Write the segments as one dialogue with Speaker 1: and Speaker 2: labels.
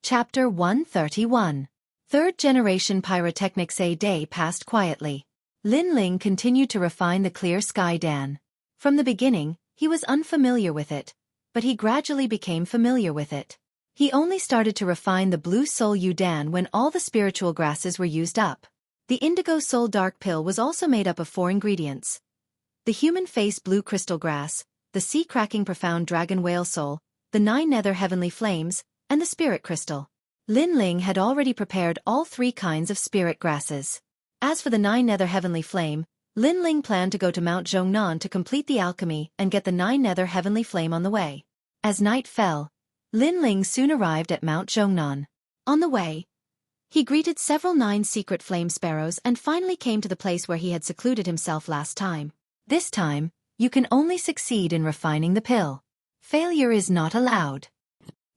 Speaker 1: Chapter 131. Third-generation pyrotechnics. A day passed quietly. Lin Ling continued to refine the clear sky Dan. From the beginning, he was unfamiliar with it, but he gradually became familiar with it. He only started to refine the blue soul yu Dan when all the spiritual grasses were used up. The indigo soul dark pill was also made up of 4 ingredients: the human face blue crystal grass, the sea cracking profound dragon whale soul, the 9 nether heavenly flames, and the spirit crystal. Lin Ling had already prepared all 3 kinds of spirit grasses. As for the 9 nether heavenly flame, Lin Ling planned to go to Mount Zhongnan to complete the alchemy and get the 9 nether heavenly flame on the way. As night fell, Lin Ling soon arrived at Mount Zhongnan. On the way, he greeted several 9 secret flame sparrows and finally came to the place where he had secluded himself last time. This time, you can only succeed in refining the pill. Failure is not allowed.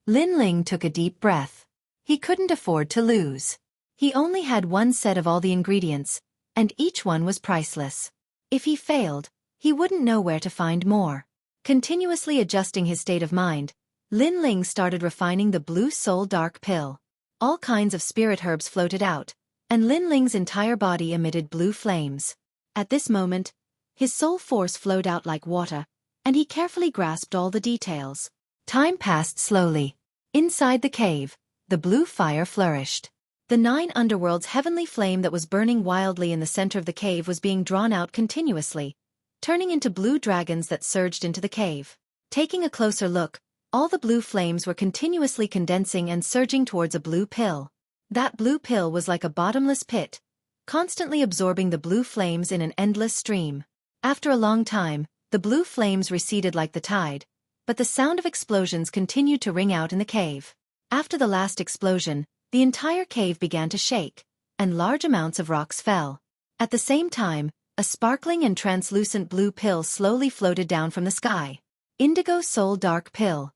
Speaker 1: Lin Ling took a deep breath. He couldn't afford to lose. He only had 1 set of all the ingredients, and each one was priceless. If he failed, he wouldn't know where to find more. Continuously adjusting his state of mind, Lin Ling started refining the blue soul dark pill. All kinds of spirit herbs floated out, and Lin Ling's entire body emitted blue flames. At this moment, his soul force flowed out like water, and he carefully grasped all the details. Time passed slowly. Inside the cave, the blue fire flourished. The 9 underworld's heavenly flame that was burning wildly in the center of the cave was being drawn out continuously, turning into blue dragons that surged into the cave. Taking a closer look, all the blue flames were continuously condensing and surging towards a blue pill. That blue pill was like a bottomless pit, constantly absorbing the blue flames in an endless stream. After a long time, the blue flames receded like the tide, but the sound of explosions continued to ring out in the cave. After the last explosion, the entire cave began to shake, and large amounts of rocks fell. At the same time, a sparkling and translucent blue pill slowly floated down from the sky. Indigo Soul Dark Pill.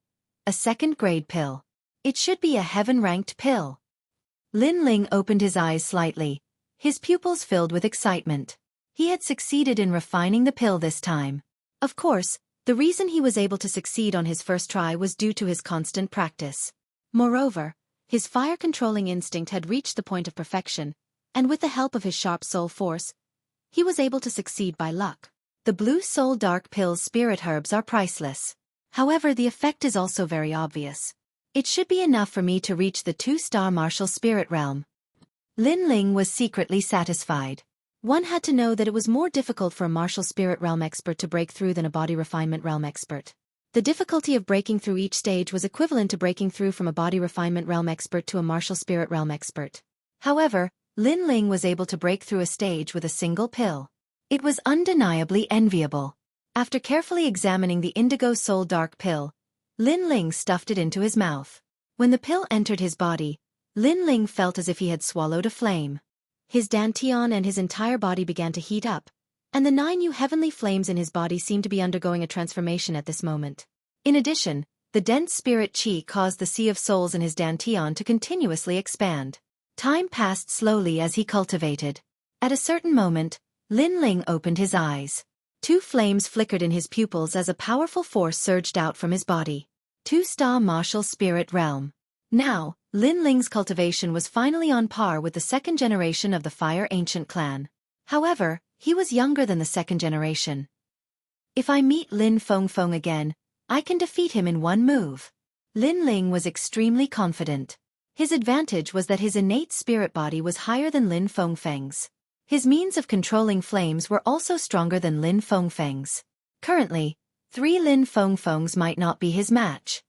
Speaker 1: A 2nd-grade pill. It should be a heaven-ranked pill. Lin Ling opened his eyes slightly, his pupils filled with excitement. He had succeeded in refining the pill this time. Of course, the reason he was able to succeed on his first try was due to his constant practice. Moreover, his fire-controlling instinct had reached the point of perfection, and with the help of his sharp soul force, he was able to succeed by luck. The blue soul dark pill's spirit herbs are priceless. However, the effect is also very obvious. It should be enough for me to reach the 2-star martial spirit realm. Lin Ling was secretly satisfied. One had to know that it was more difficult for a martial spirit realm expert to break through than a body refinement realm expert. The difficulty of breaking through each stage was equivalent to breaking through from a body refinement realm expert to a martial spirit realm expert. However, Lin Ling was able to break through a stage with a single pill. It was undeniably enviable. After carefully examining the indigo soul dark pill, Lin Ling stuffed it into his mouth. When the pill entered his body, Lin Ling felt as if he had swallowed a flame. His dantian and his entire body began to heat up, and the 9 new heavenly flames in his body seemed to be undergoing a transformation at this moment. In addition, the dense spirit qi caused the sea of souls in his dantian to continuously expand. Time passed slowly as he cultivated. At a certain moment, Lin Ling opened his eyes. 2 flames flickered in his pupils as a powerful force surged out from his body. 2-star martial spirit realm. Now, Lin Ling's cultivation was finally on par with the 2nd generation of the Fire Ancient clan. However, he was younger than the 2nd generation. If I meet Lin Fengfeng again, I can defeat him in 1 move. Lin Ling was extremely confident. His advantage was that his innate spirit body was higher than Lin Fengfeng's. His means of controlling flames were also stronger than Lin Fengfeng's. Currently, 3 Lin Fengfengs might not be his match.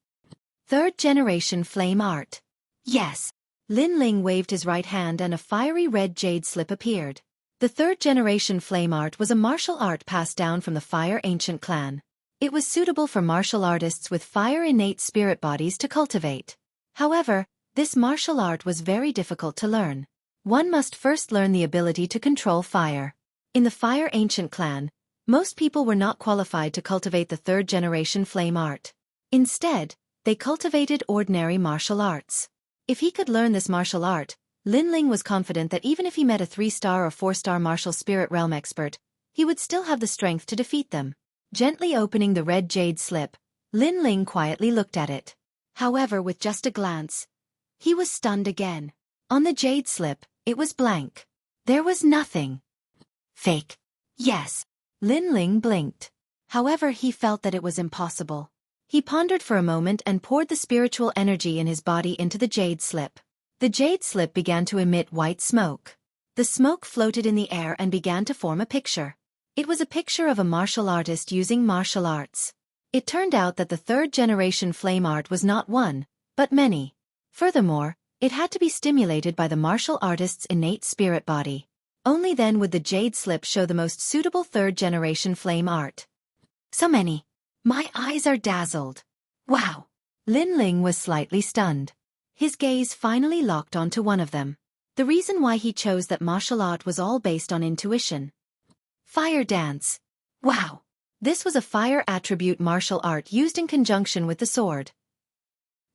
Speaker 1: 3rd generation flame art. Yes. Lin Ling waved his right hand and a fiery red jade slip appeared. The 3rd generation flame art was a martial art passed down from the Fire Ancient clan. It was suitable for martial artists with fire innate spirit bodies to cultivate. However, this martial art was very difficult to learn. One must first learn the ability to control fire. In the Fire Ancient clan, most people were not qualified to cultivate the 3rd generation flame art. Instead, they cultivated ordinary martial arts. If he could learn this martial art, Lin Ling was confident that even if he met a 3-star or 4-star martial spirit realm expert, he would still have the strength to defeat them. Gently opening the red jade slip, Lin Ling quietly looked at it. However, with just a glance, He was stunned again. On the jade slip, it was blank. There was nothing. Fake. Yes. Lin Ling blinked. However, he felt that it was impossible. He pondered for a moment and poured the spiritual energy in his body into the jade slip. The jade slip began to emit white smoke. The smoke floated in the air and began to form a picture. It was a picture of a martial artist using martial arts. It turned out that the third-generation flame art was not one, but many. Furthermore, it had to be stimulated by the martial artist's innate spirit body. Only then would the jade slip show the most suitable third-generation flame art. So many. My eyes are dazzled. Wow. Lin Ling was slightly stunned. His gaze finally locked onto one of them. The reason why he chose that martial art was all based on intuition. Fire dance. Wow. This was a fire attribute martial art used in conjunction with the sword.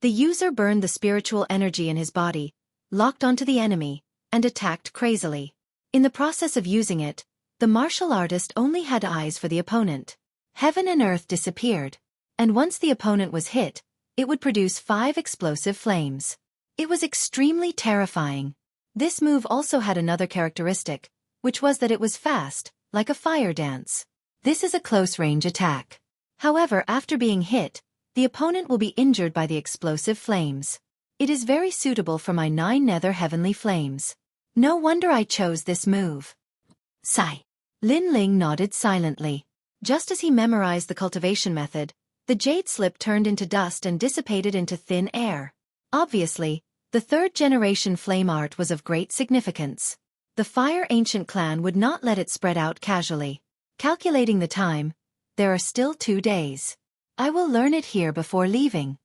Speaker 1: The user burned the spiritual energy in his body, locked onto the enemy, and attacked crazily. In the process of using it, the martial artist only had eyes for the opponent. Heaven and earth disappeared, and once the opponent was hit, it would produce 5 explosive flames. It was extremely terrifying. This move also had another characteristic, which was that it was fast, like a fire dance. This is a close-range attack. However, after being hit, the opponent will be injured by the explosive flames. It is very suitable for my 9 nether heavenly flames. No wonder I chose this move. Sigh. Lin Ling nodded silently. Just as he memorized the cultivation method, the jade slip turned into dust and dissipated into thin air. Obviously, the third-generation flame art was of great significance. The Fire Ancient clan would not let it spread out casually. Calculating the time, there are still 2 days. I will learn it here before leaving.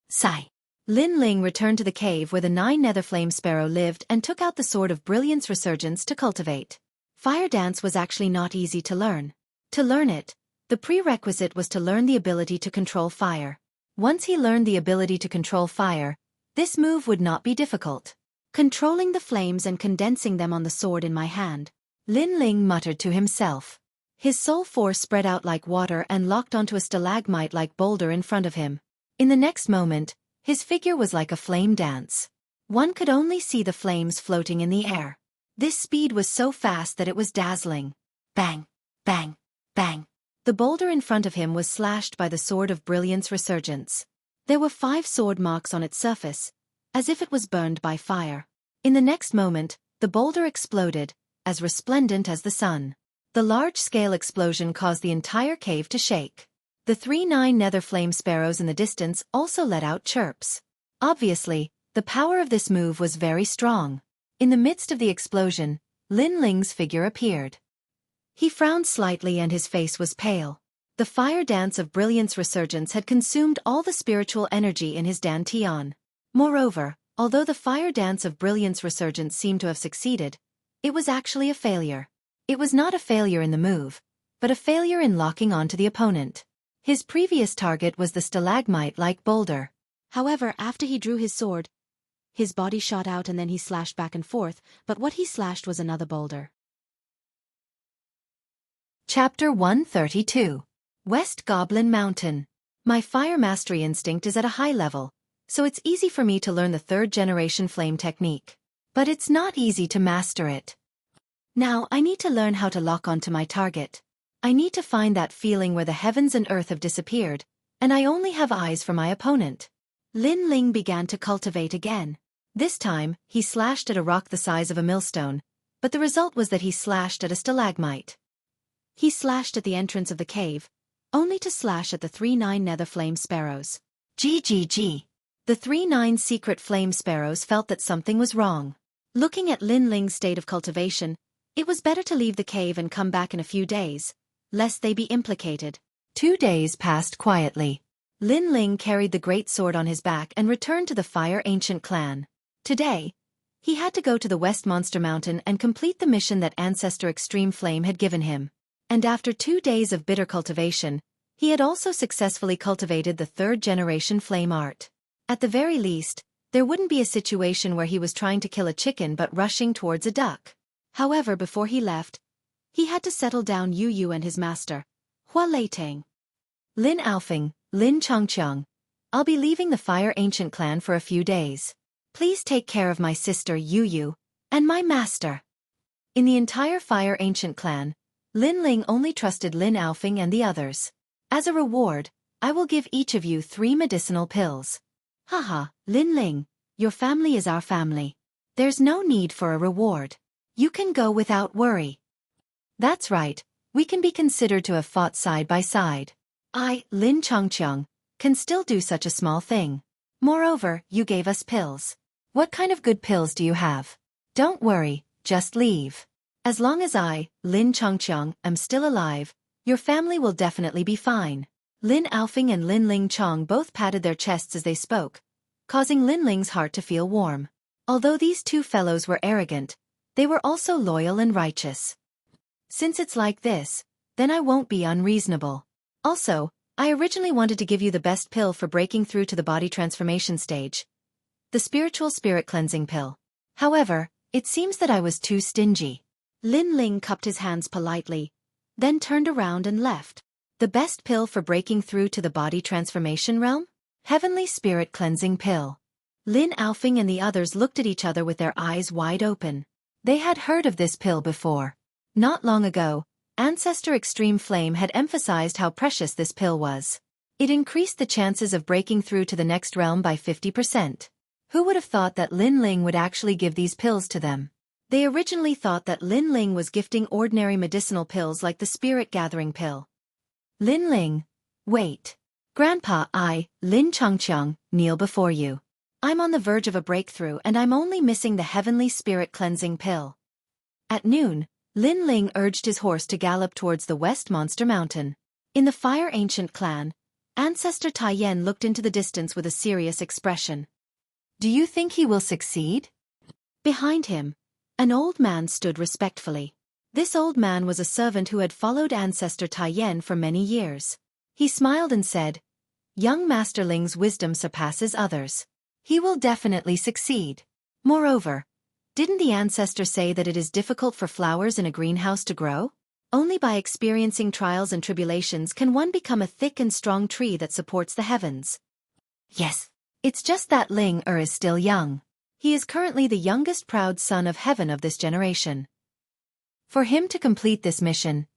Speaker 1: Sigh. Lin Ling returned to the cave where the 9 nether flame sparrow lived and took out the sword of brilliance resurgence to cultivate. Fire dance was actually not easy to learn. To learn it, the prerequisite was to learn the ability to control fire. Once he learned the ability to control fire, this move would not be difficult. Controlling the flames and condensing them on the sword in my hand, Lin Ling muttered to himself. His soul force spread out like water and locked onto a stalagmite-like boulder in front of him. In the next moment, his figure was like a flame dance. One could only see the flames floating in the air. This speed was so fast that it was dazzling. Bang, bang, bang. The boulder in front of him was slashed by the sword of brilliance resurgence. There were 5 sword marks on its surface, as if it was burned by fire. In the next moment, the boulder exploded, as resplendent as the sun. The large-scale explosion caused the entire cave to shake. The 3 9 nether flame sparrows in the distance also let out chirps. Obviously, the power of this move was very strong. In the midst of the explosion, Lin Ling's figure appeared. He frowned slightly and his face was pale. The fire dance of brilliance resurgence had consumed all the spiritual energy in his dantian. Moreover, although the fire dance of brilliance resurgence seemed to have succeeded, it was actually a failure. It was not a failure in the move, but a failure in locking onto the opponent. His previous target was the stalagmite-like boulder. However, after he drew his sword, his body shot out and then he slashed back and forth, but what he slashed was another boulder. Chapter 132. West Goblin Mountain. My fire mastery instinct is at a high level, so it's easy for me to learn the third-generation flame technique. But it's not easy to master it. Now I need to learn how to lock onto my target. I need to find that feeling where the heavens and earth have disappeared, and I only have eyes for my opponent. Lin Ling began to cultivate again. This time, he slashed at a rock the size of a millstone, but the result was that he slashed at a stalagmite. He slashed at the entrance of the cave, only to slash at the 3 9 nether flame sparrows. GGG. The 3 9 secret flame sparrows felt that something was wrong. Looking at Lin Ling's state of cultivation, it was better to leave the cave and come back in a few days, lest they be implicated. 2 days passed quietly. Lin Ling carried the great sword on his back and returned to the Fire Ancient clan. Today, he had to go to the West Monster Mountain and complete the mission that Ancestor Extreme Flame had given him. And after 2 days of bitter cultivation, he had also successfully cultivated the third-generation flame art. At the very least, there wouldn't be a situation where he was trying to kill a chicken but rushing towards a duck. However, before he left, he had to settle down Yu Yu and his master, Hua Leitang. Lin Alfing, Lin Chongqiang. I'll be leaving the Fire Ancient clan for a few days. Please take care of my sister Yu and my master. In the entire Fire Ancient clan, Lin Ling only trusted Lin Aofing and the others. As a reward, I will give each of you 3 medicinal pills. Haha, Lin Ling, your family is our family. There's no need for a reward. You can go without worry. That's right, we can be considered to have fought side by side. I, Lin Chongqing, can still do such a small thing. Moreover, you gave us pills. What kind of good pills do you have? Don't worry, just leave. As long as I, Lin Chongqing, am still alive, your family will definitely be fine. Lin Aofing and Lin Ling Chong both patted their chests as they spoke, causing Lin Ling's heart to feel warm. Although these two fellows were arrogant, they were also loyal and righteous. Since it's like this, then I won't be unreasonable. Also, I originally wanted to give you the best pill for breaking through to the body transformation stage. The spiritual spirit cleansing pill. However, it seems that I was too stingy. Lin Ling cupped his hands politely, then turned around and left. The best pill for breaking through to the body transformation realm? Heavenly Spirit Cleansing Pill. Lin Aofing and the others looked at each other with their eyes wide open. They had heard of this pill before. Not long ago, Ancestor Extreme Flame had emphasized how precious this pill was. It increased the chances of breaking through to the next realm by 50%. Who would have thought that Lin Ling would actually give these pills to them? They originally thought that Lin Ling was gifting ordinary medicinal pills like the Spirit Gathering Pill. Lin Ling, wait. Grandpa, I, Lin Chongqing, kneel before you. I'm on the verge of a breakthrough and I'm only missing the Heavenly Spirit Cleansing Pill. At noon, Lin Ling urged his horse to gallop towards the West Monster Mountain. In the Fire Ancient clan, Ancestor Taiyan looked into the distance with a serious expression. Do you think he will succeed? Behind him, an old man stood respectfully. This old man was a servant who had followed Ancestor Taiyan for many years. He smiled and said, Young Master Ling's wisdom surpasses others. He will definitely succeed. Moreover, didn't the ancestor say that it is difficult for flowers in a greenhouse to grow? Only by experiencing trials and tribulations can one become a thick and strong tree that supports the heavens. Yes, it's just that Ling is still young. He is currently the youngest proud son of heaven of this generation. For him to complete this mission,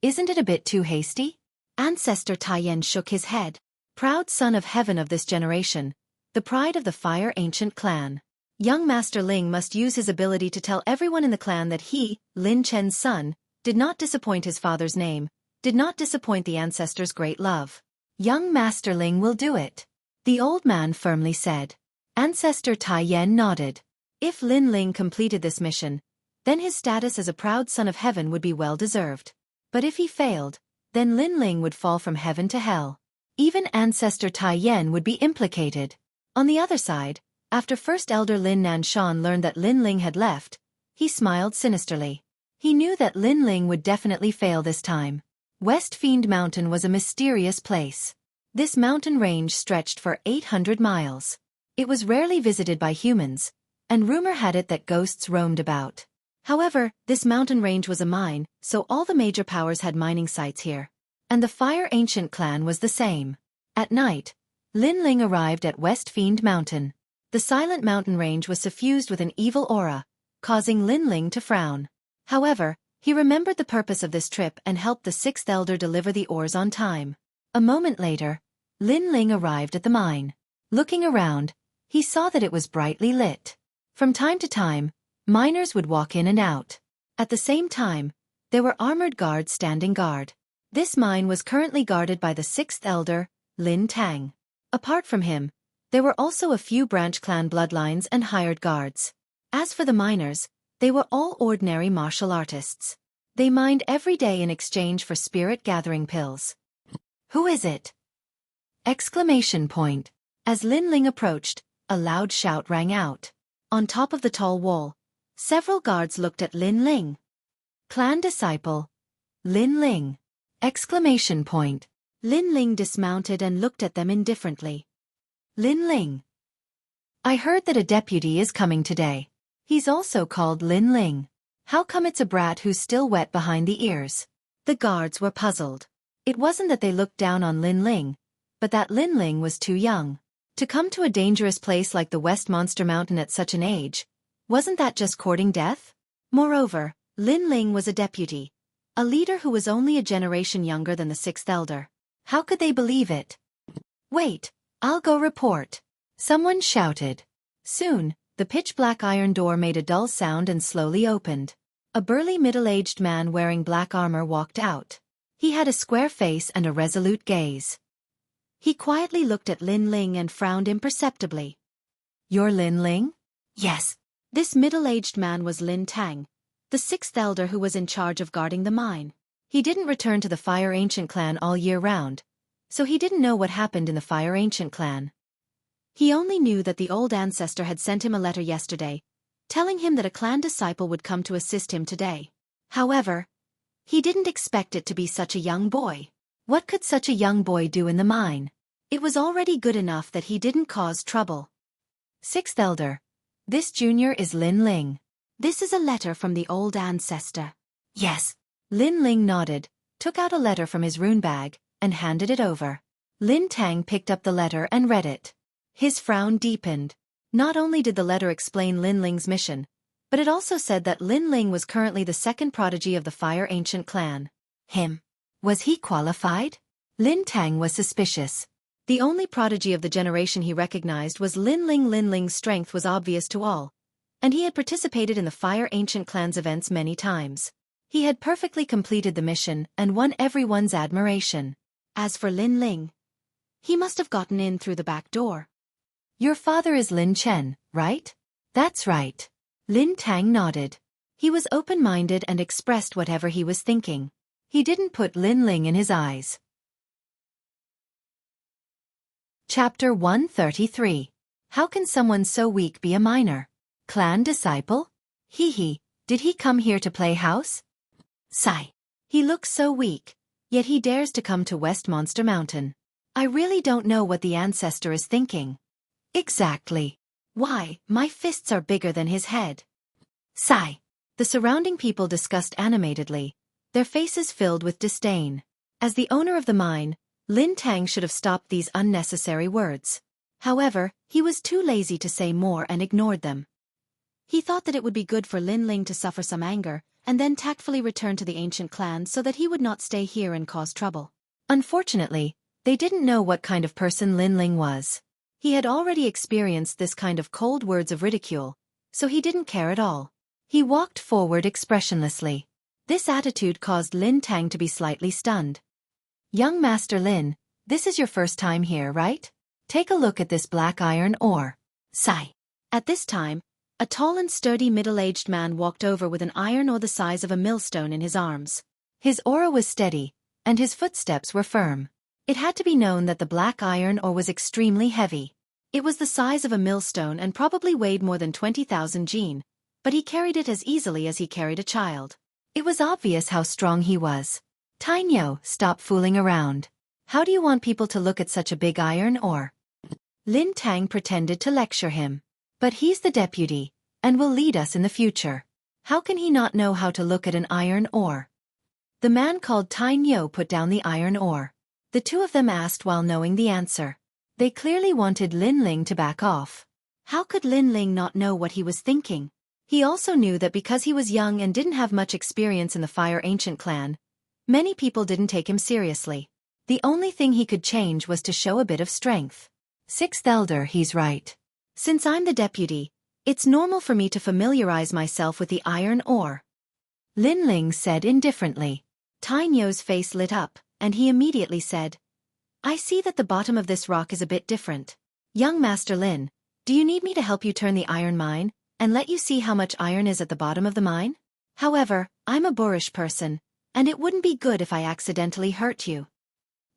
Speaker 1: isn't it a bit too hasty? Ancestor Taiyan shook his head. Proud son of heaven of this generation, the pride of the Fire Ancient clan. Young Master Ling must use his ability to tell everyone in the clan that he, Lin Chen's son, did not disappoint his father's name, did not disappoint the ancestor's great love. Young Master Ling will do it. The old man firmly said. Ancestor Taiyan nodded. If Lin Ling completed this mission, then his status as a proud son of heaven would be well deserved. But if he failed, then Lin Ling would fall from heaven to hell. Even Ancestor Taiyan would be implicated. On the other side, after First Elder Lin Nanshan learned that Lin Ling had left, he smiled sinisterly. He knew that Lin Ling would definitely fail this time. West Fiend Mountain was a mysterious place. This mountain range stretched for 800 miles. It was rarely visited by humans, and rumor had it that ghosts roamed about. However, this mountain range was a mine, so all the major powers had mining sites here. And the Fire Ancient clan was the same. At night, Lin Ling arrived at West Fiend Mountain. The silent mountain range was suffused with an evil aura, causing Lin Ling to frown. However, he remembered the purpose of this trip and helped the sixth elder deliver the ores on time. A moment later, Lin Ling arrived at the mine. Looking around, he saw that it was brightly lit. From time to time, miners would walk in and out. At the same time, there were armored guards standing guard. This mine was currently guarded by the sixth elder, Lin Tang. Apart from him, there were also a few branch clan bloodlines and hired guards. As for the miners, they were all ordinary martial artists. They mined every day in exchange for spirit gathering pills. Who is it? Exclamation point. As Lin Ling approached, a loud shout rang out. On top of the tall wall, several guards looked at Lin Ling. Clan disciple, Lin Ling. Exclamation point. Lin Ling dismounted and looked at them indifferently. Lin Ling. I heard that a deputy is coming today. He's also called Lin Ling. How come it's a brat who's still wet behind the ears? The guards were puzzled. It wasn't that they looked down on Lin Ling, but that Lin Ling was too young. To come to a dangerous place like the West Monster Mountain at such an age, wasn't that just courting death? Moreover, Lin Ling was a deputy, a leader who was only a generation younger than the sixth elder. How could they believe it? Wait, I'll go report. Someone shouted. Soon, the pitch-black iron door made a dull sound and slowly opened. A burly middle-aged man wearing black armor walked out. He had a square face and a resolute gaze. He quietly looked at Lin Ling and frowned imperceptibly. You're Lin Ling? Yes. This middle-aged man was Lin Tang, the sixth elder who was in charge of guarding the mine. He didn't return to the Fire Ancient clan all year round, so he didn't know what happened in the Fire Ancient clan. He only knew that the old ancestor had sent him a letter yesterday, telling him that a clan disciple would come to assist him today. However, he didn't expect it to be such a young boy. What could such a young boy do in the mine? It was already good enough that he didn't cause trouble. Sixth elder. This junior is Lin Ling. This is a letter from the old ancestor. Yes. Lin Ling nodded, took out a letter from his rune bag, and handed it over. Lin Tang picked up the letter and read it. His frown deepened. Not only did the letter explain Lin Ling's mission, but it also said that Lin Ling was currently the second prodigy of the Fire Ancient clan. Him. Was he qualified? Lin Tang was suspicious. The only prodigy of the generation he recognized was Lin Ling. Lin Ling's strength was obvious to all, and he had participated in the Fire Ancient clan's events many times. He had perfectly completed the mission and won everyone's admiration. As for Lin Ling, he must have gotten in through the back door. Your father is Lin Chen, right? That's right. Lin Tang nodded. He was open-minded and expressed whatever he was thinking. He didn't put Lin Ling in his eyes. Chapter 133. How can someone so weak be a minor? Clan disciple? Hee, did he come here to play house? Sigh. He looks so weak, yet he dares to come to West Monster Mountain. I really don't know what the ancestor is thinking. Exactly. Why, my fists are bigger than his head. Sigh. The surrounding people discussed animatedly, their faces filled with disdain. As the owner of the mine, Lin Tang should have stopped these unnecessary words. However, he was too lazy to say more and ignored them. He thought that it would be good for Lin Ling to suffer some anger, and then tactfully return to the ancient clan so that he would not stay here and cause trouble. Unfortunately, they didn't know what kind of person Lin Ling was. He had already experienced this kind of cold words of ridicule, so he didn't care at all. He walked forward expressionlessly. This attitude caused Lin Tang to be slightly stunned. Young Master Lin, this is your first time here, right? Take a look at this black iron ore. Sigh. At this time, a tall and sturdy middle-aged man walked over with an iron ore the size of a millstone in his arms. His aura was steady, and his footsteps were firm. It had to be known that the black iron ore was extremely heavy. It was the size of a millstone and probably weighed more than 20,000 jin, but he carried it as easily as he carried a child. It was obvious how strong he was. Tainyo, stop fooling around. How do you want people to look at such a big iron ore? Lin Tang pretended to lecture him. But he's the deputy, and will lead us in the future. How can he not know how to look at an iron ore? The man called Tainyo put down the iron ore. The two of them asked while knowing the answer. They clearly wanted Lin Ling to back off. How could Lin Ling not know what he was thinking? He also knew that because he was young and didn't have much experience in the Fire Ancient clan, many people didn't take him seriously. The only thing he could change was to show a bit of strength. Sixth elder, he's right. Since I'm the deputy, it's normal for me to familiarize myself with the iron ore. Lin Ling said indifferently. Tainyo's face lit up, and he immediately said, I see that the bottom of this rock is a bit different. Young Master Lin, do you need me to help you turn the iron mine, and let you see how much iron is at the bottom of the mine? However, I'm a boorish person, and it wouldn't be good if I accidentally hurt you.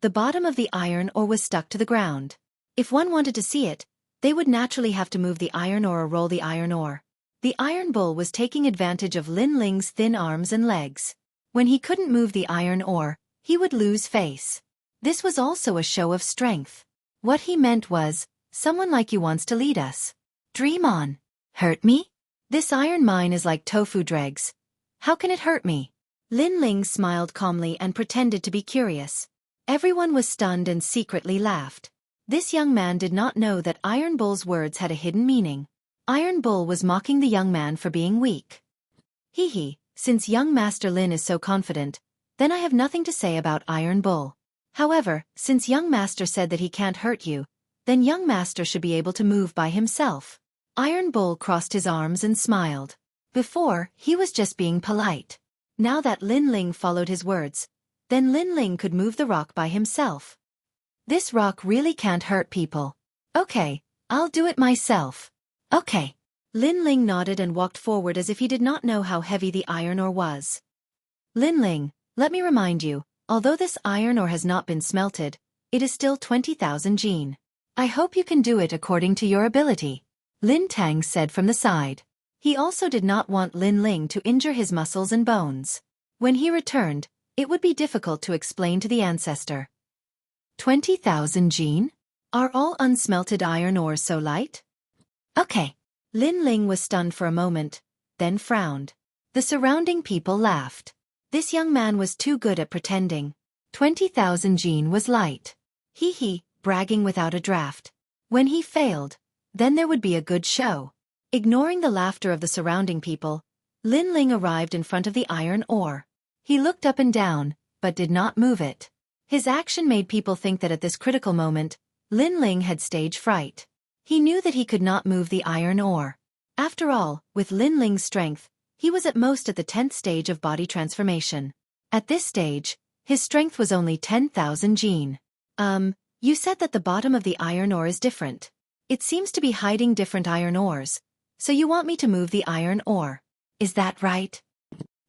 Speaker 1: The bottom of the iron ore was stuck to the ground. If one wanted to see it, they would naturally have to move the iron ore or roll the iron ore. The iron bull was taking advantage of Lin Ling's thin arms and legs. When he couldn't move the iron ore, he would lose face. This was also a show of strength. What he meant was, someone like you wants to lead us. Dream on. Hurt me? This iron mine is like tofu dregs. How can it hurt me? Lin Ling smiled calmly and pretended to be curious. Everyone was stunned and secretly laughed. This young man did not know that Iron Bull's words had a hidden meaning. Iron Bull was mocking the young man for being weak. Hee, since young Master Lin is so confident, then I have nothing to say about Iron Bull. However, since young Master said that he can't hurt you, then young Master should be able to move by himself. Iron Bull crossed his arms and smiled. Before, he was just being polite. Now that Lin Ling followed his words, then Lin Ling could move the rock by himself. This rock really can't hurt people. Okay, I'll do it myself. Okay. Lin Ling nodded and walked forward as if he did not know how heavy the iron ore was. Lin Ling, let me remind you, although this iron ore has not been smelted, it is still 20,000 jin. I hope you can do it according to your ability. Lin Tang said from the side. He also did not want Lin Ling to injure his muscles and bones. When he returned, it would be difficult to explain to the ancestor. 20,000 jin? Are all unsmelted iron ores so light? Okay. Lin Ling was stunned for a moment, then frowned. The surrounding people laughed. This young man was too good at pretending. 20,000 jin was light. Hee, bragging without a draft. When he failed, then there would be a good show. Ignoring the laughter of the surrounding people, Lin Ling arrived in front of the iron ore. He looked up and down, but did not move it. His action made people think that at this critical moment, Lin Ling had stage fright. He knew that he could not move the iron ore. After all, with Lin Ling's strength, he was at most at the 10th stage of body transformation. At this stage, his strength was only 10,000 jin. You said that the bottom of the iron ore is different. It seems to be hiding different iron ores, so you want me to move the iron ore. Is that right?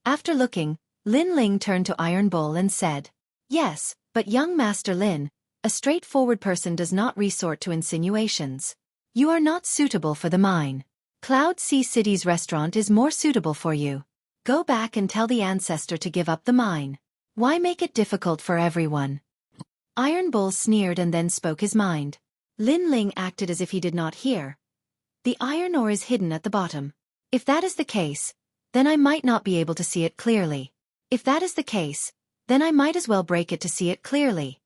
Speaker 1: After looking, Lin Ling turned to Iron Bull and said, Yes, but young Master Lin, a straightforward person does not resort to insinuations. You are not suitable for the mine. Cloud Sea City's restaurant is more suitable for you. Go back and tell the ancestor to give up the mine. Why make it difficult for everyone? Iron Bull sneered and then spoke his mind. Lin Ling acted as if he did not hear. The iron ore is hidden at the bottom. If that is the case, then I might not be able to see it clearly. If that is the case, then I might as well break it to see it clearly.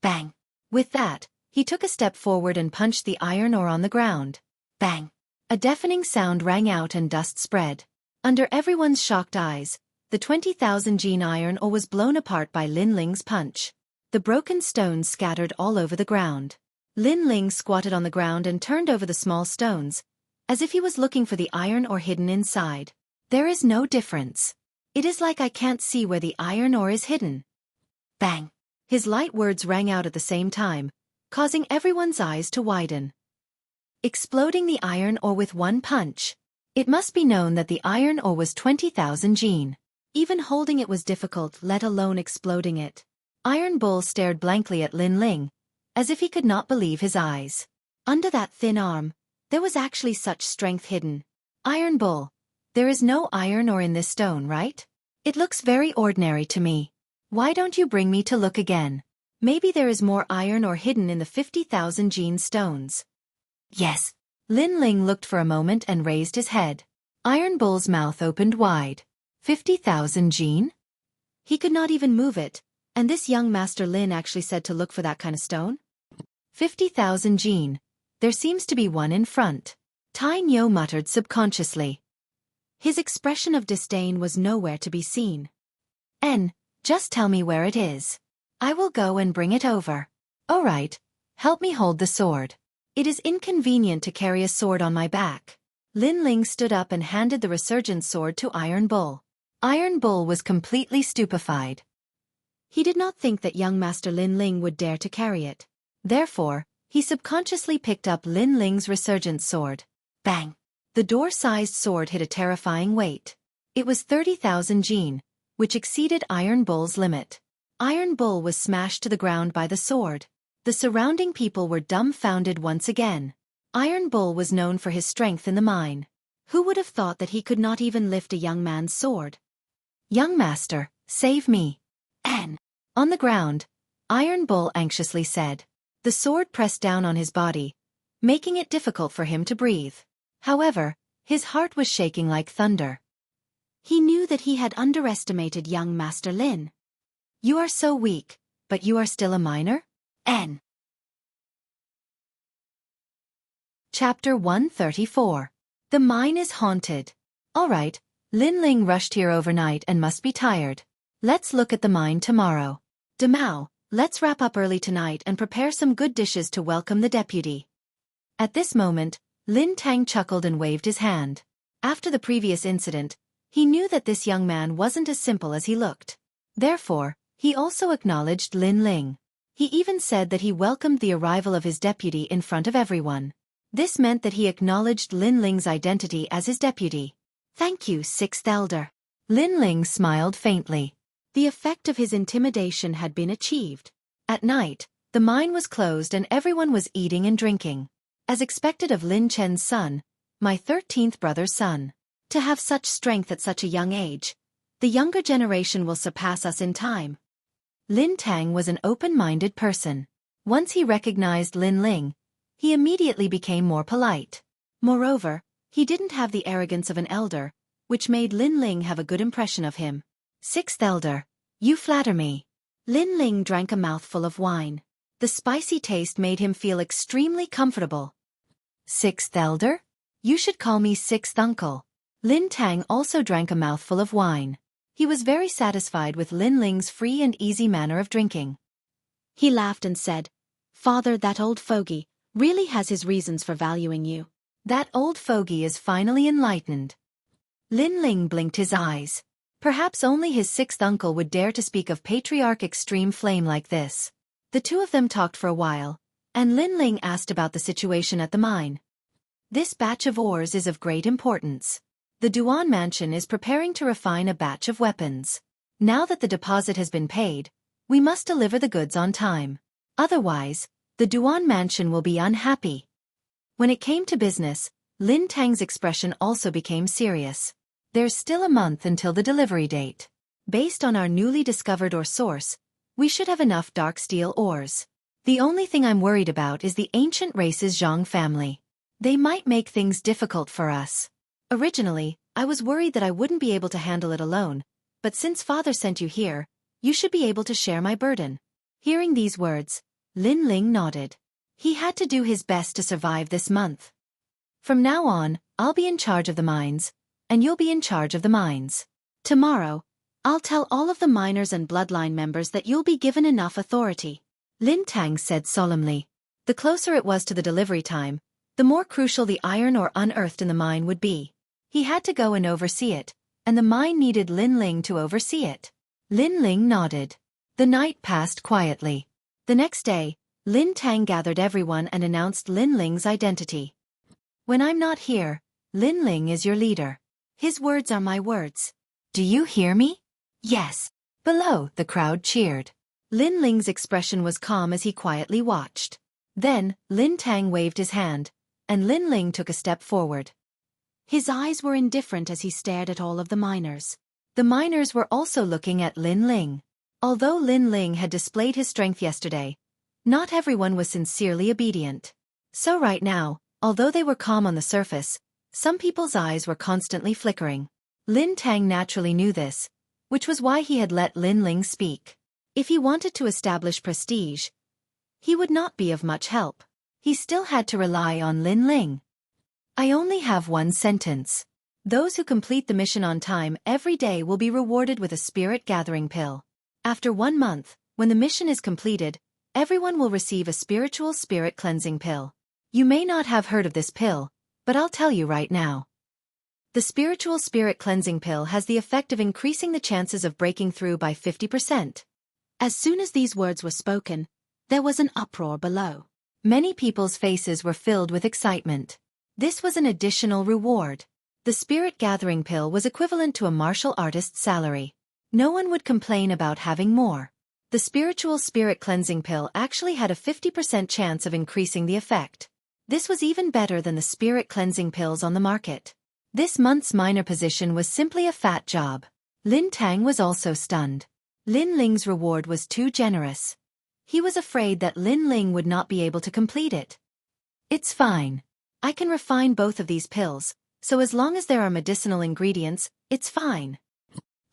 Speaker 1: Bang! With that, he took a step forward and punched the iron ore on the ground. Bang! A deafening sound rang out and dust spread. Under everyone's shocked eyes, the 20,000 jin iron ore was blown apart by Lin Ling's punch. The broken stones scattered all over the ground. Lin Ling squatted on the ground and turned over the small stones, as if he was looking for the iron ore hidden inside. There is no difference. It is like I can't see where the iron ore is hidden. Bang! His light words rang out at the same time, causing everyone's eyes to widen. Exploding the iron ore with one punch. It must be known that the iron ore was 20,000 jin. Even holding it was difficult, let alone exploding it. Iron Bull stared blankly at Lin Ling, as if he could not believe his eyes. Under that thin arm, there was actually such strength hidden. Iron Bull, there is no iron ore in this stone, right? It looks very ordinary to me. Why don't you bring me to look again? Maybe there is more iron ore hidden in the 50,000 jin stones. Yes. Lin Ling looked for a moment and raised his head. Iron Bull's mouth opened wide. 50,000 jin? He could not even move it, and this young Master Lin actually said to look for that kind of stone? 50,000 jin. There seems to be one in front. Tai Nyo muttered subconsciously. His expression of disdain was nowhere to be seen. Just tell me where it is. I will go and bring it over. All right, help me hold the sword. It is inconvenient to carry a sword on my back. Lin Ling stood up and handed the resurgent sword to Iron Bull. Iron Bull was completely stupefied. He did not think that young Master Lin Ling would dare to carry it. Therefore, he subconsciously picked up Lin Ling's resurgent sword. Bang! The door-sized sword hit a terrifying weight. It was 30,000 jin, which exceeded Iron Bull's limit. Iron Bull was smashed to the ground by the sword. The surrounding people were dumbfounded once again. Iron Bull was known for his strength in the mine. Who would have thought that he could not even lift a young man's sword? Young Master, save me. On the ground, Iron Bull anxiously said. The sword pressed down on his body, making it difficult for him to breathe. However, his heart was shaking like thunder. He knew that he had underestimated young Master Lin. You are so weak, but you are still a miner? Chapter 134. The mine is haunted. All right, Lin Ling rushed here overnight and must be tired. Let's look at the mine tomorrow. Demao, let's wrap up early tonight and prepare some good dishes to welcome the deputy. At this moment, Lin Tang chuckled and waved his hand. After the previous incident, he knew that this young man wasn't as simple as he looked. Therefore, he also acknowledged Lin Ling. He even said that he welcomed the arrival of his deputy in front of everyone. This meant that he acknowledged Lin Ling's identity as his deputy. Thank you, Sixth Elder. Lin Ling smiled faintly. The effect of his intimidation had been achieved. At night, the mine was closed and everyone was eating and drinking. As expected of Lin Chen's son, my 13th brother's son. To have such strength at such a young age, the younger generation will surpass us in time. Lin Tang was an open-minded person. Once he recognized Lin Ling, he immediately became more polite. Moreover, he didn't have the arrogance of an elder, which made Lin Ling have a good impression of him. Sixth Elder, you flatter me. Lin Ling drank a mouthful of wine. The spicy taste made him feel extremely comfortable. Sixth Elder? You should call me Sixth Uncle. Lin Tang also drank a mouthful of wine. He was very satisfied with Lin Ling's free and easy manner of drinking. He laughed and said, Father, that old fogey really has his reasons for valuing you. That old fogey is finally enlightened. Lin Ling blinked his eyes. Perhaps only his sixth uncle would dare to speak of Patriarch Extreme Flame like this. The two of them talked for a while, and Lin Ling asked about the situation at the mine. This batch of ores is of great importance. The Duan Mansion is preparing to refine a batch of weapons. Now that the deposit has been paid, we must deliver the goods on time. Otherwise, the Duan Mansion will be unhappy. When it came to business, Lin Tang's expression also became serious. There's still a month until the delivery date. Based on our newly discovered ore source, we should have enough dark steel ores. The only thing I'm worried about is the ancient race's Zhang family. They might make things difficult for us. Originally, I was worried that I wouldn't be able to handle it alone, but since Father sent you here, you should be able to share my burden. Hearing these words, Lin Ling nodded. He had to do his best to survive this month. From now on, I'll be in charge of the mines, and you'll be in charge of the mines. Tomorrow, I'll tell all of the miners and bloodline members that you'll be given enough authority. Lin Tang said solemnly. The closer it was to the delivery time, the more crucial the iron ore unearthed in the mine would be. He had to go and oversee it, and the mine needed Lin Ling to oversee it. Lin Ling nodded. The night passed quietly. The next day, Lin Tang gathered everyone and announced Lin Ling's identity. When I'm not here, Lin Ling is your leader. His words are my words. Do you hear me? Yes. Below, the crowd cheered. Lin Ling's expression was calm as he quietly watched. Then, Lin Tang waved his hand, and Lin Ling took a step forward. His eyes were indifferent as he stared at all of the miners. The miners were also looking at Lin Ling. Although Lin Ling had displayed his strength yesterday, not everyone was sincerely obedient. So right now, although they were calm on the surface, some people's eyes were constantly flickering. Lin Tang naturally knew this, which was why he had let Lin Ling speak. If he wanted to establish prestige, he would not be of much help. He still had to rely on Lin Ling. I only have one sentence. Those who complete the mission on time every day will be rewarded with a spirit gathering pill. After 1 month, when the mission is completed, everyone will receive a spiritual spirit cleansing pill. You may not have heard of this pill, but I'll tell you right now. The spiritual spirit cleansing pill has the effect of increasing the chances of breaking through by 50%. As soon as these words were spoken, there was an uproar below. Many people's faces were filled with excitement. This was an additional reward. The spirit gathering pill was equivalent to a martial artist's salary. No one would complain about having more. The spiritual spirit cleansing pill actually had a 50% chance of increasing the effect. This was even better than the spirit cleansing pills on the market. This month's minor position was simply a fat job. Lin Tang was also stunned. Lin Ling's reward was too generous. He was afraid that Lin Ling would not be able to complete it. It's fine. I can refine both of these pills, so as long as there are medicinal ingredients, it's fine.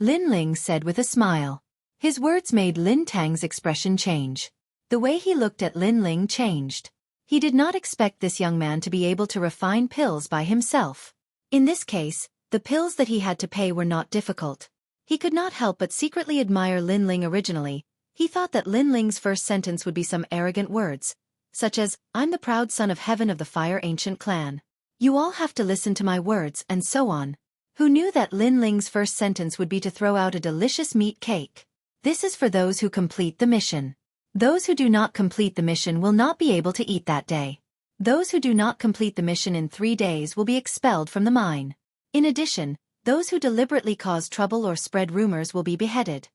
Speaker 1: Lin Ling said with a smile. His words made Lin Tang's expression change. The way he looked at Lin Ling changed. He did not expect this young man to be able to refine pills by himself. In this case, the pills that he had to pay were not difficult. He could not help but secretly admire Lin Ling originally. He thought that Lin Ling's first sentence would be some arrogant words, such as, "I'm the proud son of heaven of the Fire Ancient clan. You all have to listen to my words," and so on. Who knew that Lin Ling's first sentence would be to throw out a delicious meat cake? This is for those who complete the mission. Those who do not complete the mission will not be able to eat that day. Those who do not complete the mission in 3 days will be expelled from the mine. In addition, those who deliberately cause trouble or spread rumors will be beheaded.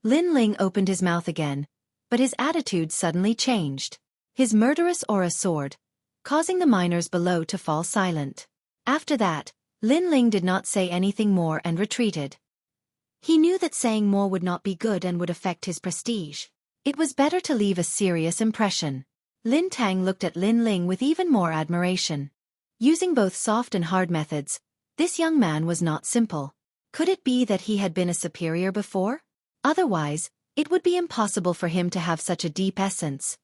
Speaker 1: Lin Ling opened his mouth again, but his attitude suddenly changed. His murderous aura soared, causing the miners below to fall silent. After that, Lin Ling did not say anything more and retreated. He knew that saying more would not be good and would affect his prestige. It was better to leave a serious impression. Lin Tang looked at Lin Ling with even more admiration. Using both soft and hard methods, this young man was not simple. Could it be that he had been a superior before? Otherwise, it would be impossible for him to have such a deep essence.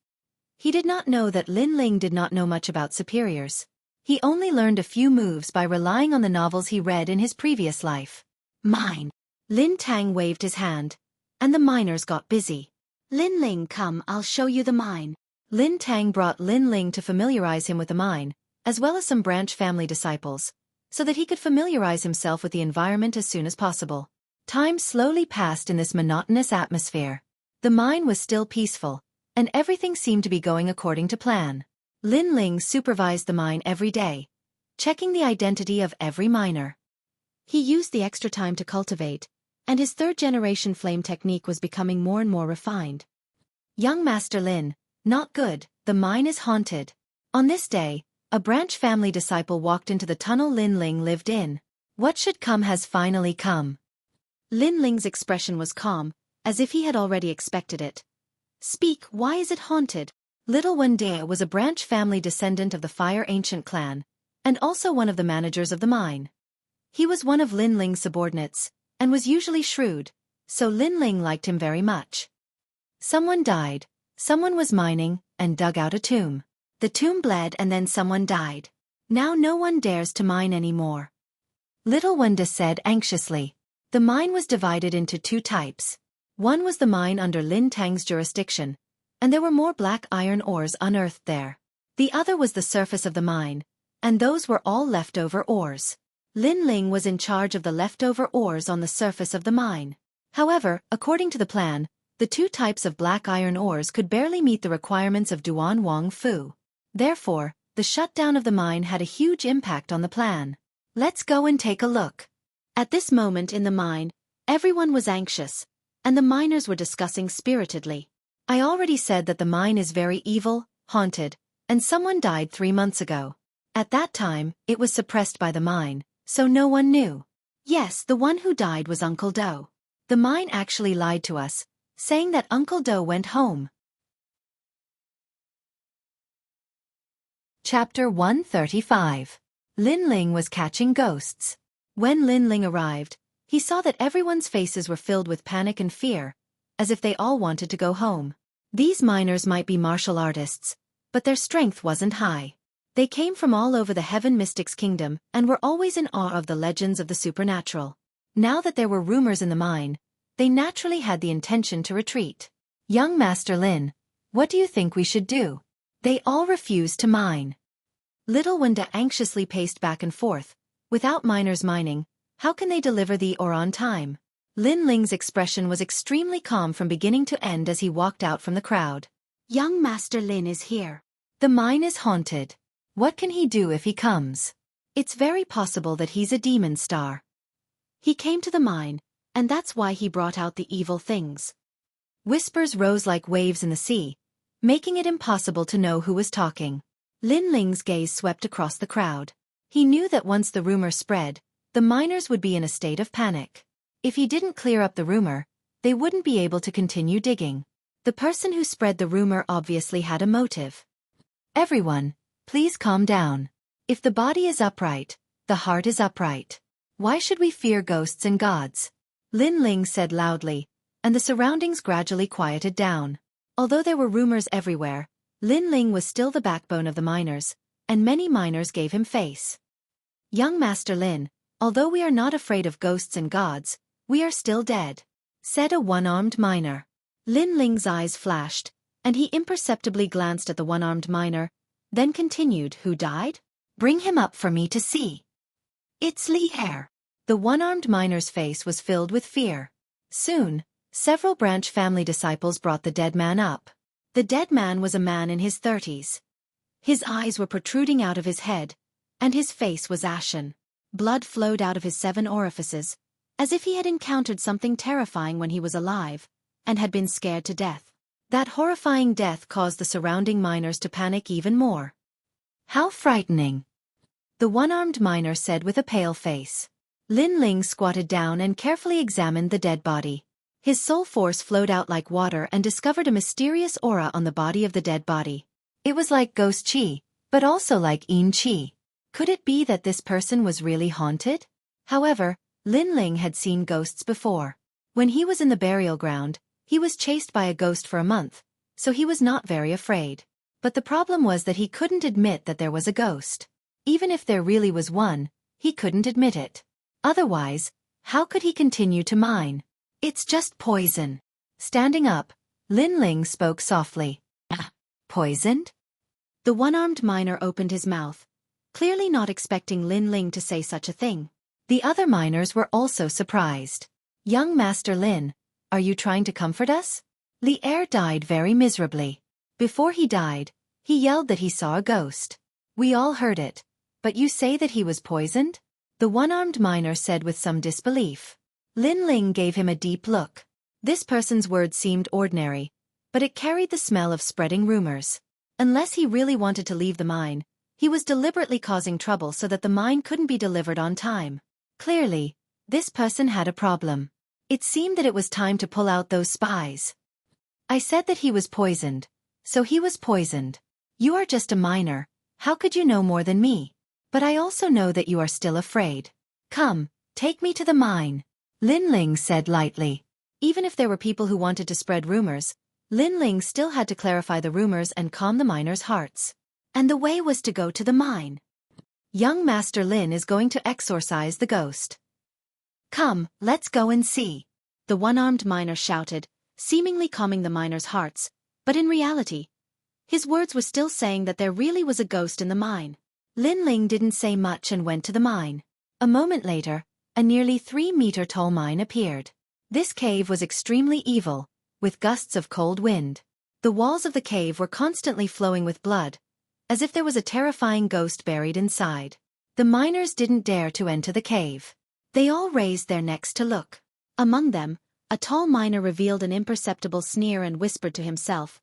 Speaker 1: He did not know that Lin Ling did not know much about superiors. He only learned a few moves by relying on the novels he read in his previous life. Mine. Lin Tang waved his hand, and the miners got busy. Lin Ling, come, I'll show you the mine. Lin Tang brought Lin Ling to familiarize him with the mine, as well as some branch family disciples, so that he could familiarize himself with the environment as soon as possible. Time slowly passed in this monotonous atmosphere. The mine was still peaceful, and everything seemed to be going according to plan. Lin Ling supervised the mine every day, checking the identity of every miner. He used the extra time to cultivate, and his third-generation flame technique was becoming more and more refined. Young Master Lin, not good, the mine is haunted. On this day, a branch family disciple walked into the tunnel Lin Ling lived in. What should come has finally come. Lin Ling's expression was calm, as if he had already expected it. Speak, why is it haunted? Little Wendea was a branch family descendant of the Fire Ancient clan, and also one of the managers of the mine. He was one of Lin Ling's subordinates, and was usually shrewd, so Lin Ling liked him very much. Someone died, someone was mining, and dug out a tomb. The tomb bled and then someone died. Now no one dares to mine anymore. Little Wenda said anxiously. The mine was divided into 2 types. One was the mine under Lin Tang's jurisdiction, and there were more black iron ores unearthed there. The other was the surface of the mine, and those were all leftover ores. Lin Ling was in charge of the leftover ores on the surface of the mine. However, according to the plan, the 2 types of black iron ores could barely meet the requirements of Duan Wang Fu. Therefore, the shutdown of the mine had a huge impact on the plan. Let's go and take a look. At this moment in the mine, everyone was anxious, and the miners were discussing spiritedly. I already said that the mine is very evil, haunted, and someone died 3 months ago. At that time, it was suppressed by the mine, so no one knew. Yes, the one who died was Uncle Do. The mine actually lied to us, saying that Uncle Do went home. Chapter 135. Lin Ling was catching ghosts. When Lin Ling arrived, he saw that everyone's faces were filled with panic and fear, as if they all wanted to go home. These miners might be martial artists, but their strength wasn't high. They came from all over the Heaven Mystics Kingdom and were always in awe of the legends of the supernatural. Now that there were rumors in the mine, they naturally had the intention to retreat. Young Master Lin, what do you think we should do? They all refused to mine. Little Wenda anxiously paced back and forth. Without miners mining, how can they deliver the ore on time? Lin Ling's expression was extremely calm from beginning to end as he walked out from the crowd. Young Master Lin is here. The mine is haunted. What can he do if he comes? It's very possible that he's a demon star. He came to the mine, and that's why he brought out the evil things. Whispers rose like waves in the sea, making it impossible to know who was talking. Lin Ling's gaze swept across the crowd. He knew that once the rumor spread, the miners would be in a state of panic. If he didn't clear up the rumor, they wouldn't be able to continue digging. The person who spread the rumor obviously had a motive. Everyone, please calm down. If the body is upright, the heart is upright. Why should we fear ghosts and gods? Lin Ling said loudly, and the surroundings gradually quieted down. Although there were rumors everywhere, Lin Ling was still the backbone of the miners, and many miners gave him face. Young Master Lin, although we are not afraid of ghosts and gods, we are still dead, said a one-armed miner. Lin Ling's eyes flashed, and he imperceptibly glanced at the one-armed miner, then continued, who died? Bring him up for me to see. It's Li Er. The one-armed miner's face was filled with fear. Soon, several branch family disciples brought the dead man up. The dead man was a man in his 30s. His eyes were protruding out of his head, and his face was ashen. Blood flowed out of his 7 orifices, as if he had encountered something terrifying when he was alive, and had been scared to death. That horrifying death caused the surrounding miners to panic even more. How frightening, the one-armed miner said with a pale face. Lin Ling squatted down and carefully examined the dead body. His soul force flowed out like water and discovered a mysterious aura on the body of the dead body. It was like ghost qi, but also like yin qi. Could it be that this person was really haunted? However, Lin Ling had seen ghosts before. When he was in the burial ground, he was chased by a ghost for a month, so he was not very afraid. But the problem was that he couldn't admit that there was a ghost. Even if there really was one, he couldn't admit it. Otherwise, how could he continue to mine? It's just poison. Standing up, Lin Ling spoke softly. Poisoned? The one-armed miner opened his mouth, clearly not expecting Lin Ling to say such a thing. The other miners were also surprised. Young Master Lin, are you trying to comfort us? Li Er died very miserably. Before he died, he yelled that he saw a ghost. We all heard it. But you say that he was poisoned? The one-armed miner said with some disbelief. Lin Ling gave him a deep look. This person's words seemed ordinary, but it carried the smell of spreading rumors. Unless he really wanted to leave the mine, he was deliberately causing trouble so that the mine couldn't be delivered on time. Clearly, this person had a problem. It seemed that it was time to pull out those spies. I said that he was poisoned, so he was poisoned. You are just a miner, how could you know more than me? But I also know that you are still afraid. Come, take me to the mine, Lin Ling said lightly. Even if there were people who wanted to spread rumors, Lin Ling still had to clarify the rumors and calm the miners' hearts. And the way was to go to the mine. Young Master Lin is going to exorcise the ghost. Come, let's go and see, the one-armed miner shouted, seemingly calming the miners' hearts, but in reality, his words were still saying that there really was a ghost in the mine. Lin Ling didn't say much and went to the mine. A moment later, a nearly 3-meter-tall mine appeared. This cave was extremely evil, with gusts of cold wind. The walls of the cave were constantly flowing with blood, as if there was a terrifying ghost buried inside. The miners didn't dare to enter the cave. They all raised their necks to look. Among them, a tall miner revealed an imperceptible sneer and whispered to himself,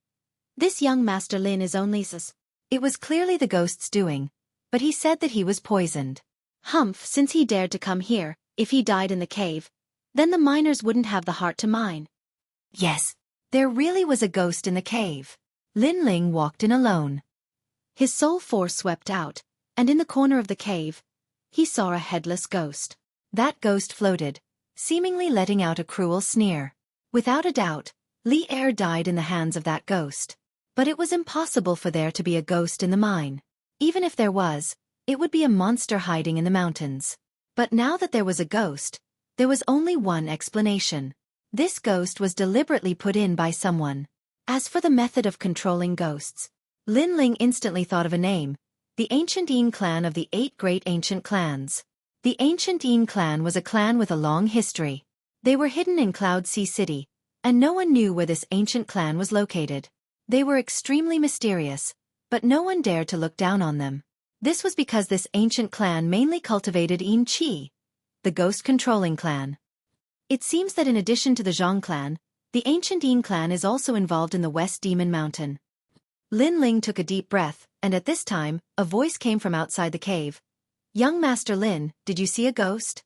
Speaker 1: "This young Master Lin is only sus." It was clearly the ghost's doing, but he said that he was poisoned. Humph, since he dared to come here, if he died in the cave, then the miners wouldn't have the heart to mine. Yes, there really was a ghost in the cave. Lin Ling walked in alone. His soul force swept out, and in the corner of the cave, he saw a headless ghost. That ghost floated, seemingly letting out a cruel sneer. Without a doubt, Li Er died in the hands of that ghost. But it was impossible for there to be a ghost in the mine. Even if there was, it would be a monster hiding in the mountains. But now that there was a ghost, there was only one explanation. This ghost was deliberately put in by someone. As for the method of controlling ghosts, Lin Ling instantly thought of a name, the Ancient Yin Clan of the 8 Great Ancient Clans. The Ancient Yin Clan was a clan with a long history. They were hidden in Cloud Sea City, and no one knew where this ancient clan was located. They were extremely mysterious, but no one dared to look down on them. This was because this ancient clan mainly cultivated Yin Qi, the ghost-controlling clan. It seems that in addition to the Zhang clan, the Ancient Yin Clan is also involved in the West Demon Mountain. Lin Ling took a deep breath, and at this time, a voice came from outside the cave. Young Master Lin, did you see a ghost?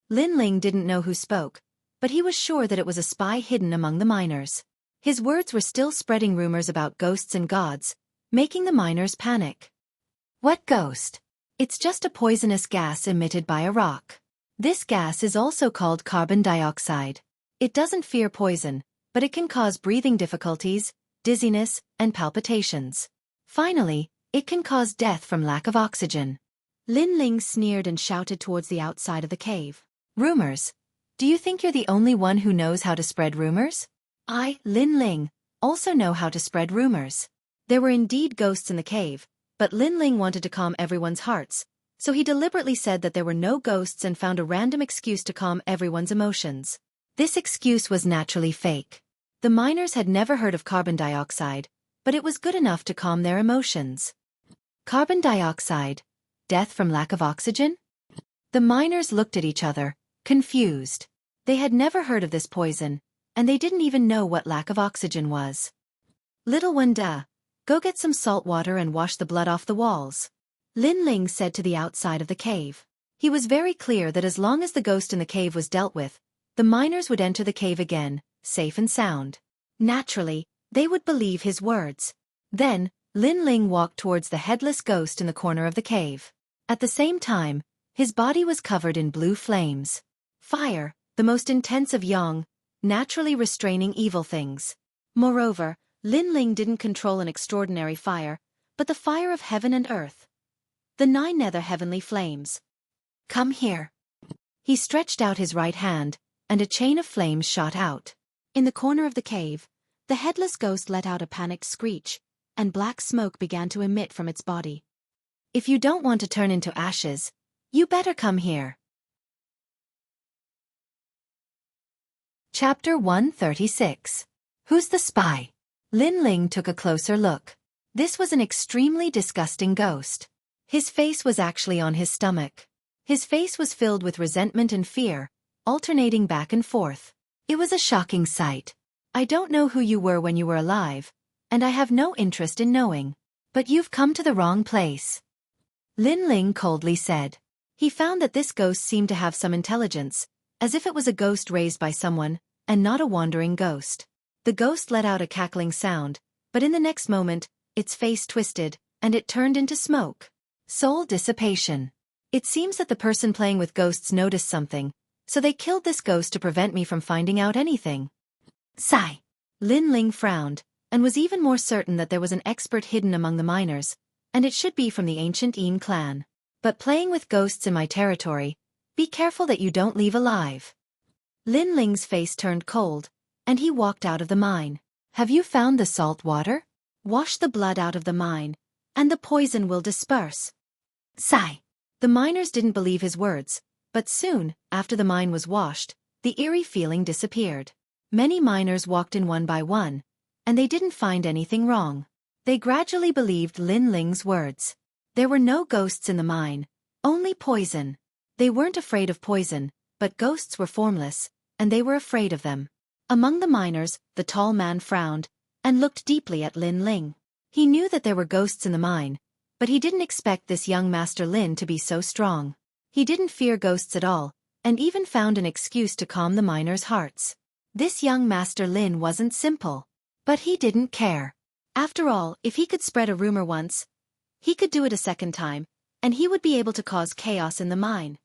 Speaker 1: Lin Ling didn't know who spoke, but he was sure that it was a spy hidden among the miners. His words were still spreading rumors about ghosts and gods, making the miners panic. What ghost? It's just a poisonous gas emitted by a rock. This gas is also called carbon dioxide. It doesn't fear poison, but it can cause breathing difficulties, dizziness, and palpitations. Finally, it can cause death from lack of oxygen. Lin Ling sneered and shouted towards the outside of the cave. Rumors. Do you think you're the only one who knows how to spread rumors? I, Lin Ling, also know how to spread rumors. There were indeed ghosts in the cave, but Lin Ling wanted to calm everyone's hearts, so he deliberately said that there were no ghosts and found a random excuse to calm everyone's emotions. This excuse was naturally fake. The miners had never heard of carbon dioxide, but it was good enough to calm their emotions. Carbon dioxide? Death from lack of oxygen? The miners looked at each other, confused. They had never heard of this poison, and they didn't even know what lack of oxygen was. Little one, go get some salt water and wash the blood off the walls. Lin Ling said to the outside of the cave. He was very clear that as long as the ghost in the cave was dealt with, the miners would enter the cave again, safe and sound. Naturally, they would believe his words. Then, Lin Ling walked towards the headless ghost in the corner of the cave. At the same time, his body was covered in blue flames. Fire, the most intense of Yang, naturally restraining evil things. Moreover, Lin Ling didn't control an extraordinary fire, but the fire of heaven and earth. The 9 nether heavenly flames. Come here. He stretched out his right hand, and a chain of flames shot out. In the corner of the cave, the headless ghost let out a panicked screech, and black smoke began to emit from its body. If you don't want to turn into ashes, you better come here. Chapter 136. Who's the spy? Lin Ling took a closer look. This was an extremely disgusting ghost. His face was actually on his stomach. His face was filled with resentment and fear, alternating back and forth. It was a shocking sight. I don't know who you were when you were alive, and I have no interest in knowing. But you've come to the wrong place. Lin Ling coldly said. He found that this ghost seemed to have some intelligence, as if it was a ghost raised by someone, and not a wandering ghost. The ghost let out a cackling sound, but in the next moment, its face twisted, and it turned into smoke. Soul dissipation. It seems that the person playing with ghosts noticed something, so they killed this ghost to prevent me from finding out anything. Sigh. Lin Ling frowned, and was even more certain that there was an expert hidden among the miners, and it should be from the ancient Yin clan. But playing with ghosts in my territory, be careful that you don't leave alive. Lin Ling's face turned cold, and he walked out of the mine. Have you found the salt water? Wash the blood out of the mine, and the poison will disperse. Sigh. The miners didn't believe his words, but soon, after the mine was washed, the eerie feeling disappeared. Many miners walked in one by one, and they didn't find anything wrong. They gradually believed Lin Ling's words. There were no ghosts in the mine, only poison. They weren't afraid of poison, but ghosts were formless, and they were afraid of them. Among the miners, the tall man frowned, and looked deeply at Lin Ling. He knew that there were ghosts in the mine, but he didn't expect this young Master Lin to be so strong. He didn't fear ghosts at all, and even found an excuse to calm the miners' hearts. This young Master Lin wasn't simple. But he didn't care. After all, if he could spread a rumor once, he could do it a second time, and he would be able to cause chaos in the mine.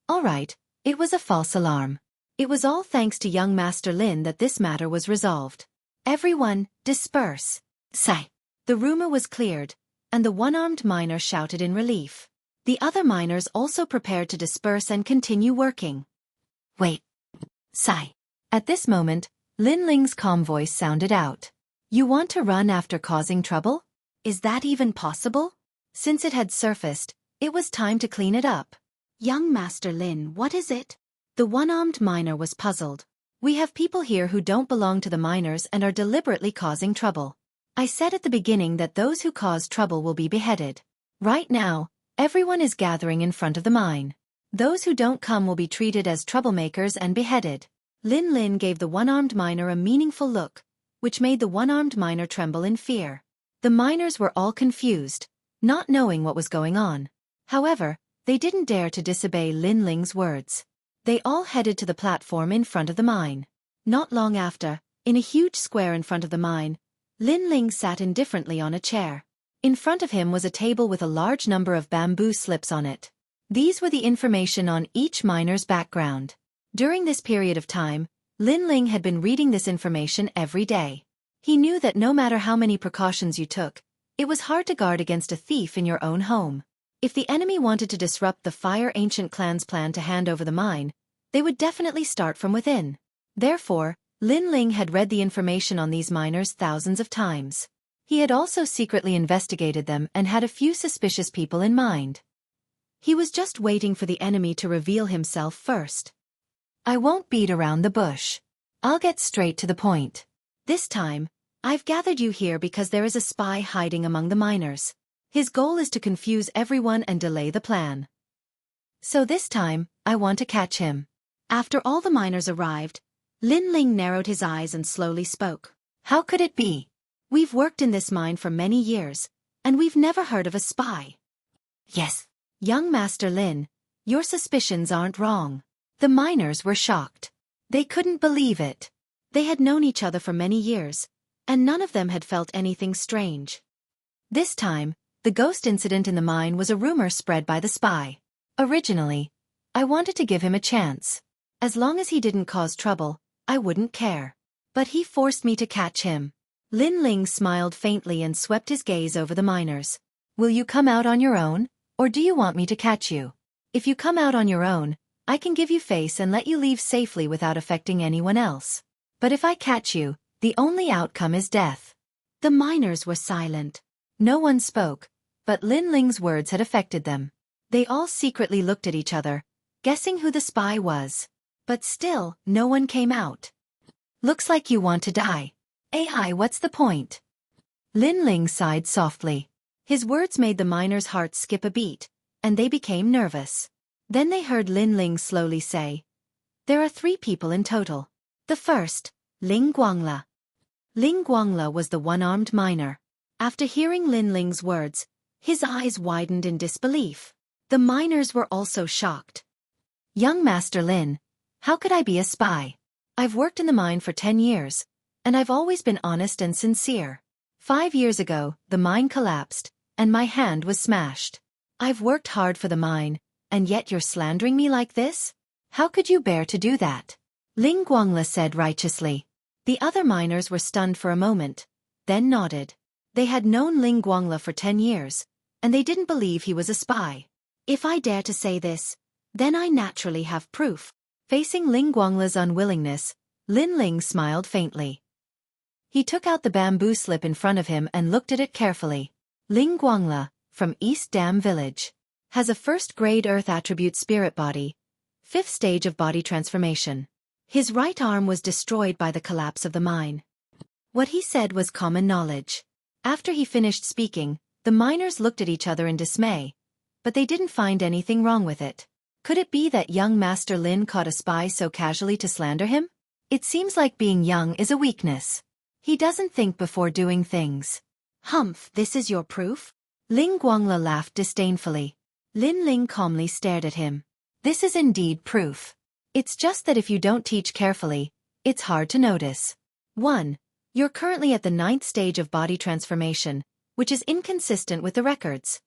Speaker 1: All right, it was a false alarm. It was all thanks to young Master Lin that this matter was resolved. Everyone, disperse. Sigh. The rumor was cleared, and the one-armed miner shouted in relief. The other miners also prepared to disperse and continue working. Wait. Sigh. At this moment, Lin Ling's calm voice sounded out. You want to run after causing trouble? Is that even possible? Since it had surfaced, it was time to clean it up. Young Master Lin, what is it? The one-armed miner was puzzled. We have people here who don't belong to the miners and are deliberately causing trouble. I said at the beginning that those who cause trouble will be beheaded. Right now, everyone is gathering in front of the mine. Those who don't come will be treated as troublemakers and beheaded. Lin Lin gave the one-armed miner a meaningful look, which made the one-armed miner tremble in fear. The miners were all confused, not knowing what was going on. However, they didn't dare to disobey Lin Ling's words. They all headed to the platform in front of the mine. Not long after, in a huge square in front of the mine, Lin Ling sat indifferently on a chair. In front of him was a table with a large number of bamboo slips on it. These were the information on each miner's background. During this period of time, Lin Ling had been reading this information every day. He knew that no matter how many precautions you took, it was hard to guard against a thief in your own home. If the enemy wanted to disrupt the Fire Ancient Clan's plan to hand over the mine, they would definitely start from within. Therefore, Lin Ling had read the information on these miners thousands of times. He had also secretly investigated them and had a few suspicious people in mind. He was just waiting for the enemy to reveal himself first. I won't beat around the bush. I'll get straight to the point. This time, I've gathered you here because there is a spy hiding among the miners. His goal is to confuse everyone and delay the plan. So this time, I want to catch him. After all the miners arrived, Lin Ling narrowed his eyes and slowly spoke. How could it be? We've worked in this mine for many years, and we've never heard of a spy. Yes, young Master Lin, your suspicions aren't wrong. The miners were shocked. They couldn't believe it. They had known each other for many years, and none of them had felt anything strange. This time, the ghost incident in the mine was a rumor spread by the spy. Originally, I wanted to give him a chance. As long as he didn't cause trouble, I wouldn't care. But he forced me to catch him. Lin Ling smiled faintly and swept his gaze over the miners. Will you come out on your own, or do you want me to catch you? If you come out on your own, I can give you face and let you leave safely without affecting anyone else. But if I catch you, the only outcome is death. The miners were silent. No one spoke, but Lin Ling's words had affected them. They all secretly looked at each other, guessing who the spy was. But still, no one came out. Looks like you want to die. AI, what's the point? Lin Ling sighed softly. His words made the miners' hearts skip a beat, and they became nervous. Then they heard Lin Ling slowly say, there are 3 people in total. The first, Ling Guangla. Ling Guangla was the one-armed miner. After hearing Lin Ling's words, his eyes widened in disbelief. The miners were also shocked. Young Master Lin, how could I be a spy? I've worked in the mine for 10 years, and I've always been honest and sincere. 5 years ago, the mine collapsed, and my hand was smashed. I've worked hard for the mine, and yet you're slandering me like this? How could you bear to do that? Ling Guangla said righteously. The other miners were stunned for a moment, then nodded. They had known Ling Guangla for 10 years, and they didn't believe he was a spy. If I dare to say this, then I naturally have proof. Facing Ling Guangla's unwillingness, Lin Ling smiled faintly. He took out the bamboo slip in front of him and looked at it carefully. Ling Guangla, from East Dam Village, has a first-grade Earth attribute spirit body, 5th stage of body transformation. His right arm was destroyed by the collapse of the mine. What he said was common knowledge. After he finished speaking, the miners looked at each other in dismay, but they didn't find anything wrong with it. Could it be that young Master Lin caught a spy so casually to slander him? It seems like being young is a weakness. He doesn't think before doing things. Humph, this is your proof? Ling Guangla laughed disdainfully. Lin Ling calmly stared at him. This is indeed proof. It's just that if you don't teach carefully, it's hard to notice. 1. You're currently at the 9th stage of body transformation, which is inconsistent with the records.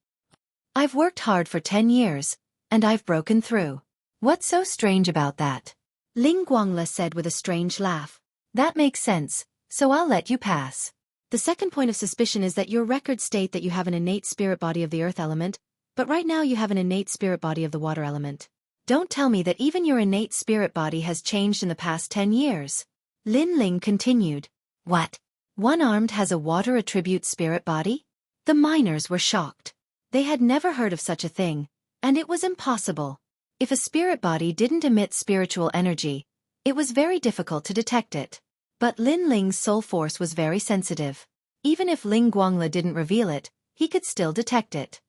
Speaker 1: I've worked hard for 10 years, and I've broken through. What's so strange about that? Ling Guangla said with a strange laugh. That makes sense, so I'll let you pass. The second point of suspicion is that your records state that you have an innate spirit body of the earth element, but right now you have an innate spirit body of the water element. Don't tell me that even your innate spirit body has changed in the past 10 years. Lin Ling continued. What? One-armed has a water attribute spirit body? The miners were shocked. They had never heard of such a thing, and it was impossible. If a spirit body didn't emit spiritual energy, it was very difficult to detect it. But Lin Ling's soul force was very sensitive. Even if Ling Guangla didn't reveal it, he could still detect it.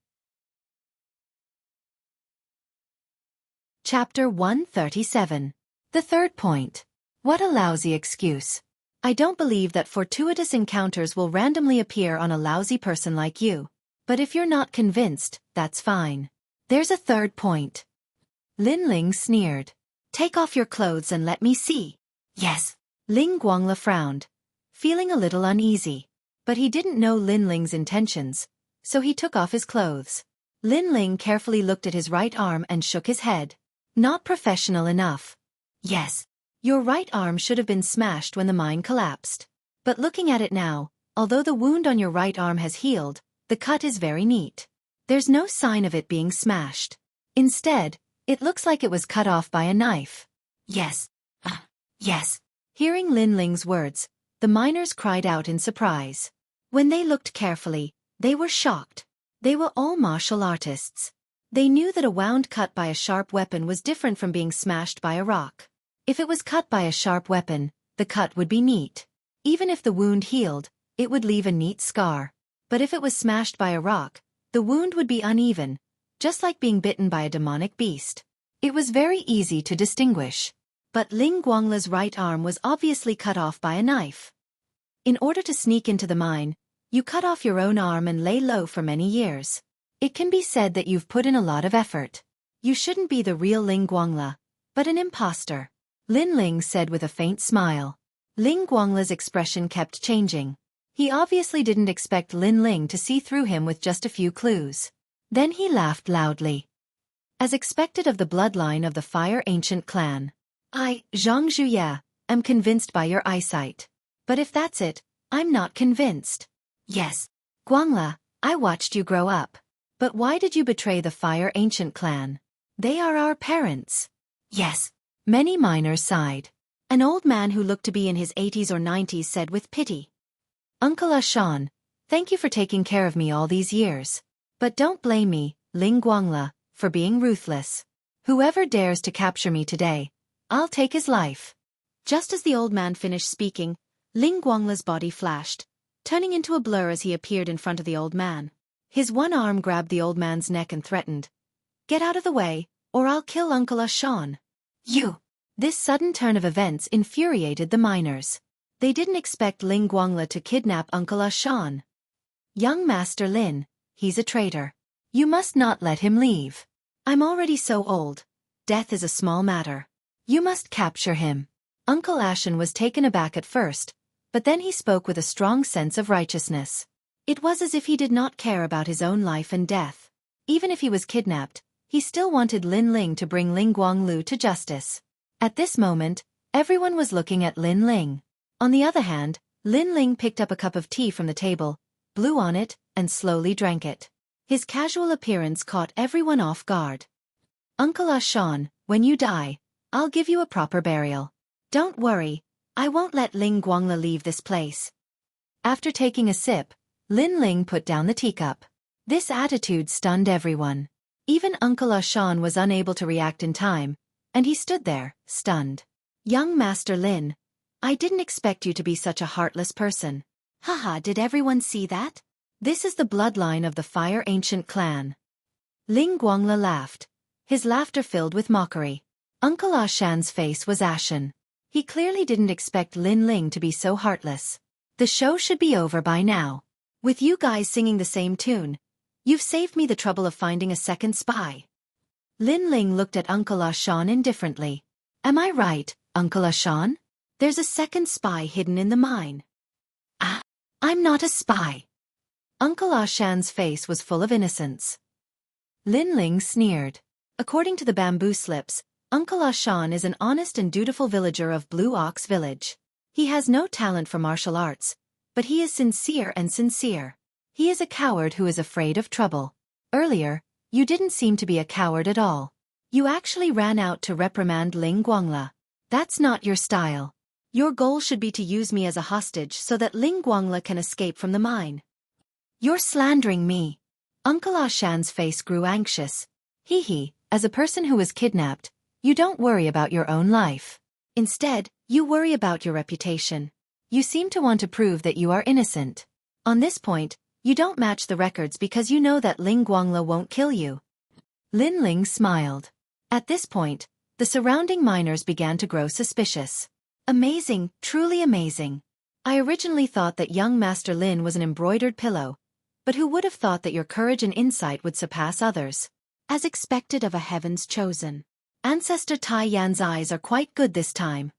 Speaker 1: Chapter 137. The third point. What a lousy excuse. I don't believe that fortuitous encounters will randomly appear on a lousy person like you. But if you're not convinced, that's fine. There's a third point. Lin Ling sneered. Take off your clothes and let me see. Yes. Ling Guangla frowned, feeling a little uneasy. But he didn't know Lin Ling's intentions, so he took off his clothes. Lin Ling carefully looked at his right arm and shook his head. Not professional enough. Yes. Your right arm should have been smashed when the mine collapsed. But looking at it now, although the wound on your right arm has healed, the cut is very neat. There's no sign of it being smashed. Instead, it looks like it was cut off by a knife. Yes. Yes. Hearing Lin Ling's words, the miners cried out in surprise. When they looked carefully, they were shocked. They were all martial artists. They knew that a wound cut by a sharp weapon was different from being smashed by a rock. If it was cut by a sharp weapon, the cut would be neat. Even if the wound healed, it would leave a neat scar. But if it was smashed by a rock, the wound would be uneven, just like being bitten by a demonic beast. It was very easy to distinguish. But Ling Guangla's right arm was obviously cut off by a knife. In order to sneak into the mine, you cut off your own arm and lay low for many years. It can be said that you've put in a lot of effort. You shouldn't be the real Ling Guangla, but an imposter, Lin Ling said with a faint smile. Ling Guangla's expression kept changing. He obviously didn't expect Lin Ling to see through him with just a few clues. Then he laughed loudly. As expected of the bloodline of the Fire Ancient clan. I, Zhang Zhuye, am convinced by your eyesight. But if that's it, I'm not convinced. Yes, Guangla, I watched you grow up. But why did you betray the Fire Ancient clan? They are our parents. Yes. Many miners sighed. An old man who looked to be in his 80s or 90s said with pity. Uncle Ashan, thank you for taking care of me all these years. But don't blame me, Ling Guangla, for being ruthless. Whoever dares to capture me today, I'll take his life. Just as the old man finished speaking, Ling Guangla's body flashed, turning into a blur as he appeared in front of the old man. His one arm grabbed the old man's neck and threatened. Get out of the way, or I'll kill Uncle Ashan. You! This sudden turn of events infuriated the miners. They didn't expect Ling Guangla to kidnap Uncle Ashan. Young Master Lin, he's a traitor. You must not let him leave. I'm already so old. Death is a small matter. You must capture him. Uncle Ashan was taken aback at first, but then he spoke with a strong sense of righteousness. It was as if he did not care about his own life and death. Even if he was kidnapped, he still wanted Lin Ling to bring Ling Guanglu to justice. At this moment, everyone was looking at Lin Ling. On the other hand, Lin Ling picked up a cup of tea from the table, blew on it, and slowly drank it. His casual appearance caught everyone off guard. Uncle Ashan, when you die, I'll give you a proper burial. Don't worry, I won't let Ling Guangla leave this place. After taking a sip, Lin Ling put down the teacup. This attitude stunned everyone. Even Uncle Ashan was unable to react in time, and he stood there, stunned. Young Master Lin, I didn't expect you to be such a heartless person. Haha, did everyone see that? This is the bloodline of the Fire Ancient clan. Ling Guangla laughed. His laughter filled with mockery. Uncle Ashan's face was ashen. He clearly didn't expect Lin Ling to be so heartless. The show should be over by now. With you guys singing the same tune, you've saved me the trouble of finding a second spy. Lin Ling looked at Uncle Ashan indifferently. Am I right, Uncle Ashan? There's a second spy hidden in the mine. Ah, I'm not a spy. Uncle Ashan's face was full of innocence. Lin Ling sneered. According to the bamboo slips, Uncle Ashan is an honest and dutiful villager of Blue Ox Village. He has no talent for martial arts, but he is sincere and sincere. He is a coward who is afraid of trouble. Earlier, you didn't seem to be a coward at all. You actually ran out to reprimand Ling Guangla. That's not your style. Your goal should be to use me as a hostage so that Ling Guangla can escape from the mine. You're slandering me. Uncle Ashan's face grew anxious. Hee, as a person who was kidnapped, you don't worry about your own life. Instead, you worry about your reputation. You seem to want to prove that you are innocent. On this point, you don't match the records because you know that Ling Guangla won't kill you. Lin Ling smiled. At this point, the surrounding miners began to grow suspicious. Amazing, truly amazing. I originally thought that young Master Lin was an embroidered pillow, but who would have thought that your courage and insight would surpass others? As expected of a heaven's chosen. Ancestor Tai Yan's eyes are quite good this time.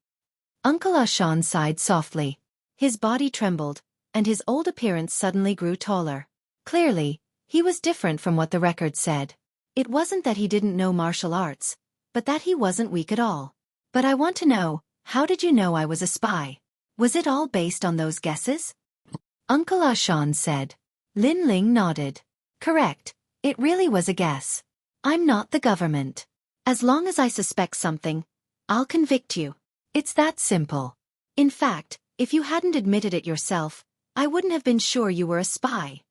Speaker 1: Uncle Ashan sighed softly. His body trembled, and his old appearance suddenly grew taller. Clearly, he was different from what the record said. It wasn't that he didn't know martial arts, but that he wasn't weak at all. But I want to know, how did you know I was a spy? Was it all based on those guesses? Uncle Ashan said. Lin Ling nodded. Correct, it really was a guess. I'm not the government. As long as I suspect something, I'll convict you. It's that simple. In fact, if you hadn't admitted it yourself, I wouldn't have been sure you were a spy.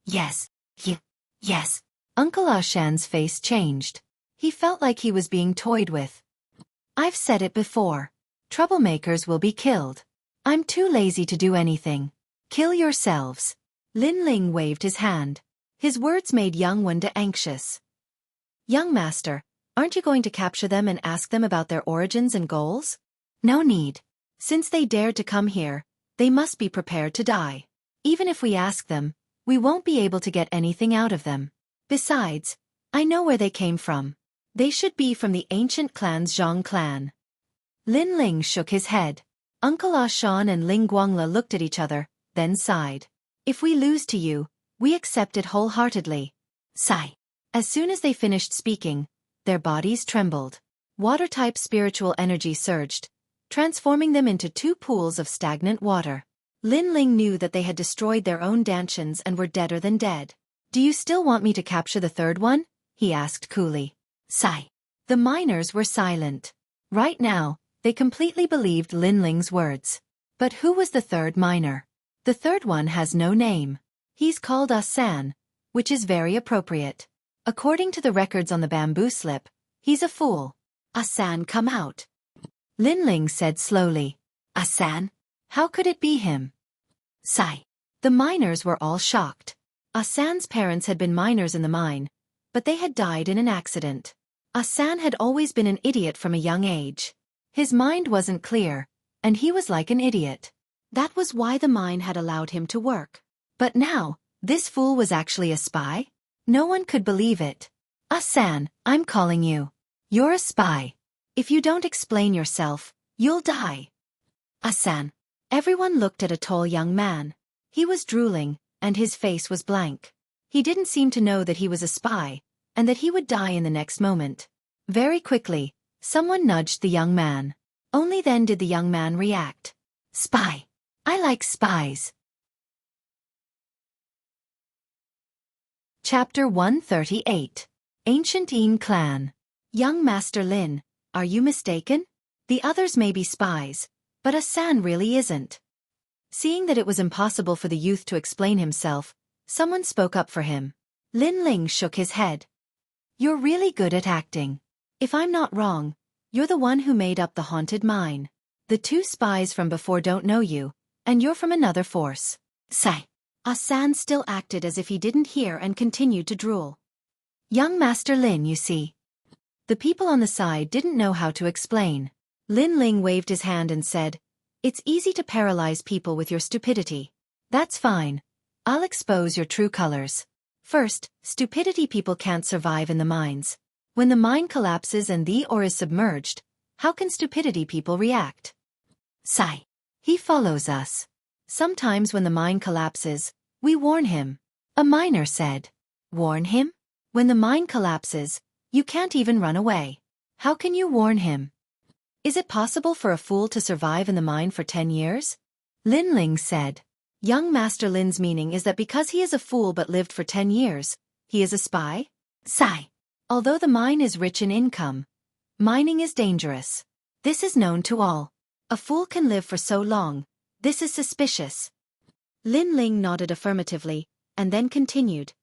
Speaker 1: Yes. Yes. Uncle Ashan's face changed. He felt like he was being toyed with. I've said it before. Troublemakers will be killed. I'm too lazy to do anything. Kill yourselves. Lin Ling waved his hand. His words made young Wanda anxious. Young master, aren't you going to capture them and ask them about their origins and goals? No need. Since they dared to come here, they must be prepared to die. Even if we ask them, we won't be able to get anything out of them. Besides, I know where they came from. They should be from the ancient clan's Zhang clan. Lin Ling shook his head. Uncle Ashan and Ling Guangla looked at each other, then sighed. If we lose to you, we accept it wholeheartedly. Sigh. As soon as they finished speaking, their bodies trembled. Water-type spiritual energy surged, transforming them into two pools of stagnant water. Lin Ling knew that they had destroyed their own dantians and were deader than dead. Do you still want me to capture the third one? He asked coolly. Sigh. The miners were silent. Right now, they completely believed Lin Ling's words. But who was the third miner? The third one has no name. He's called Asan, which is very appropriate. According to the records on the bamboo slip, he's a fool. Asan, come out. Lin Ling said slowly. Asan? How could it be him? Sigh. The miners were all shocked. Asan's parents had been miners in the mine, but they had died in an accident. Asan had always been an idiot from a young age. His mind wasn't clear, and he was like an idiot. That was why the mine had allowed him to work. But now, this fool was actually a spy? No one could believe it. Asan, I'm calling you. You're a spy. If you don't explain yourself, you'll die. Asan. Everyone looked at a tall young man. He was drooling, and his face was blank. He didn't seem to know that he was a spy, and that he would die in the next moment. Very quickly, someone nudged the young man. Only then did the young man react. Spy. I like spies. Chapter 138. Ancient Yin Clan. Young Master Lin, are you mistaken? The others may be spies, but Asan really isn't. Seeing that it was impossible for the youth to explain himself, someone spoke up for him. Lin Ling shook his head. You're really good at acting. If I'm not wrong, you're the one who made up the haunted mine. The two spies from before don't know you, and you're from another force. Sigh. Asan still acted as if he didn't hear and continued to drool. Young Master Lin, you see. The people on the side didn't know how to explain. Lin Ling waved his hand and said, It's easy to paralyze people with your stupidity. That's fine. I'll expose your true colors. First, stupidity people can't survive in the mines. When the mine collapses and the ore is submerged, how can stupidity people react? Sigh. He follows us. Sometimes when the mine collapses, we warn him. A miner said. Warn him? When the mine collapses, you can't even run away. How can you warn him? Is it possible for a fool to survive in the mine for 10 years? Lin Ling said. Young Master Lin's meaning is that because he is a fool but lived for 10 years, he is a spy? Sigh. Although the mine is rich in income, mining is dangerous. This is known to all. A fool can live for so long. This is suspicious. Lin Ling nodded affirmatively, and then continued.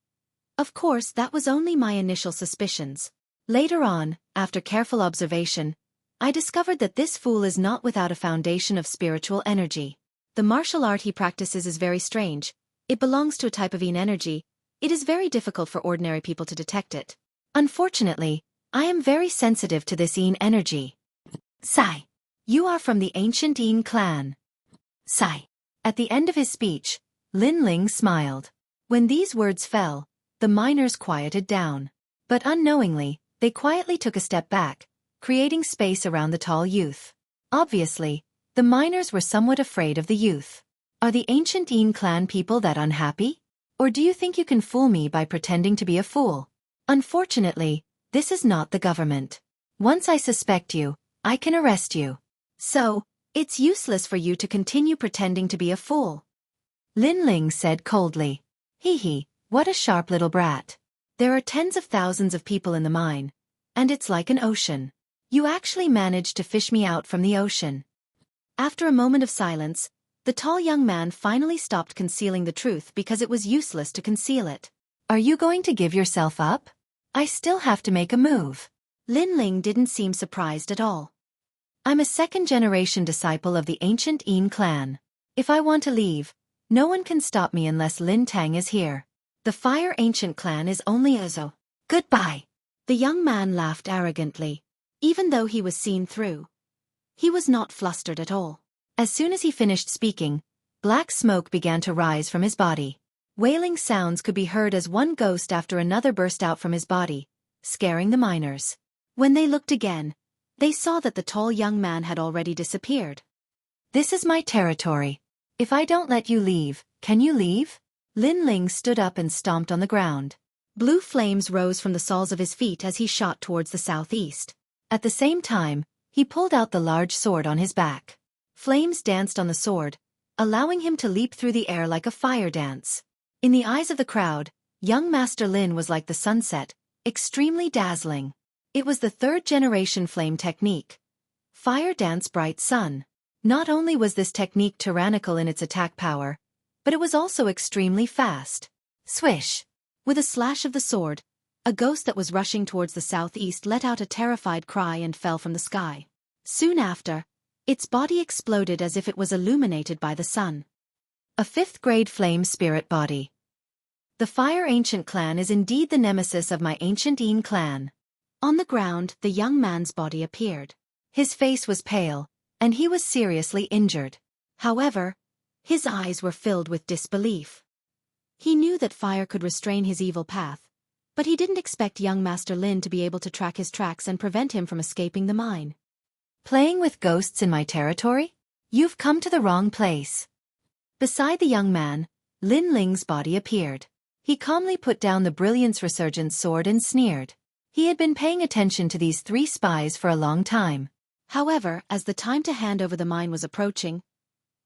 Speaker 1: Of course, that was only my initial suspicions. Later on, after careful observation, I discovered that this fool is not without a foundation of spiritual energy. The martial art he practices is very strange. It belongs to a type of Yin energy. It is very difficult for ordinary people to detect it. Unfortunately, I am very sensitive to this Yin energy. Sigh. You are from the ancient Yin clan. Sigh. At the end of his speech, Lin Ling smiled. When these words fell, the miners quieted down. But unknowingly, they quietly took a step back, creating space around the tall youth. Obviously, the miners were somewhat afraid of the youth. Are the ancient Yin clan people that unhappy? Or do you think you can fool me by pretending to be a fool? Unfortunately, this is not the government. Once I suspect you, I can arrest you. So, It's useless for you to continue pretending to be a fool. Lin Ling said coldly. Hee, what a sharp little brat. There are tens of thousands of people in the mine, and it's like an ocean. You actually managed to fish me out from the ocean. After a moment of silence, the tall young man finally stopped concealing the truth because it was useless to conceal it. Are you going to give yourself up? I still have to make a move. Lin Ling didn't seem surprised at all. I'm a second-generation disciple of the ancient Yin clan. If I want to leave, no one can stop me unless Lin Tang is here. The Fire Ancient clan is only Ozo. Goodbye. The young man laughed arrogantly, even though he was seen through. He was not flustered at all. As soon as he finished speaking, black smoke began to rise from his body. Wailing sounds could be heard as one ghost after another burst out from his body, scaring the miners. When they looked again, they saw that the tall young man had already disappeared. This is my territory. If I don't let you leave, can you leave? Lin Ling stood up and stomped on the ground. Blue flames rose from the soles of his feet as he shot towards the southeast. At the same time, he pulled out the large sword on his back. Flames danced on the sword, allowing him to leap through the air like a fire dance. In the eyes of the crowd, young Master Lin was like the sunset, extremely dazzling. It was the third-generation flame technique. Fire Dance Bright Sun. Not only was this technique tyrannical in its attack power, but it was also extremely fast. Swish! With a slash of the sword, a ghost that was rushing towards the southeast let out a terrified cry and fell from the sky. Soon after, its body exploded as if it was illuminated by the sun. A fifth-grade flame spirit body. The Fire Ancient clan is indeed the nemesis of my ancient Yin clan. On the ground, the young man's body appeared. His face was pale, and he was seriously injured. However, his eyes were filled with disbelief. He knew that fire could restrain his evil path, but he didn't expect young Master Lin to be able to track his tracks and prevent him from escaping the mine. Playing with ghosts in my territory? You've come to the wrong place. Beside the young man, Lin Ling's body appeared. He calmly put down the Brilliance Resurgence sword and sneered. He had been paying attention to these three spies for a long time. However, as the time to hand over the mine was approaching,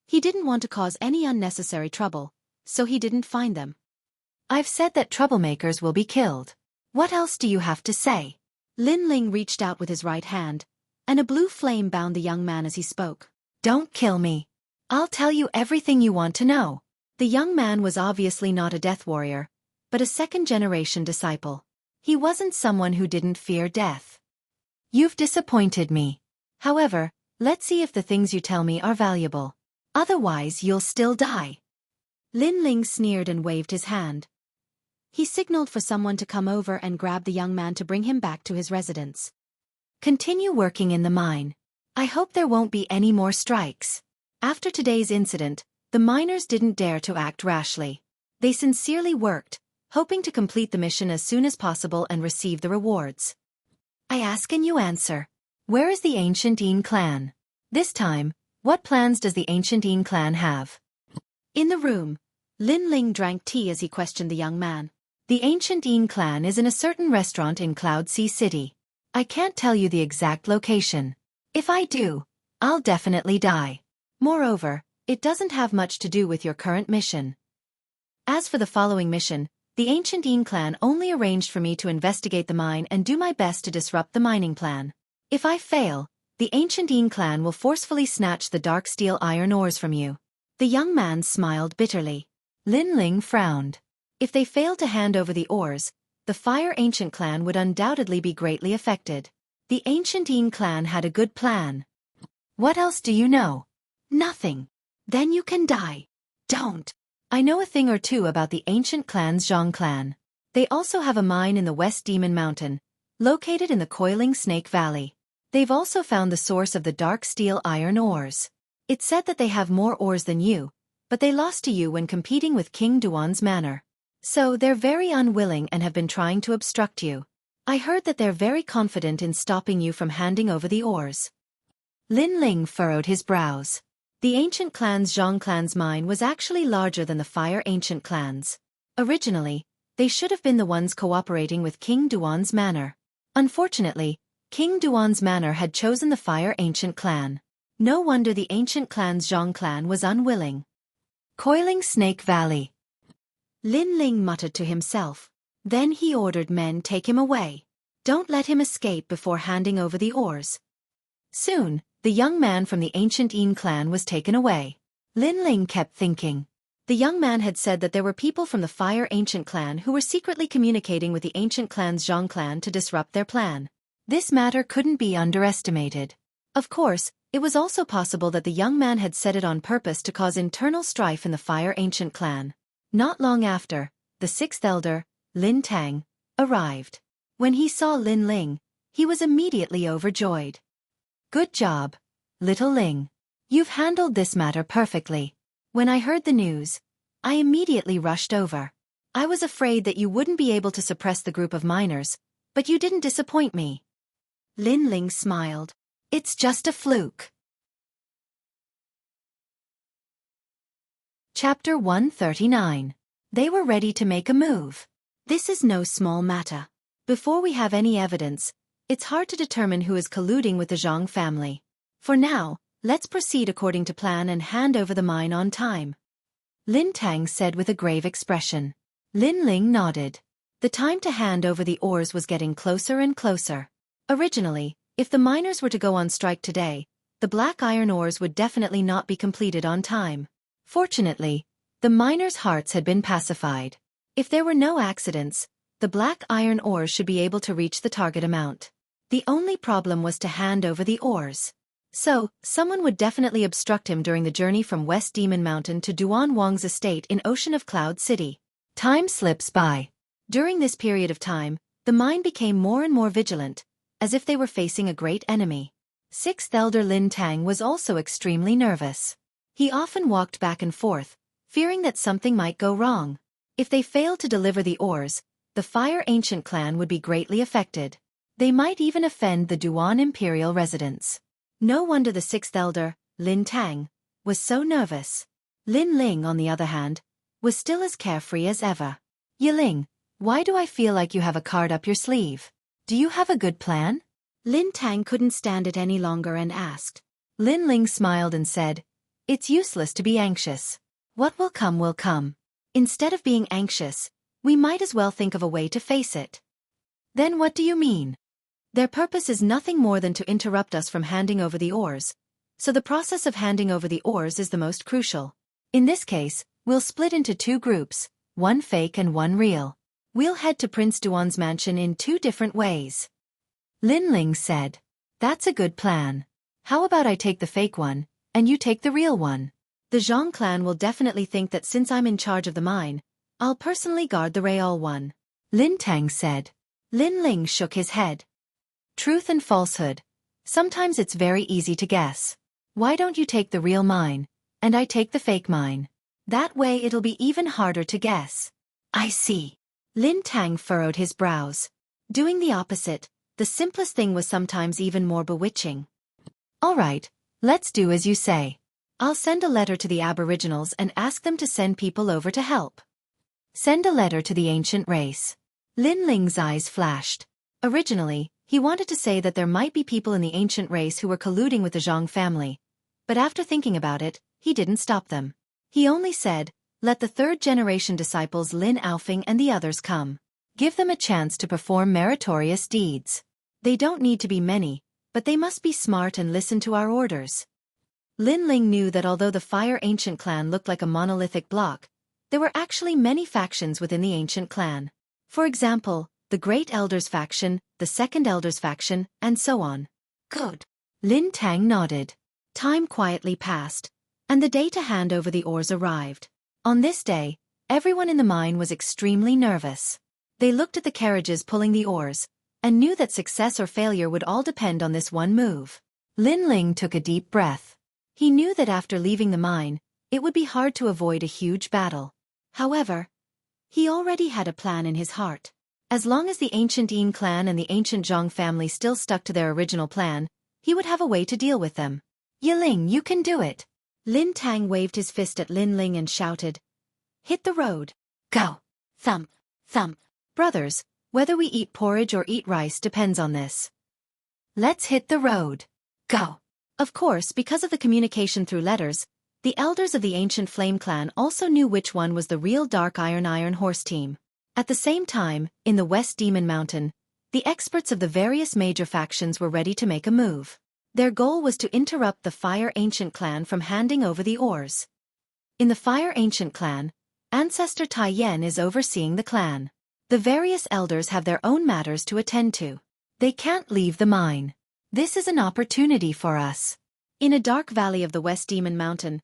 Speaker 1: he didn't want to cause any unnecessary trouble, so he didn't find them. I've said that troublemakers will be killed. What else do you have to say? Lin Ling reached out with his right hand, and a blue flame bound the young man as he spoke. Don't kill me. I'll tell you everything you want to know. The young man was obviously not a death warrior, but a second-generation disciple. He wasn't someone who didn't fear death. You've disappointed me. However, let's see if the things you tell me are valuable. Otherwise you'll still die. Lin Ling sneered and waved his hand. He signaled for someone to come over and grab the young man to bring him back to his residence. Continue working in the mine. I hope there won't be any more strikes. After today's incident, the miners didn't dare to act rashly. They sincerely worked, hoping to complete the mission as soon as possible and receive the rewards. I ask and you answer. Where is the ancient Yin clan? This time, what plans does the ancient Yin clan have? In the room, Lin Ling drank tea as he questioned the young man. The ancient Yin clan is in a certain restaurant in Cloud Sea City. I can't tell you the exact location. If I do, I'll definitely die. Moreover, it doesn't have much to do with your current mission. As for the following mission, the ancient Yin clan only arranged for me to investigate the mine and do my best to disrupt the mining plan. If I fail, the ancient Yin clan will forcefully snatch the dark steel iron ores from you. The young man smiled bitterly. Lin Ling frowned. If they failed to hand over the ores, the Fire Ancient clan would undoubtedly be greatly affected. The ancient Yin clan had a good plan. What else do you know? Nothing. Then you can die. Don't. I know a thing or two about the ancient clan's Zhang clan. They also have a mine in the West Demon Mountain, located in the Coiling Snake Valley. They've also found the source of the dark steel iron ores. It's said that they have more ores than you, but they lost to you when competing with King Duan's manor. So they're very unwilling and have been trying to obstruct you. I heard that they're very confident in stopping you from handing over the ores. Lin Ling furrowed his brows. The ancient clan's Zhang clan's mine was actually larger than the Fire Ancient clan's. Originally, they should have been the ones cooperating with King Duan's manor. Unfortunately, King Duan's manor had chosen the Fire Ancient clan. No wonder the ancient clan's Zhang clan was unwilling. Coiling Snake Valley. Lin Ling muttered to himself. Then he ordered men take him away. Don't let him escape before handing over the oars. Soon, the young man from the ancient Yin clan was taken away. Lin Ling kept thinking. The young man had said that there were people from the Fire Ancient clan who were secretly communicating with the ancient clan's Zhang clan to disrupt their plan. This matter couldn't be underestimated. Of course, it was also possible that the young man had said it on purpose to cause internal strife in the Fire Ancient clan. Not long after, the sixth elder, Lin Tang, arrived. When he saw Lin Ling, he was immediately overjoyed. Good job, little Ling. You've handled this matter perfectly. When I heard the news, I immediately rushed over. I was afraid that you wouldn't be able to suppress the group of miners, but you didn't disappoint me. Lin Ling smiled. It's just a fluke. Chapter 139. They were ready to make a move. This is no small matter. Before we have any evidence, it's hard to determine who is colluding with the Zhang family. For now, let's proceed according to plan and hand over the mine on time. Lin Tang said with a grave expression. Lin Ling nodded. The time to hand over the oars was getting closer and closer. Originally, if the miners were to go on strike today, the black iron ores would definitely not be completed on time. Fortunately, the miners' hearts had been pacified. If there were no accidents, the black iron ores should be able to reach the target amount. The only problem was to hand over the ores. So, someone would definitely obstruct him during the journey from West Demon Mountain to Duan Wang's estate in Ocean of Cloud City. Time slips by. During this period of time, the mine became more and more vigilant, as if they were facing a great enemy. Sixth Elder Lin Tang was also extremely nervous. He often walked back and forth, fearing that something might go wrong. If they failed to deliver the ores, the Fire Ancient clan would be greatly affected. They might even offend the Duan Imperial residents. No wonder the sixth elder, Lin Tang, was so nervous. Lin Ling, on the other hand, was still as carefree as ever. Yiling, why do I feel like you have a card up your sleeve? Do you have a good plan? Lin Tang couldn't stand it any longer and asked. Lin Ling smiled and said, It's useless to be anxious. What will come will come. Instead of being anxious, we might as well think of a way to face it. Then what do you mean? Their purpose is nothing more than to interrupt us from handing over the ores, so the process of handing over the ores is the most crucial. In this case, we'll split into two groups, one fake and one real. We'll head to Prince Duan's mansion in two different ways. Lin Ling said, That's a good plan. How about I take the fake one, and you take the real one? The Zhang clan will definitely think that since I'm in charge of the mine, I'll personally guard the real one. Lin Tang said. Lin Ling shook his head. Truth and falsehood. Sometimes it's very easy to guess. Why don't you take the real mine, and I take the fake mine? That way it'll be even harder to guess. I see. Lin Tang furrowed his brows. Doing the opposite, the simplest thing was sometimes even more bewitching. All right, let's do as you say. I'll send a letter to the Aboriginals and ask them to send people over to help. Send a letter to the ancient race. Lin Ling's eyes flashed. Originally, he wanted to say that there might be people in the ancient race who were colluding with the Zhang family, but after thinking about it, he didn't stop them. He only said, let the third-generation disciples Lin Alfing and the others come. Give them a chance to perform meritorious deeds. They don't need to be many, but they must be smart and listen to our orders. Lin Ling knew that although the Fire Ancient clan looked like a monolithic block, there were actually many factions within the ancient clan. For example, the Great Elders faction, the Second Elders faction, and so on. Good. Lin Tang nodded. Time quietly passed, and the day to hand over the ores arrived. On this day, everyone in the mine was extremely nervous. They looked at the carriages pulling the ores, and knew that success or failure would all depend on this one move. Lin Ling took a deep breath. He knew that after leaving the mine, it would be hard to avoid a huge battle. However, he already had a plan in his heart. As long as the ancient Yin clan and the ancient Zhang family still stuck to their original plan, he would have a way to deal with them. Yiling, you can do it. Lin Tang waved his fist at Lin Ling and shouted, Hit the road. Go. Thump, thump. Brothers, whether we eat porridge or eat rice depends on this. Let's hit the road. Go. Of course, because of the communication through letters, the elders of the ancient Flame clan also knew which one was the real Dark Iron Horse team. At the same time, in the West Demon Mountain, the experts of the various major factions were ready to make a move. Their goal was to interrupt the Fire Ancient clan from handing over the ores. In the Fire Ancient clan, Ancestor Tai Yen is overseeing the clan. The various elders have their own matters to attend to. They can't leave the mine. This is an opportunity for us. In a dark valley of the West Demon Mountain,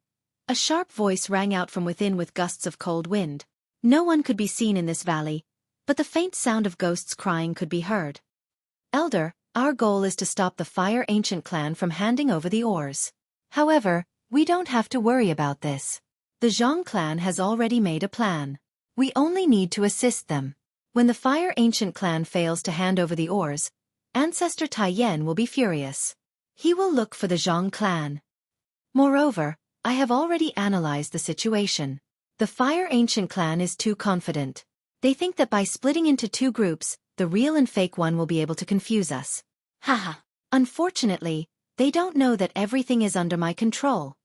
Speaker 1: a sharp voice rang out from within with gusts of cold wind. No one could be seen in this valley, but the faint sound of ghosts crying could be heard. Elder, our goal is to stop the Fire Ancient clan from handing over the ores. However, we don't have to worry about this. The Zhang clan has already made a plan. We only need to assist them. When the Fire Ancient clan fails to hand over the ores, Ancestor Tai Yen will be furious. He will look for the Zhang clan. Moreover, I have already analyzed the situation. The Fire Ancient clan is too confident. They think that by splitting into two groups, the real and fake one will be able to confuse us. Haha. Unfortunately, they don't know that everything is under my control.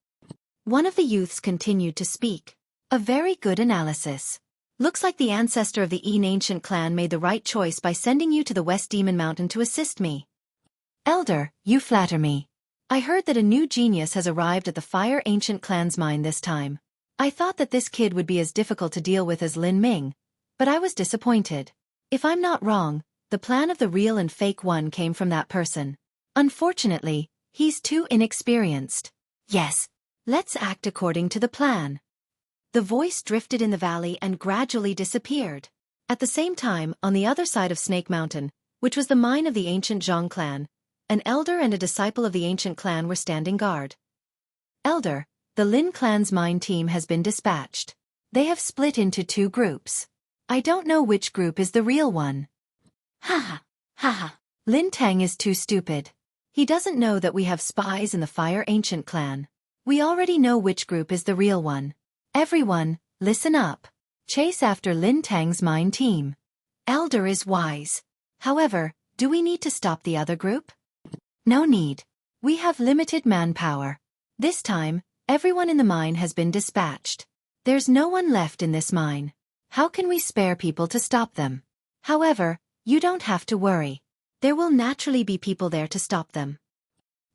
Speaker 1: One of the youths continued to speak. A very good analysis. Looks like the ancestor of the Ancient clan made the right choice by sending you to the West Demon Mountain to assist me. Elder, you flatter me. I heard that a new genius has arrived at the Fire Ancient clan's mine this time. I thought that this kid would be as difficult to deal with as Lin Ming, but I was disappointed. If I'm not wrong, the plan of the real and fake one came from that person. Unfortunately, he's too inexperienced. Yes. Let's act according to the plan. The voice drifted in the valley and gradually disappeared. At the same time, on the other side of Snake Mountain, which was the mine of the ancient Zhang clan, an elder and a disciple of the ancient clan were standing guard. Elder, the Lin clan's mine team has been dispatched. They have split into two groups. I don't know which group is the real one. Haha, haha. Lin Tang is too stupid. He doesn't know that we have spies in the Fire Ancient clan. We already know which group is the real one. Everyone, listen up. Chase after Lin Tang's mine team. Elder is wise. However, do we need to stop the other group? No need. We have limited manpower. This time, everyone in the mine has been dispatched. There's no one left in this mine. How can we spare people to stop them? However, you don't have to worry. There will naturally be people there to stop them.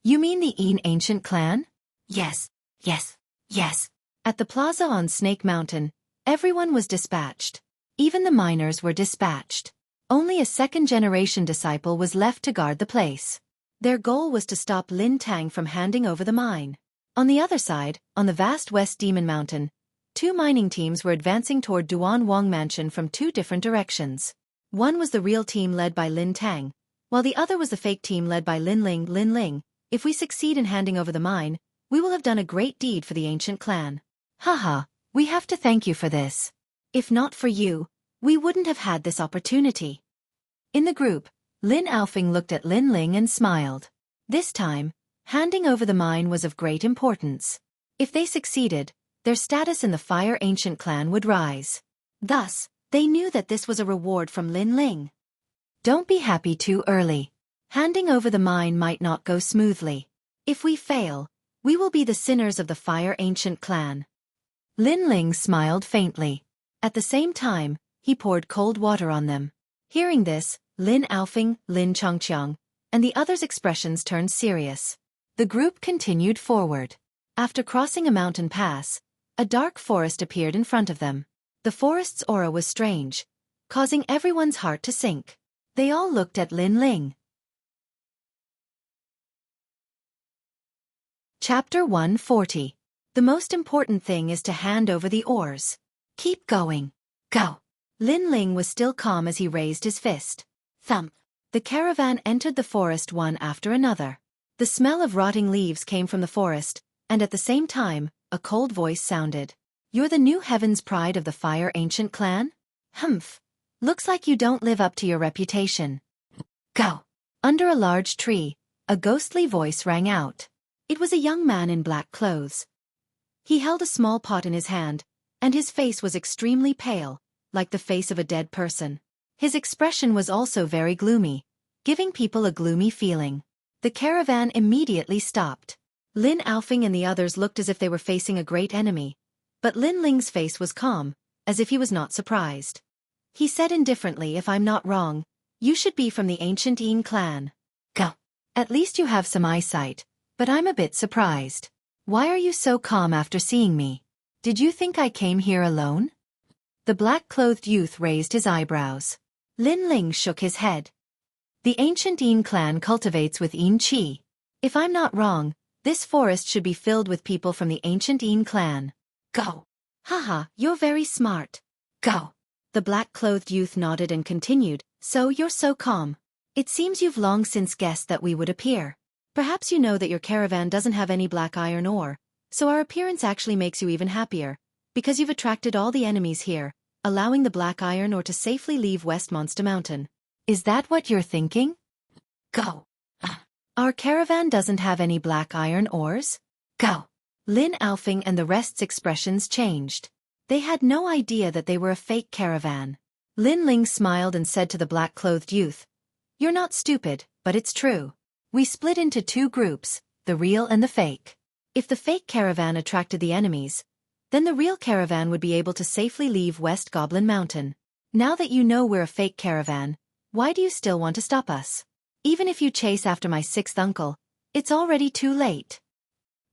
Speaker 1: You mean the Ancient clan? Yes, yes, yes. At the plaza on Snake Mountain, everyone was dispatched. Even the miners were dispatched. Only a second-generation disciple was left to guard the place. Their goal was to stop Lin Tang from handing over the mine. On the other side, on the vast West Demon Mountain, two mining teams were advancing toward Duan Wang Mansion from two different directions. One was the real team led by Lin Tang, while the other was the fake team led by Lin Ling. If we succeed in handing over the mine, we will have done a great deed for the ancient clan. Haha, we have to thank you for this. If not for you, we wouldn't have had this opportunity. In the group, Lin Aofing looked at Lin Ling and smiled. This time, handing over the mine was of great importance. If they succeeded, their status in the Fire Ancient clan would rise. Thus, they knew that this was a reward from Lin Ling. Don't be happy too early. Handing over the mine might not go smoothly. If we fail, we will be the sinners of the Fire Ancient clan. Lin Ling smiled faintly. At the same time, he poured cold water on them. Hearing this, Lin Aofing, Lin Chongqiang, and the others' expressions turned serious. The group continued forward. After crossing a mountain pass, a dark forest appeared in front of them. The forest's aura was strange, causing everyone's heart to sink. They all looked at Lin Ling. Chapter 140. The most important thing is to hand over the ores. Keep going. Go. Lin Ling was still calm as he raised his fist. Thump. The caravan entered the forest one after another. The smell of rotting leaves came from the forest, and at the same time, a cold voice sounded. You're the new Heaven's Pride of the Fire Ancient clan? Humph. Looks like you don't live up to your reputation. Go. Under a large tree, a ghostly voice rang out. It was a young man in black clothes. He held a small pot in his hand, and his face was extremely pale, like the face of a dead person. His expression was also very gloomy, giving people a gloomy feeling. The caravan immediately stopped. Lin Alfing and the others looked as if they were facing a great enemy, but Lin Ling's face was calm, as if he was not surprised. He said indifferently, if I'm not wrong, you should be from the ancient Yin clan. Go. At least you have some eyesight, but I'm a bit surprised. Why are you so calm after seeing me? Did you think I came here alone? The black-clothed youth raised his eyebrows. Lin Ling shook his head. The ancient Yin clan cultivates with Yin Qi. If I'm not wrong, this forest should be filled with people from the ancient Yin clan. Go. Haha, you're very smart. Go. The black-clothed youth nodded and continued, so you're so calm. It seems you've long since guessed that we would appear. Perhaps you know that your caravan doesn't have any black iron ore, so our appearance actually makes you even happier, because you've attracted all the enemies here, allowing the black iron ore to safely leave West Monster Mountain. Is that what you're thinking? Go. Our caravan doesn't have any black iron ores? Go. Lin Alfing and the rest's expressions changed. They had no idea that they were a fake caravan. Lin Ling smiled and said to the black-clothed youth, "You're not stupid, but it's true. We split into two groups, the real and the fake. If the fake caravan attracted the enemies, then the real caravan would be able to safely leave West Goblin Mountain. Now that you know we're a fake caravan, why do you still want to stop us? Even if you chase after my sixth uncle, it's already too late.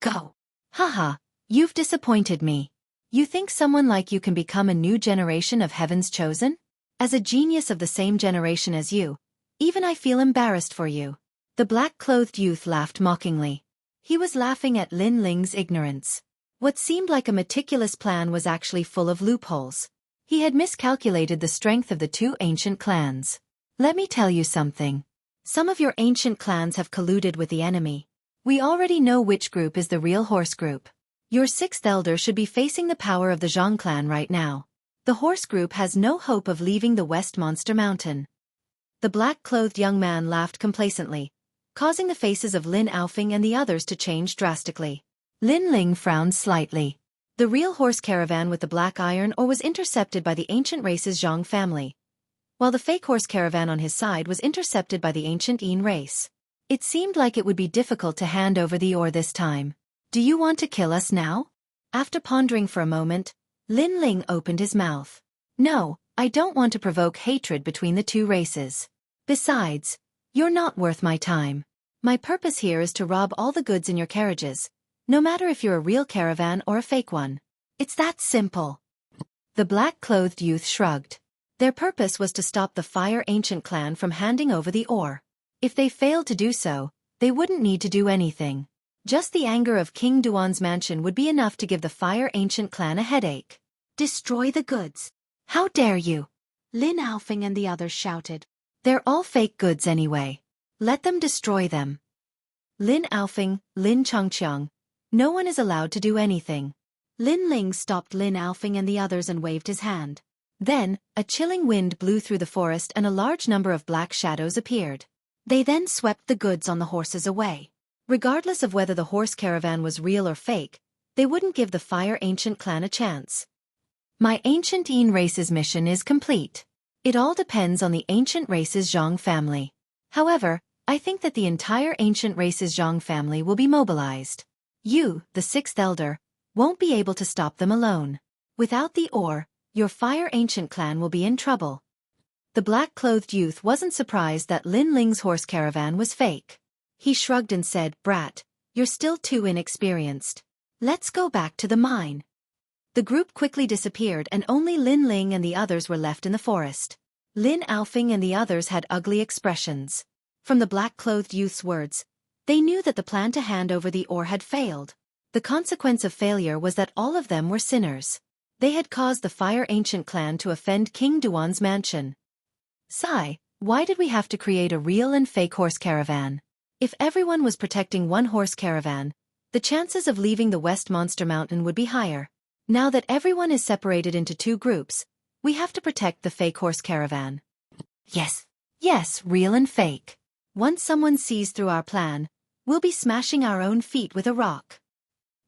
Speaker 1: Go. Haha, you've disappointed me. You think someone like you can become a new generation of Heaven's Chosen? As a genius of the same generation as you, even I feel embarrassed for you." The black-clothed youth laughed mockingly. He was laughing at Lin Ling's ignorance. What seemed like a meticulous plan was actually full of loopholes. He had miscalculated the strength of the two ancient clans. Let me tell you something. Some of your ancient clans have colluded with the enemy. We already know which group is the real horse group. Your sixth elder should be facing the power of the Zhang clan right now. The horse group has no hope of leaving the West Monster Mountain. The black-clothed young man laughed complacently, causing the faces of Lin Alfing and the others to change drastically. Lin Ling frowned slightly. The real horse caravan with the black iron ore was intercepted by the ancient race's Zhang family, while the fake horse caravan on his side was intercepted by the ancient Yin race. It seemed like it would be difficult to hand over the ore this time. Do you want to kill us now? After pondering for a moment, Lin Ling opened his mouth. No, I don't want to provoke hatred between the two races. Besides, you're not worth my time. My purpose here is to rob all the goods in your carriages, no matter if you're a real caravan or a fake one. It's that simple. The black-clothed youth shrugged. Their purpose was to stop the Fire Ancient clan from handing over the ore. If they failed to do so, they wouldn't need to do anything. Just the anger of King Duan's mansion would be enough to give the Fire Ancient clan a headache. Destroy the goods. How dare you? Lin Alfing and the others shouted. They're all fake goods anyway. Let them destroy them. Lin Alfing, Lin Chongqiang. No one is allowed to do anything. Lin Ling stopped Lin Alfing and the others and waved his hand. Then, a chilling wind blew through the forest and a large number of black shadows appeared. They then swept the goods on the horses away. Regardless of whether the horse caravan was real or fake, they wouldn't give the Fire Ancient clan a chance. My ancient Yin race's mission is complete. It all depends on the ancient race's Zhang family. However, I think that the entire ancient race's Zhang family will be mobilized. You, the sixth elder, won't be able to stop them alone. Without the ore, your Fire Ancient clan will be in trouble. The black-clothed youth wasn't surprised that Lin Ling's horse caravan was fake. He shrugged and said, "Brat, you're still too inexperienced. Let's go back to the mine." The group quickly disappeared and only Lin Ling and the others were left in the forest. Lin Alfing and the others had ugly expressions. From the black-clothed youth's words, they knew that the plan to hand over the ore had failed. The consequence of failure was that all of them were sinners. They had caused the Fire Ancient clan to offend King Duan's mansion. Sigh, why did we have to create a real and fake horse caravan? If everyone was protecting one horse caravan, the chances of leaving the West Monster Mountain would be higher. Now that everyone is separated into two groups, we have to protect the fake horse caravan. Yes, real and fake. Once someone sees through our plan, we'll be smashing our own feet with a rock.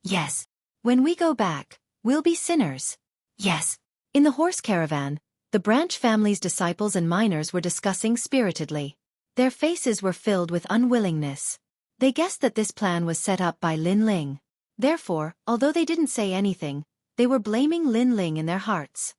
Speaker 1: Yes. When we go back, we'll be sinners. Yes. In the horse caravan, the branch family's disciples and miners were discussing spiritedly. Their faces were filled with unwillingness. They guessed that this plan was set up by Lin Ling. Therefore, although they didn't say anything, they were blaming Lin Ling in their hearts.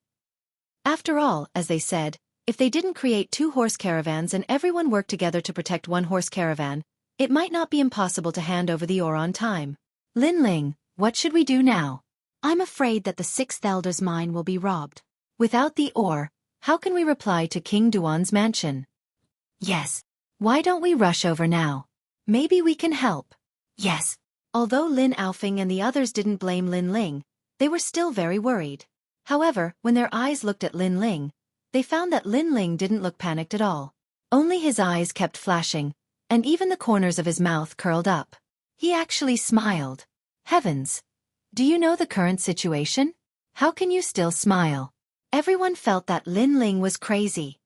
Speaker 1: After all, as they said, if they didn't create 2 horse caravans and everyone worked together to protect 1 horse caravan, it might not be impossible to hand over the ore on time. Lin Ling, what should we do now? I'm afraid that the 6th elder's mine will be robbed. Without the ore, how can we reply to King Duan's mansion? Yes. Why don't we rush over now? Maybe we can help. Yes. Although Lin Aofing and the others didn't blame Lin Ling, they were still very worried. However, when their eyes looked at Lin Ling, they found that Lin Ling didn't look panicked at all. Only his eyes kept flashing, and even the corners of his mouth curled up. He actually smiled. Heavens! Do you know the current situation? How can you still smile? Everyone felt that Lin Ling was crazy.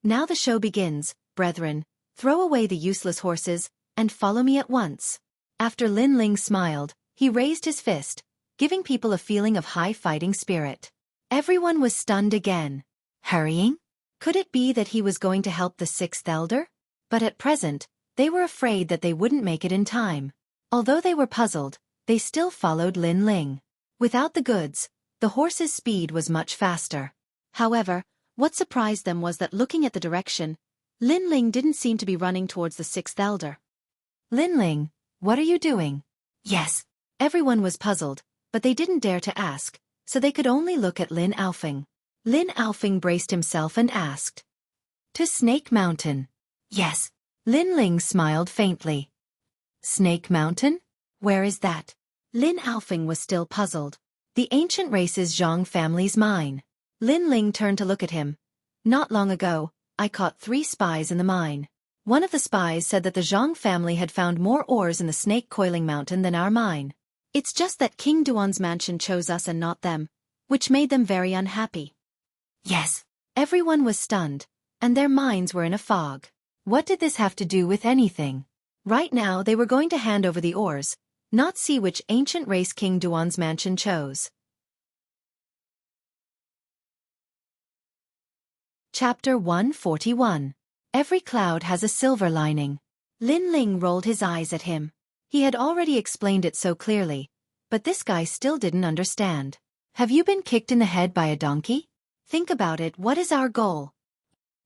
Speaker 1: Now the show begins, brethren. Throw away the useless horses, and follow me at once. After Lin Ling smiled, he raised his fist, giving people a feeling of high fighting spirit. Everyone was stunned again. Hurrying? Could it be that he was going to help the 6th elder? But at present, they were afraid that they wouldn't make it in time. Although they were puzzled, they still followed Lin Ling. Without the goods, the horse's speed was much faster. However, what surprised them was that looking at the direction, Lin Ling didn't seem to be running towards the 6th elder. Lin Ling, what are you doing? Yes. Everyone was puzzled, but they didn't dare to ask, so they could only look at Lin Aofing. Lin Aofing braced himself and asked. To Snake Mountain. Yes. Lin Ling smiled faintly. Snake Mountain? Where is that? Lin Aofing was still puzzled. The ancient race's Zhang family's mine. Lin Ling turned to look at him. Not long ago, I caught 3 spies in the mine. One of the spies said that the Zhang family had found more ores in the Snake Coiling Mountain than our mine. It's just that King Duan's mansion chose us and not them, which made them very unhappy. Yes. Everyone was stunned, and their minds were in a fog. What did this have to do with anything? Right now they were going to hand over the ores, not see which ancient race King Duan's mansion chose. Chapter 141. Every cloud has a silver lining. Lin Ling rolled his eyes at him. He had already explained it so clearly, but this guy still didn't understand. Have you been kicked in the head by a donkey? Think about it, what is our goal?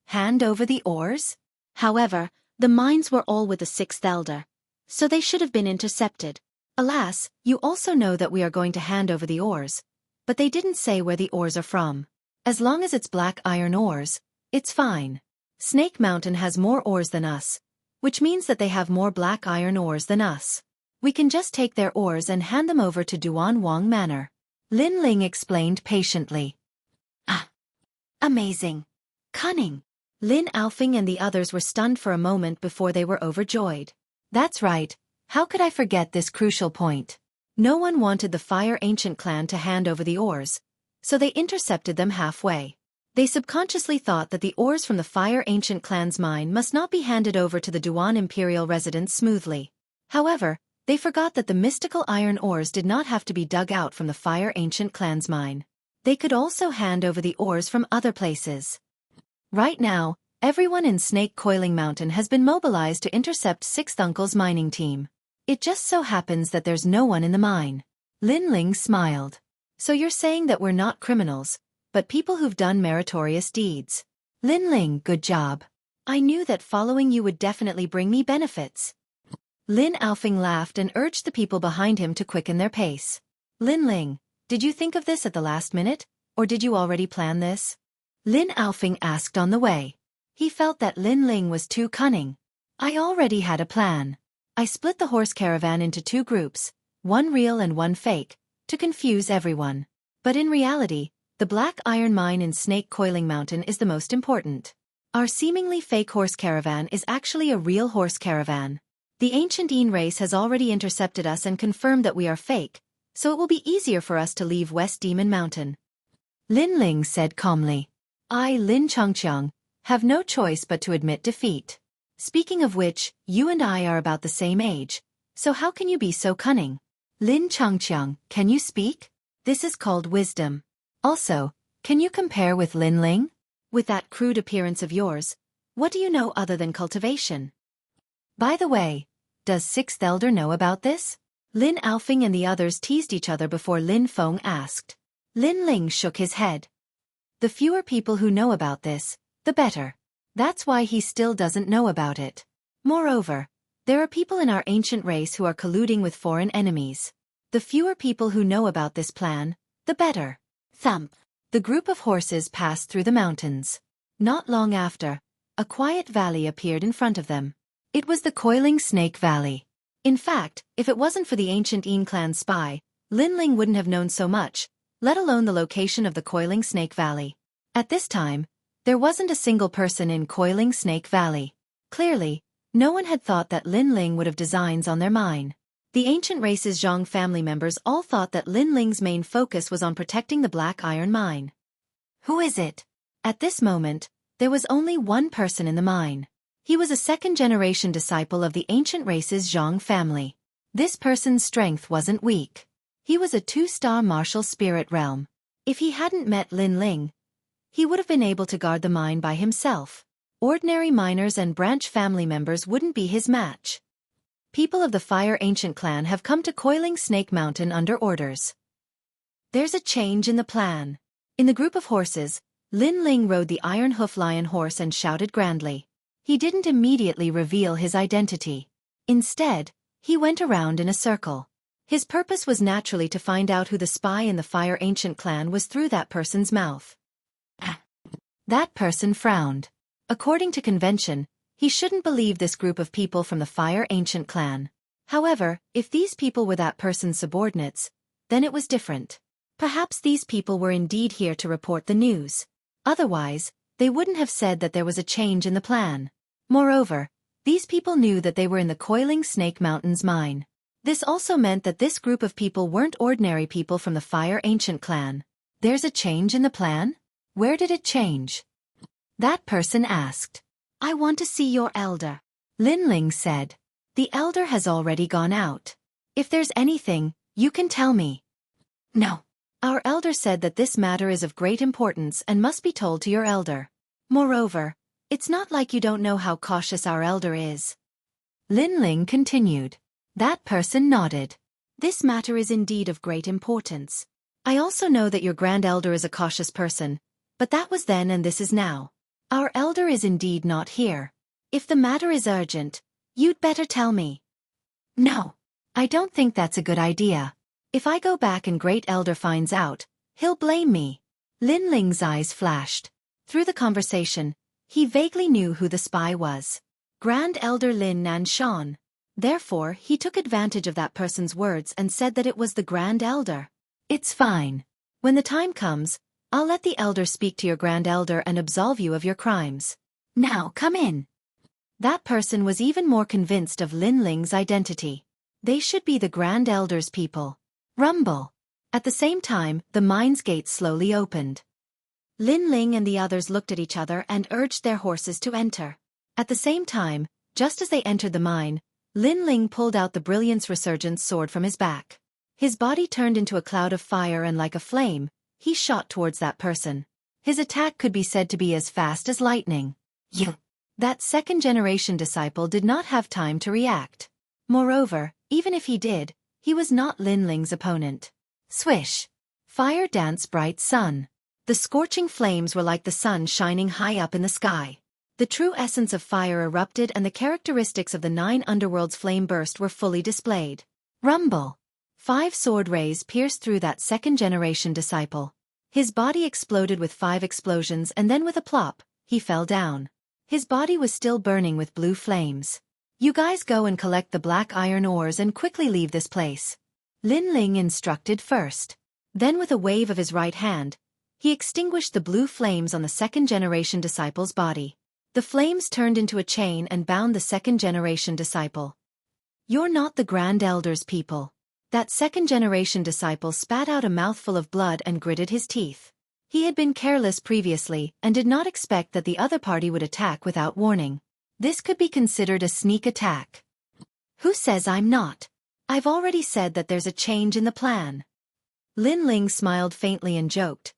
Speaker 1: Hand over the ores? However, the mines were all with the 6th elder, so they should have been intercepted. Alas, you also know that we are going to hand over the ores, but they didn't say where the ores are from. As long as it's black iron ores, it's fine. Snake Mountain has more ores than us, which means that they have more black iron ores than us. We can just take their ores and hand them over to Duan Wang Manor. Lin Ling explained patiently. Ah! Amazing! Cunning! Lin Aofing and the others were stunned for a moment before they were overjoyed. That's right, how could I forget this crucial point? No one wanted the Fire Ancient clan to hand over the ores, so they intercepted them halfway. They subconsciously thought that the ores from the Fire Ancient clan's mine must not be handed over to the Duan Imperial residents smoothly. However, they forgot that the mystical iron ores did not have to be dug out from the Fire Ancient clan's mine. They could also hand over the ores from other places. Right now, everyone in Snake Coiling Mountain has been mobilized to intercept 6th Uncle's mining team. It just so happens that there's no one in the mine. Lin Ling smiled. So you're saying that we're not criminals, but people who've done meritorious deeds. Lin Ling, good job. I knew that following you would definitely bring me benefits. Lin Aofing laughed and urged the people behind him to quicken their pace. Lin Ling, did you think of this at the last minute, or did you already plan this? Lin Aofing asked on the way. He felt that Lin Ling was too cunning. I already had a plan. I split the horse caravan into 2 groups, one real and one fake, to confuse everyone. But in reality, the black iron mine in Snake Coiling Mountain is the most important. Our seemingly fake horse caravan is actually a real horse caravan. The ancient Yin race has already intercepted us and confirmed that we are fake, so it will be easier for us to leave West Demon Mountain. Lin Ling said calmly. I, Lin Changqiang, have no choice but to admit defeat. Speaking of which, you and I are about the same age, so how can you be so cunning? Lin Changqiang, can you speak? This is called wisdom. Also, can you compare with Lin Ling? With that crude appearance of yours, what do you know other than cultivation? By the way, Does Sixth Elder know about this? Lin Alfing and the others teased each other before Lin Feng asked. Lin Ling shook his head. The fewer people who know about this, the better. That's why he still doesn't know about it. Moreover, there are people in our ancient race who are colluding with foreign enemies. The fewer people who know about this plan, the better. Thump. The group of horses passed through the mountains. Not long after, a quiet valley appeared in front of them. It was the Coiling Snake Valley. In fact, if it wasn't for the ancient Yin clan spy, Lin Ling wouldn't have known so much, let alone the location of the Coiling Snake Valley. At this time, there wasn't a single person in Coiling Snake Valley. Clearly, no one had thought that Lin Ling would have designs on their mine. The ancient race's Zhang family members all thought that Lin Ling's main focus was on protecting the Black Iron Mine. Who is it? At this moment, there was only one person in the mine. He was a second-generation disciple of the ancient race's Zhang family. This person's strength wasn't weak. He was a 2-star martial spirit realm. If he hadn't met Lin Ling, he would have been able to guard the mine by himself. Ordinary miners and branch family members wouldn't be his match. People of the Fire Ancient clan have come to Coiling Snake Mountain under orders. There's a change in the plan. In the group of horses, Lin Ling rode the Iron Hoof Lion horse and shouted grandly. He didn't immediately reveal his identity. Instead, he went around in a circle. His purpose was naturally to find out who the spy in the Fire Ancient clan was through that person's mouth. That person frowned. According to convention, he shouldn't believe this group of people from the Fire Ancient clan. However, if these people were that person's subordinates, then it was different. Perhaps these people were indeed here to report the news. Otherwise, they wouldn't have said that there was a change in the plan. Moreover, these people knew that they were in the Coiling Snake Mountains mine. This also meant that this group of people weren't ordinary people from the Fire Ancient clan. There's a change in the plan? Where did it change? That person asked. I want to see your elder. Lin Ling said. The elder has already gone out. If there's anything, you can tell me. No. Our elder said that this matter is of great importance and must be told to your elder. Moreover, it's not like you don't know how cautious our elder is. Lin Ling continued. That person nodded. This matter is indeed of great importance. I also know that your grand elder is a cautious person, but that was then and this is now. Our elder is indeed not here. If the matter is urgent, you'd better tell me. No. I don't think that's a good idea. If I go back and Great Elder finds out, he'll blame me. Lin Ling's eyes flashed. Through the conversation, he vaguely knew who the spy was. Grand Elder Lin Nanshan. Therefore, he took advantage of that person's words and said that it was the Grand Elder. It's fine. When the time comes, I'll let the elder speak to your grand elder and absolve you of your crimes. Now come in. That person was even more convinced of Lin Ling's identity. They should be the grand elder's people. Rumble. At the same time, the mine's gate slowly opened. Lin Ling and the others looked at each other and urged their horses to enter. At the same time, just as they entered the mine, Lin Ling pulled out the Brilliance Resurgence sword from his back. His body turned into a cloud of fire and like a flame, he shot towards that person. His attack could be said to be as fast as lightning. That second-generation disciple did not have time to react. Moreover, even if he did, he was not Lin Ling's opponent. Swish! Fire danced bright sun. The scorching flames were like the sun shining high up in the sky. The true essence of fire erupted and the characteristics of the 9 underworlds flame burst were fully displayed. Rumble! 5 sword rays pierced through that second-generation disciple. His body exploded with 5 explosions and then with a plop, he fell down. His body was still burning with blue flames. You guys go and collect the black iron ores and quickly leave this place. Lin Ling instructed first. Then with a wave of his right hand, he extinguished the blue flames on the second-generation disciple's body. The flames turned into a chain and bound the second-generation disciple. You're not the Grand Elder's people. That second-generation disciple spat out a mouthful of blood and gritted his teeth. He had been careless previously and did not expect that the other party would attack without warning. This could be considered a sneak attack. Who says I'm not? I've already said that there's a change in the plan. Lin Ling smiled faintly and joked.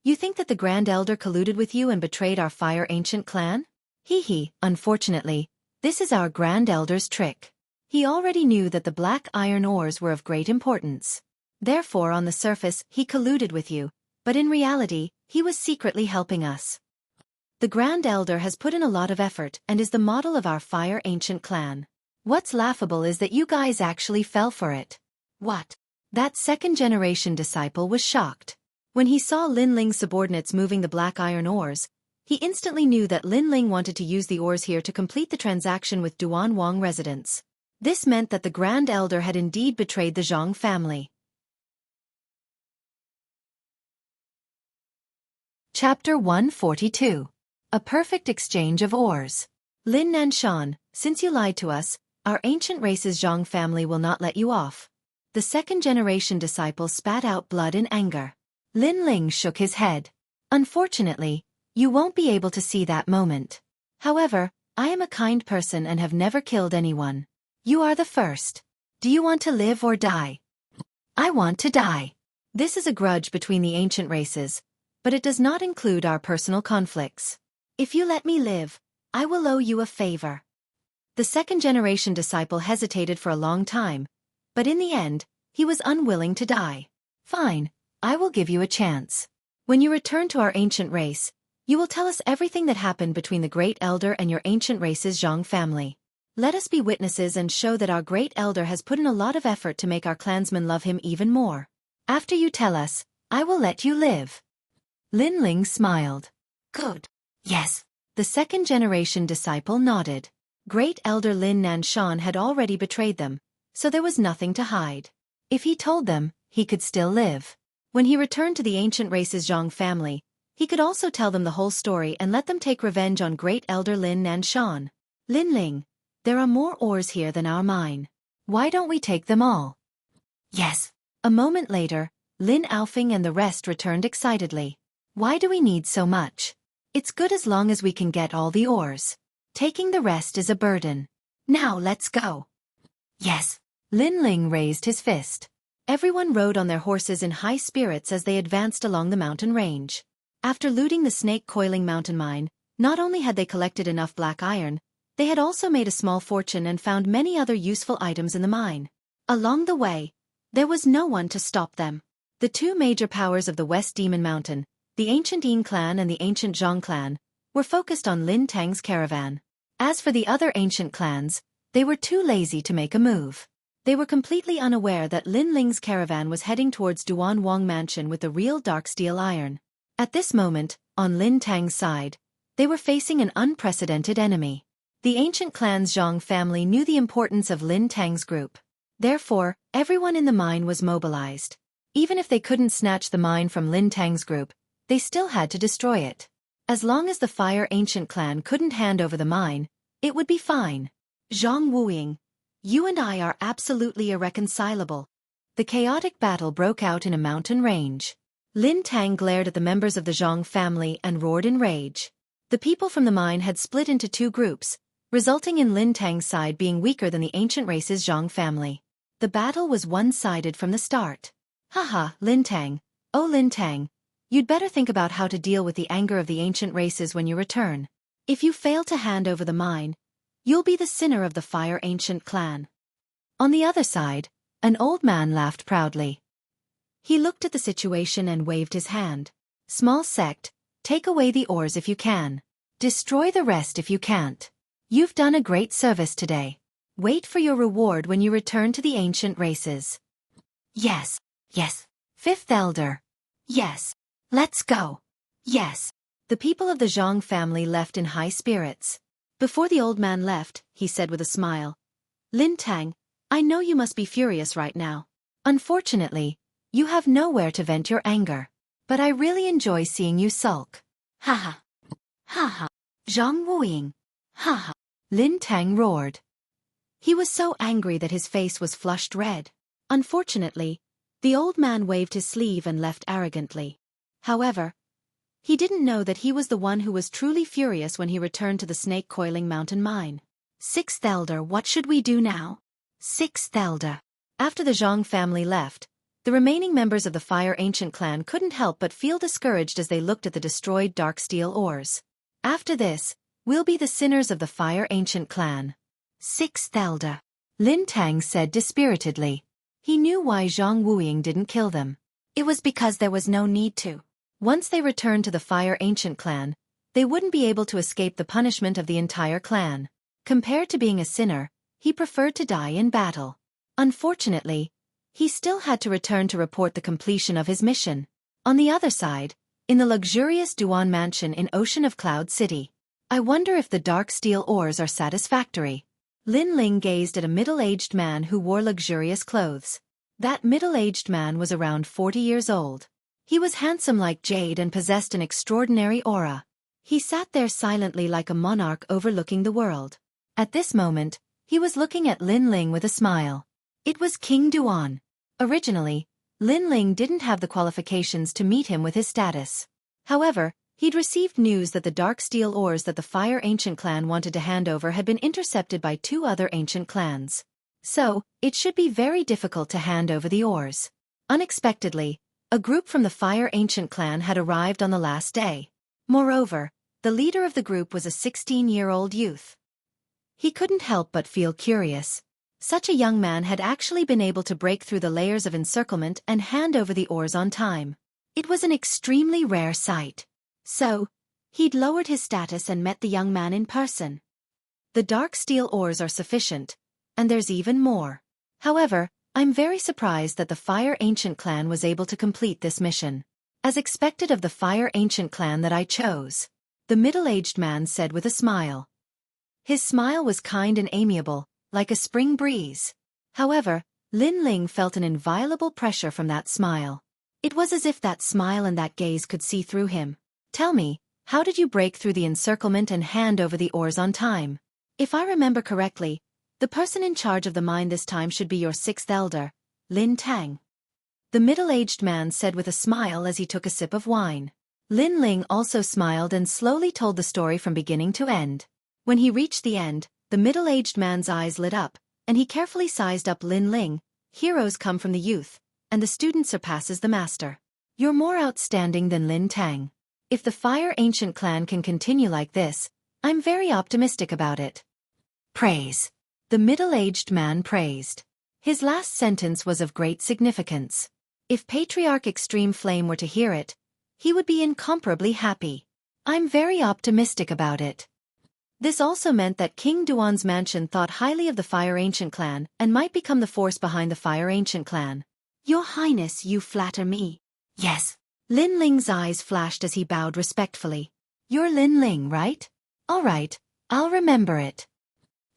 Speaker 1: You think that the Grand Elder colluded with you and betrayed our Fire Ancient clan? Hee hee, unfortunately, this is our Grand Elder's trick. He already knew that the black iron ores were of great importance. Therefore on the surface he colluded with you, but in reality, he was secretly helping us. The Grand Elder has put in a lot of effort and is the model of our Fire Ancient clan. What's laughable is that you guys actually fell for it. What? That second-generation disciple was shocked. When he saw Lin Ling's subordinates moving the black iron ores, he instantly knew that Lin Ling wanted to use the ores here to complete the transaction with Duan Wang residents. This meant that the Grand Elder had indeed betrayed the Zhang family. Chapter 142. A perfect exchange of ores. Lin Nanshan, since you lied to us, our ancient race's Zhang family will not let you off. The second-generation disciple spat out blood in anger. Lin Ling shook his head. Unfortunately, you won't be able to see that moment. However, I am a kind person and have never killed anyone. You are the first. Do you want to live or die? I want to die. This is a grudge between the ancient races, but it does not include our personal conflicts. If you let me live, I will owe you a favor. The second-generation disciple hesitated for a long time, but in the end, he was unwilling to die. Fine, I will give you a chance. When you return to our ancient race, you will tell us everything that happened between the Great Elder and your ancient race's Zhang family. Let us be witnesses and show that our Great Elder has put in a lot of effort to make our clansmen love him even more. After you tell us, I will let you live. Lin Ling smiled. Good. Yes. The second-generation disciple nodded. Great Elder Lin Nanshan had already betrayed them, so there was nothing to hide. If he told them, he could still live. When he returned to the ancient race's Zhang family, he could also tell them the whole story and let them take revenge on Great Elder Lin Nanshan. Lin Ling, there are more ores here than our mine. Why don't we take them all? Yes. A moment later, Lin Aofing and the rest returned excitedly. Why do we need so much? It's good as long as we can get all the ores. Taking the rest is a burden. Now let's go. Yes. Lin Ling raised his fist. Everyone rode on their horses in high spirits as they advanced along the mountain range. After looting the snake coiling mountain mine, not only had they collected enough black iron, they had also made a small fortune and found many other useful items in the mine. Along the way, there was no one to stop them. The two major powers of the West Demon Mountain, the ancient Yin clan and the ancient Zhang clan, were focused on Lin Tang's caravan. As for the other ancient clans, they were too lazy to make a move. They were completely unaware that Lin Ling's caravan was heading towards Duan Wang Mansion with the real dark steel iron. At this moment, on Lin Tang's side, they were facing an unprecedented enemy. The ancient clan's Zhang family knew the importance of Lin Tang's group. Therefore, everyone in the mine was mobilized. Even if they couldn't snatch the mine from Lin Tang's group, they still had to destroy it. As long as the Fire Ancient clan couldn't hand over the mine, it would be fine. Zhang Wuying, you and I are absolutely irreconcilable. The chaotic battle broke out in a mountain range. Lin Tang glared at the members of the Zhang family and roared in rage. The people from the mine had split into two groups, resulting in Lin Tang's side being weaker than the ancient race's Zhang family. The battle was one-sided from the start. Haha, Lin Tang. Oh Lin Tang, you'd better think about how to deal with the anger of the ancient races when you return. If you fail to hand over the mine, you'll be the sinner of the Fire Ancient clan. On the other side, an old man laughed proudly. He looked at the situation and waved his hand. Small sect, take away the ores if you can. Destroy the rest if you can't. You've done a great service today. Wait for your reward when you return to the ancient races. Yes, yes. Fifth Elder. Yes. Let's go. Yes. The people of the Zhang family left in high spirits. Before the old man left, he said with a smile, Lin Tang, I know you must be furious right now. Unfortunately, you have nowhere to vent your anger. But I really enjoy seeing you sulk. Haha. Haha. Zhang Wuying. Haha. Lin Tang roared. He was so angry that his face was flushed red. Unfortunately, the old man waved his sleeve and left arrogantly. However, he didn't know that he was the one who was truly furious when he returned to the snake coiling mountain mine. Sixth Elder, what should we do now? Sixth Elder. After the Zhang family left, the remaining members of the Fire Ancient clan couldn't help but feel discouraged as they looked at the destroyed dark steel ores. After this, we'll be the sinners of the Fire Ancient clan. Sixth Elder. Lin Tang said dispiritedly. He knew why Zhang Wuying didn't kill them. It was because there was no need to. Once they returned to the Fire Ancient clan, they wouldn't be able to escape the punishment of the entire clan. Compared to being a sinner, he preferred to die in battle. Unfortunately, he still had to return to report the completion of his mission. On the other side, in the luxurious Duan mansion in Ocean of Cloud City. I wonder if the dark steel ores are satisfactory. Lin Ling gazed at a middle-aged man who wore luxurious clothes. That middle-aged man was around 40 years old. He was handsome like jade and possessed an extraordinary aura. He sat there silently like a monarch overlooking the world. At this moment, he was looking at Lin Ling with a smile. It was King Duan. Originally, Lin Ling didn't have the qualifications to meet him with his status. However, he'd received news that the dark steel ores that the Fire Ancient clan wanted to hand over had been intercepted by 2 other ancient clans. So, it should be very difficult to hand over the ores. Unexpectedly, a group from the Fire Ancient clan had arrived on the last day. Moreover, the leader of the group was a 16-year-old youth. He couldn't help but feel curious. Such a young man had actually been able to break through the layers of encirclement and hand over the ores on time. It was an extremely rare sight. So, he'd lowered his status and met the young man in person. The dark steel ores are sufficient, and there's even more. However, I'm very surprised that the Fire Ancient clan was able to complete this mission. As expected of the Fire Ancient clan that I chose, the middle-aged man said with a smile. His smile was kind and amiable, like a spring breeze. However, Lin Ling felt an inviolable pressure from that smile. It was as if that smile and that gaze could see through him. Tell me, how did you break through the encirclement and hand over the ores on time? If I remember correctly, the person in charge of the mine this time should be your 6th elder, Lin Tang. The middle-aged man said with a smile as he took a sip of wine. Lin Ling also smiled and slowly told the story from beginning to end. When he reached the end, the middle-aged man's eyes lit up, and he carefully sized up Lin Ling. Heroes come from the youth, and the student surpasses the master. You're more outstanding than Lin Tang. If the Fire Ancient clan can continue like this, I'm very optimistic about it. Praise. The middle-aged man praised. His last sentence was of great significance. If Patriarch Extreme Flame were to hear it, he would be incomparably happy. I'm very optimistic about it. This also meant that King Duan's mansion thought highly of the Fire Ancient clan and might become the force behind the Fire Ancient clan. Your Highness, you flatter me. Yes. Lin Ling's eyes flashed as he bowed respectfully. You're Lin Ling, right? All right, I'll remember it.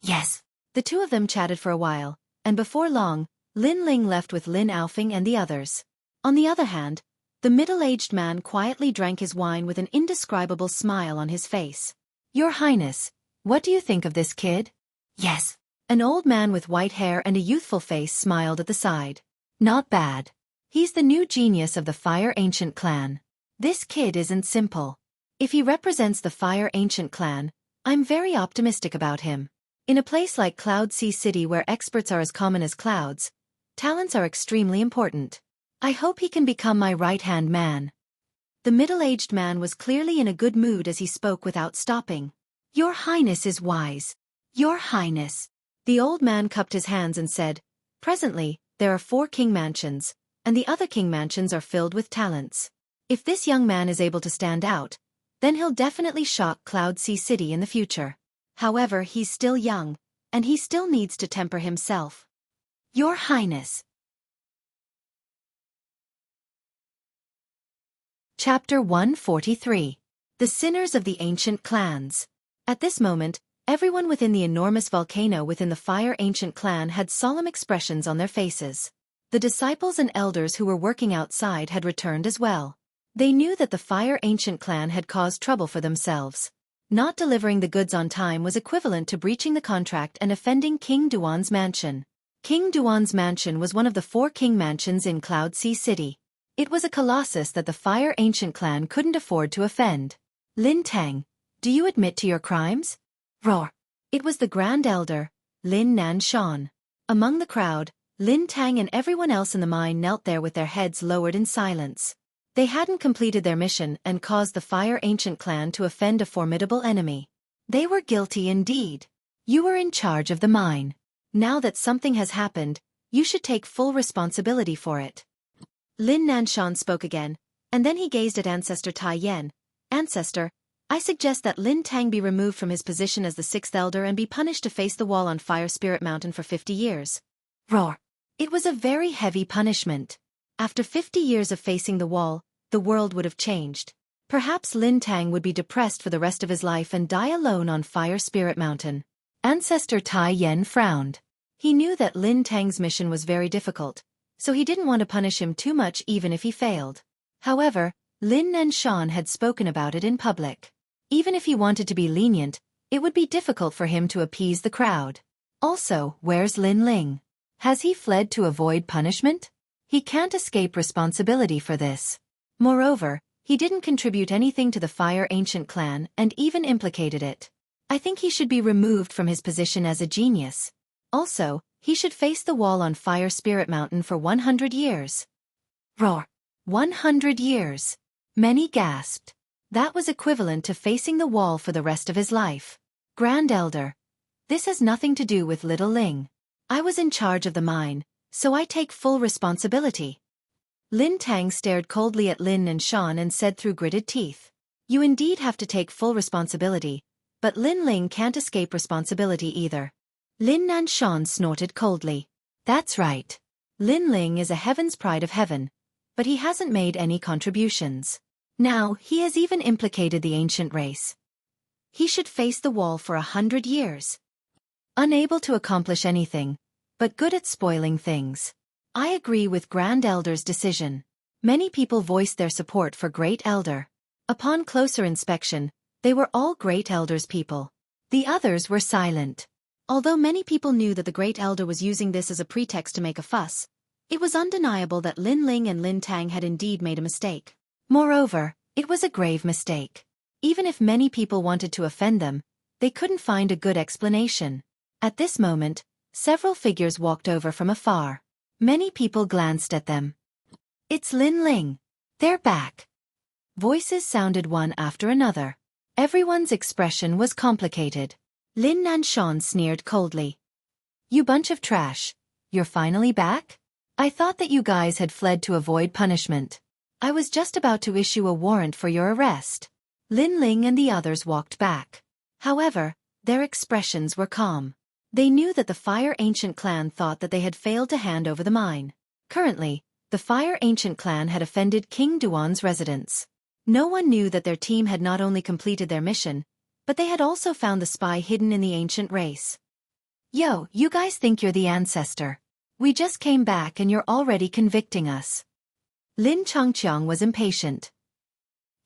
Speaker 1: Yes. The 2 of them chatted for a while, and before long, Lin Ling left with Lin Aofing and the others. On the other hand, the middle-aged man quietly drank his wine with an indescribable smile on his face. Your Highness, what do you think of this kid? Yes. An old man with white hair and a youthful face smiled at the side. Not bad. He's the new genius of the Fire Ancient clan. This kid isn't simple. If he represents the Fire Ancient clan, I'm very optimistic about him. In a place like Cloud Sea City where experts are as common as clouds, talents are extremely important. I hope he can become my right-hand man. The middle-aged man was clearly in a good mood as he spoke without stopping. Your Highness is wise. Your Highness. The old man cupped his hands and said, Presently, there are 4 king mansions, and the other king mansions are filled with talents. If this young man is able to stand out, then he'll definitely shock Cloud Sea City in the future. However, he's still young, and he still needs to temper himself. Your Highness. Chapter 143. The Sinners of the Ancient Clans. At this moment, everyone within the enormous volcano within the Fire Ancient clan had solemn expressions on their faces. The disciples and elders who were working outside had returned as well. They knew that the Fire Ancient clan had caused trouble for themselves. Not delivering the goods on time was equivalent to breaching the contract and offending King Duan's mansion. King Duan's mansion was one of the 4 king mansions in Cloud Sea City. It was a colossus that the Fire Ancient clan couldn't afford to offend. Lin Tang, do you admit to your crimes? Roar. It was the Grand Elder, Lin Nanshan. Among the crowd, Lin Tang and everyone else in the mine knelt there with their heads lowered in silence. They hadn't completed their mission and caused the Fire Ancient clan to offend a formidable enemy. They were guilty indeed. You were in charge of the mine. Now that something has happened, you should take full responsibility for it. Lin Nanshan spoke again, and then he gazed at Ancestor Tai Yen. Ancestor, I suggest that Lin Tang be removed from his position as the sixth elder and be punished to face the wall on Fire Spirit Mountain for 50 years. Roar. It was a very heavy punishment. After 50 years of facing the wall, the world would have changed. Perhaps Lin Tang would be depressed for the rest of his life and die alone on Fire Spirit Mountain. Ancestor Tai Yen frowned. He knew that Lin Tang's mission was very difficult, so he didn't want to punish him too much even if he failed. However, Lin Nanshan had spoken about it in public. Even if he wanted to be lenient, it would be difficult for him to appease the crowd. Also, where's Lin Ling? Has he fled to avoid punishment? He can't escape responsibility for this. Moreover, he didn't contribute anything to the Fire Ancient clan and even implicated it. I think he should be removed from his position as a genius. Also, he should face the wall on Fire Spirit Mountain for 100 years. Roar. 100 years. Many gasped. That was equivalent to facing the wall for the rest of his life. Grand Elder. This has nothing to do with Little Ling. I was in charge of the mine, so I take full responsibility. Lin Tang stared coldly at Lin Nanshan and said through gritted teeth. You indeed have to take full responsibility, but Lin Ling can't escape responsibility either. Lin Nanshan snorted coldly. That's right. Lin Ling is a heaven's pride of heaven, but he hasn't made any contributions. Now, he has even implicated the ancient race. He should face the wall for 100 years. Unable to accomplish anything, but good at spoiling things. I agree with Grand Elder's decision. Many people voiced their support for Great Elder. Upon closer inspection, they were all Great Elder's people. The others were silent. Although many people knew that the Great Elder was using this as a pretext to make a fuss, it was undeniable that Lin Ling and Lin Tang had indeed made a mistake. Moreover, it was a grave mistake. Even if many people wanted to offend them, they couldn't find a good explanation. At this moment, several figures walked over from afar. Many people glanced at them. It's Lin Ling. They're back. Voices sounded one after another. Everyone's expression was complicated. Lin Nanshan sneered coldly. You bunch of trash. You're finally back? I thought that you guys had fled to avoid punishment. I was just about to issue a warrant for your arrest. Lin Ling and the others walked back. However, their expressions were calm. They knew that the Fire Ancient clan thought that they had failed to hand over the mine. Currently, the Fire Ancient clan had offended King Duan's residence. No one knew that their team had not only completed their mission, but they had also found the spy hidden in the ancient race. Yo, you guys think you're the ancestor. We just came back and you're already convicting us. Lin Chongqiang was impatient.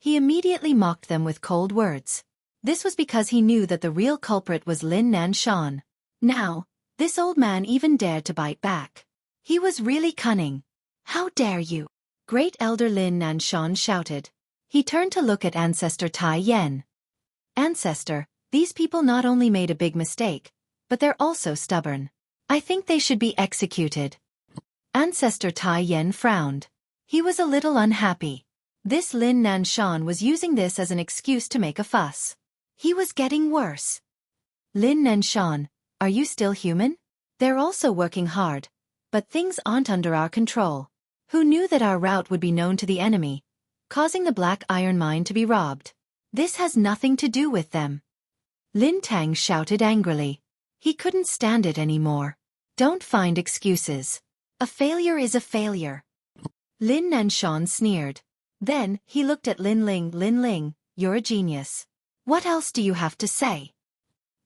Speaker 1: He immediately mocked them with cold words. This was because he knew that the real culprit was Lin Nanshan. Now, this old man even dared to bite back. He was really cunning. How dare you? Great Elder Lin Nanshan shouted. He turned to look at Ancestor Tai Yen. Ancestor, these people not only made a big mistake, but they're also stubborn. I think they should be executed. Ancestor Tai Yen frowned. He was a little unhappy. This Lin Nanshan was using this as an excuse to make a fuss. He was getting worse. Lin Nanshan, are you still human? They're also working hard, but things aren't under our control. Who knew that our route would be known to the enemy, causing the Black Iron Mine to be robbed? This has nothing to do with them. Lin Tang shouted angrily. He couldn't stand it anymore. Don't find excuses. A failure is a failure. Lin Nanshan sneered. Then, he looked at Lin Ling. Lin Ling, you're a genius. What else do you have to say?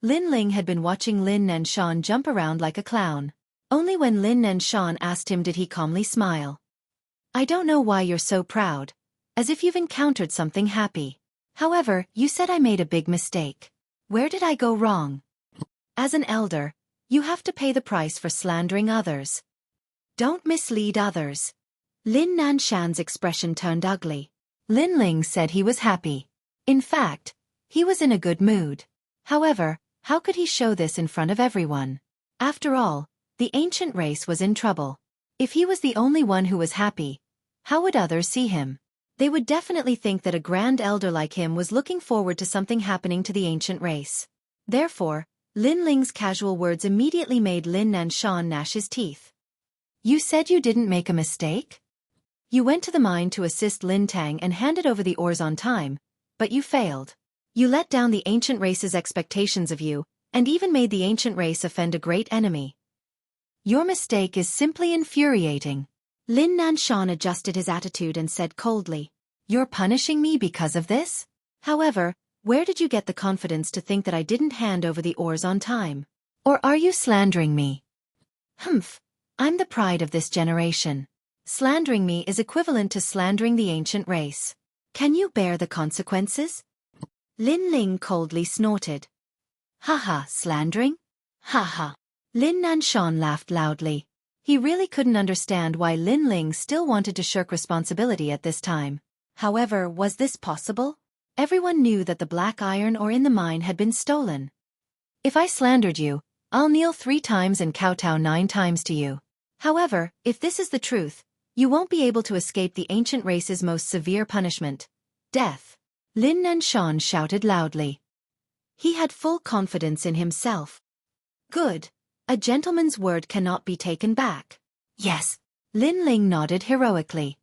Speaker 1: Lin Ling had been watching Lin Nanshan jump around like a clown. Only when Lin Nanshan asked him did he calmly smile. I don't know why you're so proud, as if you've encountered something happy. However, you said I made a big mistake. Where did I go wrong? As an elder, you have to pay the price for slandering others. Don't mislead others. Lin Nanshan's expression turned ugly. Lin Ling said he was happy. In fact, he was in a good mood. However, how could he show this in front of everyone? After all, the ancient race was in trouble. If he was the only one who was happy, how would others see him? They would definitely think that a grand elder like him was looking forward to something happening to the ancient race. Therefore, Lin Ling's casual words immediately made Lin Nanshan gnash his teeth. You said you didn't make a mistake? You went to the mine to assist Lin Tang and handed over the ores on time, but you failed. You let down the ancient race's expectations of you, and even made the ancient race offend a great enemy. Your mistake is simply infuriating. Lin Nanshan adjusted his attitude and said coldly, You're punishing me because of this? However, where did you get the confidence to think that I didn't hand over the ores on time? Or are you slandering me? Humph, I'm the pride of this generation. Slandering me is equivalent to slandering the ancient race. Can you bear the consequences? Lin Ling coldly snorted. Haha, slandering? Haha. Lin Nanshan laughed loudly. He really couldn't understand why Lin Ling still wanted to shirk responsibility at this time. However, was this possible? Everyone knew that the black iron ore in the mine had been stolen. If I slandered you, I'll kneel 3 times and kowtow 9 times to you. However, if this is the truth, you won't be able to escape the ancient race's most severe punishment, death. Lin Nanshan shouted loudly. He had full confidence in himself. Good. A gentleman's word cannot be taken back. Yes. Lin Ling nodded heroically.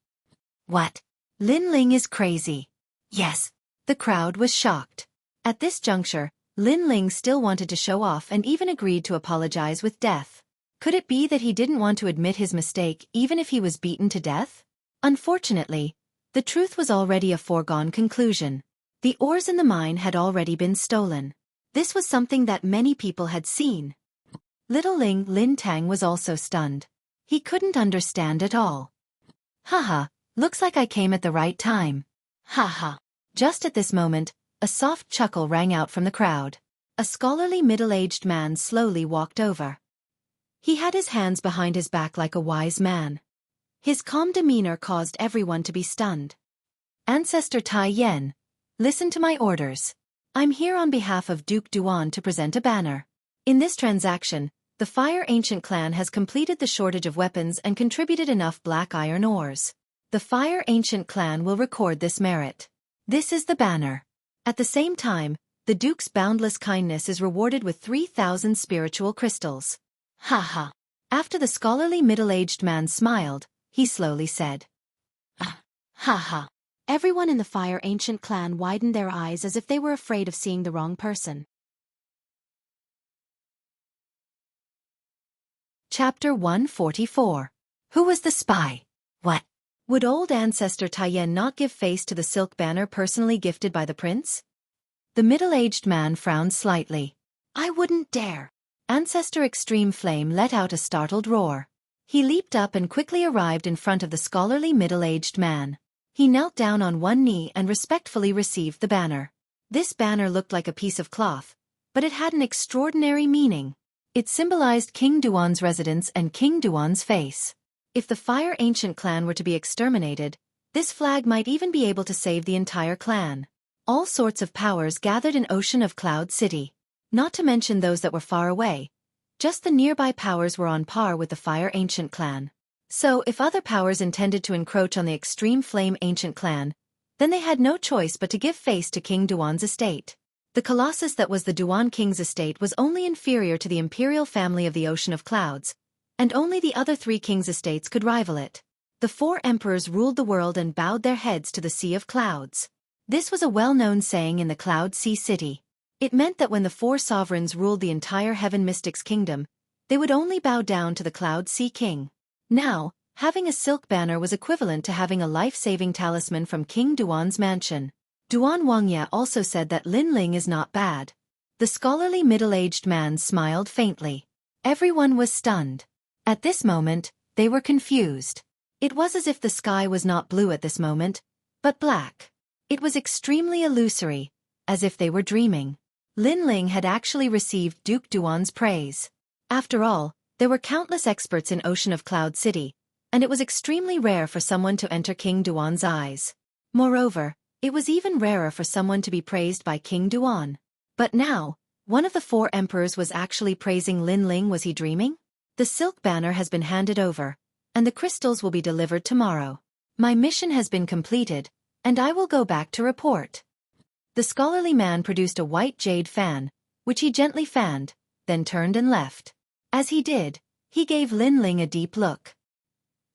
Speaker 1: What? Lin Ling is crazy. Yes. The crowd was shocked. At this juncture, Lin Ling still wanted to show off and even agreed to apologize with death. Could it be that he didn't want to admit his mistake even if he was beaten to death? Unfortunately, the truth was already a foregone conclusion. The ores in the mine had already been stolen. This was something that many people had seen. Little Lin Tang was also stunned. He couldn't understand at all. Haha, looks like I came at the right time. Haha. Just at this moment, a soft chuckle rang out from the crowd. A scholarly middle-aged man slowly walked over. He had his hands behind his back like a wise man. His calm demeanor caused everyone to be stunned. Ancestor Tai Yen, listen to my orders. I'm here on behalf of Duke Duan to present a banner. In this transaction, the Fire Ancient clan has completed the shortage of weapons and contributed enough black iron ores. The Fire Ancient clan will record this merit. This is the banner. At the same time, the Duke's boundless kindness is rewarded with 3,000 spiritual crystals. Haha. After the scholarly middle-aged man smiled, he slowly said, Haha. Everyone in the Fire Ancient clan widened their eyes as if they were afraid of seeing the wrong person. Chapter 144. Who was the spy? What? Would old ancestor Taiyan not give face to the silk banner personally gifted by the prince? The middle-aged man frowned slightly. I wouldn't dare. Ancestor Extreme Flame let out a startled roar. He leaped up and quickly arrived in front of the scholarly middle-aged man. He knelt down on one knee and respectfully received the banner. This banner looked like a piece of cloth, but it had an extraordinary meaning. It symbolized King Duan's residence and King Duan's face. If the Fire Ancient clan were to be exterminated, this flag might even be able to save the entire clan. All sorts of powers gathered in Ocean of Cloud City. Not to mention those that were far away. Just the nearby powers were on par with the Fire Ancient clan. So, if other powers intended to encroach on the Extreme Flame Ancient clan, then they had no choice but to give face to King Duan's estate. The colossus that was the Duan King's estate was only inferior to the imperial family of the Ocean of Clouds, and only the other 3 kings' estates could rival it. The 4 emperors ruled the world and bowed their heads to the Sea of Clouds. This was a well-known saying in the Cloud Sea City. It meant that when the 4 sovereigns ruled the entire Heaven Mystics kingdom, they would only bow down to the Cloud Sea King. Now, having a silk banner was equivalent to having a life-saving talisman from King Duan's mansion. Duan Wangya also said that Lin Ling is not bad. The scholarly middle-aged man smiled faintly. Everyone was stunned. At this moment, they were confused. It was as if the sky was not blue at this moment, but black. It was extremely illusory, as if they were dreaming. Lin Ling had actually received Duke Duan's praise. After all, there were countless experts in Ocean of Cloud City, and it was extremely rare for someone to enter King Duan's eyes. Moreover, it was even rarer for someone to be praised by King Duan. But now, one of the 4 emperors was actually praising Lin Ling. Was he dreaming? The silk banner has been handed over, and the crystals will be delivered tomorrow. My mission has been completed, and I will go back to report. The scholarly man produced a white jade fan, which he gently fanned, then turned and left. As he did, he gave Lin Ling a deep look.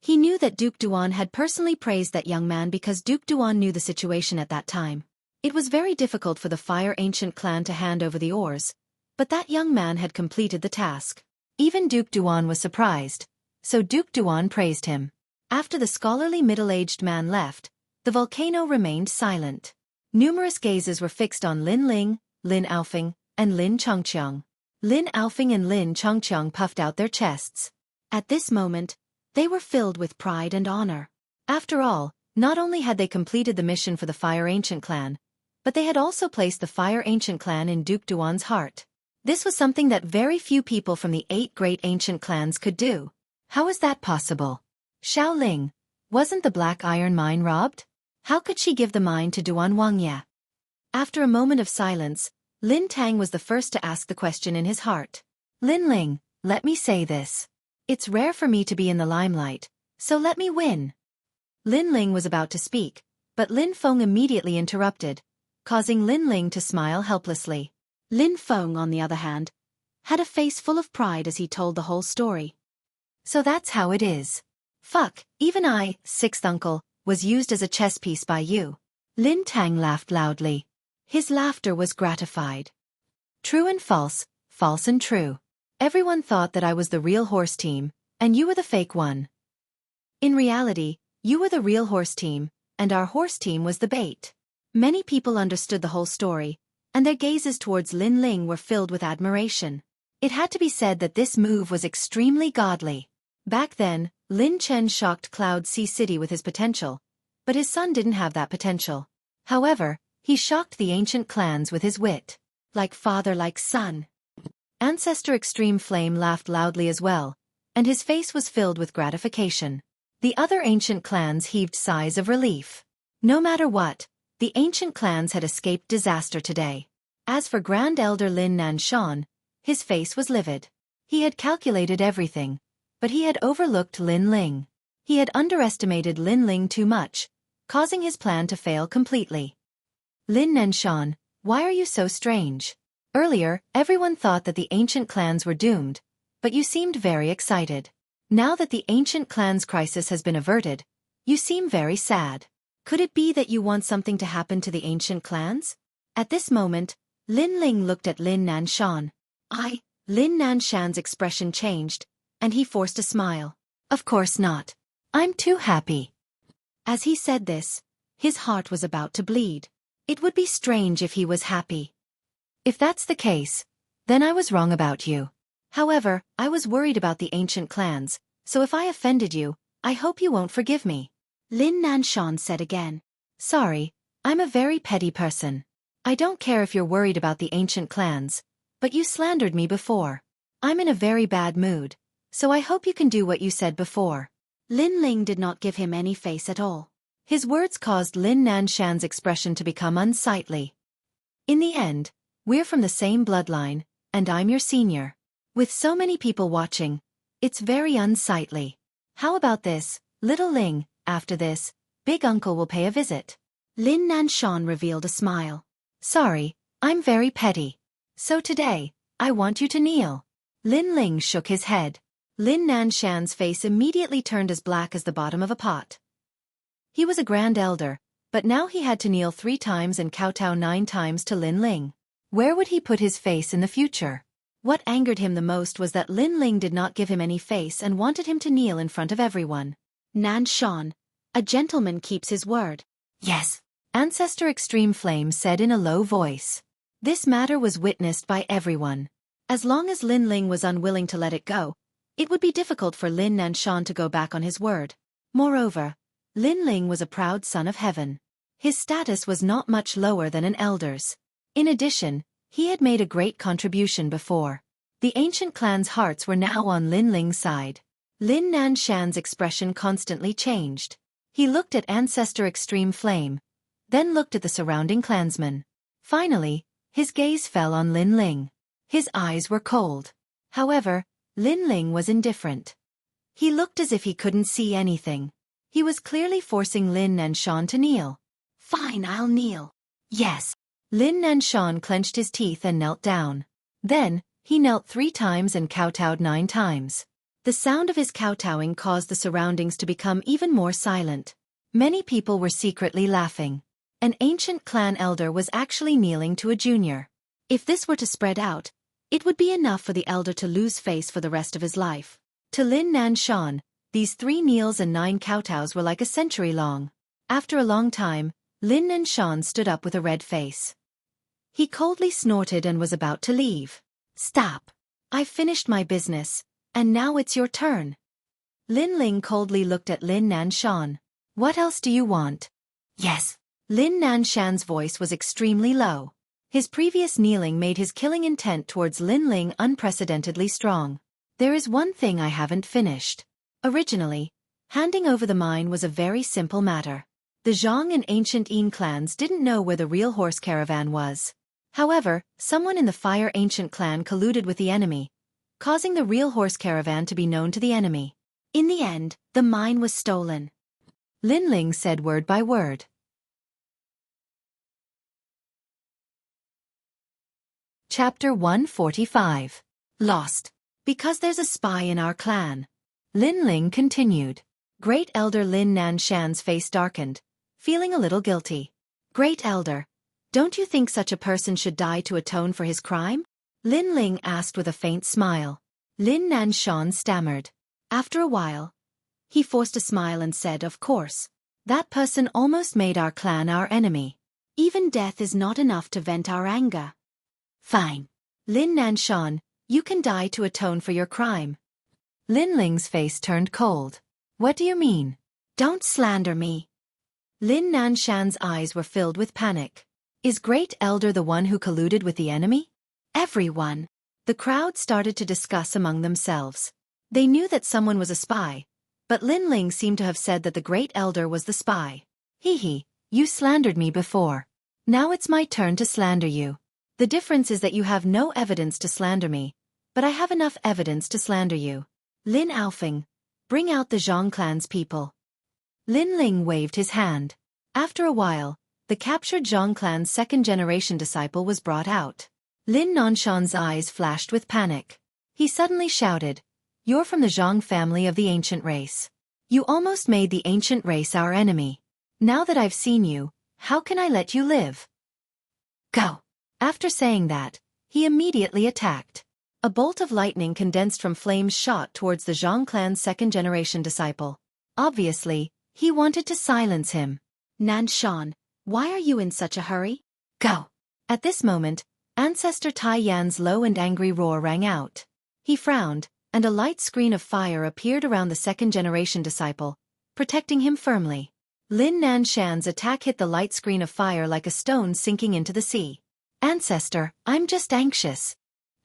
Speaker 1: He knew that Duke Duan had personally praised that young man because Duke Duan knew the situation at that time. It was very difficult for the Fire Ancient clan to hand over the oars, but that young man had completed the task. Even Duke Duan was surprised, so Duke Duan praised him. After the scholarly middle-aged man left, the volcano remained silent. Numerous gazes were fixed on Lin Ling, Lin Aofeng, and Lin Chongqiang. Lin Aofeng and Lin Chongqiang puffed out their chests. At this moment, they were filled with pride and honor. After all, not only had they completed the mission for the Fire Ancient clan, but they had also placed the Fire Ancient clan in Duke Duan's heart. This was something that very few people from the 8 great ancient clans could do. How is that possible? Xiao Ling, wasn't the Black Iron Mine robbed? How could she give the mine to Duan Wangya? After a moment of silence, Lin Tang was the first to ask the question in his heart. Lin Ling, let me say this. It's rare for me to be in the limelight, so let me win. Lin Ling was about to speak, but Lin Feng immediately interrupted, causing Lin Ling to smile helplessly. Lin Feng, on the other hand, had a face full of pride as he told the whole story. So that's how it is. Fuck, even I, 6th uncle, was used as a chess piece by you. Lin Tang laughed loudly. His laughter was gratified. True and false, false and true. Everyone thought that I was the real horse team, and you were the fake one. In reality, you were the real horse team, and our horse team was the bait. Many people understood the whole story, and their gazes towards Lin Ling were filled with admiration. It had to be said that this move was extremely godly. Back then, Lin Chen shocked Cloud Sea City with his potential, but his son didn't have that potential. However, he shocked the ancient clans with his wit. Like father, like son. Ancestor Extreme Flame laughed loudly as well, and his face was filled with gratification. The other ancient clans heaved sighs of relief. No matter what, the ancient clans had escaped disaster today. As for Grand Elder Lin Nanshan, his face was livid. He had calculated everything, but he had overlooked Lin Ling. He had underestimated Lin Ling too much, causing his plan to fail completely. Lin Nanshan, why are you so strange? Earlier, everyone thought that the ancient clans were doomed, but you seemed very excited. Now that the ancient clans crisis has been averted, you seem very sad. Could it be that you want something to happen to the ancient clans? At this moment, Lin Ling looked at Lin Nanshan. Lin Nanshan's expression changed, and he forced a smile. Of course not. I'm too happy. As he said this, his heart was about to bleed. It would be strange if he was happy. If that's the case, then I was wrong about you. However, I was worried about the ancient clans, so if I offended you, I hope you won't forgive me. Lin Nanshan said again. Sorry, I'm a very petty person. I don't care if you're worried about the ancient clans, but you slandered me before. I'm in a very bad mood, so I hope you can do what you said before. Lin Ling did not give him any face at all. His words caused Lin Nanshan's expression to become unsightly. In the end, we're from the same bloodline, and I'm your senior. With so many people watching, it's very unsightly. How about this, little Ling? After this, Big Uncle will pay a visit. Lin Nanshan revealed a smile. Sorry, I'm very petty. So today, I want you to kneel. Lin Ling shook his head. Lin Nanshan's face immediately turned as black as the bottom of a pot. He was a grand elder, but now he had to kneel 3 times and kowtow 9 times to Lin Ling. Where would he put his face in the future? What angered him the most was that Lin Ling did not give him any face and wanted him to kneel in front of everyone. Nanshan, a gentleman keeps his word. Yes, Ancestor Extreme Flame said in a low voice. This matter was witnessed by everyone. As long as Lin Ling was unwilling to let it go, it would be difficult for Lin Nanshan to go back on his word. Moreover, Lin Ling was a proud son of heaven. His status was not much lower than an elder's. In addition, he had made a great contribution before. The ancient clan's hearts were now on Lin Ling's side. Lin Nanshan's expression constantly changed. He looked at Ancestor Extreme Flame, then looked at the surrounding clansmen. Finally, his gaze fell on Lin Ling. His eyes were cold. However, Lin Ling was indifferent. He looked as if he couldn't see anything. He was clearly forcing Lin Nanshan to kneel. Fine, I'll kneel. Yes. Lin Nanshan clenched his teeth and knelt down. Then, He knelt 3 times and kowtowed 9 times. The sound of his kowtowing caused the surroundings to become even more silent. Many people were secretly laughing. An ancient clan elder was actually kneeling to a junior. If this were to spread out, it would be enough for the elder to lose face for the rest of his life. To Lin Nanshan, these 3 kneels and 9 kowtows were like a century long. After a long time, Lin Nanshan stood up with a red face. He coldly snorted and was about to leave. "Stop. I've finished my business, and now it's your turn." Lin Ling coldly looked at Lin Nanshan. "What else do you want?" "Yes." Lin Nanshan's voice was extremely low. His previous kneeling made his killing intent towards Lin Ling unprecedentedly strong. "There is one thing I haven't finished." Originally, handing over the mine was a very simple matter. The Zhang and ancient Yin clans didn't know where the real horse caravan was. However, someone in the Fire Ancient clan colluded with the enemy, causing the real horse caravan to be known to the enemy. In the end, the mine was stolen. Lin Ling said word by word. Chapter 145. Lost. Because there's a spy in our clan. Lin Ling continued. Great Elder Lin Nanshan's face darkened, feeling a little guilty. "Great Elder, don't you think such a person should die to atone for his crime?" Lin Ling asked with a faint smile. Lin Nanshan stammered. After a while, he forced a smile and said, "Of course. That person almost made our clan our enemy. Even death is not enough to vent our anger." "Fine. Lin Nanshan, you can die to atone for your crime." Lin Ling's face turned cold. "What do you mean?" "Don't slander me." Lin Nanshan's eyes were filled with panic. Is Great Elder the one who colluded with the enemy? Everyone. The crowd started to discuss among themselves. They knew that someone was a spy, but Lin Ling seemed to have said that the Great Elder was the spy. "Hee, you slandered me before. Now it's my turn to slander you. The difference is that you have no evidence to slander me, but I have enough evidence to slander you. Lin Aofeng, bring out the Zhang clan's people." Lin Ling waved his hand. After a while, the captured Zhang clan's second-generation disciple was brought out. Lin Nanshan's eyes flashed with panic. He suddenly shouted, "You're from the Zhang family of the ancient race. You almost made the ancient race our enemy. Now that I've seen you, how can I let you live? Go." After saying that, he immediately attacked. A bolt of lightning condensed from flames shot towards the Zhang clan's second-generation disciple. Obviously, he wanted to silence him. "Nanshan, why are you in such a hurry? Go." At this moment, Ancestor Tai Yan's low and angry roar rang out. He frowned, and a light screen of fire appeared around the second-generation disciple, protecting him firmly. Lin Nanshan's attack hit the light screen of fire like a stone sinking into the sea. "Ancestor, I'm just anxious."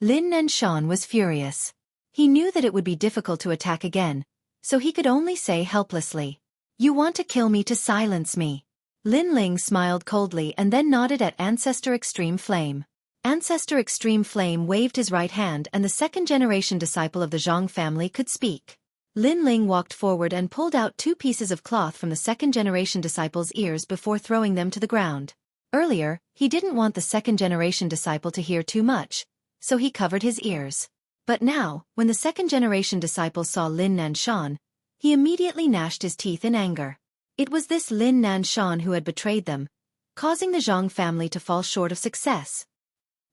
Speaker 1: Lin Nanshan was furious. He knew that it would be difficult to attack again, so he could only say helplessly, "You want to kill me to silence me." Lin Ling smiled coldly and then nodded at Ancestor Extreme Flame. Ancestor Extreme Flame waved his right hand and the second-generation disciple of the Zhang family could speak. Lin Ling walked forward and pulled out 2 pieces of cloth from the second-generation disciple's ears before throwing them to the ground. Earlier, he didn't want the second-generation disciple to hear too much, so he covered his ears. But now, when the second-generation disciple saw Lin Nanshan, he immediately gnashed his teeth in anger. It was this Lin Nanshan who had betrayed them, causing the Zhang family to fall short of success.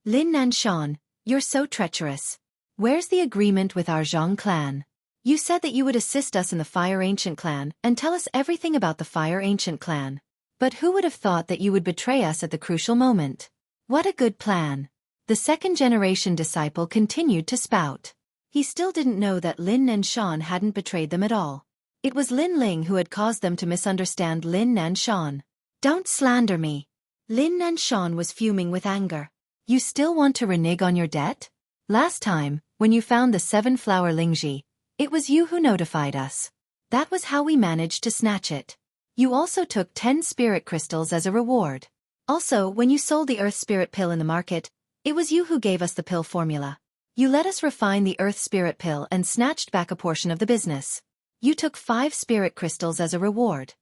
Speaker 1: "Lin Nanshan, you're so treacherous. Where's the agreement with our Zhang clan? You said that you would assist us in the Fire Ancient clan and tell us everything about the Fire Ancient clan. But who would have thought that you would betray us at the crucial moment? What a good plan." The second-generation disciple continued to spout. He still didn't know that Lin Nanshan hadn't betrayed them at all. It was Lin Ling who had caused them to misunderstand Lin Nanshan. "Don't slander me." Lin Nanshan was fuming with anger. "You still want to renege on your debt? Last time, when you found the 7-flower Lingji, it was you who notified us. That was how we managed to snatch it. You also took 10 spirit crystals as a reward. Also, when you sold the Earth Spirit Pill in the market, it was you who gave us the pill formula. You let us refine the Earth Spirit Pill and snatched back a portion of the business. You took 5 spirit crystals as a reward."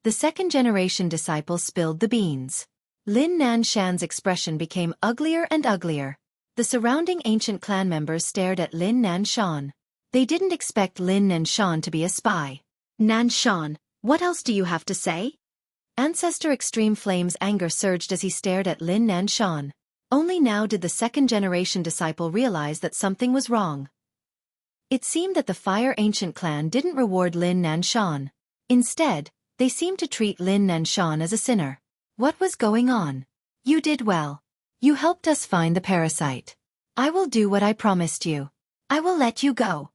Speaker 1: The second-generation disciple spilled the beans. Lin Nanshan's expression became uglier and uglier. The surrounding ancient clan members stared at Lin Nanshan. They didn't expect Lin Nanshan to be a spy. Nanshan, what else do you have to say? Ancestor Extreme Flame's anger surged as he stared at Lin Nanshan. Only now did the second-generation disciple realize that something was wrong. It seemed that the Fire Ancient clan didn't reward Lin Nanshan. Instead, they seemed to treat Lin Nanshan as a sinner. What was going on? You did well. You helped us find the parasite. I will do what I promised you. I will let you go.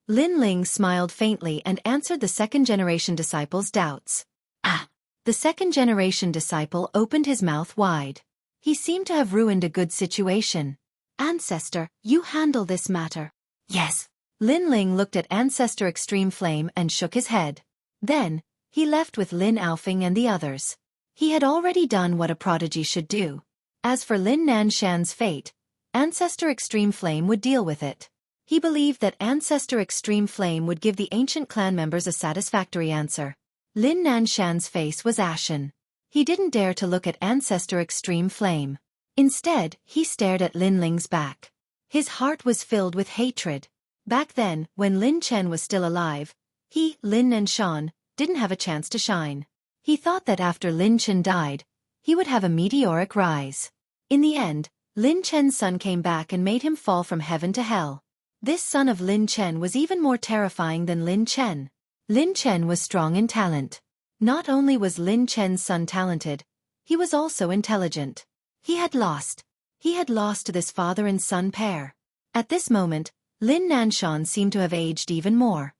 Speaker 1: Lin Ling smiled faintly and answered the second-generation disciple's doubts. Ah! The second-generation disciple opened his mouth wide. He seemed to have ruined a good situation. Ancestor, you handle this matter. Yes. Lin Ling looked at Ancestor Extreme Flame and shook his head. Then, he left with Lin Aofing and the others. He had already done what a prodigy should do. As for Lin Nanshan's fate, Ancestor Extreme Flame would deal with it. He believed that Ancestor Extreme Flame would give the ancient clan members a satisfactory answer. Lin Nanshan's face was ashen. He didn't dare to look at Ancestor Extreme Flame. Instead, he stared at Lin Ling's back. His heart was filled with hatred. Back then, when Lin Chen was still alive, he, Lin Nanshan, didn't have a chance to shine. He thought that after Lin Chen died, he would have a meteoric rise. In the end, Lin Chen's son came back and made him fall from heaven to hell. This son of Lin Chen was even more terrifying than Lin Chen. Lin Chen was strong in talent. Not only was Lin Chen's son talented, he was also intelligent. He had lost. He had lost to this father and son pair. At this moment, Lin Nanshan seemed to have aged even more.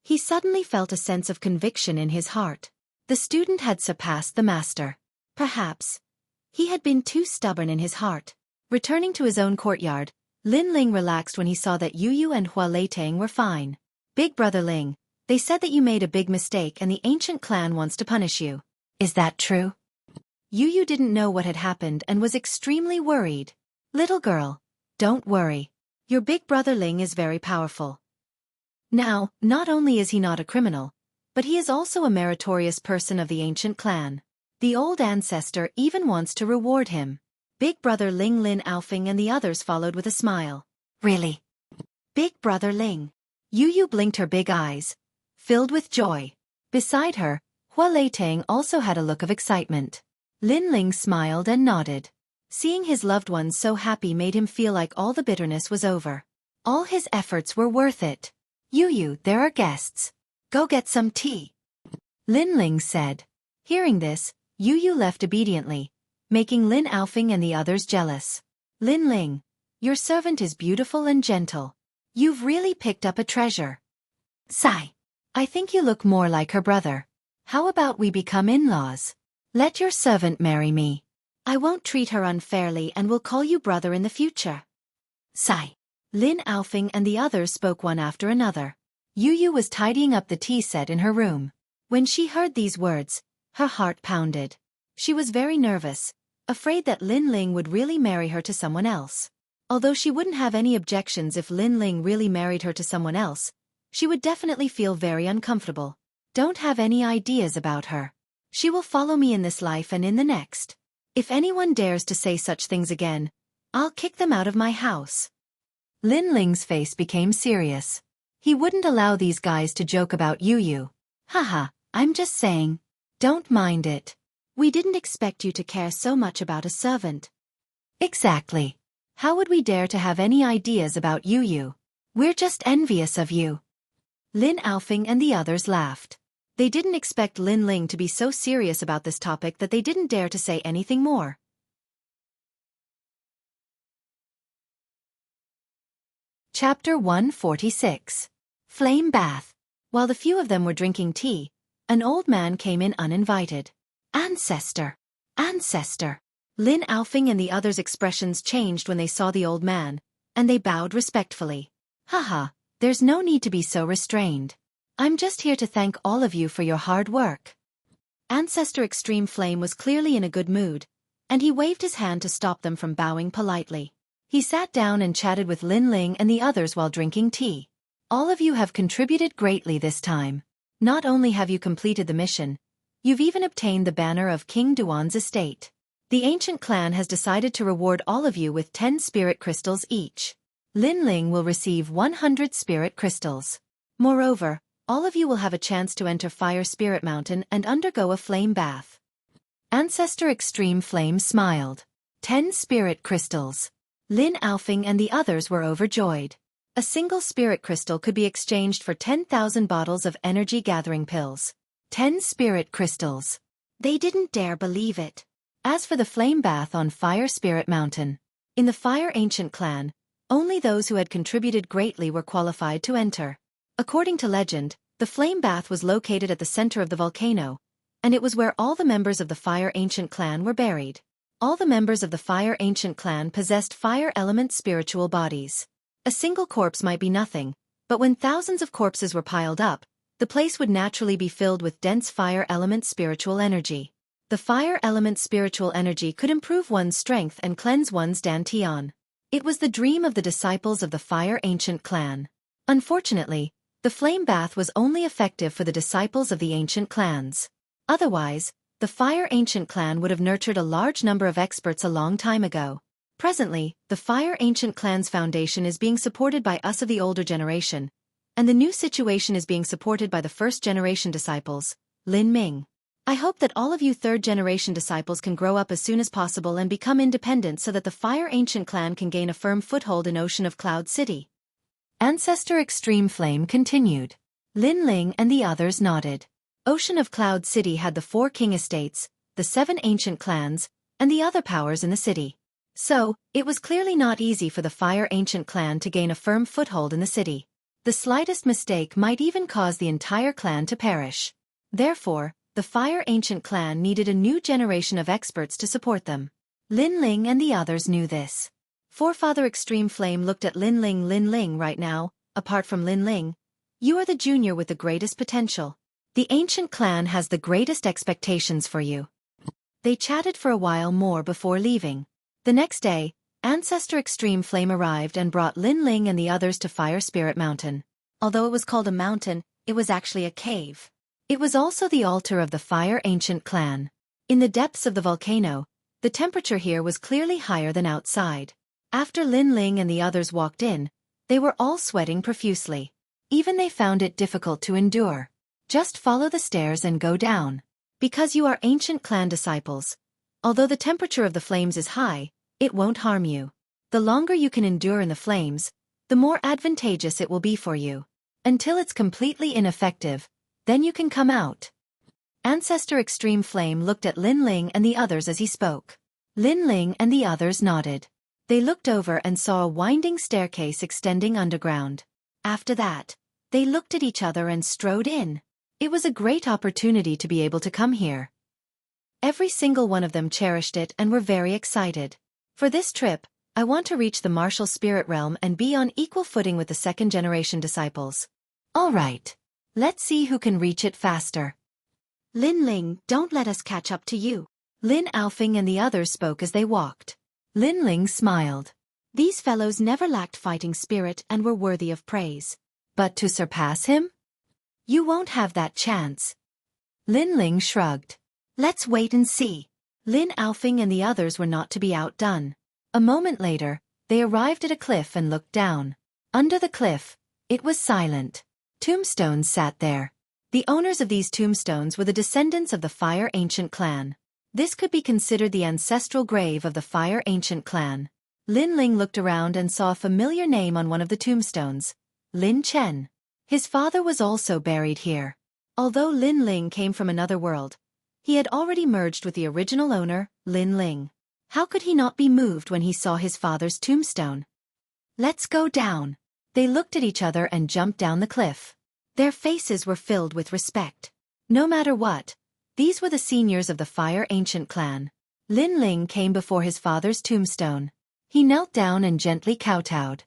Speaker 1: He suddenly felt a sense of conviction in his heart. The student had surpassed the master. Perhaps he had been too stubborn in his heart. Returning to his own courtyard, Lin Ling relaxed when he saw that Yu and Hua Leitang were fine. Big brother Ling, they said that you made a big mistake and the ancient clan wants to punish you. Is that true? Yu didn't know what had happened and was extremely worried. Little girl, don't worry. Your big brother Ling is very powerful. Now, not only is he not a criminal, but he is also a meritorious person of the ancient clan. The old ancestor even wants to reward him. Big brother Ling Lin Aofing and the others followed with a smile. Really? Big brother Ling. Yu blinked her big eyes, filled with joy. Beside her, Hua Leitang also had a look of excitement. Lin Ling smiled and nodded. Seeing his loved ones so happy made him feel like all the bitterness was over. All his efforts were worth it. Yu, there are guests. Go get some tea. Lin Ling said. Hearing this, Yu left obediently, making Lin Aofing and the others jealous. Lin Ling, your servant is beautiful and gentle. You've really picked up a treasure. Sigh. I think you look more like her brother. How about we become in-laws? Let your servant marry me. I won't treat her unfairly and will call you brother in the future. Sigh. Lin Aofing and the others spoke one after another. Yu was tidying up the tea set in her room. When she heard these words, her heart pounded. She was very nervous, afraid that Lin Ling would really marry her to someone else. Although she wouldn't have any objections if Lin Ling really married her to someone else, she would definitely feel very uncomfortable. Don't have any ideas about her. She will follow me in this life and in the next. If anyone dares to say such things again, I'll kick them out of my house. Lin Ling's face became serious. He wouldn't allow these guys to joke about Yu. Haha, I'm just saying. Don't mind it. We didn't expect you to care so much about a servant. Exactly. How would we dare to have any ideas about Yu? We're just envious of you. Lin Aofing and the others laughed. They didn't expect Lin Ling to be so serious about this topic that they didn't dare to say anything more. Chapter 146. Flame Bath. While the few of them were drinking tea, an old man came in uninvited. Ancestor! Ancestor! Lin Aofing and the others' expressions changed when they saw the old man, and they bowed respectfully. Haha, there's no need to be so restrained. I'm just here to thank all of you for your hard work. Ancestor Extreme Flame was clearly in a good mood, and he waved his hand to stop them from bowing politely. He sat down and chatted with Lin Ling and the others while drinking tea. All of you have contributed greatly this time. Not only have you completed the mission, you've even obtained the banner of King Duan's estate. The ancient clan has decided to reward all of you with 10 spirit crystals each. Lin Ling will receive 100 spirit crystals. Moreover, all of you will have a chance to enter Fire Spirit Mountain and undergo a flame bath. Ancestor Extreme Flame smiled. 10 spirit crystals. Lin Alfing and the others were overjoyed. A single spirit crystal could be exchanged for 10,000 bottles of energy-gathering pills. 10 spirit crystals. They didn't dare believe it. As for the flame bath on Fire Spirit Mountain, in the Fire Ancient Clan, only those who had contributed greatly were qualified to enter. According to legend, the flame bath was located at the center of the volcano, and it was where all the members of the Fire Ancient Clan were buried. All the members of the Fire Ancient Clan possessed fire element spiritual bodies. A single corpse might be nothing, but when thousands of corpses were piled up, the place would naturally be filled with dense fire element spiritual energy. The fire element spiritual energy could improve one's strength and cleanse one's dantian. It was the dream of the disciples of the Fire Ancient Clan. Unfortunately, the flame bath was only effective for the disciples of the ancient clans. Otherwise, the Fire Ancient Clan would have nurtured a large number of experts a long time ago. Presently, the Fire Ancient Clan's foundation is being supported by us of the older generation, and the new situation is being supported by the first-generation disciples, Lin Ming. I hope that all of you third-generation disciples can grow up as soon as possible and become independent so that the Fire Ancient Clan can gain a firm foothold in Ocean of Cloud City. Ancestor Extreme Flame continued. Lin Ling and the others nodded. Ocean of Cloud City had the 4 king estates, the 7 ancient clans, and the other powers in the city. So, it was clearly not easy for the Fire Ancient Clan to gain a firm foothold in the city. The slightest mistake might even cause the entire clan to perish. Therefore, the Fire Ancient Clan needed a new generation of experts to support them. Lin Ling and the others knew this. Forefather Extreme Flame looked at Lin Ling right now. Apart from Lin Ling, you are the junior with the greatest potential. The ancient clan has the greatest expectations for you. They chatted for a while more before leaving. The next day, Ancestor Extreme Flame arrived and brought Lin Ling and the others to Fire Spirit Mountain. Although it was called a mountain, it was actually a cave. It was also the altar of the Fire Ancient Clan. In the depths of the volcano, the temperature here was clearly higher than outside. After Lin Ling and the others walked in, they were all sweating profusely. Even they found it difficult to endure. Just follow the stairs and go down. Because you are ancient clan disciples, although the temperature of the flames is high, it won't harm you. The longer you can endure in the flames, the more advantageous it will be for you. Until it's completely ineffective, then you can come out. Ancestor Extreme Flame looked at Lin Ling and the others as he spoke. Lin Ling and the others nodded. They looked over and saw a winding staircase extending underground. After that, they looked at each other and strode in. It was a great opportunity to be able to come here. Every single one of them cherished it and were very excited. For this trip, I want to reach the martial spirit realm and be on equal footing with the second-generation disciples. All right. Let's see who can reach it faster. Lin Ling, don't let us catch up to you. Lin Alfing and the others spoke as they walked. Lin Ling smiled. These fellows never lacked fighting spirit and were worthy of praise. But to surpass him? You won't have that chance. Lin Ling shrugged. Let's wait and see. Lin Alfing and the others were not to be outdone. A moment later, they arrived at a cliff and looked down. Under the cliff, it was silent. Tombstones sat there. The owners of these tombstones were the descendants of the Fire Ancient Clan. This could be considered the ancestral grave of the Fire Ancient Clan. Lin Ling looked around and saw a familiar name on one of the tombstones. Lin Chen. His father was also buried here. Although Lin Ling came from another world, he had already merged with the original owner, Lin Ling. How could he not be moved when he saw his father's tombstone? Let's go down. They looked at each other and jumped down the cliff. Their faces were filled with respect. No matter what, these were the seniors of the Fire Ancient Clan. Lin Ling came before his father's tombstone. He knelt down and gently kowtowed.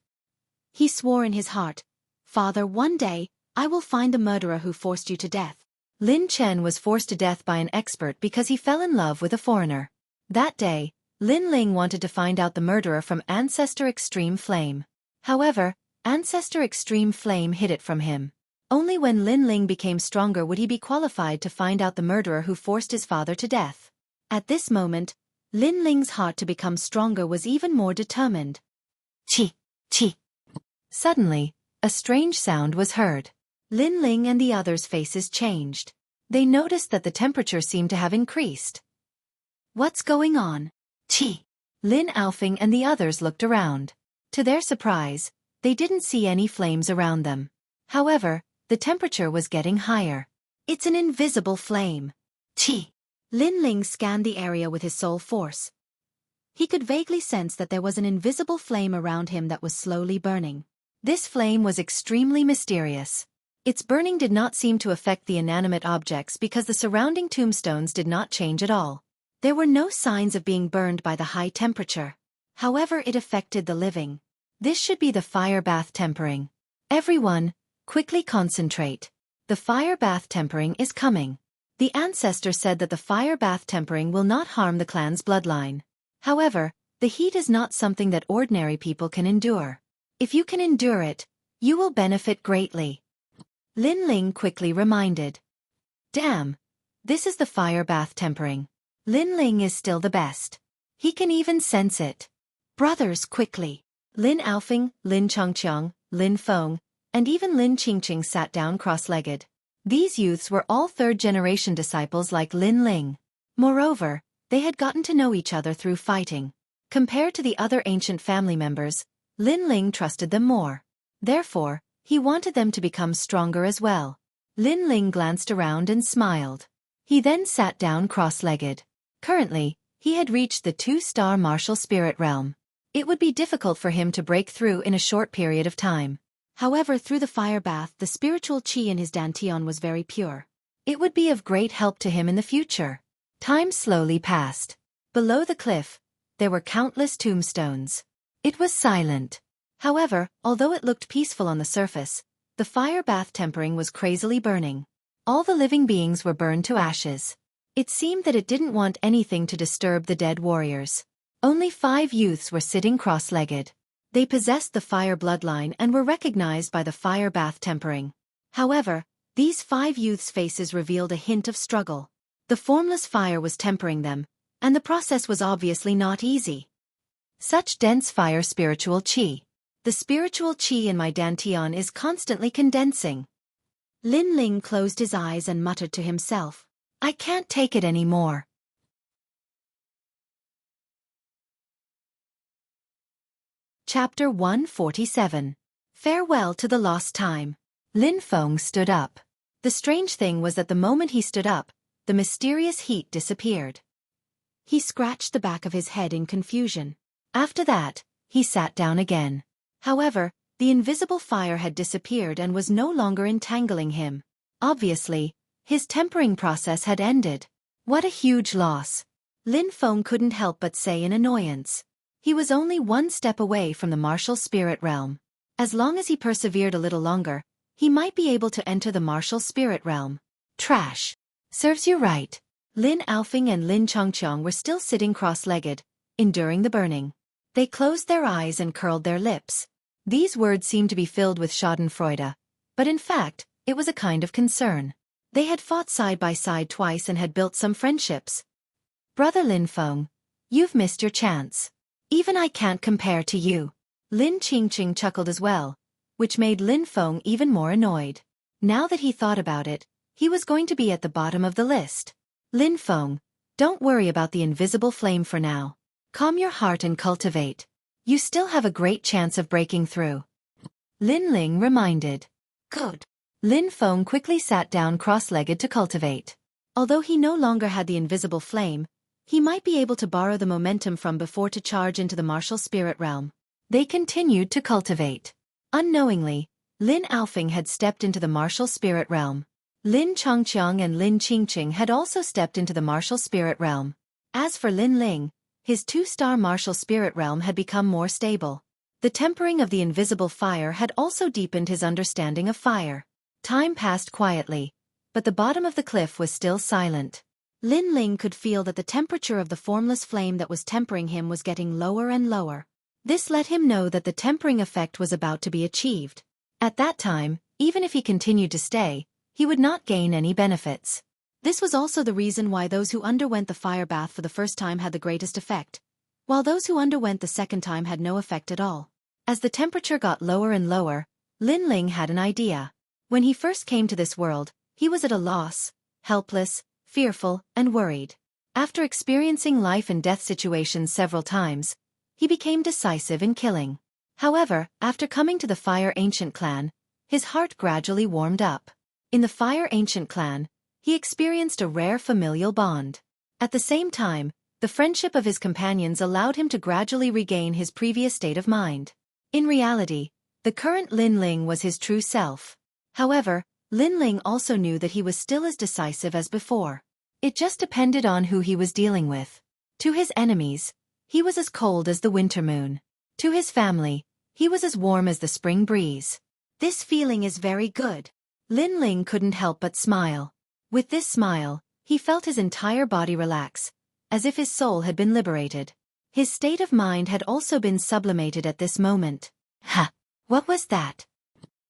Speaker 1: He swore in his heart, "Father, one day, I will find the murderer who forced you to death." Lin Chen was forced to death by an expert because he fell in love with a foreigner. That day, Lin Ling wanted to find out the murderer from Ancestor Extreme Flame. However, Ancestor Extreme Flame hid it from him. Only when Lin Ling became stronger would he be qualified to find out the murderer who forced his father to death. At this moment, Lin Ling's heart to become stronger was even more determined. Chi, chi. Suddenly, a strange sound was heard. Lin Ling and the others' faces changed. They noticed that the temperature seemed to have increased. What's going on? Chi. Lin Alfing and the others looked around. To their surprise, they didn't see any flames around them. However, the temperature was getting higher. It's an invisible flame. Chi. Lin Ling scanned the area with his soul force. He could vaguely sense that there was an invisible flame around him that was slowly burning. This flame was extremely mysterious. Its burning did not seem to affect the inanimate objects because the surrounding tombstones did not change at all. There were no signs of being burned by the high temperature. However, it affected the living. This should be the fire bath tempering. Everyone, quickly concentrate. The fire bath tempering is coming. The ancestor said that the fire bath tempering will not harm the clan's bloodline. However, the heat is not something that ordinary people can endure. If you can endure it, you will benefit greatly. Lin Ling quickly reminded. Damn, this is the fire bath tempering. Lin Ling is still the best. He can even sense it. Brothers, quickly. Lin Alfing, Lin Chongqiang, Lin Feng, and even Lin Qingqing sat down cross-legged. These youths were all third-generation disciples like Lin Ling. Moreover, they had gotten to know each other through fighting. Compared to the other ancient family members, Lin Ling trusted them more. Therefore, he wanted them to become stronger as well. Lin Ling glanced around and smiled. He then sat down cross-legged. Currently, he had reached the 2-star martial spirit realm. It would be difficult for him to break through in a short period of time. However, through the fire bath, the spiritual qi in his dantian was very pure. It would be of great help to him in the future. Time slowly passed. Below the cliff, there were countless tombstones. It was silent. However, although it looked peaceful on the surface, the fire bath tempering was crazily burning. All the living beings were burned to ashes. It seemed that it didn't want anything to disturb the dead warriors. Only 5 youths were sitting cross-legged. They possessed the fire bloodline and were recognized by the fire bath tempering. However, these 5 youths' faces revealed a hint of struggle. The formless fire was tempering them, and the process was obviously not easy. Such dense fire spiritual qi. The spiritual qi in my dantian is constantly condensing. Lin Ling closed his eyes and muttered to himself, I can't take it anymore. Chapter 147. Farewell to the Lost Time. Lin Feng stood up. The strange thing was that the moment he stood up, the mysterious heat disappeared. He scratched the back of his head in confusion. After that, he sat down again. However, the invisible fire had disappeared and was no longer entangling him. Obviously, his tempering process had ended. What a huge loss. Lin Feng couldn't help but say in annoyance. He was only 1 step away from the martial spirit realm. As long as he persevered a little longer, he might be able to enter the martial spirit realm. Trash. Serves you right. Lin Alfing and Lin Chongqiang were still sitting cross-legged, enduring the burning. They closed their eyes and curled their lips. These words seemed to be filled with schadenfreude, but in fact, it was a kind of concern. They had fought side by side twice and had built some friendships. Brother Lin Feng, you've missed your chance. Even I can't compare to you. Lin Qingqing chuckled as well, which made Lin Feng even more annoyed. Now that he thought about it, he was going to be at the bottom of the list. Lin Feng, don't worry about the invisible flame for now. Calm your heart and cultivate. You still have a great chance of breaking through. Lin Ling reminded. Good. Lin Feng quickly sat down cross-legged to cultivate. Although he no longer had the invisible flame, he might be able to borrow the momentum from before to charge into the martial spirit realm. They continued to cultivate. Unknowingly, Lin Alfing had stepped into the martial spirit realm. Lin Chongqiang and Lin Qingqing had also stepped into the martial spirit realm. As for Lin Ling, his 2-star martial spirit realm had become more stable. The tempering of the invisible fire had also deepened his understanding of fire. Time passed quietly, but the bottom of the cliff was still silent. Lin Ling could feel that the temperature of the formless flame that was tempering him was getting lower and lower. This let him know that the tempering effect was about to be achieved. At that time, even if he continued to stay, he would not gain any benefits. This was also the reason why those who underwent the fire bath for the first time had the greatest effect, while those who underwent the second time had no effect at all. As the temperature got lower and lower, Lin Ling had an idea. When he first came to this world, he was at a loss, helpless, fearful, and worried. After experiencing life and death situations several times, he became decisive in killing. However, after coming to the Fire Ancient clan, his heart gradually warmed up. In the Fire Ancient clan, he experienced a rare familial bond. At the same time, the friendship of his companions allowed him to gradually regain his previous state of mind. In reality, the current Lin Ling was his true self. However, Lin Ling also knew that he was still as decisive as before. It just depended on who he was dealing with. To his enemies, he was as cold as the winter moon. To his family, he was as warm as the spring breeze. This feeling is very good. Lin Ling couldn't help but smile. With this smile, he felt his entire body relax, as if his soul had been liberated. His state of mind had also been sublimated at this moment. Ha! What was that?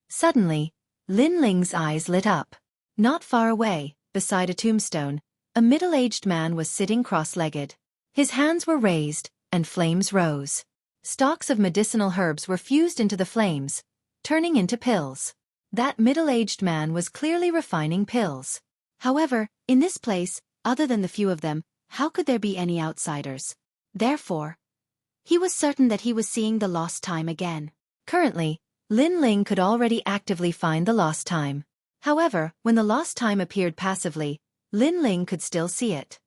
Speaker 1: Suddenly, Lin Ling's eyes lit up. Not far away, beside a tombstone, a middle-aged man was sitting cross-legged. His hands were raised, and flames rose. Stalks of medicinal herbs were fused into the flames, turning into pills. That middle-aged man was clearly refining pills. However, in this place, other than the few of them, how could there be any outsiders? Therefore, he was certain that he was seeing the lost time again. Currently, Lin Ling could already actively find the lost time. However, when the lost time appeared passively, Lin Ling could still see it.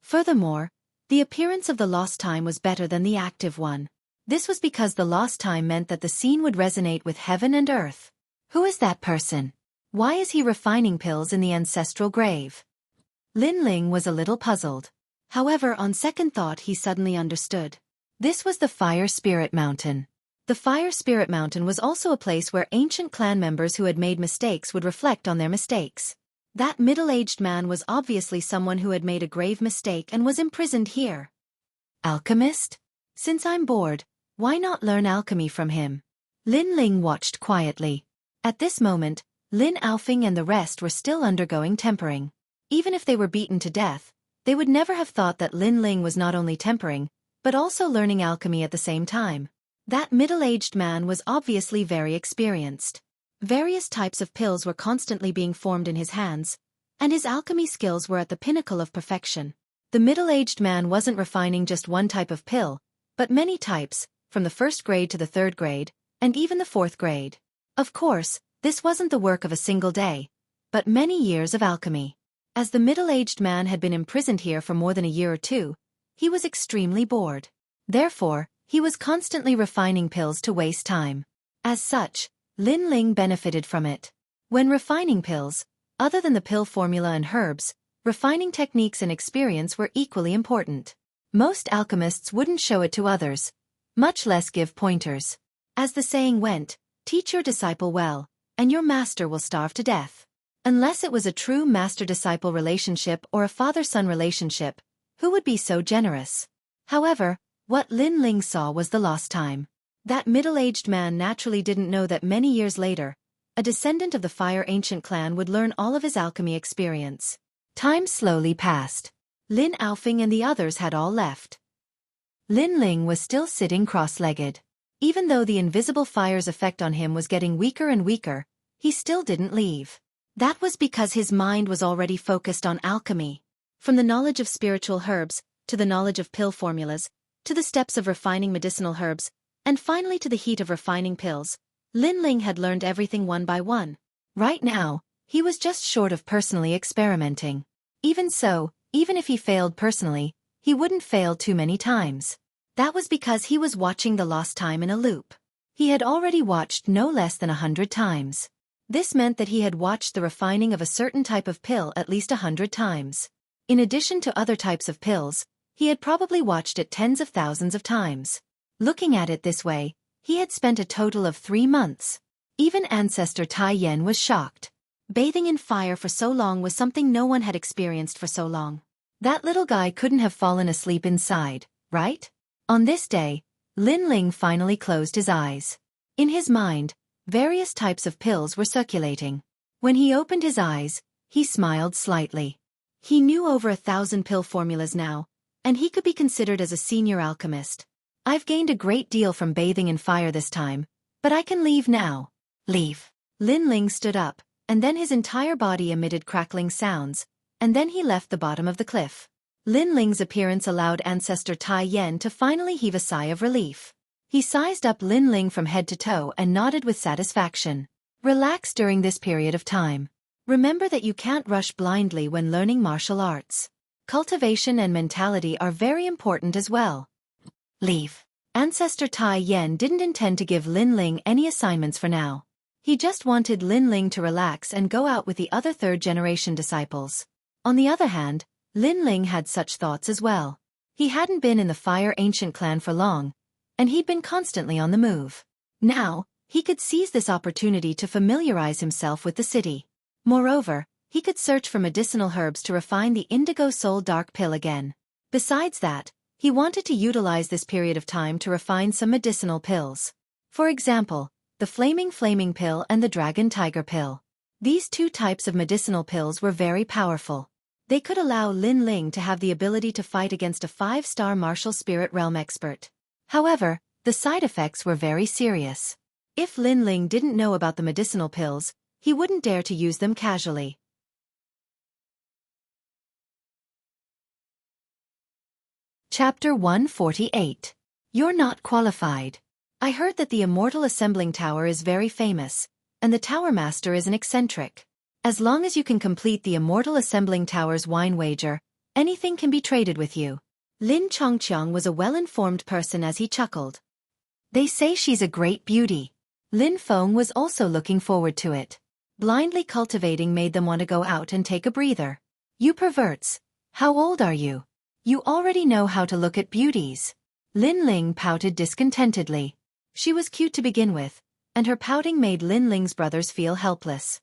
Speaker 1: Furthermore, the appearance of the lost time was better than the active one. This was because the lost time meant that the scene would resonate with heaven and earth. Who is that person? Why is he refining pills in the ancestral grave? Lin Ling was a little puzzled. However, on second thought he suddenly understood. This was the Fire Spirit Mountain. The Fire Spirit Mountain was also a place where ancient clan members who had made mistakes would reflect on their mistakes. That middle-aged man was obviously someone who had made a grave mistake and was imprisoned here. Alchemist? Since I'm bored, why not learn alchemy from him? Lin Ling watched quietly. At this moment, Lin Aofing and the rest were still undergoing tempering. Even if they were beaten to death, they would never have thought that Lin Ling was not only tempering, but also learning alchemy at the same time. That middle-aged man was obviously very experienced. Various types of pills were constantly being formed in his hands, and his alchemy skills were at the pinnacle of perfection. The middle-aged man wasn't refining just one type of pill, but many types, from the first grade to the third grade, and even the fourth grade. Of course, this wasn't the work of a single day, but many years of alchemy. As the middle-aged man had been imprisoned here for more than a year or two, he was extremely bored. Therefore, he was constantly refining pills to waste time. As such, Lin Ling benefited from it. When refining pills, other than the pill formula and herbs, refining techniques and experience were equally important. Most alchemists wouldn't show it to others, much less give pointers. As the saying went, teach your disciple well, and your master will starve to death. Unless it was a true master-disciple relationship or a father-son relationship, who would be so generous? However, what Lin Ling saw was the lost time. That middle-aged man naturally didn't know that many years later, a descendant of the Fire Ancient clan would learn all of his alchemy experience. Time slowly passed. Lin Aofing and the others had all left. Lin Ling was still sitting cross-legged. Even though the invisible fire's effect on him was getting weaker and weaker, he still didn't leave. That was because his mind was already focused on alchemy. From the knowledge of spiritual herbs, to the knowledge of pill formulas, to the steps of refining medicinal herbs, and finally to the heat of refining pills, Lin Ling had learned everything one by one. Right now, he was just short of personally experimenting. Even so, even if he failed personally, he wouldn't fail too many times. That was because he was watching the lost time in a loop. He had already watched no less than 100 times. This meant that he had watched the refining of a certain type of pill at least 100 times. In addition to other types of pills, he had probably watched it tens of thousands of times. Looking at it this way, he had spent a total of 3 months. Even Ancestor Tai Yen was shocked. Bathing in fire for so long was something no one had experienced for so long. That little guy couldn't have fallen asleep inside, right? On this day, Lin Ling finally closed his eyes. In his mind, various types of pills were circulating. When he opened his eyes, He smiled slightly. He knew over 1,000 pill formulas now, and he could be considered as a senior alchemist. I've gained a great deal from bathing in fire this time, but I can leave now. Leave. Lin Ling stood up, and then his entire body emitted crackling sounds, and then he left the bottom of the cliff. Lin Ling's appearance allowed Ancestor Tai Yen to finally heave a sigh of relief. He sized up Lin Ling from head to toe and nodded with satisfaction. Relax during this period of time. Remember that you can't rush blindly when learning martial arts. Cultivation and mentality are very important as well. Leave. Ancestor Tai Yen didn't intend to give Lin Ling any assignments for now. He just wanted Lin Ling to relax and go out with the other third-generation disciples. On the other hand, Lin Ling had such thoughts as well. He hadn't been in the Fire Ancient clan for long, and he'd been constantly on the move. Now, he could seize this opportunity to familiarize himself with the city. Moreover, he could search for medicinal herbs to refine the Indigo Soul Dark Pill again. Besides that, he wanted to utilize this period of time to refine some medicinal pills. For example, the Flaming Pill and the Dragon Tiger Pill. These two types of medicinal pills were very powerful. They could allow Lin Ling to have the ability to fight against a 5-star martial spirit realm expert. However, the side effects were very serious. If Lin Ling didn't know about the medicinal pills, he wouldn't dare to use them casually. Chapter 148. You're not qualified. I heard that the Immortal Assembling Tower is very famous, and the Tower Master is an eccentric. As long as you can complete the Immortal Assembling Tower's wine wager, anything can be traded with you. Lin Chongqiang was a well-informed person as he chuckled. They say she's a great beauty. Lin Feng was also looking forward to it. Blindly cultivating made them want to go out and take a breather. You perverts. How old are you? You already know how to look at beauties. Lin Ling pouted discontentedly. She was cute to begin with, and her pouting made Lin Ling's brothers feel helpless.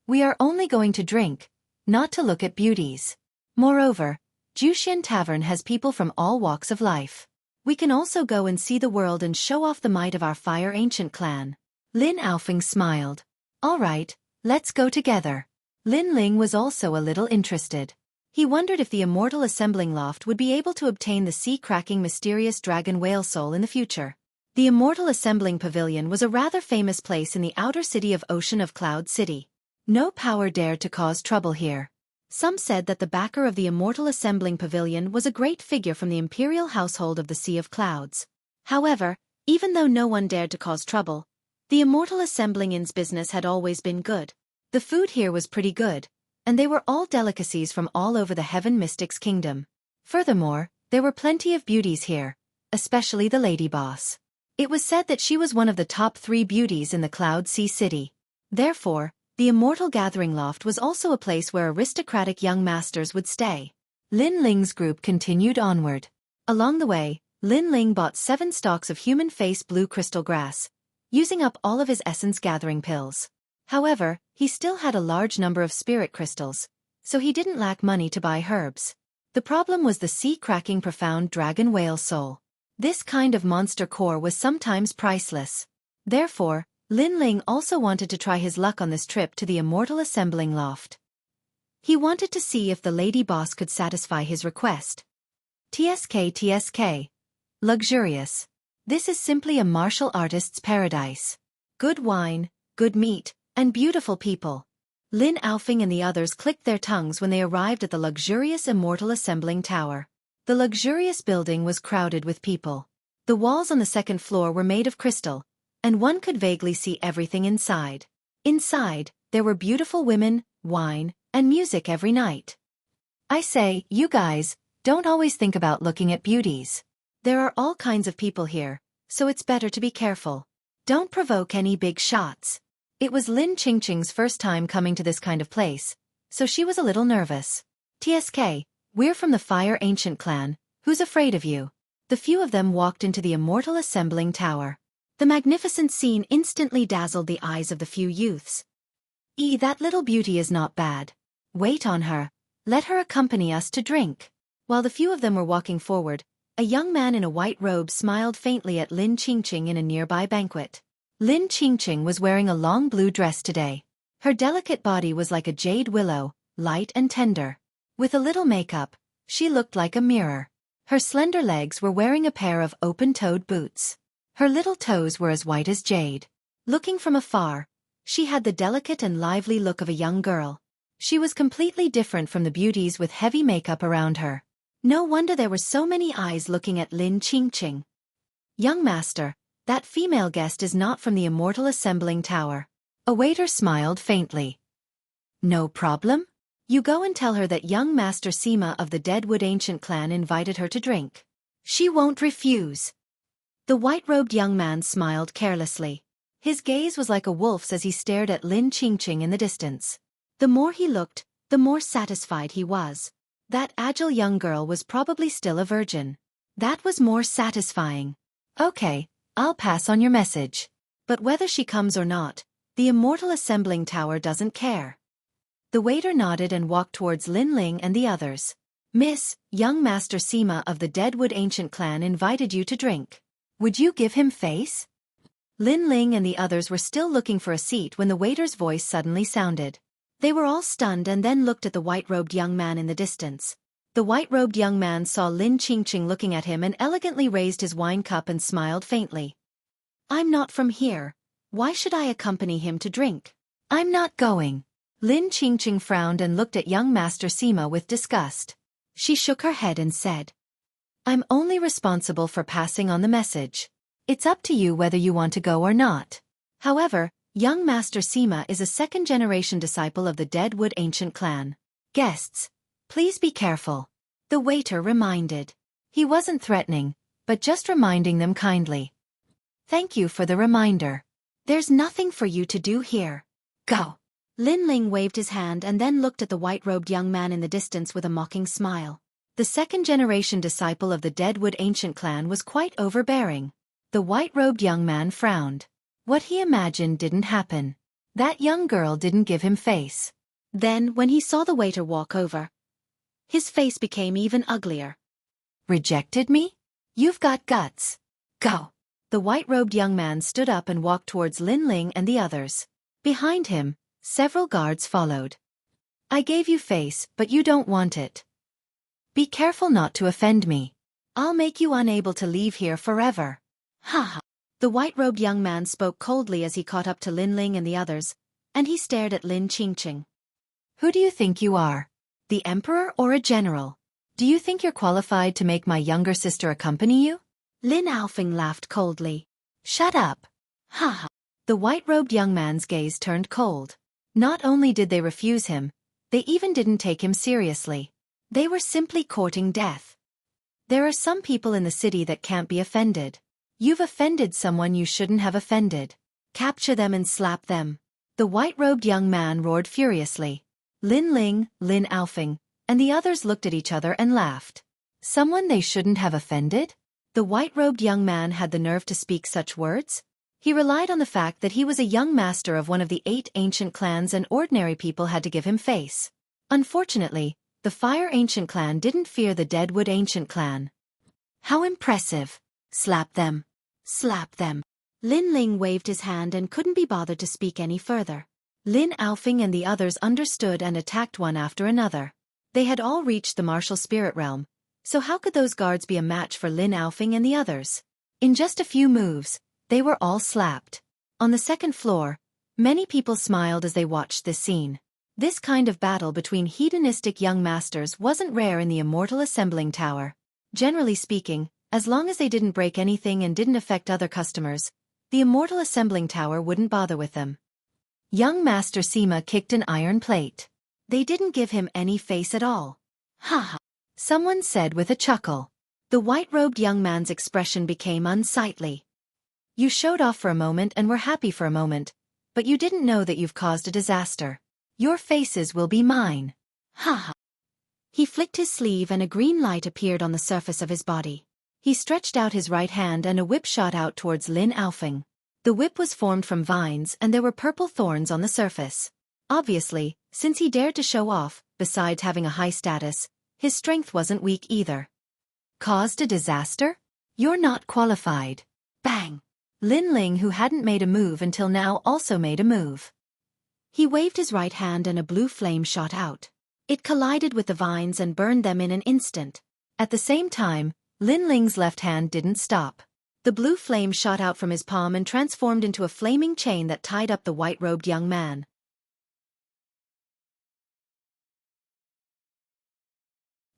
Speaker 1: We are only going to drink, not to look at beauties. Moreover, Juxian Tavern has people from all walks of life. We can also go and see the world and show off the might of our Fire Ancient clan. Lin Aofeng smiled. All right, let's go together. Lin Ling was also a little interested. He wondered if the Immortal Assembling Loft would be able to obtain the sea-cracking mysterious dragon whale soul in the future. The Immortal Assembling Pavilion was a rather famous place in the outer city of Ocean of Cloud City. No power dared to cause trouble here. Some said that the backer of the Immortal Assembling Pavilion was a great figure from the imperial household of the Sea of Clouds. However, even though no one dared to cause trouble, the Immortal Assembling Inn's business had always been good. The food here was pretty good, and they were all delicacies from all over the Heaven Mystics Kingdom. Furthermore, there were plenty of beauties here, especially the Lady Boss. It was said that she was one of the top 3 beauties in the Cloud Sea City. Therefore, the Immortal Gathering Loft was also a place where aristocratic young masters would stay. Lin Ling's group continued onward. Along the way, Lin Ling bought 7 stalks of human face blue crystal grass, using up all of his essence gathering pills. However, he still had a large number of spirit crystals, so he didn't lack money to buy herbs. The problem was the sea-cracking profound dragon whale soul. This kind of monster core was sometimes priceless. Therefore, Lin Ling also wanted to try his luck on this trip to the Immortal Assembling Loft. He wanted to see if the Lady Boss could satisfy his request. TSK. Luxurious. This is simply a martial artist's paradise. Good wine, good meat, and beautiful people. Lin Aofeng and the others clicked their tongues when they arrived at the luxurious Immortal Assembling Tower. The luxurious building was crowded with people. The walls on the second floor were made of crystal, and one could vaguely see everything inside. Inside, there were beautiful women, wine, and music every night. I say, you guys, don't always think about looking at beauties. There are all kinds of people here, so it's better to be careful. Don't provoke any big shots. It was Lin Qingqing's first time coming to this kind of place, so she was a little nervous. TSK, we're from the Fire Ancient clan, who's afraid of you? The few of them walked into the Immortal Assembling Tower. The magnificent scene instantly dazzled the eyes of the few youths. That little beauty is not bad. Wait on her. Let her accompany us to drink. While the few of them were walking forward, a young man in a white robe smiled faintly at Lin Qingqing in a nearby banquet. Lin Qingqing was wearing a long blue dress today. Her delicate body was like a jade willow, light and tender. With a little makeup, she looked like a mirror. Her slender legs were wearing a pair of open-toed boots. Her little toes were as white as jade. Looking from afar, she had the delicate and lively look of a young girl. She was completely different from the beauties with heavy makeup around her. No wonder there were so many eyes looking at Lin Qingqing. Young master, that female guest is not from the Immortal Assembling Tower. A waiter smiled faintly. No problem. You go and tell her that young Master Sima of the Deadwood Ancient Clan invited her to drink. She won't refuse. The white-robed young man smiled carelessly. His gaze was like a wolf's as he stared at Lin Qingqing in the distance. The more he looked, the more satisfied he was. That agile young girl was probably still a virgin. That was more satisfying. Okay, I'll pass on your message. But whether she comes or not, the Immortal Assembling Tower doesn't care. The waiter nodded and walked towards Lin Ling and the others. Miss, young Master Sima of the Deadwood Ancient Clan invited you to drink. Would you give him face? Lin Ling and the others were still looking for a seat when the waiter's voice suddenly sounded. They were all stunned and then looked at the white-robed young man in the distance. The white-robed young man saw Lin Qingqing looking at him and elegantly raised his wine cup and smiled faintly. I'm not from here. Why should I accompany him to drink? I'm not going. Lin Qingqing frowned and looked at young Master Sima with disgust. She shook her head and said, I'm only responsible for passing on the message. It's up to you whether you want to go or not. However, young Master Sima is a second-generation disciple of the Deadwood Ancient Clan. Guests, please be careful. The waiter reminded. He wasn't threatening, but just reminding them kindly. Thank you for the reminder. There's nothing for you to do here. Go. Lin Ling waved his hand and then looked at the white-robed young man in the distance with a mocking smile. The second-generation disciple of the Deadwood Ancient Clan was quite overbearing. The white-robed young man frowned. What he imagined didn't happen. That young girl didn't give him face. Then, when he saw the waiter walk over, his face became even uglier. Rejected me? You've got guts. Go. The white-robed young man stood up and walked towards Lin Ling and the others. Behind him, several guards followed. I gave you face, but you don't want it. Be careful not to offend me. I'll make you unable to leave here forever. Ha ha. The white-robed young man spoke coldly as he caught up to Lin Ling and the others, and he stared at Lin Qingqing. Who do you think you are? The emperor or a general? Do you think you're qualified to make my younger sister accompany you? Lin Alfing laughed coldly. Shut up. Ha ha. The white-robed young man's gaze turned cold. Not only did they refuse him, they even didn't take him seriously. They were simply courting death. There are some people in the city that can't be offended. You've offended someone you shouldn't have offended. Capture them and slap them. The white-robed young man roared furiously. Lin Ling, Lin Alfing, and the others looked at each other and laughed. Someone they shouldn't have offended? The white-robed young man had the nerve to speak such words? He relied on the fact that he was a young master of one of the 8 ancient clans and ordinary people had to give him face. Unfortunately, the Fire Ancient Clan didn't fear the Deadwood Ancient Clan. How impressive. Slap them. Slap them. Lin Ling waved his hand and couldn't be bothered to speak any further. Lin Alfing and the others understood and attacked one after another. They had all reached the martial spirit realm, so how could those guards be a match for Lin Alfing and the others? In just a few moves, they were all slapped. On the second floor, many people smiled as they watched this scene. This kind of battle between hedonistic young masters wasn't rare in the Immortal Assembling Tower. Generally speaking, as long as they didn't break anything and didn't affect other customers, the Immortal Assembling Tower wouldn't bother with them. Young Master Sima kicked an iron plate. They didn't give him any face at all. Ha ha. Someone said with a chuckle. The white-robed young man's expression became unsightly. You showed off for a moment and were happy for a moment, but you didn't know that you've caused a disaster. Your faces will be mine. Ha ha. He flicked his sleeve and a green light appeared on the surface of his body. He stretched out his right hand and a whip shot out towards Lin Alfing. The whip was formed from vines and there were purple thorns on the surface. Obviously, since he dared to show off, besides having a high status, his strength wasn't weak either. Caused a disaster? You're not qualified. Bang! Lin Ling, who hadn't made a move until now, also made a move. He waved his right hand and a blue flame shot out. It collided with the vines and burned them in an instant. At the same time, Lin Ling's left hand didn't stop. The blue flame shot out from his palm and transformed into a flaming chain that tied up the white-robed young man.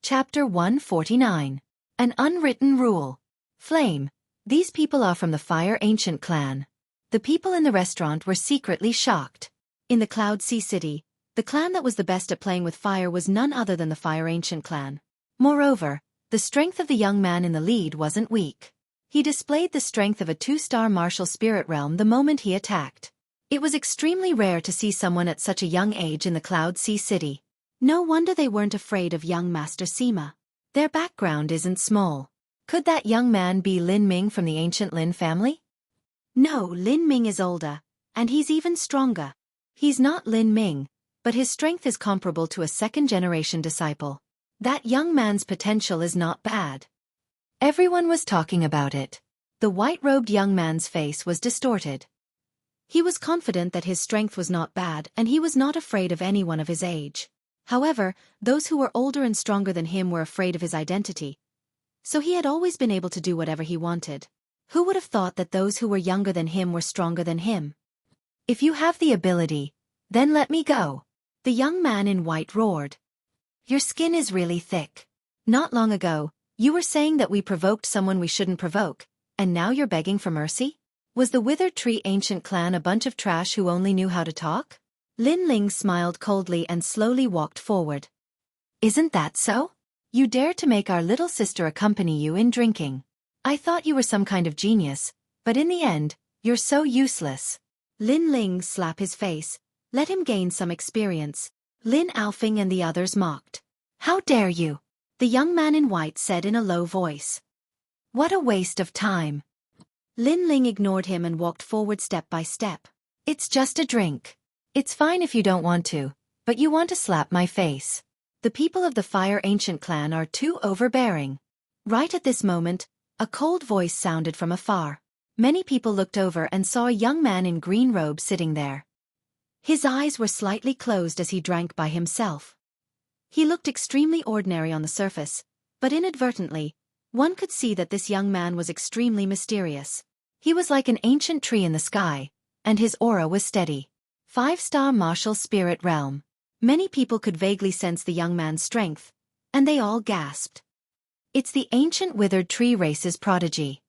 Speaker 1: Chapter 149. An Unwritten Rule. Flame. These people are from the Fire Ancient clan. The people in the restaurant were secretly shocked. In the Cloud Sea City, the clan that was the best at playing with fire was none other than the Fire Ancient clan. Moreover, the strength of the young man in the lead wasn't weak. He displayed the strength of a 2-star martial spirit realm the moment he attacked. It was extremely rare to see someone at such a young age in the Cloud Sea City. No wonder they weren't afraid of young Master Sima. Their background isn't small. Could that young man be Lin Ming from the ancient Lin family? No, Lin Ming is older, and he's even stronger. He's not Lin Ming, but his strength is comparable to a second-generation disciple. That young man's potential is not bad. Everyone was talking about it. The white-robed young man's face was distorted. He was confident that his strength was not bad and he was not afraid of anyone of his age. However, those who were older and stronger than him were afraid of his identity. So he had always been able to do whatever he wanted. Who would have thought that those who were younger than him were stronger than him? If you have the ability, then let me go. The young man in white roared. Your skin is really thick. Not long ago, you were saying that we provoked someone we shouldn't provoke, and now you're begging for mercy? Was the Withered Tree Ancient clan a bunch of trash who only knew how to talk? Lin Ling smiled coldly and slowly walked forward. Isn't that so? You dare to make our little sister accompany you in drinking. I thought you were some kind of genius, but in the end, you're so useless. Lin Ling slapped his face. Let him gain some experience. Lin Alfing and the others mocked. How dare you? The young man in white said in a low voice. What a waste of time. Lin Ling ignored him and walked forward step by step. It's just a drink. It's fine if you don't want to, but you want to slap my face. The people of the Fire Ancient clan are too overbearing. Right at this moment, a cold voice sounded from afar. Many people looked over and saw a young man in green robe sitting there. His eyes were slightly closed as he drank by himself. He looked extremely ordinary on the surface, but inadvertently, one could see that this young man was extremely mysterious. He was like an ancient tree in the sky, and his aura was steady. 5-star martial spirit realm. Many people could vaguely sense the young man's strength, and they all gasped. It's the ancient Withered Tree race's prodigy.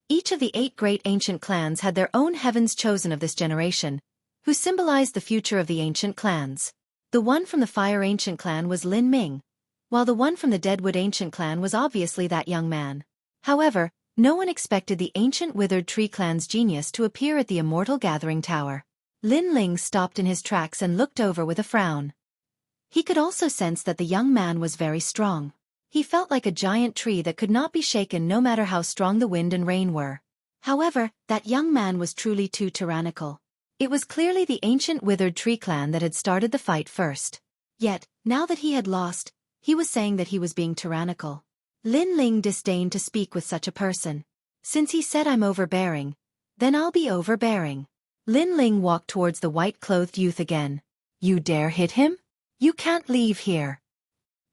Speaker 1: Each of the 8 great ancient clans had their own heavens chosen of this generation, who symbolized the future of the ancient clans. The one from the Fire Ancient clan was Lin Ming, while the one from the Deadwood Ancient clan was obviously that young man. However, no one expected the ancient Withered Tree clan's genius to appear at the Immortal Gathering Tower. Lin Ling stopped in his tracks and looked over with a frown. He could also sense that the young man was very strong. He felt like a giant tree that could not be shaken no matter how strong the wind and rain were. However, that young man was truly too tyrannical. It was clearly the ancient Withered Tree clan that had started the fight first. Yet, now that he had lost, he was saying that he was being tyrannical. Lin Ling disdained to speak with such a person. Since he said I'm overbearing, then I'll be overbearing. Lin Ling walked towards the white-clothed youth again. You dare hit him? You can't leave here.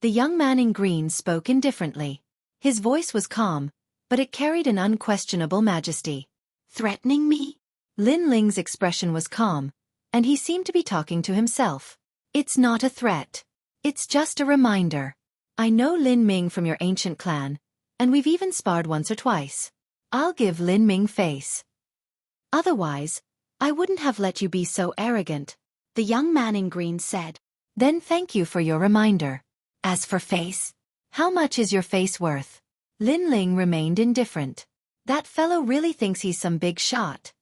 Speaker 1: The young man in green spoke indifferently. His voice was calm, but it carried an unquestionable majesty. Threatening me? Lin Ling's expression was calm, and he seemed to be talking to himself. It's not a threat. It's just a reminder. I know Lin Ming from your ancient clan, and we've even sparred once or twice. I'll give Lin Ming face. Otherwise, I wouldn't have let you be so arrogant, the young man in green said. Then thank you for your reminder. As for face, how much is your face worth? Lin Ling remained indifferent. That fellow really thinks he's some big shot.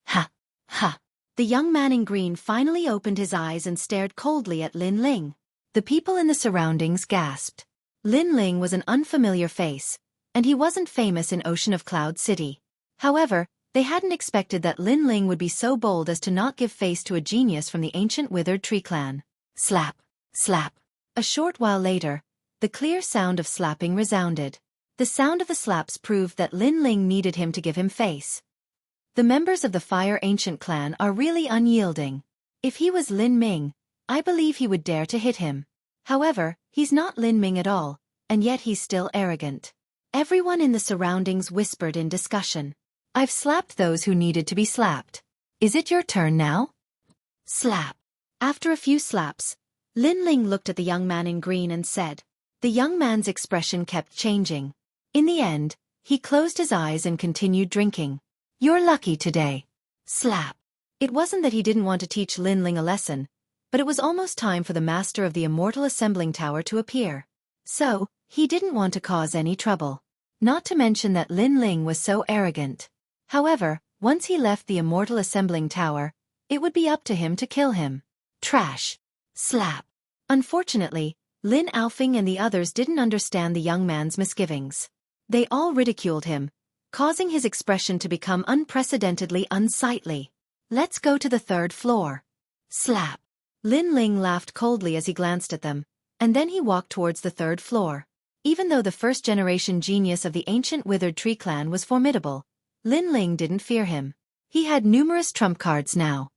Speaker 1: Ha, ha. The young man in green finally opened his eyes and stared coldly at Lin Ling. The people in the surroundings gasped. Lin Ling was an unfamiliar face, and he wasn't famous in Ocean of Cloud City. However, they hadn't expected that Lin Ling would be so bold as to not give face to a genius from the ancient Withered Tree clan. Slap, slap. A short while later, the clear sound of slapping resounded. The sound of the slaps proved that Lin Ling needed him to give him face. The members of the Fire Ancient clan are really unyielding. If he was Lin Ming, I believe he would dare to hit him. However, he's not Lin Ming at all, and yet he's still arrogant. Everyone in the surroundings whispered in discussion. I've slapped those who needed to be slapped. Is it your turn now? Slap. After a few slaps, Lin Ling looked at the young man in green and said. The young man's expression kept changing. In the end, he closed his eyes and continued drinking. You're lucky today. Slap. It wasn't that he didn't want to teach Lin Ling a lesson, but it was almost time for the master of the immortal assembling tower to appear. So, he didn't want to cause any trouble. Not to mention that Lin Ling was so arrogant. However, once he left the immortal assembling tower, it would be up to him to kill him. Trash. Slap. Unfortunately, Lin Aofing and the others didn't understand the young man's misgivings. They all ridiculed him, causing his expression to become unprecedentedly unsightly. Let's go to the 3rd floor. Slap. Lin Ling laughed coldly as he glanced at them, and then he walked towards the 3rd floor. Even though the first-generation genius of the ancient Withered Tree clan was formidable, Lin Ling didn't fear him. He had numerous trump cards now.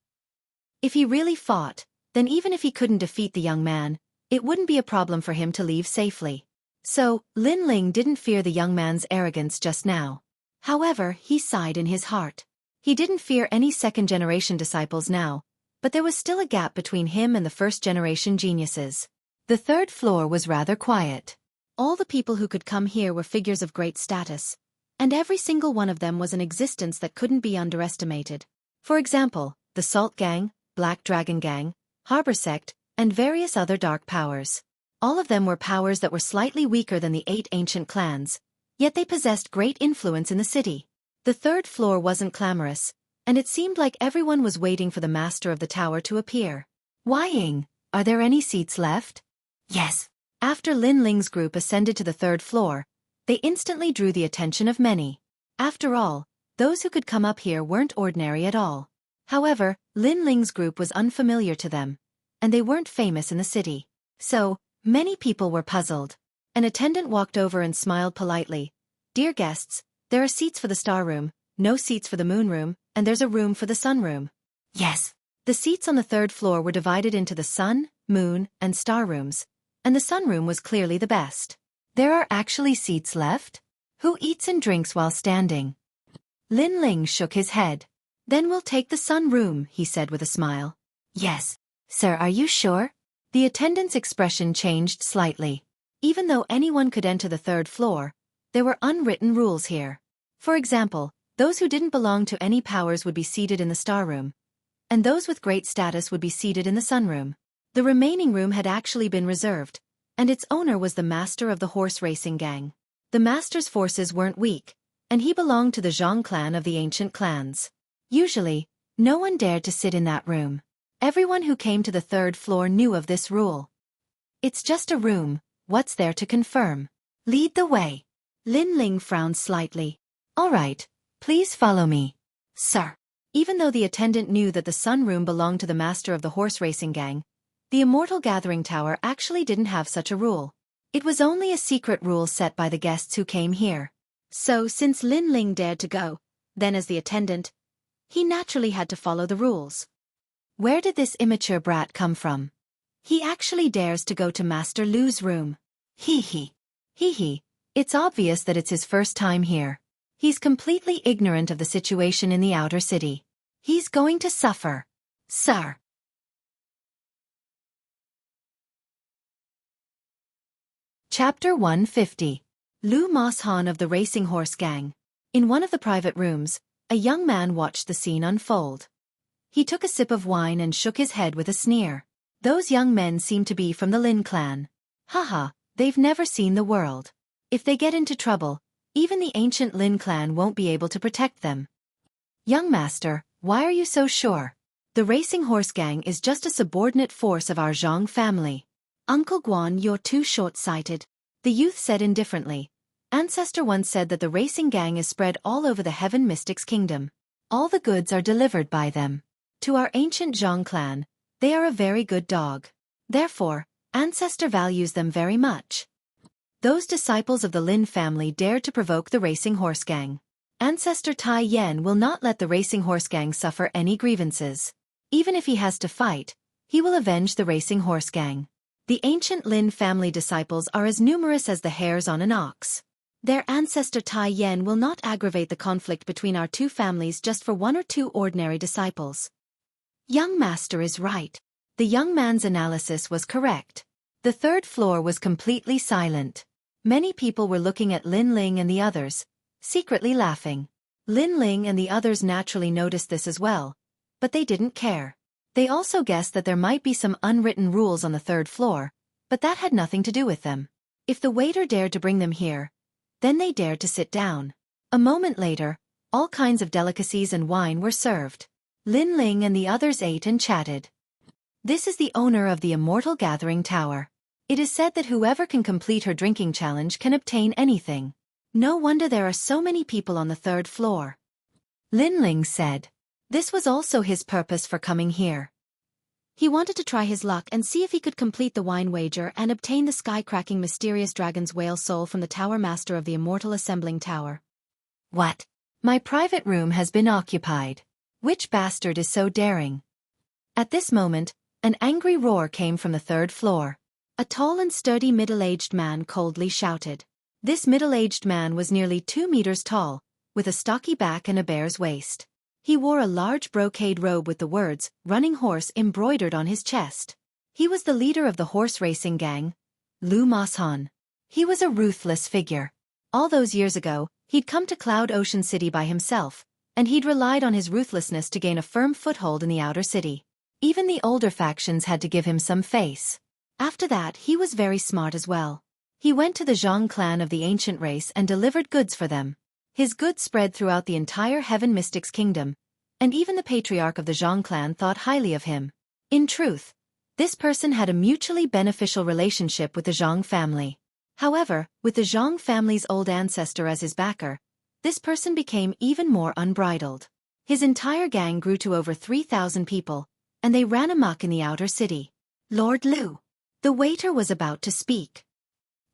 Speaker 1: If he really fought, then even if he couldn't defeat the young man, it wouldn't be a problem for him to leave safely. So, Lin Ling didn't fear the young man's arrogance just now. However, he sighed in his heart. He didn't fear any second-generation disciples now, but there was still a gap between him and the first-generation geniuses. The 3rd floor was rather quiet. All the people who could come here were figures of great status, and every single one of them was an existence that couldn't be underestimated. For example, the Salt Gang, Black Dragon Gang, Harbor Sect, and various other dark powers. All of them were powers that were slightly weaker than the 8 ancient clans, yet they possessed great influence in the city. The 3rd floor wasn't clamorous, and it seemed like everyone was waiting for the master of the tower to appear. Why? Are there any seats left? Yes. After Lin Ling's group ascended to the 3rd floor, they instantly drew the attention of many. After all, those who could come up here weren't ordinary at all. However, Lin Ling's group was unfamiliar to them, and they weren't famous in the city. So, many people were puzzled. An attendant walked over and smiled politely. Dear guests, there are seats for the star room, no seats for the moon room, and there's a room for the sun room. Yes. The seats on the 3rd floor were divided into the sun, moon, and star rooms, and the sun room was clearly the best. There are actually seats left? Who eats and drinks while standing? Lin Ling shook his head. Then we'll take the sun room, he said with a smile. Yes. Sir, are you sure? The attendant's expression changed slightly. Even though anyone could enter the 3rd floor, there were unwritten rules here. For example, those who didn't belong to any powers would be seated in the star room, and those with great status would be seated in the sun room. The remaining room had actually been reserved, and its owner was the master of the horse racing gang. The master's forces weren't weak, and he belonged to the Zhang clan of the ancient clans. Usually, no one dared to sit in that room. Everyone who came to the 3rd floor knew of this rule. It's just a room, what's there to confirm? Lead the way. Lin Ling frowned slightly. All right, please follow me. Sir. Even though the attendant knew that the sun room belonged to the master of the horse racing gang, the Immortal Gathering Tower actually didn't have such a rule. It was only a secret rule set by the guests who came here. So, since Lin Ling dared to go, then as the attendant, he naturally had to follow the rules. Where did this immature brat come from? He actually dares to go to Master Lu's room. Hee hee. Hee hee. It's obvious that it's his first time here. He's completely ignorant of the situation in the outer city. He's going to suffer. Sir. Chapter 150. Lu Mas Han of the Racing Horse Gang. In one of the private rooms, a young man watched the scene unfold. He took a sip of wine and shook his head with a sneer. Those young men seem to be from the Lin clan. Haha, they've never seen the world. If they get into trouble, even the ancient Lin clan won't be able to protect them. Young master, why are you so sure? The Racing Horse Gang is just a subordinate force of our Zhang family. Uncle Guan, you're too short-sighted. The youth said indifferently. Ancestor once said that the racing gang is spread all over the Heaven Mystics Kingdom. All the goods are delivered by them. To our ancient Zhang clan, they are a very good dog. Therefore, Ancestor values them very much. Those disciples of the Lin family dared to provoke the Racing Horse Gang. Ancestor Tai Yan will not let the Racing Horse Gang suffer any grievances. Even if he has to fight, he will avenge the racing horse gang. The ancient Lin family disciples are as numerous as the hairs on an ox. Their ancestor Tai Yen will not aggravate the conflict between our two families just for one or two ordinary disciples. Young master is right. The young man's analysis was correct. The third floor was completely silent. Many people were looking at Lin Ling and the others, secretly laughing. Lin Ling and the others naturally noticed this as well, but they didn't care. They also guessed that there might be some unwritten rules on the third floor, but that had nothing to do with them. If the waiter dared to bring them here, then they dared to sit down. A moment later, all kinds of delicacies and wine were served. Lin Ling and the others ate and chatted. This is the owner of the Immortal Gathering Tower. It is said that whoever can complete her drinking challenge can obtain anything. No wonder there are so many people on the third floor. Lin Ling said. This was also his purpose for coming here. He wanted to try his luck and see if he could complete the wine wager and obtain the sky-cracking mysterious dragon's whale soul from the tower master of the Immortal Assembling Tower. What? My private room has been occupied. Which bastard is so daring? At this moment, an angry roar came from the third floor. A tall and sturdy middle-aged man coldly shouted. This middle-aged man was nearly 2 meters tall, with a stocky back and a bear's waist. He wore a large brocade robe with the words, "Running Horse," embroidered on his chest. He was the leader of the horse racing gang, Lu Moshan. He was a ruthless figure. All those years ago, he'd come to Cloud Ocean City by himself, and he'd relied on his ruthlessness to gain a firm foothold in the outer city. Even the older factions had to give him some face. After that, he was very smart as well. He went to the Zhang clan of the ancient race and delivered goods for them. His goods spread throughout the entire Heaven Mystics kingdom, and even the patriarch of the Zhang clan thought highly of him. In truth, this person had a mutually beneficial relationship with the Zhang family. However, with the Zhang family's old ancestor as his backer, this person became even more unbridled. His entire gang grew to over 3,000 people, and they ran amok in the outer city. Lord Lu. The waiter was about to speak.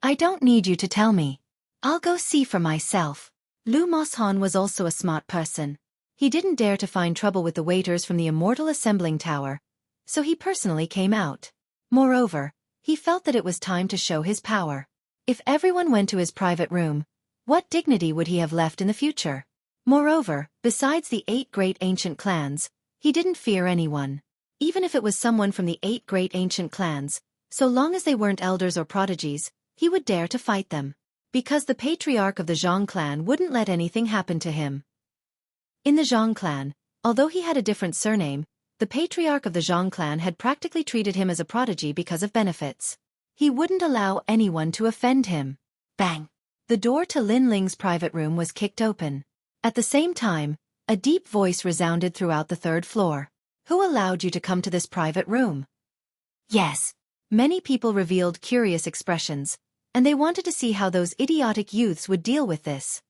Speaker 1: I don't need you to tell me. I'll go see for myself. Lu Moshan was also a smart person. He didn't dare to find trouble with the waiters from the Immortal Assembling Tower, so he personally came out. Moreover, he felt that it was time to show his power. If everyone went to his private room, what dignity would he have left in the future? Moreover, besides the 8 great ancient clans, he didn't fear anyone. Even if it was someone from the 8 great ancient clans, so long as they weren't elders or prodigies, he would dare to fight them. Because the patriarch of the Zhang clan wouldn't let anything happen to him. In the Zhang clan, although he had a different surname, the patriarch of the Zhang clan had practically treated him as a prodigy because of benefits. He wouldn't allow anyone to offend him. Bang! The door to Lin Ling's private room was kicked open. At the same time, a deep voice resounded throughout the third floor. Who allowed you to come to this private room? Yes. Many people revealed curious expressions, and they wanted to see how those idiotic youths would deal with this.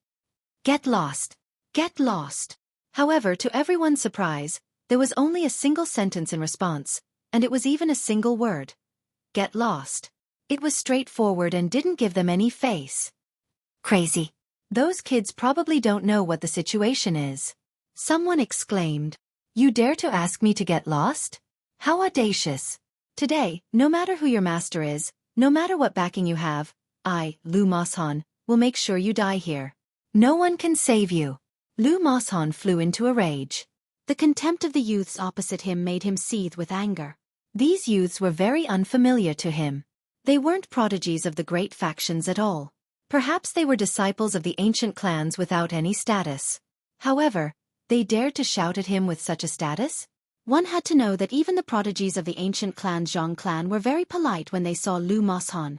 Speaker 1: Get lost. Get lost. However, to everyone's surprise, there was only a single sentence in response, and it was even a single word. Get lost. It was straightforward and didn't give them any face. Crazy. Those kids probably don't know what the situation is. Someone exclaimed. You dare to ask me to get lost? How audacious. Today, no matter who your master is, no matter what backing you have, I, Lu Moshan, will make sure you die here. No one can save you. Lu Moshan flew into a rage. The contempt of the youths opposite him made him seethe with anger. These youths were very unfamiliar to him. They weren't prodigies of the great factions at all. Perhaps they were disciples of the ancient clans without any status. However, they dared to shout at him with such a status? One had to know that even the prodigies of the ancient clan Zhang clan were very polite when they saw Lu Moshan.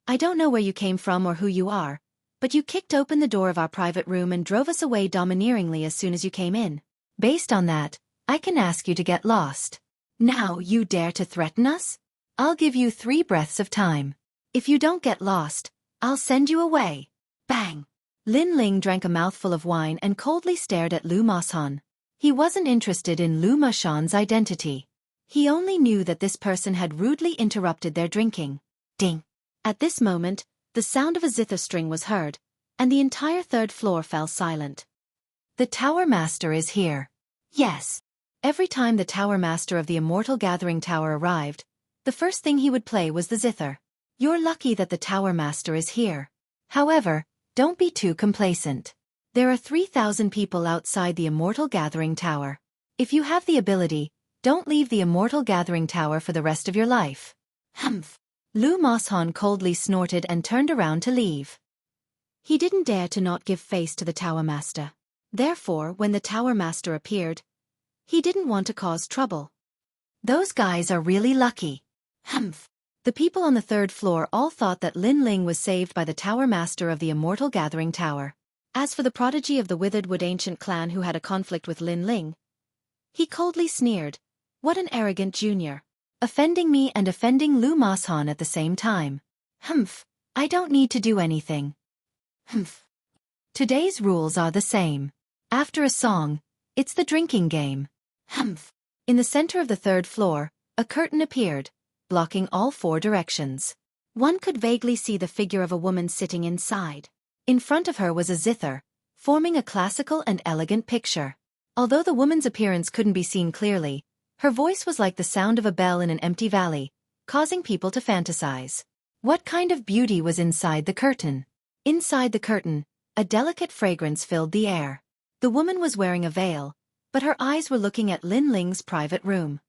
Speaker 1: I don't know where you came from or who you are, but you kicked open the door of our private room and drove us away domineeringly as soon as you came in. Based on that, I can ask you to get lost. Now you dare to threaten us? I'll give you 3 breaths of time. If you don't get lost, I'll send you away. Bang! Lin Ling drank a mouthful of wine and coldly stared at Lu Moshan. He wasn't interested in Lu Moshan's identity. He only knew that this person had rudely interrupted their drinking. Ding! At this moment, the sound of a zither string was heard, and the entire third floor fell silent. The tower master is here. Yes. Every time the Tower Master of the Immortal Gathering Tower arrived, the first thing he would play was the zither. You're lucky that the Tower Master is here. However, don't be too complacent. There are 3,000 people outside the Immortal Gathering Tower. If you have the ability, don't leave the Immortal Gathering Tower for the rest of your life. Humph. Lu Moshan coldly snorted and turned around to leave. He didn't dare to not give face to the Tower Master. Therefore, when the Tower Master appeared, he didn't want to cause trouble. Those guys are really lucky. Humph. The people on the third floor all thought that Lin Ling was saved by the Tower Master of the Immortal Gathering Tower. As for the prodigy of the Withered Wood Ancient Clan who had a conflict with Lin Ling, he coldly sneered, "What an arrogant junior. Offending me and offending Lu Moshan at the same time. Humph, I don't need to do anything." Humph. Today's rules are the same. After a song, it's the drinking game. Humph. In the center of the third floor, a curtain appeared, blocking all 4 directions. One could vaguely see the figure of a woman sitting inside. In front of her was a zither, forming a classical and elegant picture. Although the woman's appearance couldn't be seen clearly, her voice was like the sound of a bell in an empty valley, causing people to fantasize. What kind of beauty was inside the curtain? Inside the curtain, a delicate fragrance filled the air. The woman was wearing a veil, but her eyes were looking at Lin Ling's private room.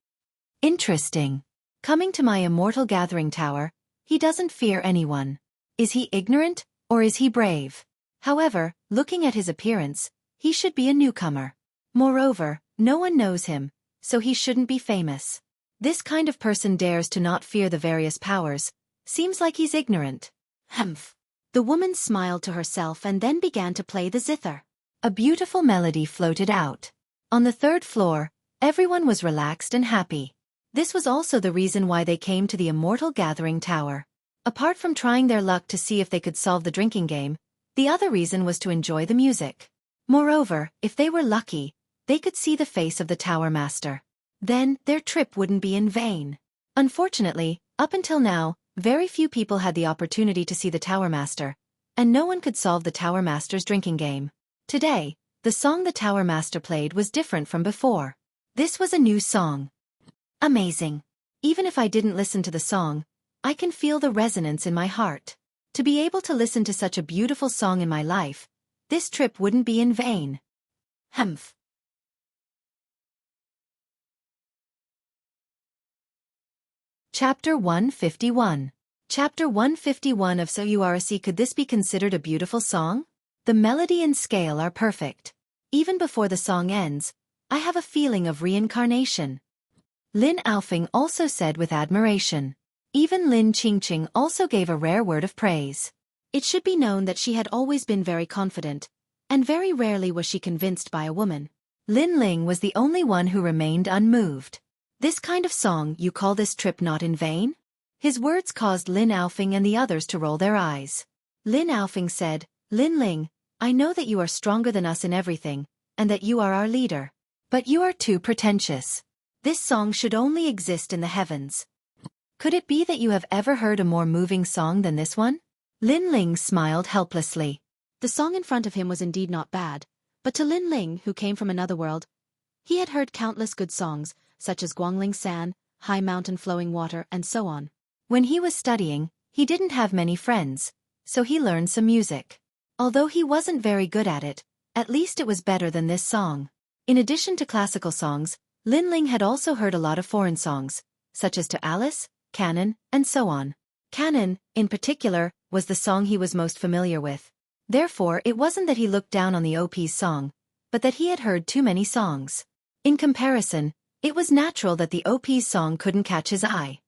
Speaker 1: Interesting. Coming to my Immortal Gathering Tower, he doesn't fear anyone. Is he ignorant, or is he brave? However, looking at his appearance, he should be a newcomer. Moreover, no one knows him, so he shouldn't be famous. This kind of person dares to not fear the various powers. Seems like he's ignorant. Humph. The woman smiled to herself and then began to play the zither. A beautiful melody floated out. On the third floor, everyone was relaxed and happy. This was also the reason why they came to the Immortal Gathering Tower. Apart from trying their luck to see if they could solve the drinking game, the other reason was to enjoy the music. Moreover, if they were lucky, they could see the face of the Tower Master. Then, their trip wouldn't be in vain. Unfortunately, up until now, very few people had the opportunity to see the Tower Master, and no one could solve the Tower Master's drinking game. Today, the song the Tower Master played was different from before. This was a new song. Amazing. Even if I didn't listen to the song, I can feel the resonance in my heart. To be able to listen to such a beautiful song in my life, this trip wouldn't be in vain. Humph. Chapter 151. Chapter 151 of Xueqi. Could this be considered a beautiful song? The melody and scale are perfect. Even before the song ends, I have a feeling of reincarnation. Lin Aofing also said with admiration. Even Lin Qingqing also gave a rare word of praise. It should be known that she had always been very confident, and very rarely was she convinced by a woman. Lin Ling was the only one who remained unmoved. This kind of song, you call this trip not in vain? His words caused Lin Aofing and the others to roll their eyes. Lin Aofing said, Lin Ling, I know that you are stronger than us in everything, and that you are our leader. But you are too pretentious. This song should only exist in the heavens. Could it be that you have ever heard a more moving song than this one? Lin Ling smiled helplessly. The song in front of him was indeed not bad, but to Lin Ling, who came from another world, he had heard countless good songs, such as Guangling San, High Mountain Flowing Water, and so on. When he was studying, he didn't have many friends, so he learned some music. Although he wasn't very good at it, at least it was better than this song. In addition to classical songs, Lin Ling had also heard a lot of foreign songs, such as To Alice, Canon, and so on. Canon, in particular, was the song he was most familiar with. Therefore, it wasn't that he looked down on the OP's song, but that he had heard too many songs. In comparison, it was natural that the OP's song couldn't catch his eye.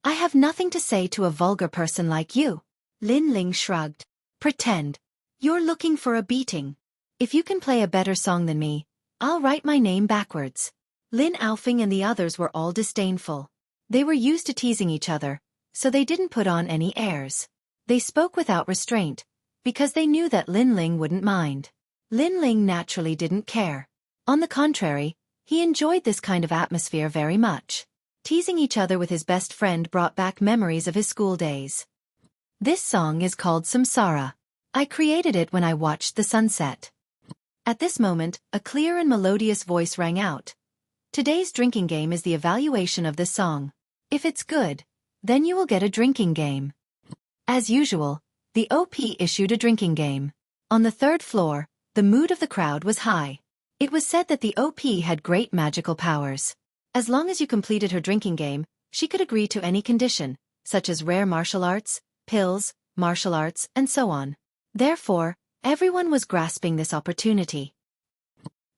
Speaker 1: I have nothing to say to a vulgar person like you. Lin Ling shrugged. Pretend. You're looking for a beating. If you can play a better song than me, I'll write my name backwards. Lin Aofing and the others were all disdainful. They were used to teasing each other, so they didn't put on any airs. They spoke without restraint, because they knew that Lin Ling wouldn't mind. Lin Ling naturally didn't care. On the contrary, he enjoyed this kind of atmosphere very much. Teasing each other with his best friend brought back memories of his school days. This song is called Samsara. I created it when I watched the sunset. At this moment, a clear and melodious voice rang out. Today's drinking game is the evaluation of this song. If it's good, then you will get a drinking game. As usual, the OP issued a drinking game. On the third floor, the mood of the crowd was high. It was said that the OP had great magical powers. As long as you completed her drinking game, she could agree to any condition, such as rare martial arts, pills, martial arts, and so on. Therefore, everyone was grasping this opportunity.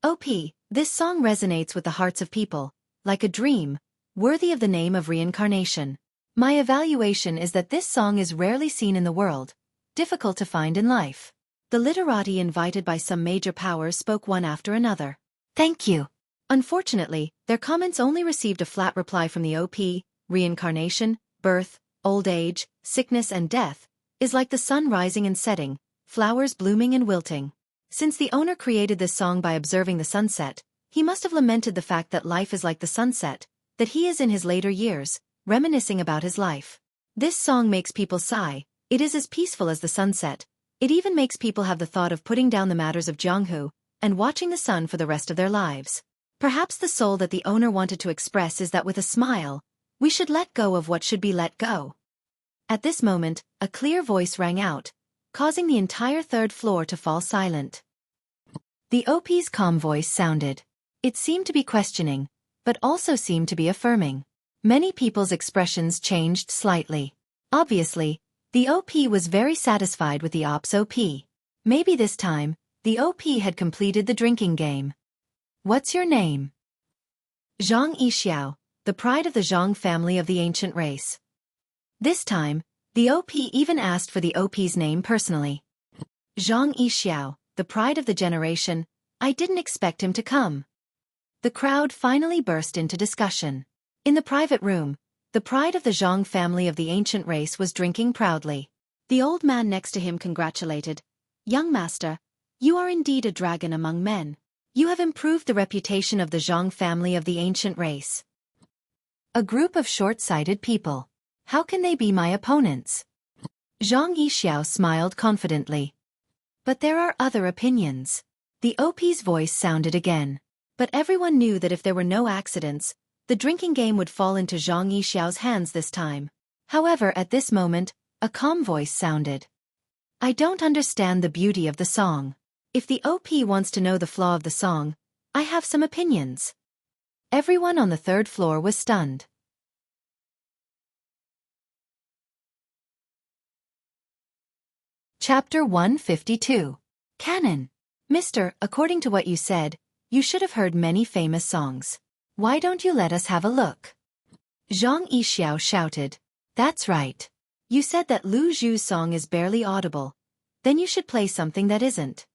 Speaker 1: OP, this song resonates with the hearts of people, like a dream, worthy of the name of reincarnation. My evaluation is that this song is rarely seen in the world, difficult to find in life. The literati invited by some major powers spoke one after another. Thank you. Unfortunately, their comments only received a flat reply from the OP. Reincarnation, birth, old age, sickness and death, is like the sun rising and setting, flowers blooming and wilting. Since the owner created this song by observing the sunset, he must have lamented the fact that life is like the sunset, that he is in his later years, reminiscing about his life. This song makes people sigh. It is as peaceful as the sunset. It even makes people have the thought of putting down the matters of Jianghu and watching the sun for the rest of their lives. Perhaps the soul that the owner wanted to express is that with a smile, we should let go of what should be let go. At this moment, a clear voice rang out, causing the entire third floor to fall silent. The OP's calm voice sounded. It seemed to be questioning, but also seemed to be affirming. Many people's expressions changed slightly. Obviously, the OP was very satisfied with the OP's OP. Maybe this time, the OP had completed the drinking game. What's your name? Zhang Yixiao, the pride of the Zhang family of the ancient race. This time, the OP even asked for the OP's name personally. Zhang Yixiao, the pride of the generation, I didn't expect him to come. The crowd finally burst into discussion. In the private room, the pride of the Zhang family of the ancient race was drinking proudly. The old man next to him congratulated. Young master, you are indeed a dragon among men. You have improved the reputation of the Zhang family of the ancient race. A group of short-sighted people. How can they be my opponents? Zhang Yixiao smiled confidently. But there are other opinions. The OP's voice sounded again. But everyone knew that if there were no accidents, the drinking game would fall into Zhang Yixiao's hands this time. However, at this moment, a calm voice sounded. I don't understand the beauty of the song. If the OP wants to know the flaw of the song, I have some opinions. Everyone on the third floor was stunned. Chapter 152. Canon. Mister, according to what you said, you should have heard many famous songs. Why don't you let us have a look? Zhang Yixiao shouted. That's right. You said that Lu Zhu's song is barely audible. Then you should play something that isn't.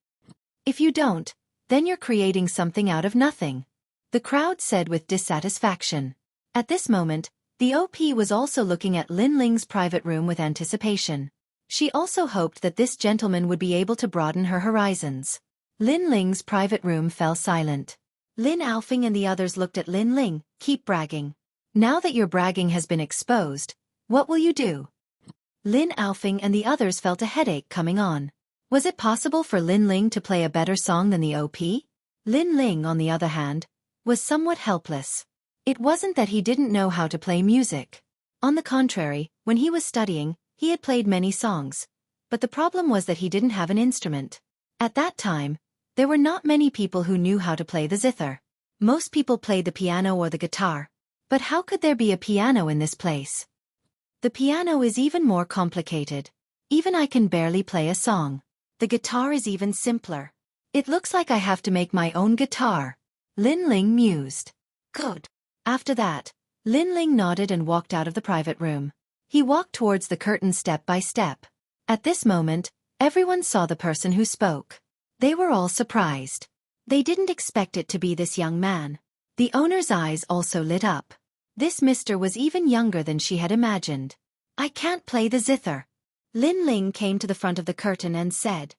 Speaker 1: If you don't, then you're creating something out of nothing. The crowd said with dissatisfaction. At this moment, the OP was also looking at Lin Ling's private room with anticipation. She also hoped that this gentleman would be able to broaden her horizons. Lin Ling's private room fell silent. Lin Alfing and the others looked at Lin Ling. Keep bragging. Now that your bragging has been exposed, what will you do? Lin Alfing and the others felt a headache coming on. Was it possible for Lin Ling to play a better song than the OP? Lin Ling, on the other hand, was somewhat helpless. It wasn't that he didn't know how to play music. On the contrary, when he was studying, he had played many songs. But the problem was that he didn't have an instrument. At that time, there were not many people who knew how to play the zither. Most people played the piano or the guitar. But how could there be a piano in this place? The piano is even more complicated. Even I can barely play a song. The guitar is even simpler. It looks like I have to make my own guitar. Lin Ling mused. Good. After that, Lin Ling nodded and walked out of the private room. He walked towards the curtain step by step. At this moment, everyone saw the person who spoke. They were all surprised. They didn't expect it to be this young man. The owner's eyes also lit up. This mister was even younger than she had imagined. I can't play the zither. Lin Ling came to the front of the curtain and said.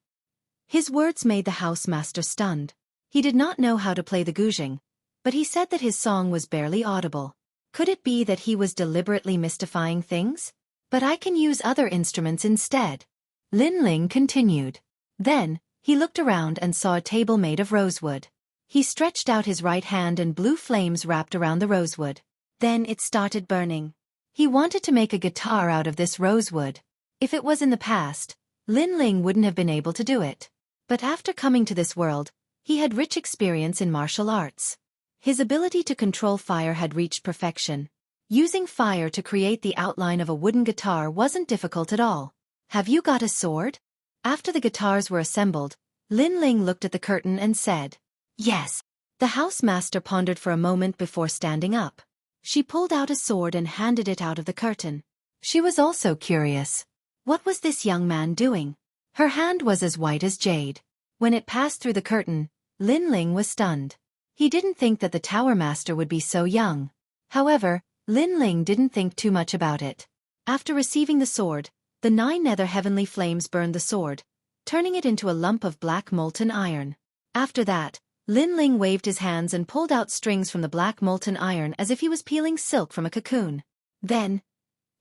Speaker 1: His words made the housemaster stunned. He did not know how to play the guzheng, but he said that his song was barely audible. Could it be that he was deliberately mystifying things? But I can use other instruments instead. Lin Ling continued. Then, he looked around and saw a table made of rosewood. He stretched out his right hand and blue flames wrapped around the rosewood. Then it started burning. He wanted to make a guitar out of this rosewood. If it was in the past, Lin Ling wouldn't have been able to do it. But after coming to this world, he had rich experience in martial arts. His ability to control fire had reached perfection. Using fire to create the outline of a wooden guitar wasn't difficult at all. Have you got a sword? After the guitars were assembled, Lin Ling looked at the curtain and said, "Yes." The housemaster pondered for a moment before standing up. She pulled out a sword and handed it out of the curtain. She was also curious. What was this young man doing? Her hand was as white as jade. When it passed through the curtain, Lin Ling was stunned. He didn't think that the tower master would be so young. However, Lin Ling didn't think too much about it. After receiving the sword, the 9 nether heavenly flames burned the sword, turning it into a lump of black molten iron. After that, Lin Ling waved his hands and pulled out strings from the black molten iron as if he was peeling silk from a cocoon. Then,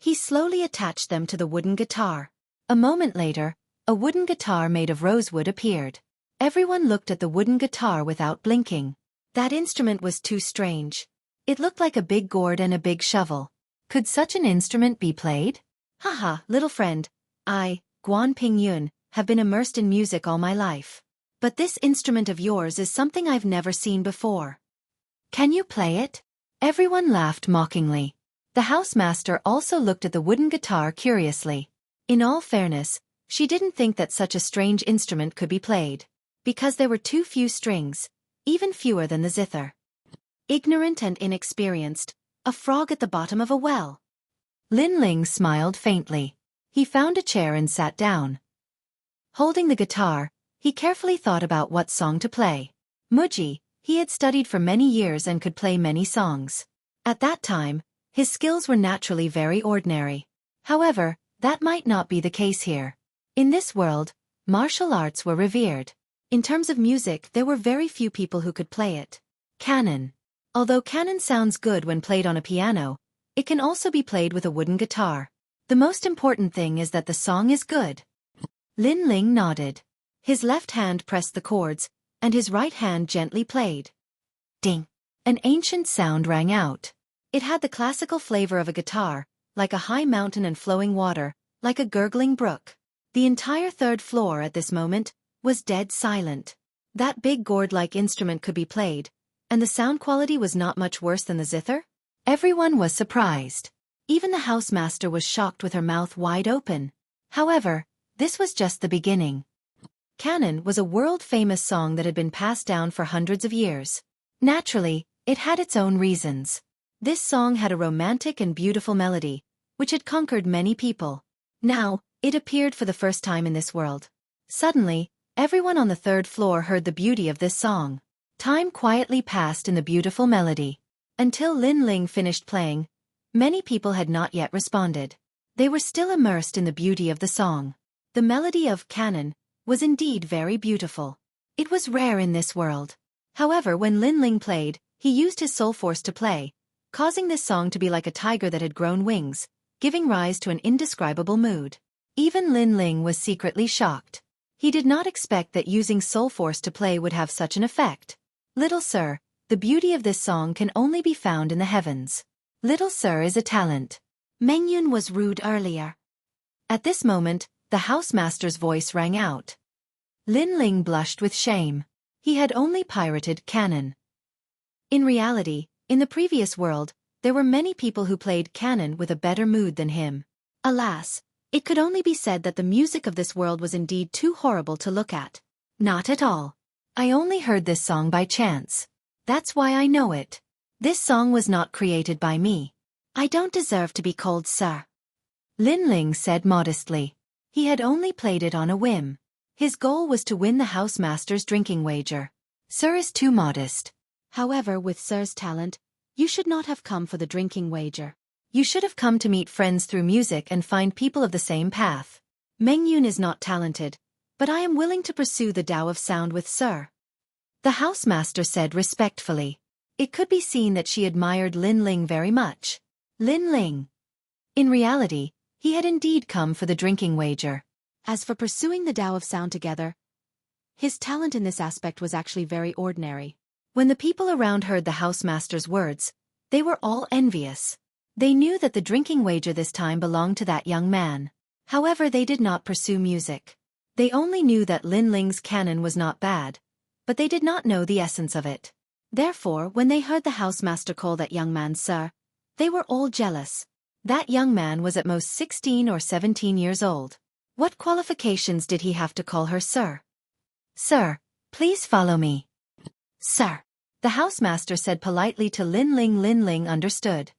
Speaker 1: he slowly attached them to the wooden guitar. A moment later, a wooden guitar made of rosewood appeared. Everyone looked at the wooden guitar without blinking. That instrument was too strange. It looked like a big gourd and a big shovel. Could such an instrument be played? Haha, little friend. I, Guan Pingyun, have been immersed in music all my life. But this instrument of yours is something I've never seen before. Can you play it? Everyone laughed mockingly. The housemaster also looked at the wooden guitar curiously. In all fairness, she didn't think that such a strange instrument could be played. Because there were too few strings, even fewer than the zither. Ignorant and inexperienced, a frog at the bottom of a well. Lin Ling smiled faintly. He found a chair and sat down. Holding the guitar, he carefully thought about what song to play. Muji, he had studied for many years and could play many songs. At that time, his skills were naturally very ordinary. However, that might not be the case here. In this world, martial arts were revered. In terms of music, there were very few people who could play it. Canon. Although canon sounds good when played on a piano, it can also be played with a wooden guitar. The most important thing is that the song is good. Lin Ling nodded. His left hand pressed the chords, and his right hand gently played. Ding! An ancient sound rang out. It had the classical flavor of a guitar, like a high mountain and flowing water, like a gurgling brook. The entire 3rd floor at this moment was dead silent. That big gourd-like instrument could be played, and the sound quality was not much worse than the zither? Everyone was surprised. Even the housemaster was shocked with her mouth wide open. However, this was just the beginning. Canon was a world-famous song that had been passed down for hundreds of years. Naturally, it had its own reasons. This song had a romantic and beautiful melody, which had conquered many people. Now, it appeared for the first time in this world. Suddenly, everyone on the 3rd floor heard the beauty of this song. Time quietly passed in the beautiful melody. Until Lin Ling finished playing, many people had not yet responded. They were still immersed in the beauty of the song. The melody of Canon was indeed very beautiful. It was rare in this world. However, when Lin Ling played, he used his soul force to play, causing this song to be like a tiger that had grown wings, giving rise to an indescribable mood. Even Lin Ling was secretly shocked. He did not expect that using soul force to play would have such an effect. Little sir, the beauty of this song can only be found in the heavens. Little sir is a talent. Mengyun was rude earlier. At this moment, the housemaster's voice rang out. Lin Ling blushed with shame. He had only pirated Canon. In reality, in the previous world, there were many people who played Canon with a better mood than him. Alas, it could only be said that the music of this world was indeed too horrible to look at. Not at all. I only heard this song by chance. That's why I know it. This song was not created by me. I don't deserve to be called sir. Lin Ling said modestly. He had only played it on a whim. His goal was to win the housemaster's drinking wager. Sir is too modest. However, with sir's talent, you should not have come for the drinking wager. You should have come to meet friends through music and find people of the same path. Mengyun is not talented, but I am willing to pursue the Tao of Sound with sir. The housemaster said respectfully. It could be seen that she admired Lin Ling very much. Lin Ling. In reality, he had indeed come for the drinking wager. As for pursuing the Tao of Sound together, his talent in this aspect was actually very ordinary. When the people around heard the housemaster's words, they were all envious. They knew that the drinking wager this time belonged to that young man. However, they did not pursue music. They only knew that Lin Ling's cannon was not bad, but they did not know the essence of it. Therefore, when they heard the housemaster call that young man sir, they were all jealous. That young man was at most 16 or 17 years old. What qualifications did he have to call her sir? Sir, please follow me. Sir. The housemaster said politely to Lin Ling. Lin Ling understood.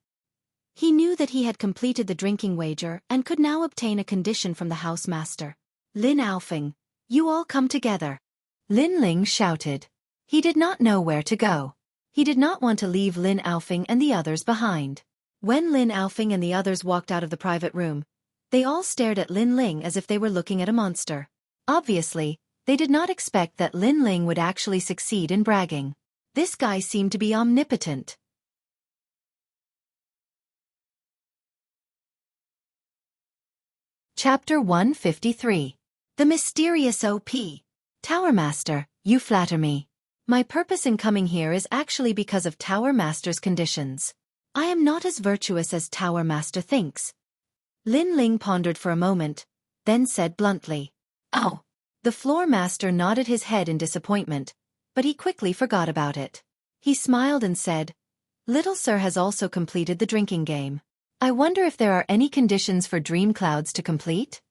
Speaker 1: He knew that he had completed the drinking wager and could now obtain a condition from the housemaster. Lin Aofeng, you all come together. Lin Ling shouted. He did not know where to go. He did not want to leave Lin Aofeng and the others behind. When Lin Aofeng and the others walked out of the private room, they all stared at Lin Ling as if they were looking at a monster. Obviously, they did not expect that Lin Ling would actually succeed in bragging. This guy seemed to be omnipotent. Chapter 153. The Mysterious OP. Tower Master, you flatter me. My purpose in coming here is actually because of Tower Master's conditions. I am not as virtuous as Tower Master thinks. Lin Ling pondered for a moment, then said bluntly, "Oh." The floor master nodded his head in disappointment, but he quickly forgot about it. He smiled and said, "Little Sir has also completed the drinking game. I wonder if there are any conditions for Dream Clouds to complete?"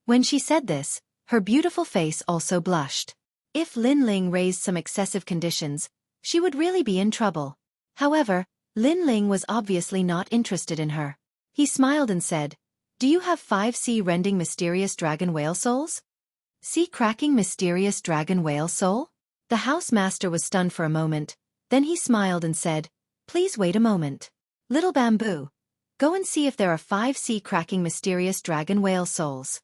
Speaker 1: When she said this, her beautiful face also blushed. If Lin Ling raised some excessive conditions, she would really be in trouble. However, Lin Ling was obviously not interested in her. He smiled and said, "Do you have 5 sea-rending mysterious dragon whale souls?" Sea-cracking mysterious dragon whale soul? The housemaster was stunned for a moment, then he smiled and said, "Please wait a moment. Little Bamboo, go and see if there are 5 sea-cracking mysterious dragon whale souls."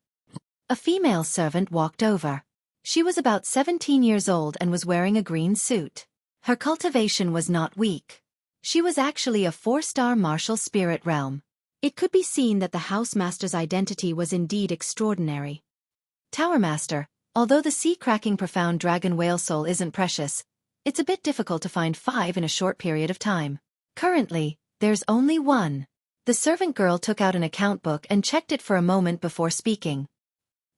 Speaker 1: A female servant walked over. She was about 17 years old and was wearing a green suit. Her cultivation was not weak. She was actually a 4-star martial spirit realm. It could be seen that the housemaster's identity was indeed extraordinary. Tower Master, although the sea-cracking profound dragon whale soul isn't precious, it's a bit difficult to find 5 in a short period of time. Currently, there's only 1. The servant girl took out an account book and checked it for a moment before speaking.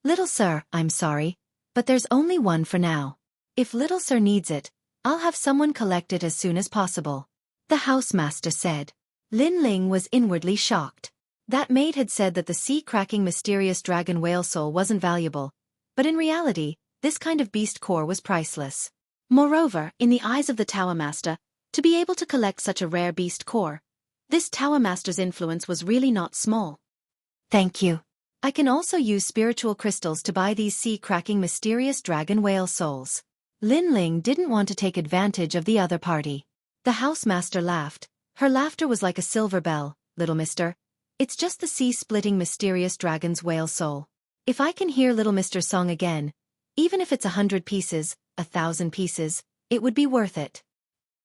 Speaker 1: "Little Sir, I'm sorry, but there's only 1 for now. If Little Sir needs it, I'll have someone collect it as soon as possible," the housemaster said. Lin Ling was inwardly shocked. That maid had said that the sea-cracking mysterious dragon whale soul wasn't valuable, but in reality, this kind of beast core was priceless. Moreover, in the eyes of the Tower Master, to be able to collect such a rare beast core, this Tower Master's influence was really not small. "Thank you. I can also use spiritual crystals to buy these sea-cracking mysterious dragon whale souls." Lin Ling didn't want to take advantage of the other party. The housemaster laughed. Her laughter was like a silver bell. "Little mister, it's just the sea-splitting mysterious dragon's whale soul. If I can hear Little Mister's song again, even if it's 100 pieces, 1,000 pieces, it would be worth it."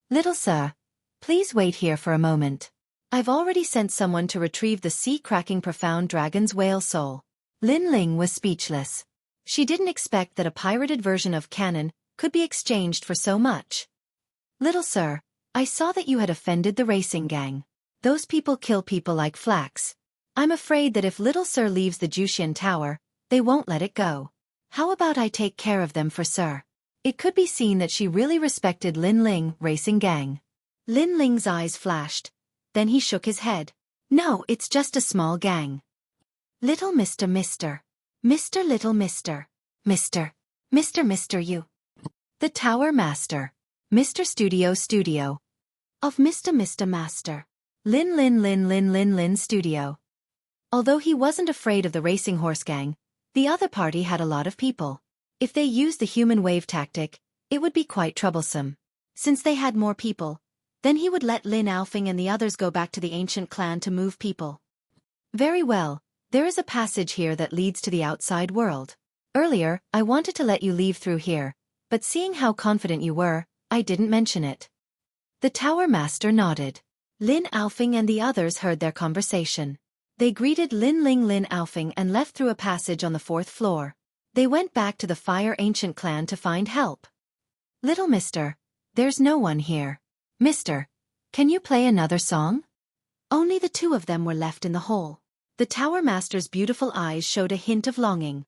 Speaker 1: "Little Sir, please wait here for a moment. I've already sent someone to retrieve the sea-cracking profound dragon's whale soul." Lin Ling was speechless. She didn't expect that a pirated version of cannon could be exchanged for so much. "Little Sir, I saw that you had offended the racing gang. Those people kill people like flax. I'm afraid that if Little Sir leaves the Juxian Tower, they won't let it go. How about I take care of them for Sir?" It could be seen that she really respected Lin Ling racing gang. Lin Ling's eyes flashed. Then he shook his head. "No, it's just a small gang. Little Mr. Little Mr. you. The Tower Master. Mr. Studio. Of Mr. Master. Lin Studio." Although he wasn't afraid of the racing horse gang, the other party had a lot of people. If they used the human wave tactic, it would be quite troublesome. Since they had more people, then he would let Lin Aofeng and the others go back to the ancient clan to move people. "Very well, there is a passage here that leads to the outside world. Earlier, I wanted to let you leave through here, but seeing how confident you were, I didn't mention it." The Tower Master nodded. Lin Aofeng and the others heard their conversation. They greeted Lin Aofeng and left through a passage on the 4th floor. They went back to the Fire Ancient clan to find help. "Little Mister, There's no one here. Mister, can you play another song? Only the two of them were left in the hall. The tower master's beautiful eyes showed a hint of longing.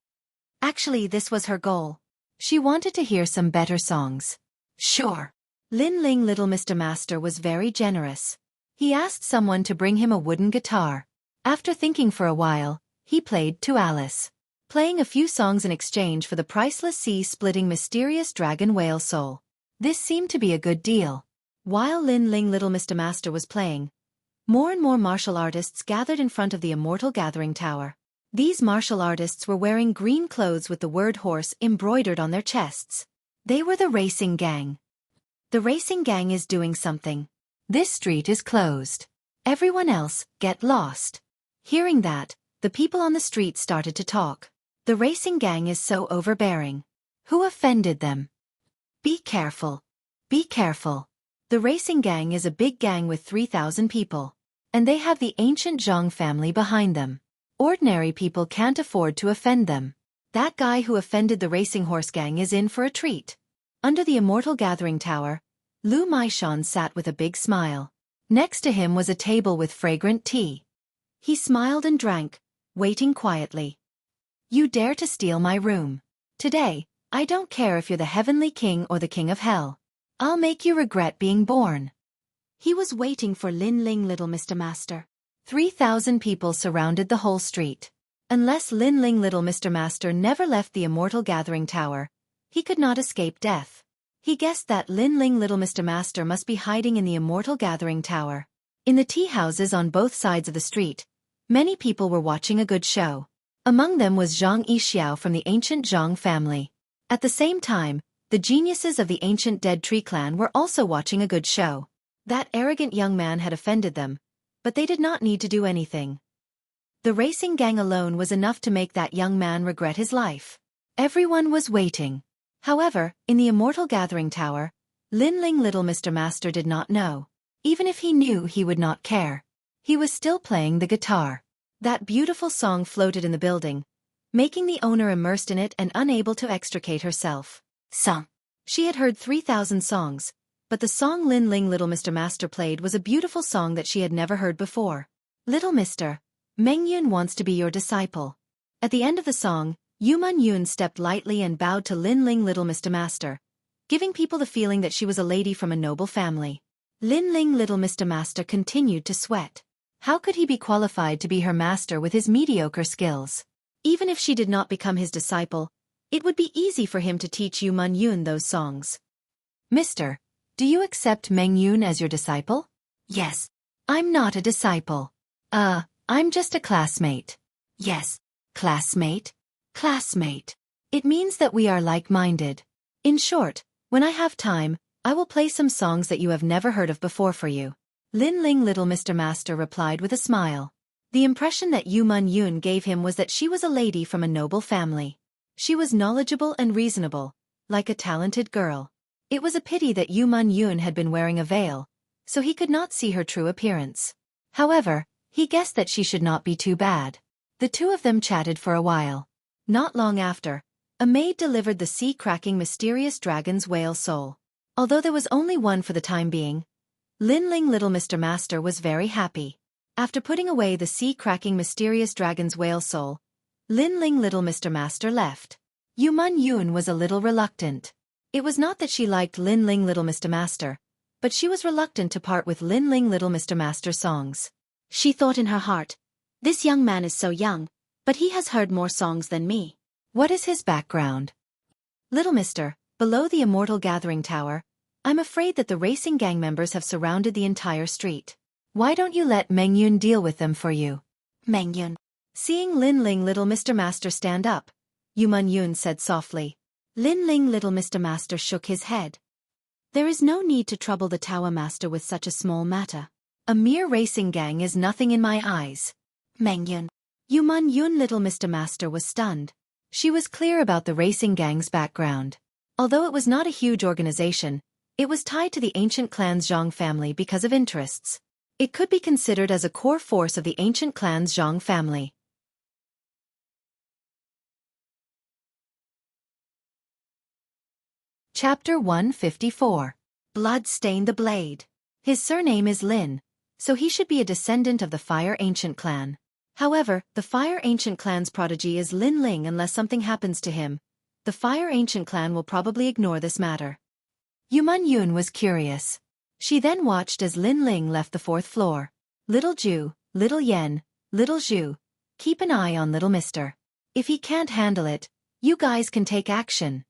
Speaker 1: Actually, this was her goal. She wanted to hear some better songs. Sure. Lin Ling Little Mr. Master was very generous. He asked someone to bring him a wooden guitar. After thinking for a while, he played to Alice, playing a few songs in exchange for the priceless sea-splitting mysterious dragon whale soul. This seemed to be a good deal. While Lin Ling Little Mr. Master was playing, more and more martial artists gathered in front of the Immortal Gathering Tower. These martial artists were wearing green clothes with the word horse embroidered on their chests. They were the racing gang. The racing gang is doing something. This street is closed. Everyone else, get lost. Hearing that, the people on the street started to talk. The racing gang is so overbearing. Who offended them? Be careful. Be careful. The racing gang is a big gang with 3,000 people. And they have the ancient Zhang family behind them. Ordinary people can't afford to offend them. That guy who offended the racing horse gang is in for a treat. Under the Immortal Gathering Tower, Lu Maishan sat with a big smile. Next to him was a table with fragrant tea. He smiled and drank, waiting quietly. You dare to steal my room. Today, I don't care if you're the Heavenly King or the King of Hell. I'll make you regret being born. He was waiting for Lin Ling Little Mr. Master. 3,000 people surrounded the whole street. Unless Lin Ling Little Mr. Master never left the Immortal Gathering Tower, he could not escape death. He guessed that Lin Ling Little Mr. Master must be hiding in the Immortal Gathering Tower. In the tea houses on both sides of the street, many people were watching a good show. Among them was Zhang Yixiao from the ancient Zhang family. At the same time, the geniuses of the ancient Dead Tree clan were also watching a good show. That arrogant young man had offended them, but they did not need to do anything. The racing gang alone was enough to make that young man regret his life. Everyone was waiting. However, in the Immortal Gathering Tower, Lin Ling Little Mr. Master did not know. Even if he knew, he would not care. He was still playing the guitar. That beautiful song floated in the building, making the owner immersed in it and unable to extricate herself. Song. She had heard 3,000 songs, but the song Lin Ling Little Mr. Master played was a beautiful song that she had never heard before. Little Mister, Meng Yun wants to be your disciple. At the end of the song, Yuman Yun stepped lightly and bowed to Lin Ling Little Mr. Master, giving people the feeling that she was a lady from a noble family. Lin Ling Little Mr. Master continued to sweat. How could he be qualified to be her master with his mediocre skills? Even if she did not become his disciple, it would be easy for him to teach Yuman Yun those songs. Mister, do you accept Meng Yun as your disciple? Yes. I'm not a disciple. I'm just a classmate. Yes. Classmate? Classmate. It means that we are like-minded. In short, when I have time, I will play some songs that you have never heard of before for you. Lin Ling Little Mr. Master replied with a smile. The impression that Yuman Yun gave him was that she was a lady from a noble family. She was knowledgeable and reasonable, like a talented girl. It was a pity that Yuman Yun had been wearing a veil, so he could not see her true appearance. However, he guessed that she should not be too bad. The two of them chatted for a while. Not long after, a maid delivered the sea-cracking mysterious dragon's whale soul. Although there was only one for the time being, Lin Ling Little Mr. Master was very happy. After putting away the sea-cracking mysterious dragon's whale soul, Lin Ling Little Mr. Master left. Yuman Yun was a little reluctant. It was not that she liked Lin Ling Little Mr. Master, but she was reluctant to part with Lin Ling Little Mr. Master's songs. She thought in her heart, this young man is so young, but he has heard more songs than me. What is his background? Little Mister, below the Immortal Gathering Tower, I'm afraid that the racing gang members have surrounded the entire street. Why don't you let Meng Yun deal with them for you? Meng Yun. Seeing Lin Ling Little Mr. Master stand up, Yuman Yun said softly. Lin Ling Little Mr. Master shook his head. There is no need to trouble the Tower Master with such a small matter. A mere racing gang is nothing in my eyes. Meng Yun. Yuman Yun Little Mr. Master was stunned. She was clear about the racing gang's background. Although it was not a huge organization, it was tied to the ancient clan's Zhang family because of interests. It could be considered as a core force of the ancient clan's Zhang family. Chapter 154. blood stained the blade. His surname is Lin, so he should be a descendant of the Fire Ancient clan. However, the Fire Ancient clan's prodigy is Lin Ling. Unless something happens to him, the Fire Ancient clan will probably ignore this matter. Yuman Yun was curious. She then watched as Lin Ling left the 4th floor. Little Ju, Little Yen, Little Zhu, keep an eye on little mister. If he can't handle it, you guys can take action.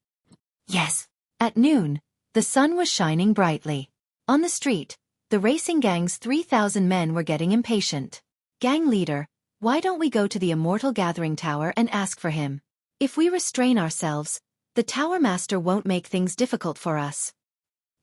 Speaker 1: Yes. At noon, the sun was shining brightly. On the street, the racing gang's 3,000 men were getting impatient. Gang leader, why don't we go to the Immortal Gathering Tower and ask for him? If we restrain ourselves, the Tower Master won't make things difficult for us.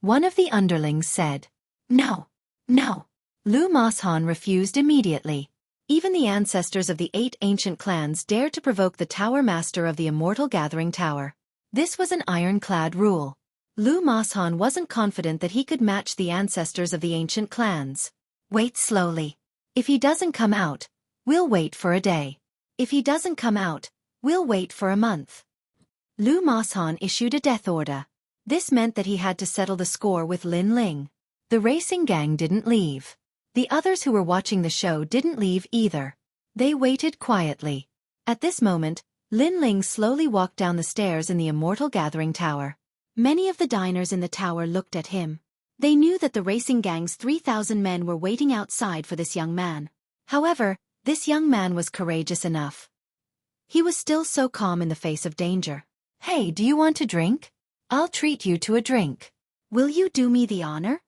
Speaker 1: One of the underlings said. No. No. Lu Moshan refused immediately. Even the ancestors of the 8 ancient clans dared to provoke the Tower Master of the Immortal Gathering Tower. This was an ironclad rule. Lu Moshan wasn't confident that he could match the ancestors of the ancient clans. Wait slowly. If he doesn't come out, we'll wait for a day. If he doesn't come out, we'll wait for a month. Lu Moshan issued a death order. This meant that he had to settle the score with Lin Ling. The racing gang didn't leave. The others who were watching the show didn't leave either. They waited quietly. At this moment, Lin Ling slowly walked down the stairs in the Immortal Gathering Tower. Many of the diners in the tower looked at him. They knew that the racing gang's 3,000 men were waiting outside for this young man. However, this young man was courageous enough. He was still so calm in the face of danger. Hey, do you want a drink? I'll treat you to a drink. Will you do me the honor?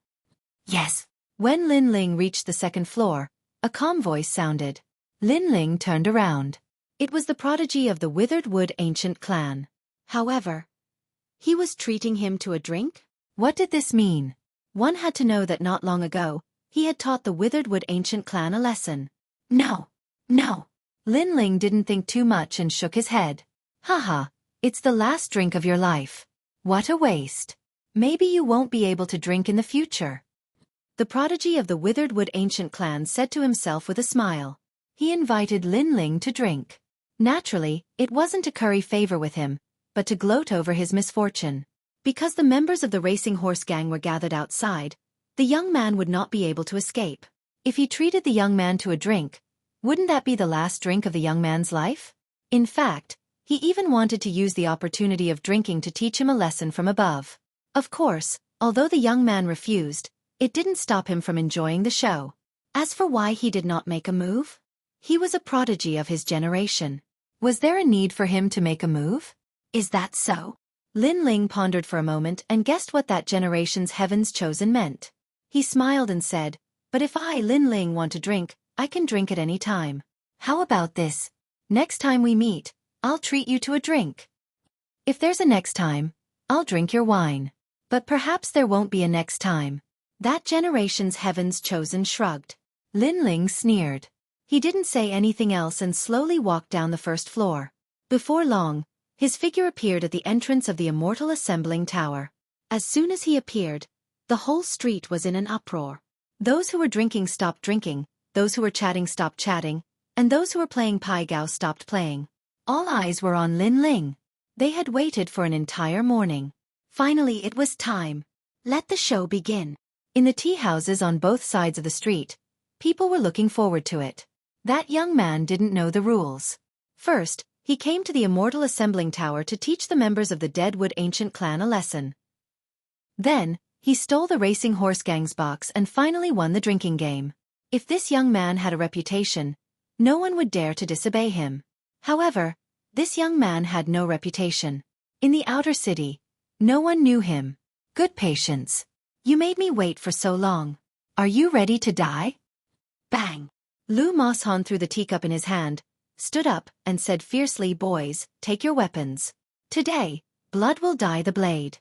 Speaker 1: Yes. When Lin Ling reached the 2nd floor, a calm voice sounded. Lin Ling turned around. It was the prodigy of the Withered Wood Ancient clan. However, he was treating him to a drink? What did this mean? One had to know that not long ago, he had taught the Withered Wood Ancient clan a lesson. No. No. Lin Ling didn't think too much and shook his head. Haha, it's the last drink of your life. What a waste. Maybe you won't be able to drink in the future. The prodigy of the Withered Wood Ancient clan said to himself with a smile. He invited Lin Ling to drink. Naturally, it wasn't to curry favor with him, but to gloat over his misfortune. Because the members of the racing horse gang were gathered outside, the young man would not be able to escape. If he treated the young man to a drink, wouldn't that be the last drink of the young man's life? In fact, he even wanted to use the opportunity of drinking to teach him a lesson from above. Of course, although the young man refused, it didn't stop him from enjoying the show. As for why he did not make a move? He was a prodigy of his generation. Was there a need for him to make a move? Is that so? Lin Ling pondered for a moment and guessed what that generation's heaven's chosen meant. He smiled and said, but if I, Lin Ling, want to drink, I can drink at any time. How about this? Next time we meet, I'll treat you to a drink. If there's a next time, I'll drink your wine. But perhaps there won't be a next time. That generation's heaven's chosen shrugged. Lin Ling sneered. He didn't say anything else and slowly walked down the 1st floor. Before long, his figure appeared at the entrance of the Immortal Assembling Tower. As soon as he appeared, the whole street was in an uproar. Those who were drinking stopped drinking, those who were chatting stopped chatting, and those who were playing Pai Gao stopped playing. All eyes were on Lin Ling. They had waited for an entire morning. Finally it was time. Let the show begin. In the tea houses on both sides of the street, people were looking forward to it. That young man didn't know the rules. First, he came to the Immortal Assembling Tower to teach the members of the Deadwood Ancient clan a lesson. Then, he stole the racing horse gang's box and finally won the drinking game. If this young man had a reputation, no one would dare to disobey him. However, this young man had no reputation. In the outer city, no one knew him. Good patience. You made me wait for so long. Are you ready to die? Bang! Lu Moshan threw the teacup in his hand, stood up, and said fiercely, boys, take your weapons. Today, blood will dye the blade.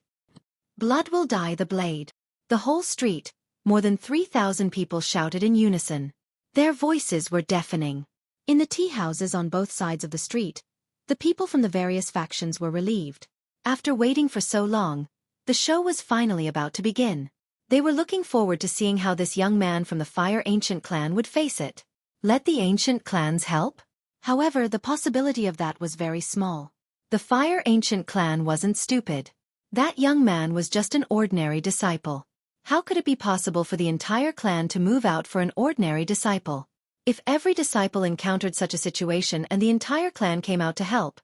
Speaker 1: Blood will dye the blade. The whole street, more than 3,000 people shouted in unison. Their voices were deafening. In the tea houses on both sides of the street, the people from the various factions were relieved. After waiting for so long, the show was finally about to begin. They were looking forward to seeing how this young man from the Fire Ancient clan would face it. Let the ancient clans help? However, the possibility of that was very small. The Fire Ancient clan wasn't stupid. That young man was just an ordinary disciple. How could it be possible for the entire clan to move out for an ordinary disciple? If every disciple encountered such a situation and the entire clan came out to help,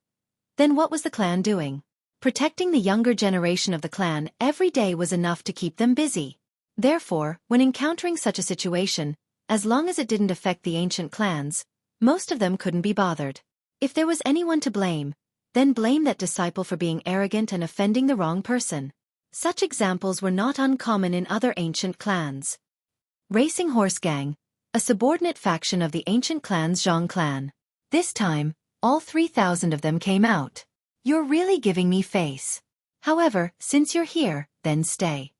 Speaker 1: then what was the clan doing? Protecting the younger generation of the clan every day was enough to keep them busy. Therefore, when encountering such a situation, as long as it didn't affect the ancient clans, most of them couldn't be bothered. If there was anyone to blame, then blame that disciple for being arrogant and offending the wrong person. Such examples were not uncommon in other ancient clans. Racing Horse Gang, a subordinate faction of the ancient clan's Zhang clan. This time, all 3,000 of them came out. You're really giving me face. However, since you're here, then stay.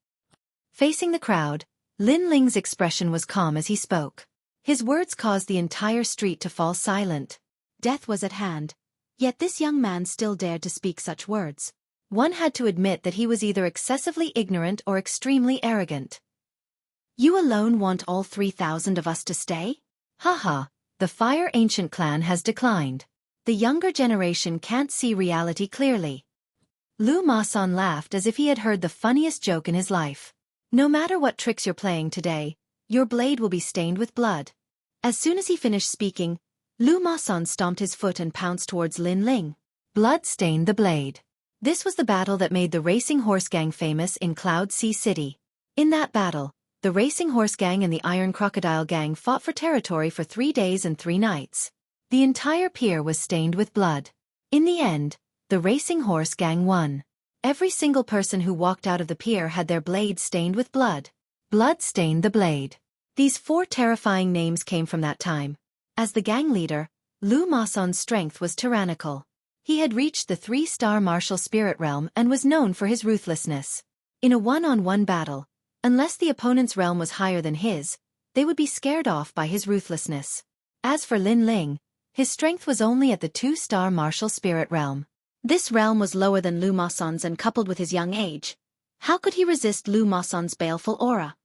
Speaker 1: Facing the crowd, Lin Ling's expression was calm as he spoke. His words caused the entire street to fall silent. Death was at hand, yet this young man still dared to speak such words. One had to admit that he was either excessively ignorant or extremely arrogant. You alone want all 3,000 of us to stay? Haha, the Fire Ancient clan has declined. The younger generation can't see reality clearly. Lu Masan laughed as if he had heard the funniest joke in his life. No matter what tricks you're playing today, your blade will be stained with blood. As soon as he finished speaking, Lu Masan stomped his foot and pounced towards Lin Ling. Blood stained the blade. This was the battle that made the Racing Horse Gang famous in Cloud Sea City. In that battle, the Racing Horse Gang and the Iron Crocodile Gang fought for territory for 3 days and 3 nights. The entire pier was stained with blood. In the end, the Racing Horse Gang won. Every single person who walked out of the pier had their blade stained with blood. Blood stained the blade. These 4 terrifying names came from that time. As the gang leader, Lu Masan's strength was tyrannical. He had reached the 3-star martial spirit realm and was known for his ruthlessness. In a one-on-one battle, unless the opponent's realm was higher than his, they would be scared off by his ruthlessness. As for Lin Ling, his strength was only at the 2-star martial spirit realm. This realm was lower than Lu Masan's, and coupled with his young age, how could he resist Lu Masan's baleful aura?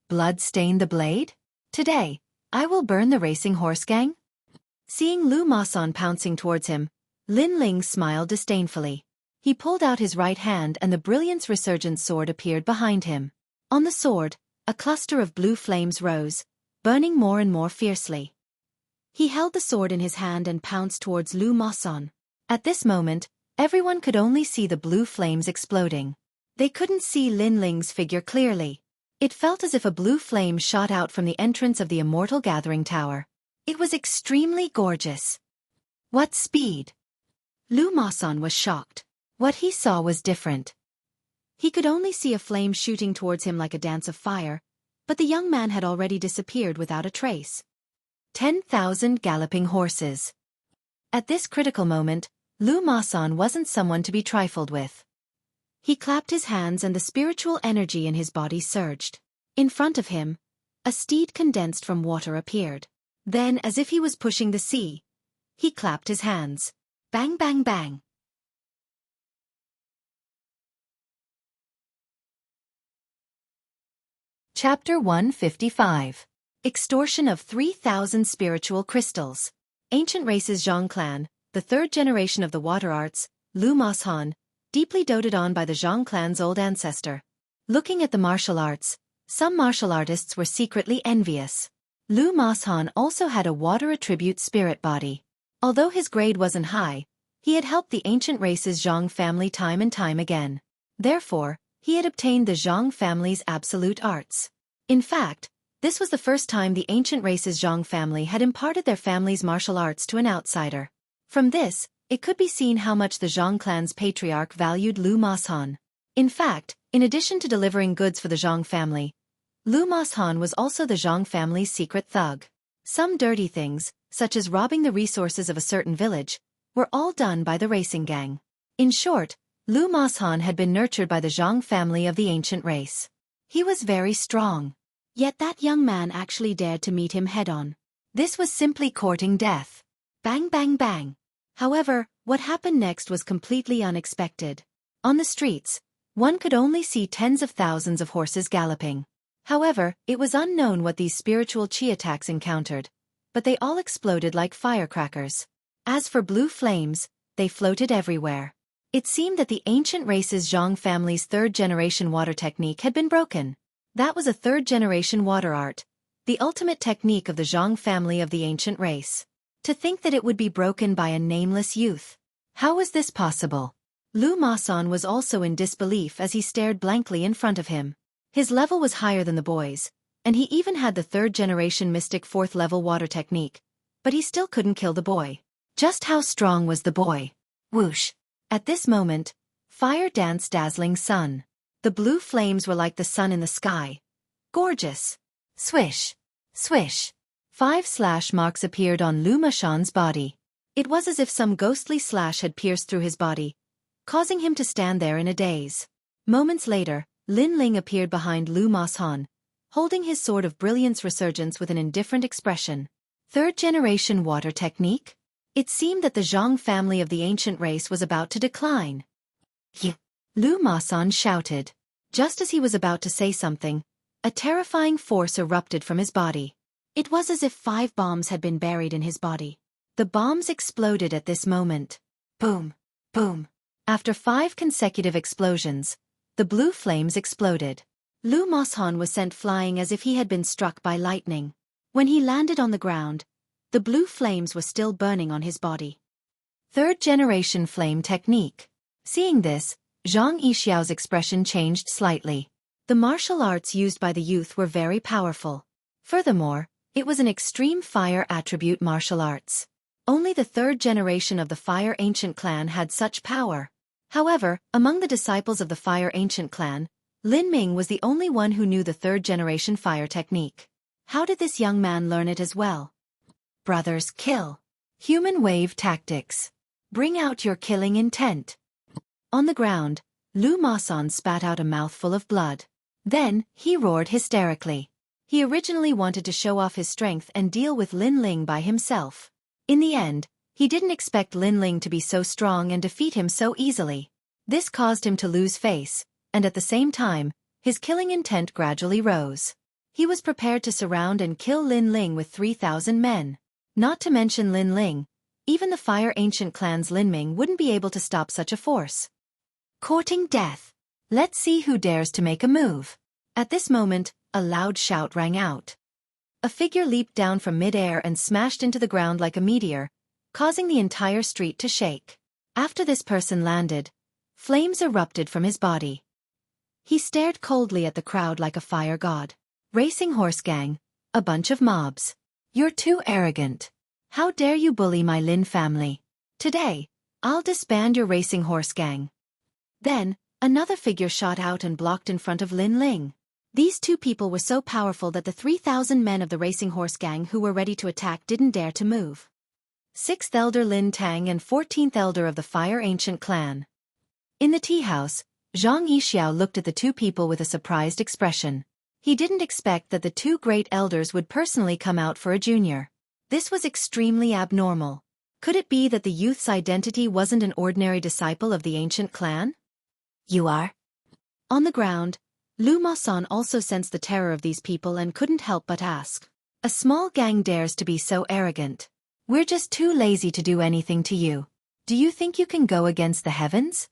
Speaker 1: Blood stained the blade? Today, I will burn the Racing Horse Gang? Seeing Lu Masan pouncing towards him, Lin Ling smiled disdainfully. He pulled out his right hand and the Brilliance Resurgent sword appeared behind him. On the sword, a cluster of blue flames rose, burning more and more fiercely. He held the sword in his hand and pounced towards Lu Masan. At this moment, everyone could only see the blue flames exploding. They couldn't see Lin Ling's figure clearly. It felt as if a blue flame shot out from the entrance of the Immortal Gathering Tower. It was extremely gorgeous. What speed! Lu Masan was shocked. What he saw was different. He could only see a flame shooting towards him like a dance of fire, but the young man had already disappeared without a trace. 10,000 galloping horses. At this critical moment, Lu Masan wasn't someone to be trifled with. He clapped his hands and the spiritual energy in his body surged. In front of him, a steed condensed from water appeared. Then, as if he was pushing the sea, he clapped his hands. Bang bang bang. Chapter 155. Extortion of 3,000 Spiritual Crystals. Ancient races Zhang clan, the 3rd generation of the water arts, Lu Masan, deeply doted on by the Zhang clan's old ancestor. Looking at the martial arts, some martial artists were secretly envious. Lu Masan also had a water attribute spirit body. Although his grade wasn't high, he had helped the ancient race's Zhang family time and time again. Therefore, he had obtained the Zhang family's absolute arts. In fact, this was the first time the ancient race's Zhang family had imparted their family's martial arts to an outsider. From this, it could be seen how much the Zhang clan's patriarch valued Lu Masan. In fact, in addition to delivering goods for the Zhang family, Lu Masan was also the Zhang family's secret thug. Some dirty things, such as robbing the resources of a certain village, were all done by the racing gang. In short, Lu Masan had been nurtured by the Zhang family of the ancient race. He was very strong. Yet that young man actually dared to meet him head-on. This was simply courting death. Bang bang bang. However, what happened next was completely unexpected. On the streets, one could only see tens of thousands of horses galloping. However, it was unknown what these spiritual chi attacks encountered, but they all exploded like firecrackers. As for blue flames, they floated everywhere. It seemed that the ancient race's Zhang family's 3rd generation water technique had been broken. That was a third-generation water art, the ultimate technique of the Zhang family of the ancient race. To think that it would be broken by a nameless youth. How was this possible? Lu Masan was also in disbelief as he stared blankly in front of him. His level was higher than the boys, and he even had the third-generation mystic fourth-level water technique, but he still couldn't kill the boy. Just how strong was the boy? Whoosh! At this moment, fire danced dazzling sun. The blue flames were like the sun in the sky. Gorgeous! Swish! Swish! 5 slash marks appeared on Lu Mashan's body. It was as if some ghostly slash had pierced through his body, causing him to stand there in a daze. Moments later, Lin Ling appeared behind Lu Mashan, holding his sword of brilliance resurgence with an indifferent expression. Third-generation water technique? It seemed that the Zhang family of the ancient race was about to decline. "Yeah!" Lu Masan shouted. Just as he was about to say something, a terrifying force erupted from his body. It was as if 5 bombs had been buried in his body. The bombs exploded at this moment. Boom! Boom! After 5 consecutive explosions, the blue flames exploded. Lu Mashan was sent flying as if he had been struck by lightning. When he landed on the ground, the blue flames were still burning on his body. Third-generation flame technique. Seeing this, Zhang Yixiao's expression changed slightly. The martial arts used by the youth were very powerful. Furthermore, it was an extreme fire attribute martial arts. Only the third generation of the Fire Ancient clan had such power. However, among the disciples of the Fire Ancient clan, Lin Ming was the only one who knew the third-generation fire technique. How did this young man learn it as well? Brothers, kill. Human wave tactics. Bring out your killing intent. On the ground, Lu Masan spat out a mouthful of blood. Then, he roared hysterically. He originally wanted to show off his strength and deal with Lin Ling by himself. In the end, he didn't expect Lin Ling to be so strong and defeat him so easily. This caused him to lose face, and at the same time, his killing intent gradually rose. He was prepared to surround and kill Lin Ling with 3,000 men. Not to mention Lin Ling, even the Fire Ancient clan's Lin Ming wouldn't be able to stop such a force. Courting death. Let's see who dares to make a move. At this moment, a loud shout rang out. A figure leaped down from mid-air and smashed into the ground like a meteor, causing the entire street to shake. After this person landed, flames erupted from his body. He stared coldly at the crowd like a fire god. Racing horse gang, a bunch of mobs. You're too arrogant. How dare you bully my Lin family? Today, I'll disband your racing horse gang. Then, another figure shot out and blocked in front of Lin Ling. These two people were so powerful that the 3,000 men of the racing horse gang who were ready to attack didn't dare to move. 6th Elder Lin Tang and 14th Elder of the Fire Ancient clan. In the tea house, Zhang Yixiao looked at the two people with a surprised expression. He didn't expect that the two great elders would personally come out for a junior. This was extremely abnormal. Could it be that the youth's identity wasn't an ordinary disciple of the ancient clan? You are? On the ground, Lu Masan also sensed the terror of these people and couldn't help but ask. A small gang dares to be so arrogant. We're just too lazy to do anything to you. Do you think you can go against the heavens?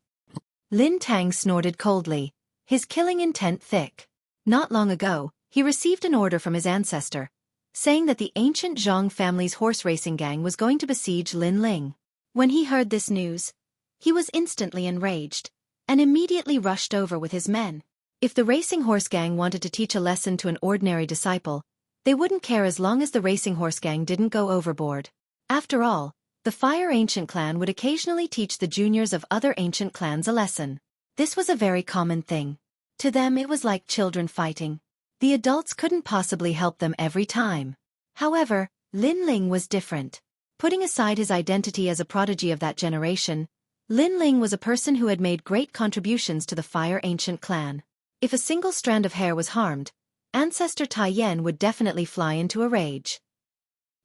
Speaker 1: Lin Tang snorted coldly, his killing intent thick. Not long ago, he received an order from his ancestor, saying that the ancient Zhang family's horse racing gang was going to besiege Lin Ling. When he heard this news, he was instantly enraged, and immediately rushed over with his men. If the racing horse gang wanted to teach a lesson to an ordinary disciple, they wouldn't care as long as the racing horse gang didn't go overboard. After all, the Fire Ancient clan would occasionally teach the juniors of other ancient clans a lesson. This was a very common thing. To them it was like children fighting. The adults couldn't possibly help them every time. However, Lin Ling was different. Putting aside his identity as a prodigy of that generation, Lin Ling was a person who had made great contributions to the Fire Ancient clan. If a single strand of hair was harmed, Ancestor Tai Yan would definitely fly into a rage.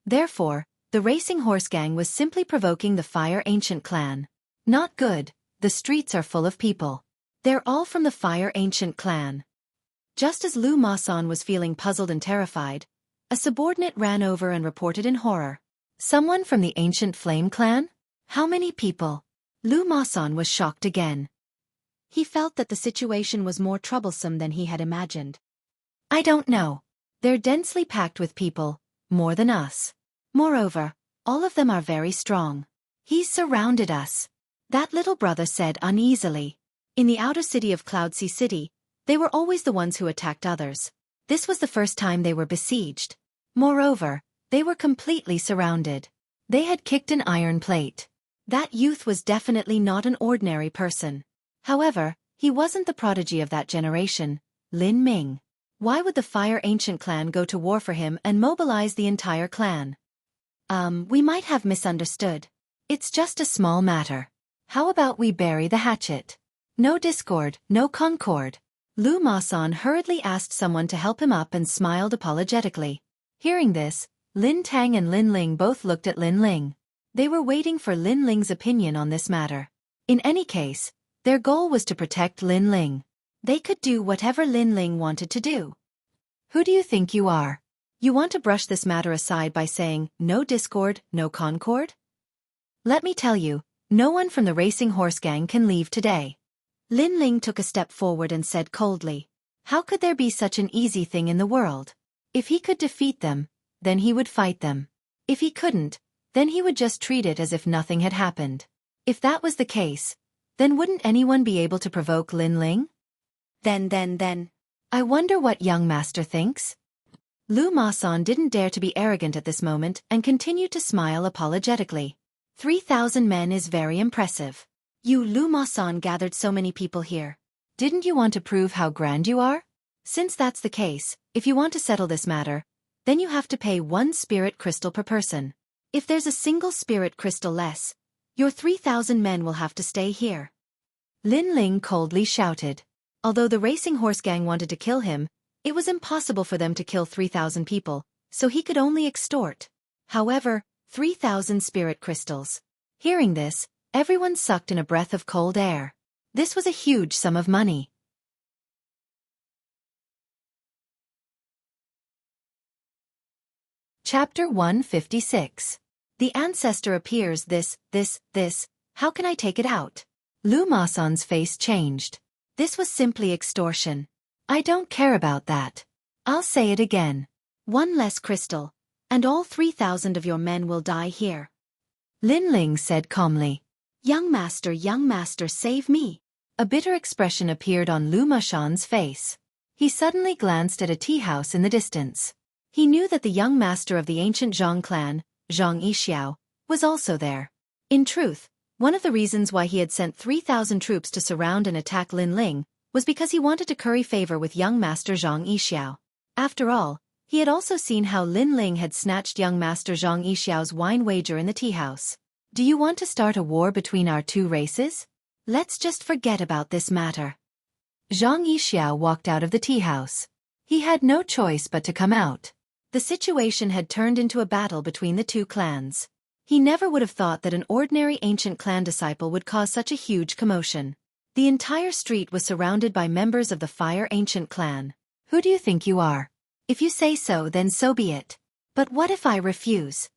Speaker 1: Therefore, the racing horse gang was simply provoking the Fire Ancient clan. Not good, the streets are full of people. They're all from the Fire Ancient clan. Just as Lu Masan was feeling puzzled and terrified, a subordinate ran over and reported in horror. Someone from the Ancient Flame clan? How many people? Lu Masan was shocked again. He felt that the situation was more troublesome than he had imagined. I don't know. They're densely packed with people, more than us. Moreover, all of them are very strong. He's surrounded us. That little brother said uneasily. In the outer city of Cloudsea City, they were always the ones who attacked others. This was the first time they were besieged. Moreover, they were completely surrounded. They had kicked an iron plate. That youth was definitely not an ordinary person. However, he wasn't the prodigy of that generation, Lin Ming. Why would the Fire Ancient clan go to war for him and mobilize the entire clan? We might have misunderstood. It's just a small matter. How about we bury the hatchet? No discord, no concord. Lu Masan hurriedly asked someone to help him up and smiled apologetically. Hearing this, Lin Tang and Lin Ling both looked at Lin Ling. They were waiting for Lin Ling's opinion on this matter. In any case, their goal was to protect Lin Ling. They could do whatever Lin Ling wanted to do. Who do you think you are? You want to brush this matter aside by saying, no discord, no concord? Let me tell you, no one from the racing horse gang can leave today. Lin Ling took a step forward and said coldly, how could there be such an easy thing in the world? If he could defeat them, then he would fight them. If he couldn't, then he would just treat it as if nothing had happened. If that was the case, then wouldn't anyone be able to provoke Lin Ling? Then. I wonder what young master thinks? Lu Masan didn't dare to be arrogant at this moment and continued to smile apologetically. 3,000 men is very impressive. You Lu Masan gathered so many people here. Didn't you want to prove how grand you are? Since that's the case, if you want to settle this matter, then you have to pay 1 spirit crystal per person. If there's a single spirit crystal less, your 3,000 men will have to stay here. Lin Ling coldly shouted. Although the racing horse gang wanted to kill him, it was impossible for them to kill 3,000 people, so he could only extort. However, 3,000 spirit crystals. Hearing this, everyone sucked in a breath of cold air. This was a huge sum of money. Chapter 156. The ancestor appears this, how can I take it out? Lu Masan's face changed. This was simply extortion. I don't care about that. I'll say it again. 1 less crystal, and all 3,000 of your men will die here. Lin Ling said calmly. Young master, save me. A bitter expression appeared on Lu Masan's face. He suddenly glanced at a tea house in the distance. He knew that the young master of the ancient Zhang clan, Zhang Yixiao, was also there. In truth, one of the reasons why he had sent 3,000 troops to surround and attack Lin Ling was because he wanted to curry favor with young master Zhang Yixiao. After all, he had also seen how Lin Ling had snatched young master Zhang Yixiao's wine wager in the tea house. Do you want to start a war between our 2 races? Let's just forget about this matter. Zhang Yixiao walked out of the tea house. He had no choice but to come out. The situation had turned into a battle between the 2 clans. He never would have thought that an ordinary ancient clan disciple would cause such a huge commotion. The entire street was surrounded by members of the Fire Ancient clan. Who do you think you are? If you say so, then so be it. But what if I refuse?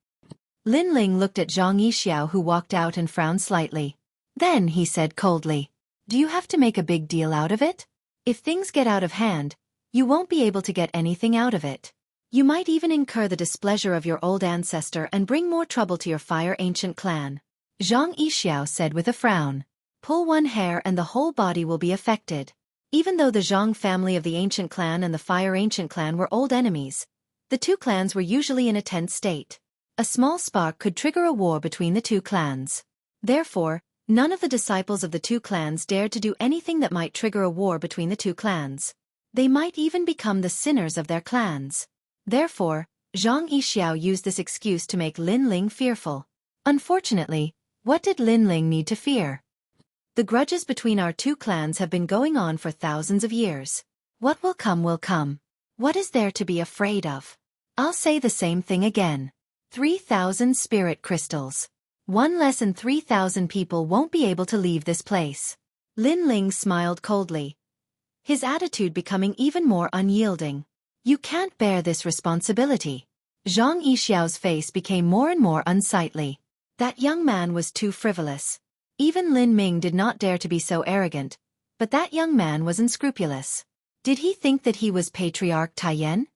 Speaker 1: Lin Ling looked at Zhang Yixiao, who walked out, and frowned slightly. Then he said coldly, do you have to make a big deal out of it? If things get out of hand, you won't be able to get anything out of it. You might even incur the displeasure of your old ancestor and bring more trouble to your Fire Ancient clan. Zhang Yixiao said with a frown. Pull 1 hair and the whole body will be affected. Even though the Zhang family of the Ancient clan and the Fire Ancient clan were old enemies, the 2 clans were usually in a tense state. A small spark could trigger a war between the 2 clans. Therefore, none of the disciples of the 2 clans dared to do anything that might trigger a war between the 2 clans. They might even become the sinners of their clans. Therefore, Zhang Yixiao used this excuse to make Lin Ling fearful. Unfortunately, what did Lin Ling need to fear? The grudges between our 2 clans have been going on for thousands of years. What will come will come. What is there to be afraid of? I'll say the same thing again. 3,000 spirit crystals. 1 less and 3,000 people won't be able to leave this place. Lin Ling smiled coldly, his attitude becoming even more unyielding. You can't bear this responsibility. Zhang Yixiao's face became more and more unsightly. That young man was too frivolous. Even Lin Ming did not dare to be so arrogant, but that young man was unscrupulous. Did he think that he was Patriarch Taiyan?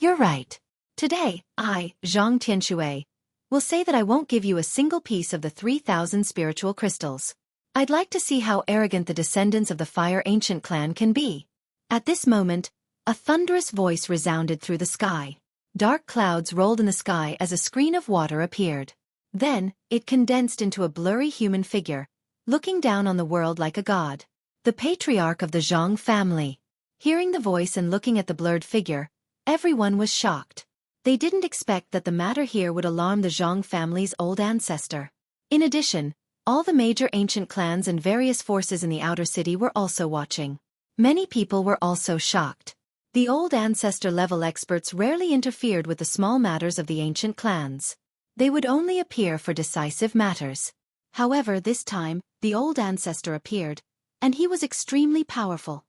Speaker 1: You're right. Today, I, Zhang Tianshui, will say that I won't give you a single piece of the 3,000 spiritual crystals. I'd like to see how arrogant the descendants of the Fire Ancient clan can be. At this moment, a thunderous voice resounded through the sky. Dark clouds rolled in the sky as a screen of water appeared. Then, it condensed into a blurry human figure, looking down on the world like a god. The patriarch of the Zhang family. Hearing the voice and looking at the blurred figure, everyone was shocked. They didn't expect that the matter here would alarm the Zhang family's old ancestor. In addition, all the major ancient clans and various forces in the outer city were also watching. Many people were also shocked. The old ancestor-level experts rarely interfered with the small matters of the ancient clans. They would only appear for decisive matters. However, this time, the old ancestor appeared, and he was extremely powerful.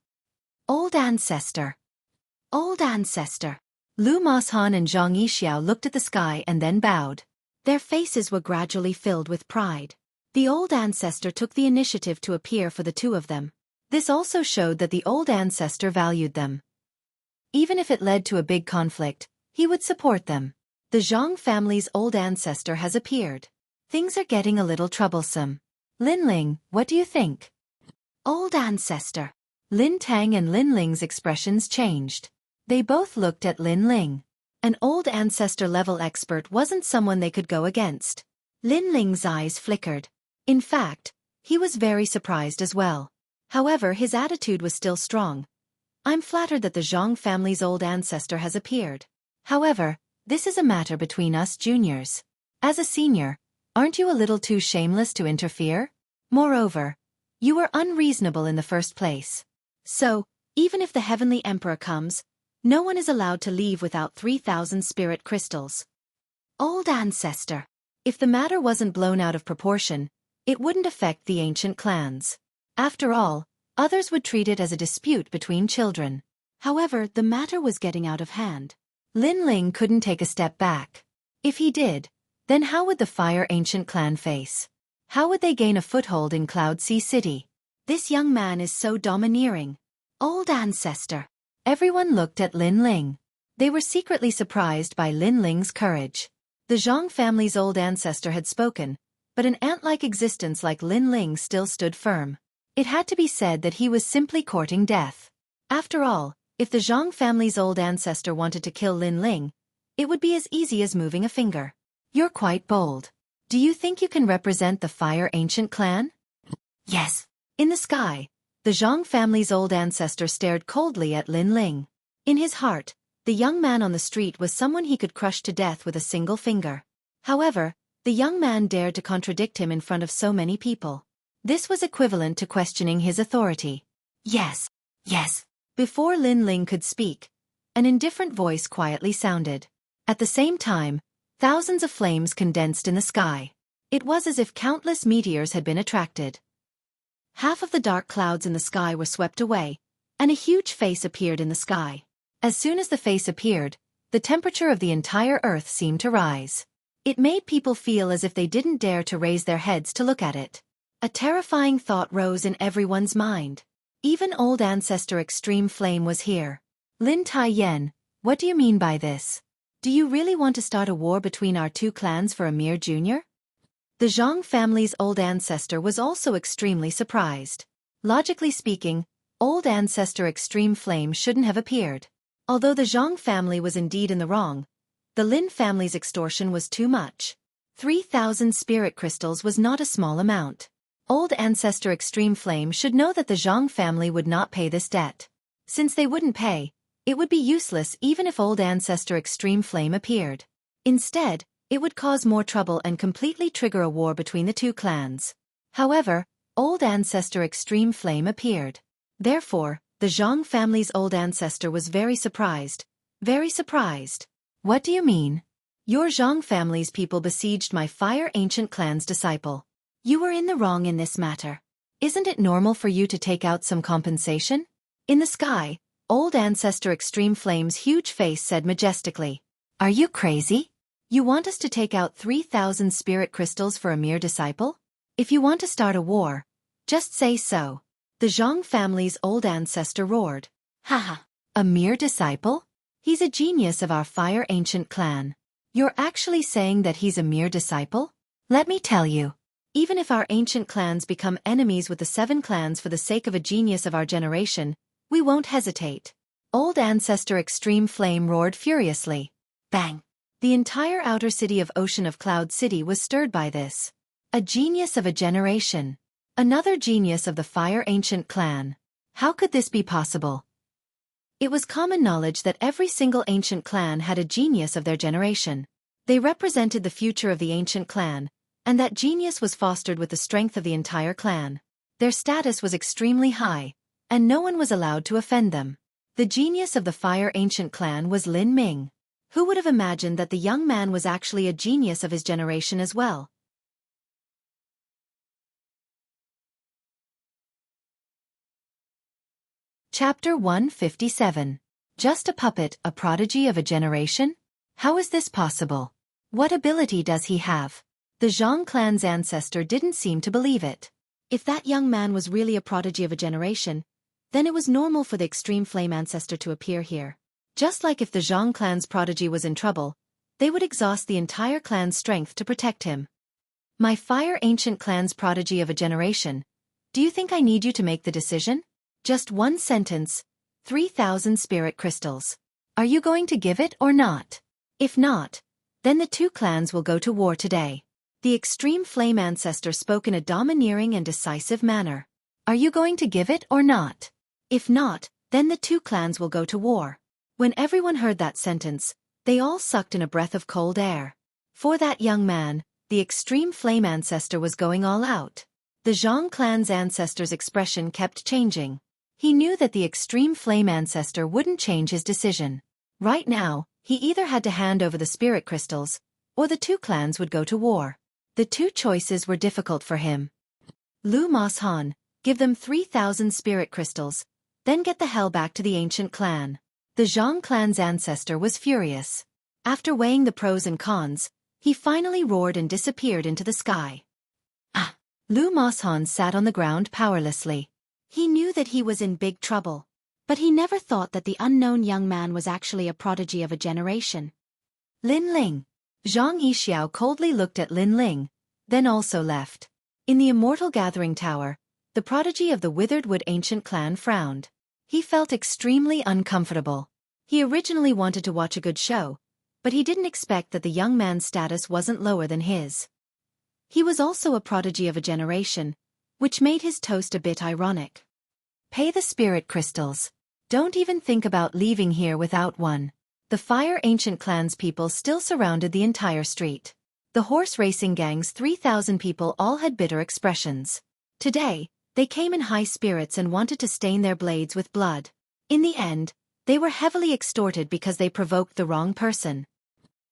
Speaker 1: Old ancestor. Old ancestor. Lu Mashan and Zhang Yixiao looked at the sky and then bowed. Their faces were gradually filled with pride. The old ancestor took the initiative to appear for the two of them. This also showed that the old ancestor valued them. Even if it led to a big conflict, he would support them. The Zhang family's old ancestor has appeared. Things are getting a little troublesome. Linling, what do you think? Old ancestor. Lin Tang and Lin Ling's expressions changed. They both looked at Lin Ling. An old ancestor-level expert wasn't someone they could go against. Lin Ling's eyes flickered. In fact, he was very surprised as well. However, his attitude was still strong. I'm flattered that the Zhang family's old ancestor has appeared. However, this is a matter between us juniors. As a senior, aren't you a little too shameless to interfere? Moreover, you were unreasonable in the first place. So, even if the Heavenly Emperor comes, no one is allowed to leave without 3,000 spirit crystals. Old ancestor. If the matter wasn't blown out of proportion, it wouldn't affect the ancient clans. After all, others would treat it as a dispute between children. However, the matter was getting out of hand. Lin Ling couldn't take a step back. If he did, then how would the Fire Ancient clan face? How would they gain a foothold in Cloud Sea City? This young man is so domineering. Old ancestor. Everyone looked at Lin Ling. They were secretly surprised by Lin Ling's courage. The Zhang family's old ancestor had spoken, but an ant-like existence like Lin Ling still stood firm. It had to be said that he was simply courting death. After all, if the Zhang family's old ancestor wanted to kill Lin Ling, it would be as easy as moving a finger. You're quite bold. Do you think you can represent the Fire Ancient clan? Yes. In the sky, the Zhang family's old ancestor stared coldly at Lin Ling. In his heart, the young man on the street was someone he could crush to death with a single finger. However, the young man dared to contradict him in front of so many people. This was equivalent to questioning his authority. Yes, yes. Before Lin Ling could speak, an indifferent voice quietly sounded. At the same time, thousands of flames condensed in the sky. It was as if countless meteors had been attracted. Half of the dark clouds in the sky were swept away, and a huge face appeared in the sky. As soon as the face appeared, the temperature of the entire earth seemed to rise. It made people feel as if they didn't dare to raise their heads to look at it. A terrifying thought rose in everyone's mind. Even old ancestor Extreme Flame was here. Lin Taiyan, what do you mean by this? Do you really want to start a war between our two clans for a mere junior? The Zhang family's old ancestor was also extremely surprised. Logically speaking, old ancestor Extreme Flame shouldn't have appeared. Although the Zhang family was indeed in the wrong, the Lin family's extortion was too much. 3,000 spirit crystals was not a small amount. Old ancestor Extreme Flame should know that the Zhang family would not pay this debt. Since they wouldn't pay, it would be useless even if old ancestor Extreme Flame appeared. Instead, it would cause more trouble and completely trigger a war between the two clans. However, old ancestor Extreme Flame appeared. Therefore, the Zhang family's old ancestor was very surprised. Very surprised. What do you mean? Your Zhang family's people besieged my Fire Ancient clan's disciple. You were in the wrong in this matter. Isn't it normal for you to take out some compensation? In the sky, old ancestor Extreme Flame's huge face said majestically. Are you crazy? You want us to take out 3,000 spirit crystals for a mere disciple? If you want to start a war, just say so. The Zhang family's old ancestor roared. Haha. A mere disciple? He's a genius of our Fire Ancient clan. You're actually saying that he's a mere disciple? Let me tell you. Even if our ancient clans become enemies with the 7 clans for the sake of a genius of our generation, we won't hesitate. Old Ancestor Extreme Flame roared furiously. Bang! The entire outer city of Ocean of Cloud City was stirred by this. A genius of a generation. Another genius of the Fire Ancient clan. How could this be possible? It was common knowledge that every single ancient clan had a genius of their generation. They represented the future of the ancient clan, and that genius was fostered with the strength of the entire clan. Their status was extremely high, and no one was allowed to offend them. The genius of the Fire Ancient clan was Lin Ming. Who would have imagined that the young man was actually a genius of his generation as well? Chapter 157. Just a puppet, a prodigy of a generation? How is this possible? What ability does he have? The Zhang clan's ancestor didn't seem to believe it. If that young man was really a prodigy of a generation, then it was normal for the Extreme Flame ancestor to appear here. Just like if the Zhang clan's prodigy was in trouble, they would exhaust the entire clan's strength to protect him. My Fire Ancient clan's prodigy of a generation. Do you think I need you to make the decision? Just one sentence, 3,000 spirit crystals. Are you going to give it or not? If not, then the 2 clans will go to war today. The Extreme Flame ancestor spoke in a domineering and decisive manner. Are you going to give it or not? If not, then the 2 clans will go to war. When everyone heard that sentence, they all sucked in a breath of cold air. For that young man, the Extreme Flame ancestor was going all out. The Zhang clan's ancestor's expression kept changing. He knew that the Extreme Flame ancestor wouldn't change his decision. Right now, he either had to hand over the spirit crystals, or the 2 clans would go to war. The 2 choices were difficult for him. Lu Moshan, give them 3,000 spirit crystals, then get the hell back to the ancient clan. The Zhang clan's ancestor was furious. After weighing the pros and cons, he finally roared and disappeared into the sky. Ah! Lu Moshan sat on the ground powerlessly. He knew that he was in big trouble, but he never thought that the unknown young man was actually a prodigy of a generation. Lin Ling. Zhang Yixiao coldly looked at Lin Ling, then also left. In the Immortal Gathering Tower, the prodigy of the Withered Wood ancient clan frowned. He felt extremely uncomfortable. He originally wanted to watch a good show, but he didn't expect that the young man's status wasn't lower than his. He was also a prodigy of a generation, which made his toast a bit ironic. Pay the spirit crystals. Don't even think about leaving here without one. The Fire Ancient clan's people still surrounded the entire street. The horse racing gang's 3,000 people all had bitter expressions. Today, they came in high spirits and wanted to stain their blades with blood. In the end, they were heavily extorted because they provoked the wrong person.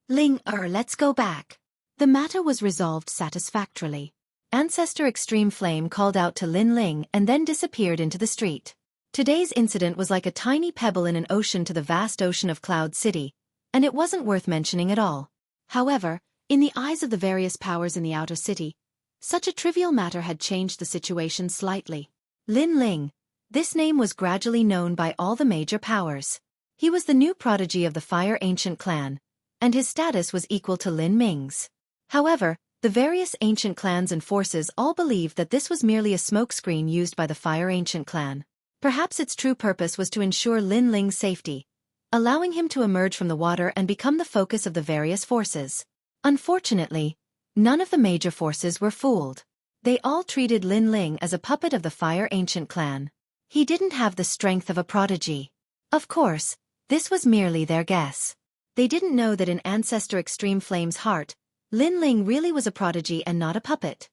Speaker 1: Let's go back. The matter was resolved satisfactorily. Ancestor Extreme Flame called out to Lin Ling and then disappeared into the street. Today's incident was like a tiny pebble in an ocean to the vast ocean of Cloud City, and it wasn't worth mentioning at all. However, in the eyes of the various powers in the outer city, such a trivial matter had changed the situation slightly. Lin Ling. This name was gradually known by all the major powers. He was the new prodigy of the Fire Ancient clan, and his status was equal to Lin Ming's. However, the various ancient clans and forces all believed that this was merely a smokescreen used by the Fire Ancient clan. Perhaps its true purpose was to ensure Lin Ling's safety, allowing him to emerge from the water and become the focus of the various forces. Unfortunately, none of the major forces were fooled. They all treated Lin Ling as a puppet of the Fire Ancient clan. He didn't have the strength of a prodigy. Of course, this was merely their guess. They didn't know that in Ancestor Extreme Flame's heart, Lin Ling really was a prodigy and not a puppet.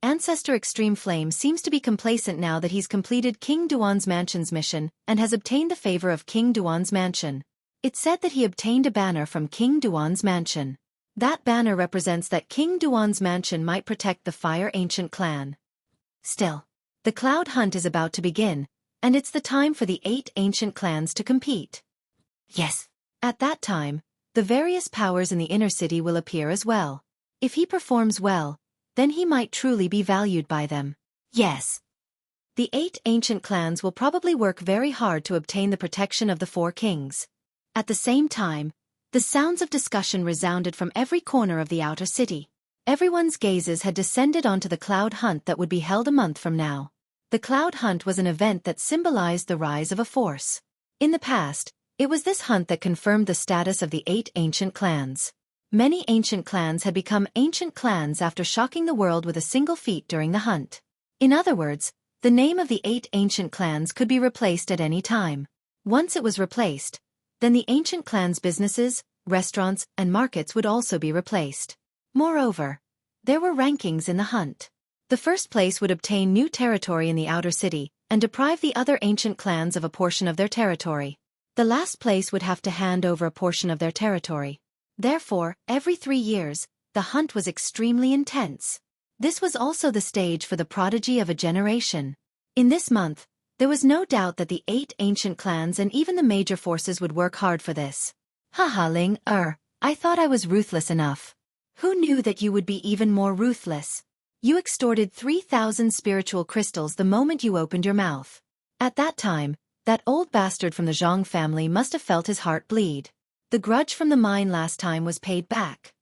Speaker 1: Ancestor Extreme Flame seems to be complacent now that he's completed King Duan's mansion's mission and has obtained the favor of King Duan's mansion. It's said that he obtained a banner from King Duan's mansion. That banner represents that King Duan's mansion might protect the Fire Ancient clan. Still, the Cloud Hunt is about to begin, and it's the time for the 8 ancient clans to compete. Yes. At that time, the various powers in the inner city will appear as well. If he performs well, then he might truly be valued by them. Yes. The 8 ancient clans will probably work very hard to obtain the protection of the 4 kings. At the same time, the sounds of discussion resounded from every corner of the outer city. Everyone's gazes had descended onto the cloud hunt that would be held a month from now. The cloud hunt was an event that symbolized the rise of a force. In the past, it was this hunt that confirmed the status of the 8 ancient clans. Many ancient clans had become ancient clans after shocking the world with a single feat during the hunt. In other words, the name of the 8 ancient clans could be replaced at any time. Once it was replaced, then the ancient clans' businesses, restaurants, and markets would also be replaced. Moreover, there were rankings in the hunt. The first place would obtain new territory in the outer city and deprive the other ancient clans of a portion of their territory. The last place would have to hand over a portion of their territory. Therefore, every 3 years, the hunt was extremely intense. This was also the stage for the prodigy of a generation. In this month, there was no doubt that the 8 ancient clans and even the major forces would work hard for this. Haha Ling, I thought I was ruthless enough. Who knew that you would be even more ruthless? You extorted 3,000 spiritual crystals the moment you opened your mouth. At that time, that old bastard from the Zhang family must have felt his heart bleed. The grudge from the mine last time was paid back.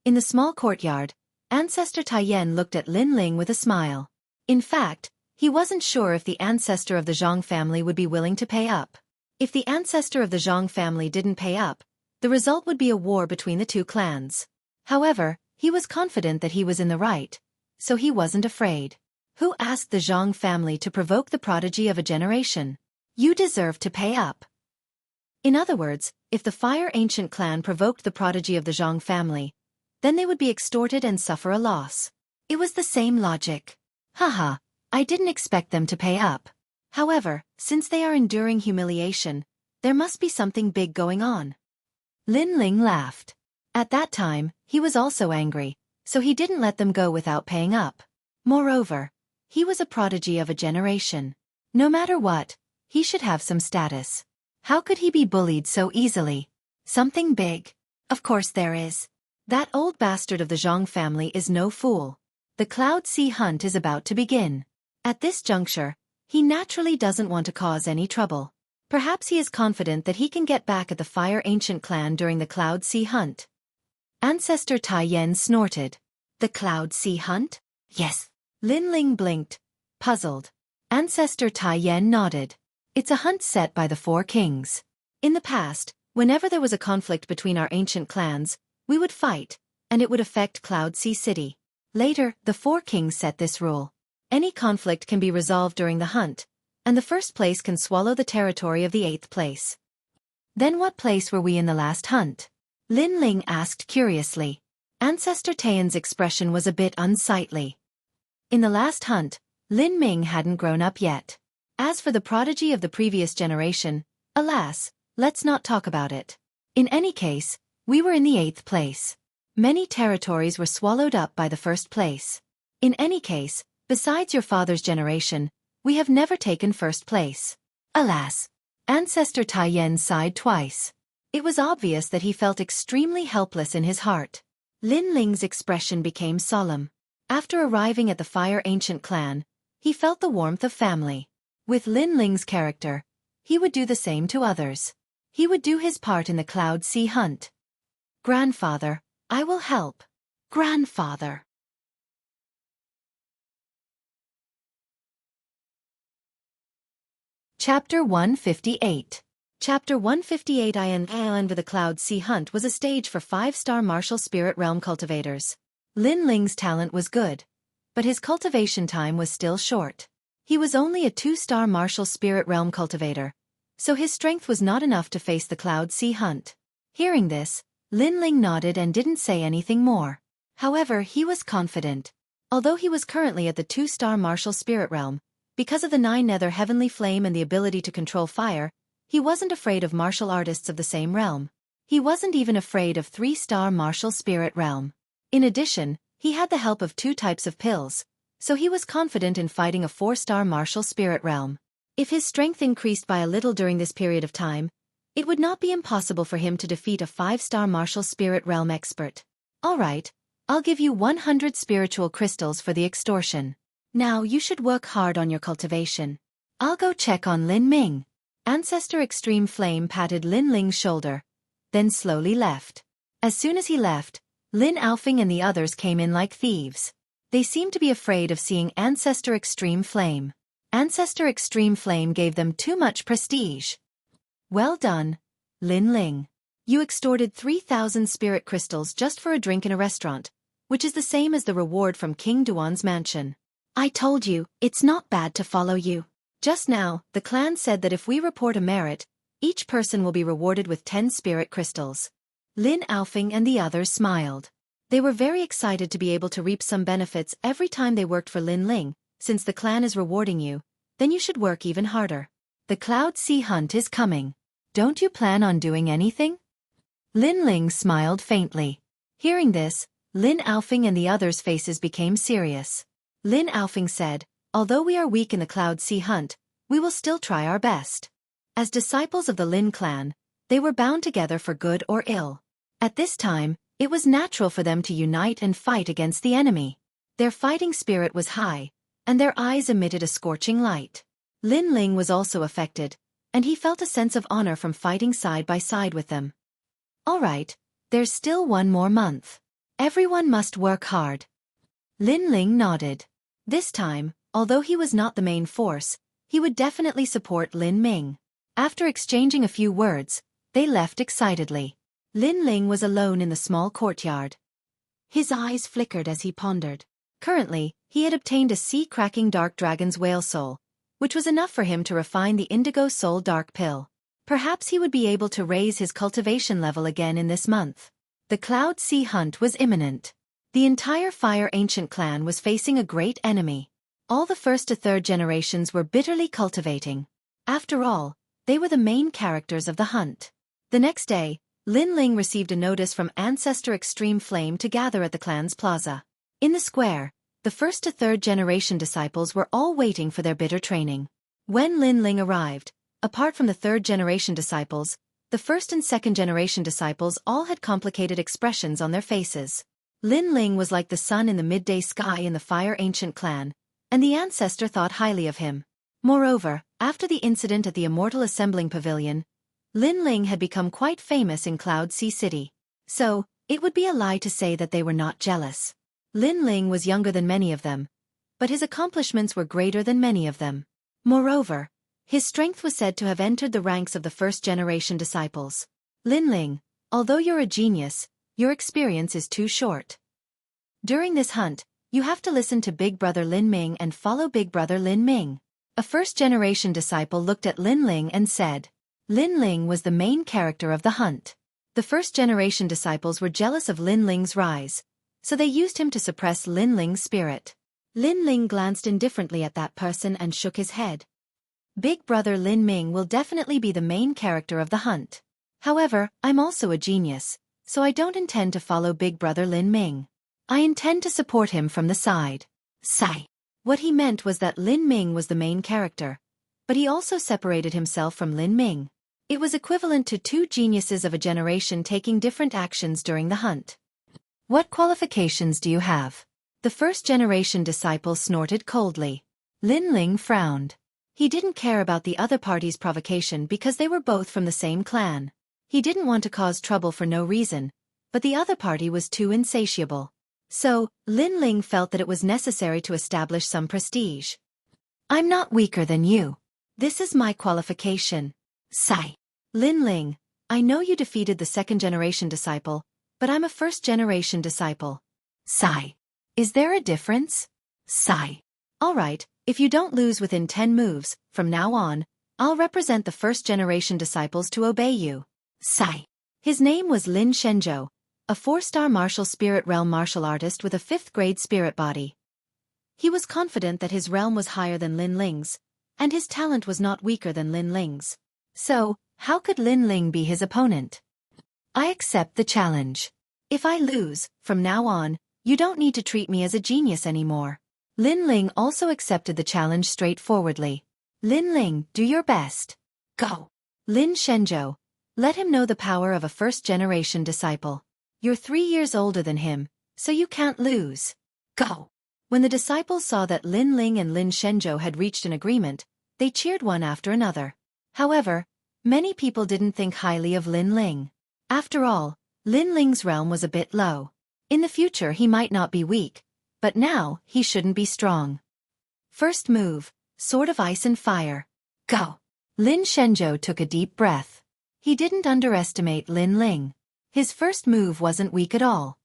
Speaker 1: In the small courtyard, Ancestor Taiyan looked at Lin Ling with a smile. In fact, he wasn't sure if the ancestor of the Zhang family would be willing to pay up. If the ancestor of the Zhang family didn't pay up, the result would be a war between the 2 clans. However, he was confident that he was in the right, so he wasn't afraid. Who asked the Zhang family to provoke the prodigy of a generation? You deserve to pay up. In other words, if the Fire Ancient clan provoked the prodigy of the Zhang family, then they would be extorted and suffer a loss. It was the same logic. Haha, I didn't expect them to pay up. However, since they are enduring humiliation, there must be something big going on. Lin Ling laughed. At that time, he was also angry, so he didn't let them go without paying up. Moreover, he was a prodigy of a generation. No matter what, he should have some status. How could he be bullied so easily? Something big. Of course there is. That old bastard of the Zhang family is no fool. The Cloud Sea hunt is about to begin. At this juncture, he naturally doesn't want to cause any trouble. Perhaps he is confident that he can get back at the Fire Ancient clan during the Cloud Sea hunt. Ancestor Taiyan snorted. The Cloud Sea hunt? Yes. Lin Ling blinked, puzzled. Ancestor Taiyan nodded. It's a hunt set by the 4 kings. In the past, whenever there was a conflict between our ancient clans, we would fight, and it would affect Cloud Sea City. Later, the 4 kings set this rule. Any conflict can be resolved during the hunt, and the first place can swallow the territory of the 8th place. Then what place were we in the last hunt? Lin Ling asked curiously. Ancestor Taiyan's expression was a bit unsightly. In the last hunt, Lin Ming hadn't grown up yet. As for the prodigy of the previous generation, alas, let's not talk about it. In any case, we were in the 8th place. Many territories were swallowed up by the 1st place. In any case, besides your father's generation, we have never taken 1st place. Alas! Ancestor Taiyan sighed twice. It was obvious that he felt extremely helpless in his heart. Lin Ling's expression became solemn. After arriving at the Fire Ancient clan, he felt the warmth of family. With Lin Ling's character, he would do the same to others. He would do his part in the Cloud Sea hunt. Grandfather, I will help. Grandfather. Chapter 158. Chapter 158 Island with the Cloud Sea Hunt was a stage for 5-star martial spirit realm cultivators. Lin Ling's talent was good, but his cultivation time was still short. He was only a 2-star martial spirit realm cultivator, so his strength was not enough to face the Cloud Sea Hunt. Hearing this, Lin Ling nodded and didn't say anything more. However, he was confident. Although he was currently at the 2-star martial spirit realm, because of the 9 nether heavenly flame and the ability to control fire, he wasn't afraid of martial artists of the same realm. He wasn't even afraid of 3-star martial spirit realm. In addition, he had the help of 2 types of pills, so he was confident in fighting a 4-star martial spirit realm. If his strength increased by a little during this period of time, it would not be impossible for him to defeat a 5-star martial spirit realm expert. Alright, I'll give you 100 spiritual crystals for the extortion. Now you should work hard on your cultivation. I'll go check on Lin Ming. Ancestor Extreme Flame patted Lin Ling's shoulder, then slowly left. As soon as he left, Lin Aofing and the others came in like thieves. They seemed to be afraid of seeing Ancestor Extreme Flame. Ancestor Extreme Flame gave them too much prestige. Well done, Lin Ling. You extorted 3,000 spirit crystals just for a drink in a restaurant, which is the same as the reward from King Duan's mansion. I told you, it's not bad to follow you. Just now, the clan said that if we report a merit, each person will be rewarded with 10 spirit crystals. Lin Aofing and the others smiled. They were very excited to be able to reap some benefits every time they worked for Lin Ling. Since the clan is rewarding you, then you should work even harder. The Cloud Sea Hunt is coming. Don't you plan on doing anything? Lin Ling smiled faintly. Hearing this, Lin Aofing and the others' faces became serious. Lin Aofing said, although we are weak in the Cloud Sea Hunt, we will still try our best. As disciples of the Lin clan, they were bound together for good or ill. At this time, it was natural for them to unite and fight against the enemy. Their fighting spirit was high, and their eyes emitted a scorching light. Lin Ling was also affected, and he felt a sense of honor from fighting side by side with them. All right, there's still one more month. Everyone must work hard. Lin Ling nodded. This time, although he was not the main force, he would definitely support Lin Ming. After exchanging a few words, they left excitedly. Lin Ling was alone in the small courtyard. His eyes flickered as he pondered. Currently, he had obtained a sea-cracking dark dragon's whale soul, which was enough for him to refine the indigo soul dark pill. Perhaps he would be able to raise his cultivation level again in this month. The Cloud Sea Hunt was imminent. The entire Fire Ancient clan was facing a great enemy. All the first to third generations were bitterly cultivating. After all, they were the main characters of the hunt. The next day, Lin Ling received a notice from Ancestor Extreme Flame to gather at the clan's plaza. In the square, the first to third generation disciples were all waiting for their bitter training. When Lin Ling arrived, apart from the third generation disciples, the first and second generation disciples all had complicated expressions on their faces. Lin Ling was like the sun in the midday sky in the Fire Ancient clan, and the ancestor thought highly of him. Moreover, after the incident at the Immortal Assembling Pavilion, Lin Ling had become quite famous in Cloud Sea City. So, it would be a lie to say that they were not jealous. Lin Ling was younger than many of them, but his accomplishments were greater than many of them. Moreover, his strength was said to have entered the ranks of the first-generation disciples. Lin Ling, although you're a genius, your experience is too short. During this hunt, you have to listen to Big Brother Lin Ming and follow Big Brother Lin Ming. A first-generation disciple looked at Lin Ling and said, Lin Ling was the main character of the hunt. The first-generation disciples were jealous of Lin Ling's rise, so they used him to suppress Lin Ling's spirit. Lin Ling glanced indifferently at that person and shook his head. Big Brother Lin Ming will definitely be the main character of the hunt. However, I'm also a genius, so I don't intend to follow Big Brother Lin Ming. I intend to support him from the side. Sigh. What he meant was that Lin Ming was the main character, but he also separated himself from Lin Ming. It was equivalent to two geniuses of a generation taking different actions during the hunt. What qualifications do you have? The first-generation disciple snorted coldly. Lin Ling frowned. He didn't care about the other party's provocation because they were both from the same clan. He didn't want to cause trouble for no reason, but the other party was too insatiable. So, Lin Ling felt that it was necessary to establish some prestige. I'm not weaker than you. This is my qualification. Sigh. Lin Ling, I know you defeated the second-generation disciple, but I'm a first-generation disciple. Sigh. Is there a difference? Sigh. All right, if you don't lose within 10 moves, from now on, I'll represent the first-generation disciples to obey you. Sigh. His name was Lin Shenzhou, a 4-star martial spirit realm martial artist with a 5th-grade spirit body. He was confident that his realm was higher than Lin Ling's, and his talent was not weaker than Lin Ling's. So, how could Lin Ling be his opponent? I accept the challenge. If I lose, from now on, you don't need to treat me as a genius anymore. Lin Ling also accepted the challenge straightforwardly. Lin Ling, do your best. Go. Lin Shenzhou, let him know the power of a first-generation disciple. You're 3 years older than him, so you can't lose. Go. When the disciples saw that Lin Ling and Lin Shenzhou had reached an agreement, they cheered one after another. However, many people didn't think highly of Lin Ling. After all, Lin Ling's realm was a bit low. In the future he might not be weak, but now he shouldn't be strong. First move, Sword of Ice and Fire. Go! Lin Shenzhou took a deep breath. He didn't underestimate Lin Ling. His first move wasn't weak at all.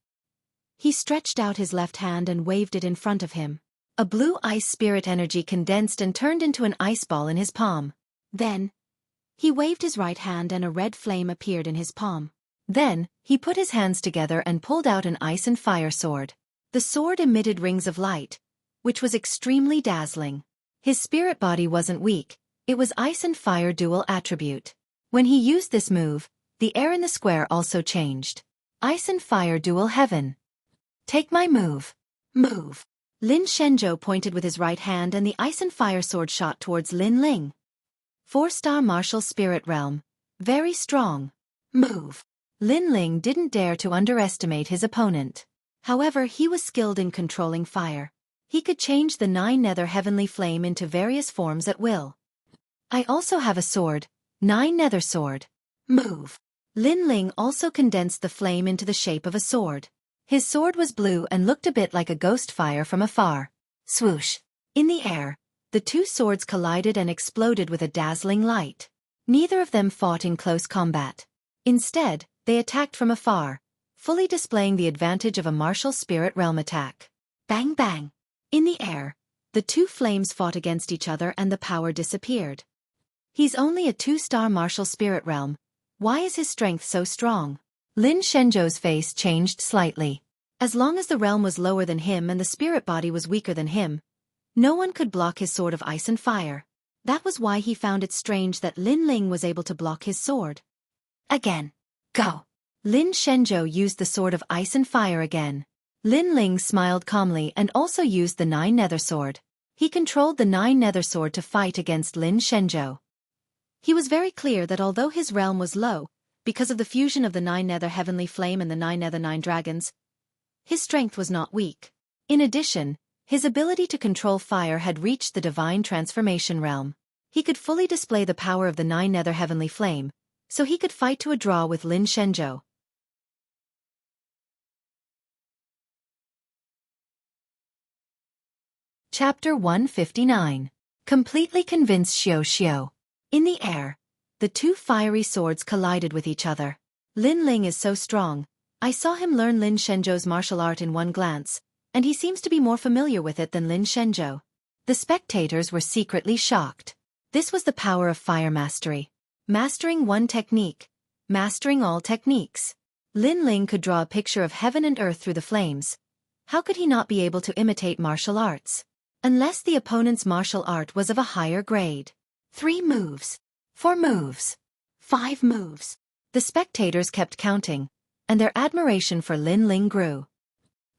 Speaker 1: He stretched out his left hand and waved it in front of him. A blue ice spirit energy condensed and turned into an ice ball in his palm. Then, he waved his right hand and a red flame appeared in his palm. Then, he put his hands together and pulled out an ice and fire sword. The sword emitted rings of light, which was extremely dazzling. His spirit body wasn't weak, it was ice and fire dual attribute. When he used this move, the air in the square also changed. Ice and fire dual heaven. Take my move. Move. Lin Shenzhou pointed with his right hand and the ice and fire sword shot towards Lin Ling. 4-star martial spirit realm. Very strong. Move. Lin Ling didn't dare to underestimate his opponent. However, he was skilled in controlling fire. He could change the 9 nether heavenly flame into various forms at will. I also have a sword, 9 nether sword. Move. Lin Ling also condensed the flame into the shape of a sword. His sword was blue and looked a bit like a ghost fire from afar. Swoosh. In the air, the two swords collided and exploded with a dazzling light. Neither of them fought in close combat. Instead, they attacked from afar, fully displaying the advantage of a martial spirit realm attack. Bang bang. In the air, the two flames fought against each other and the power disappeared. He's only a 2-star martial spirit realm. Why is his strength so strong? Lin Shenzhou's face changed slightly. As long as the realm was lower than him and the spirit body was weaker than him, no one could block his sword of ice and fire. That was why he found it strange that Lin Ling was able to block his sword. Again. Go. Lin Shenzhou used the sword of ice and fire again. Lin Ling smiled calmly and also used the 9 nether sword. He controlled the 9 nether sword to fight against Lin Shenzhou. He was very clear that although his realm was low, because of the fusion of the 9 nether heavenly flame and the 9 nether 9 dragons, his strength was not weak. In addition, his ability to control fire had reached the divine transformation realm. He could fully display the power of the 9 nether heavenly flame, so he could fight to a draw with Lin Shenzhou. Chapter 159. Completely convinced Xueqi. In the air, the two fiery swords collided with each other. Lin Ling is so strong. I saw him learn Lin Shenzhou's martial art in one glance, and he seems to be more familiar with it than Lin Shenzhou. The spectators were secretly shocked. This was the power of fire mastery. Mastering one technique. Mastering all techniques. Lin Ling could draw a picture of heaven and earth through the flames. How could he not be able to imitate martial arts? Unless the opponent's martial art was of a higher grade. 3 moves. 4 moves. 5 moves. The spectators kept counting, and their admiration for Lin Ling grew.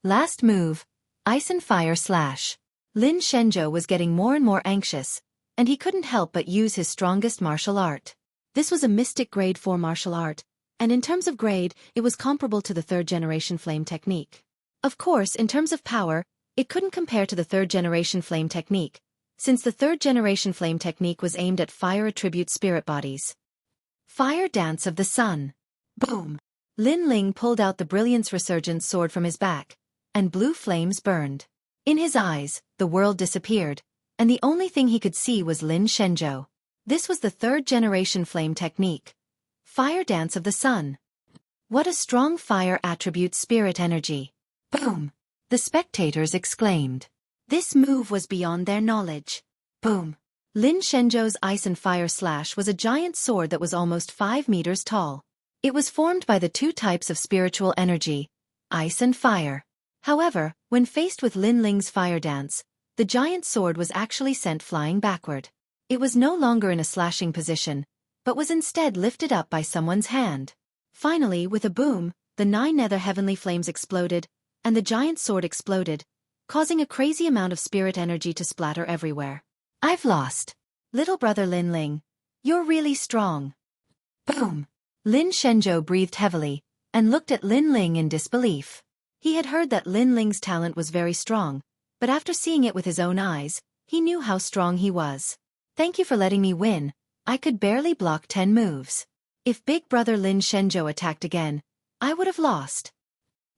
Speaker 1: Last move, ice and fire slash. Lin Shenzhou was getting more and more anxious, and he couldn't help but use his strongest martial art. This was a mystic grade 4 martial art, and in terms of grade, it was comparable to the 3rd generation flame technique. Of course, in terms of power, it couldn't compare to the 3rd generation flame technique, since the 3rd generation flame technique was aimed at fire attribute spirit bodies. Fire Dance of the Sun. Boom! Lin Ling pulled out the Brilliance Resurgent sword from his back, and blue flames burned. In his eyes, the world disappeared, and the only thing he could see was Lin Shenzhou. This was the 3rd generation flame technique. Fire Dance of the Sun. What a strong fire attribute spirit energy. Boom! The spectators exclaimed. This move was beyond their knowledge. Boom! Lin Shenzhou's ice and fire slash was a giant sword that was almost 5 meters tall. It was formed by the 2 types of spiritual energy, ice and fire. However, when faced with Lin Ling's fire dance, the giant sword was actually sent flying backward. It was no longer in a slashing position, but was instead lifted up by someone's hand. Finally, with a boom, the 9 nether heavenly flames exploded, and the giant sword exploded, causing a crazy amount of spirit energy to splatter everywhere. I've lost. Little brother Lin Ling, you're really strong. Boom! Lin Shenzhou breathed heavily, and looked at Lin Ling in disbelief. He had heard that Lin Ling's talent was very strong, but after seeing it with his own eyes, he knew how strong he was. Thank you for letting me win. I could barely block 10 moves. If big brother Lin Shenzhou attacked again, I would have lost.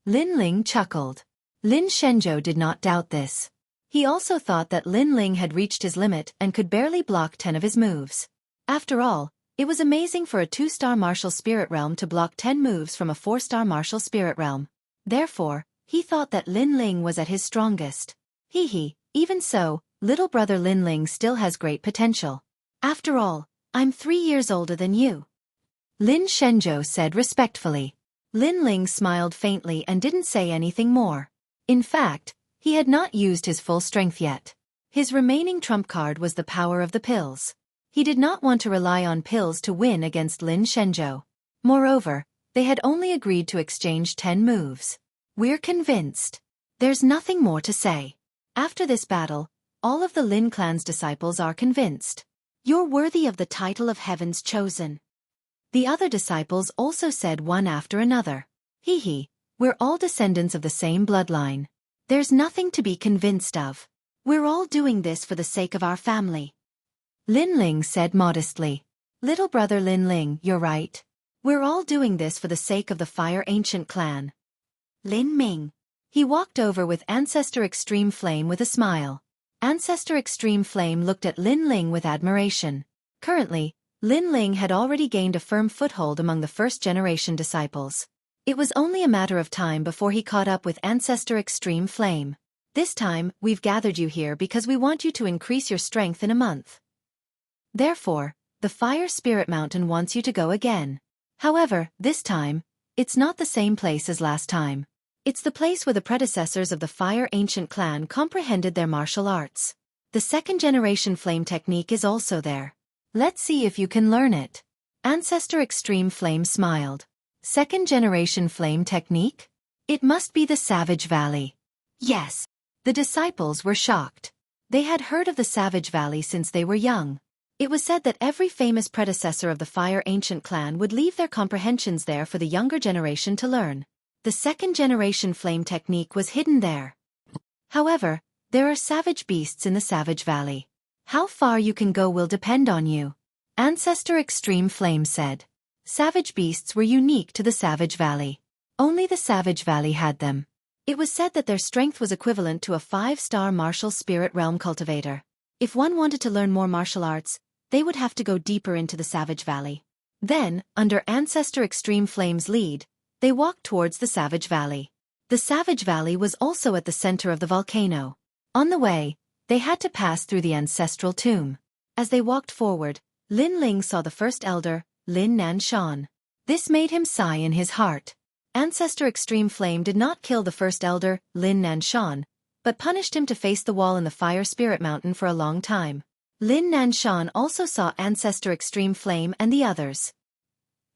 Speaker 1: Lin Ling chuckled. Lin Shenzhou did not doubt this. He also thought that Lin Ling had reached his limit and could barely block 10 of his moves. After all, it was amazing for a 2-star martial spirit realm to block 10 moves from a 4-star martial spirit realm. Therefore, he thought that Lin Ling was at his strongest. Even so, little brother Lin Ling still has great potential. After all, I'm 3 years older than you. Lin Shenzhou said respectfully. Lin Ling smiled faintly and didn't say anything more. In fact, he had not used his full strength yet. His remaining trump card was the power of the pills. He did not want to rely on pills to win against Lin Shenzhou. Moreover, they had only agreed to exchange 10 moves. We're convinced. There's nothing more to say. After this battle, all of the Lin clan's disciples are convinced. You're worthy of the title of Heaven's Chosen. The other disciples also said one after another. We're all descendants of the same bloodline. There's nothing to be convinced of. We're all doing this for the sake of our family. Lin Ling said modestly. Little brother Lin Ling, you're right. We're all doing this for the sake of the Fire Ancient clan. Lin Ming. He walked over with Ancestor Extreme Flame with a smile. Ancestor Extreme Flame looked at Lin Ling with admiration. Currently, Lin Ling had already gained a firm foothold among the first-generation disciples. It was only a matter of time before he caught up with Ancestor Extreme Flame. This time, we've gathered you here because we want you to increase your strength in a month. Therefore, the Fire Spirit Mountain wants you to go again. However, this time, it's not the same place as last time. It's the place where the predecessors of the Fire Ancient clan comprehended their martial arts. The second-generation flame technique is also there. Let's see if you can learn it. Ancestor Extreme Flame smiled. Second-generation flame technique? It must be the Savage Valley. Yes. The disciples were shocked. They had heard of the Savage Valley since they were young. It was said that every famous predecessor of the Fire Ancient clan would leave their comprehensions there for the younger generation to learn. The second-generation flame technique was hidden there. However, there are savage beasts in the Savage Valley. How far you can go will depend on you. Ancestor Extreme Flame said. Savage beasts were unique to the Savage Valley. Only the Savage Valley had them. It was said that their strength was equivalent to a 5-star martial spirit realm cultivator. If one wanted to learn more martial arts, they would have to go deeper into the Savage Valley. Then, under Ancestor Extreme Flame's lead, they walked towards the Savage Valley. The Savage Valley was also at the center of the volcano. On the way, they had to pass through the ancestral tomb. As they walked forward, Lin Ling saw the first elder, Lin Nanshan. This made him sigh in his heart. Ancestor Extreme Flame did not kill the first elder, Lin Nanshan, but punished him to face the wall in the Fire Spirit Mountain for a long time. Lin Nanshan also saw Ancestor Extreme Flame and the others.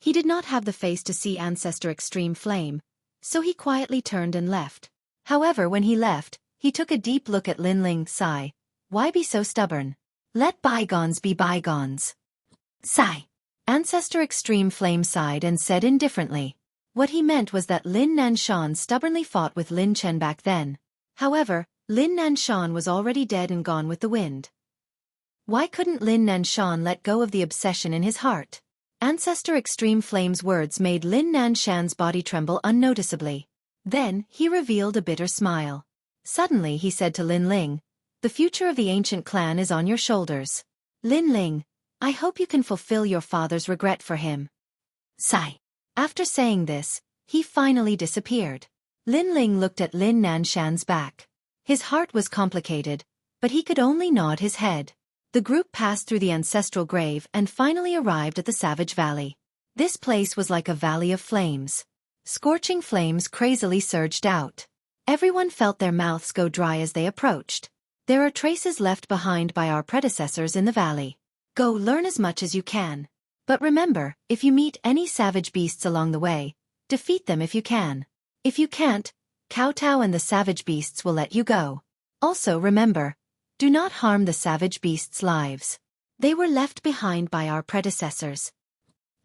Speaker 1: He did not have the face to see Ancestor Extreme Flame, so he quietly turned and left. However, when he left, he took a deep look at Lin Ling, sigh. Why be so stubborn? Let bygones be bygones. Sigh. Ancestor Extreme Flame sighed and said indifferently. What he meant was that Lin Nanshan stubbornly fought with Lin Chen back then. However, Lin Nanshan was already dead and gone with the wind. Why couldn't Lin Nanshan let go of the obsession in his heart? Ancestor Extreme Flame's words made Lin Nanshan's body tremble unnoticeably. Then, he revealed a bitter smile. Suddenly he said to Lin Ling, the future of the ancient clan is on your shoulders. Lin Ling, I hope you can fulfill your father's regret for him. Sigh. After saying this, he finally disappeared. Lin Ling looked at Lin Nanshan's back. His heart was complicated, but he could only nod his head. The group passed through the ancestral grave and finally arrived at the Savage Valley. This place was like a valley of flames. Scorching flames crazily surged out. Everyone felt their mouths go dry as they approached. There are traces left behind by our predecessors in the valley. Go learn as much as you can. But remember, if you meet any savage beasts along the way, defeat them if you can. If you can't, Kowtow and the savage beasts will let you go. Also remember, do not harm the savage beasts' lives. They were left behind by our predecessors.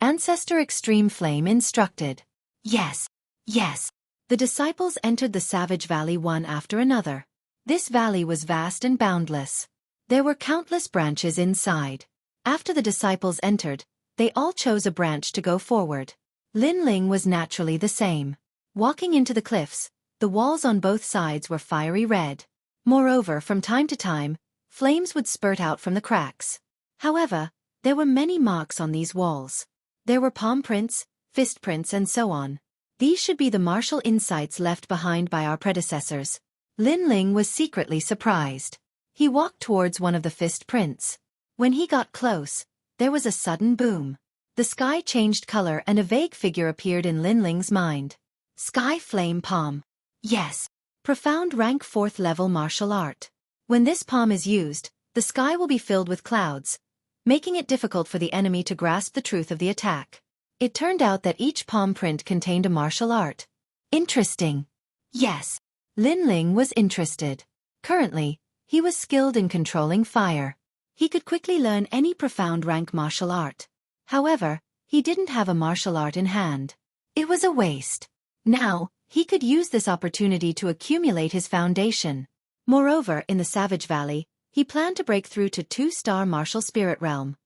Speaker 1: Ancestor Extreme Flame instructed. Yes. Yes. The disciples entered the Savage Valley one after another. This valley was vast and boundless. There were countless branches inside. After the disciples entered, they all chose a branch to go forward. Lin Ling was naturally the same. Walking into the cliffs, the walls on both sides were fiery red. Moreover, from time to time, flames would spurt out from the cracks. However, there were many marks on these walls. There were palm prints, fist prints and so on. These should be the martial insights left behind by our predecessors. Lin Ling was secretly surprised. He walked towards one of the fist prints. When he got close, there was a sudden boom. The sky changed color and a vague figure appeared in Lin Ling's mind. Sky Flame Palm. Yes. Profound rank 4th level martial art. When this palm is used, the sky will be filled with clouds, making it difficult for the enemy to grasp the truth of the attack. It turned out that each palm print contained a martial art. Interesting. Yes. Lin Ling was interested. Currently, he was skilled in controlling fire. He could quickly learn any profound rank martial art. However, he didn't have a martial art in hand. It was a waste. Now, he could use this opportunity to accumulate his foundation. Moreover, in the Savage Valley, he planned to break through to 2-star martial spirit realm.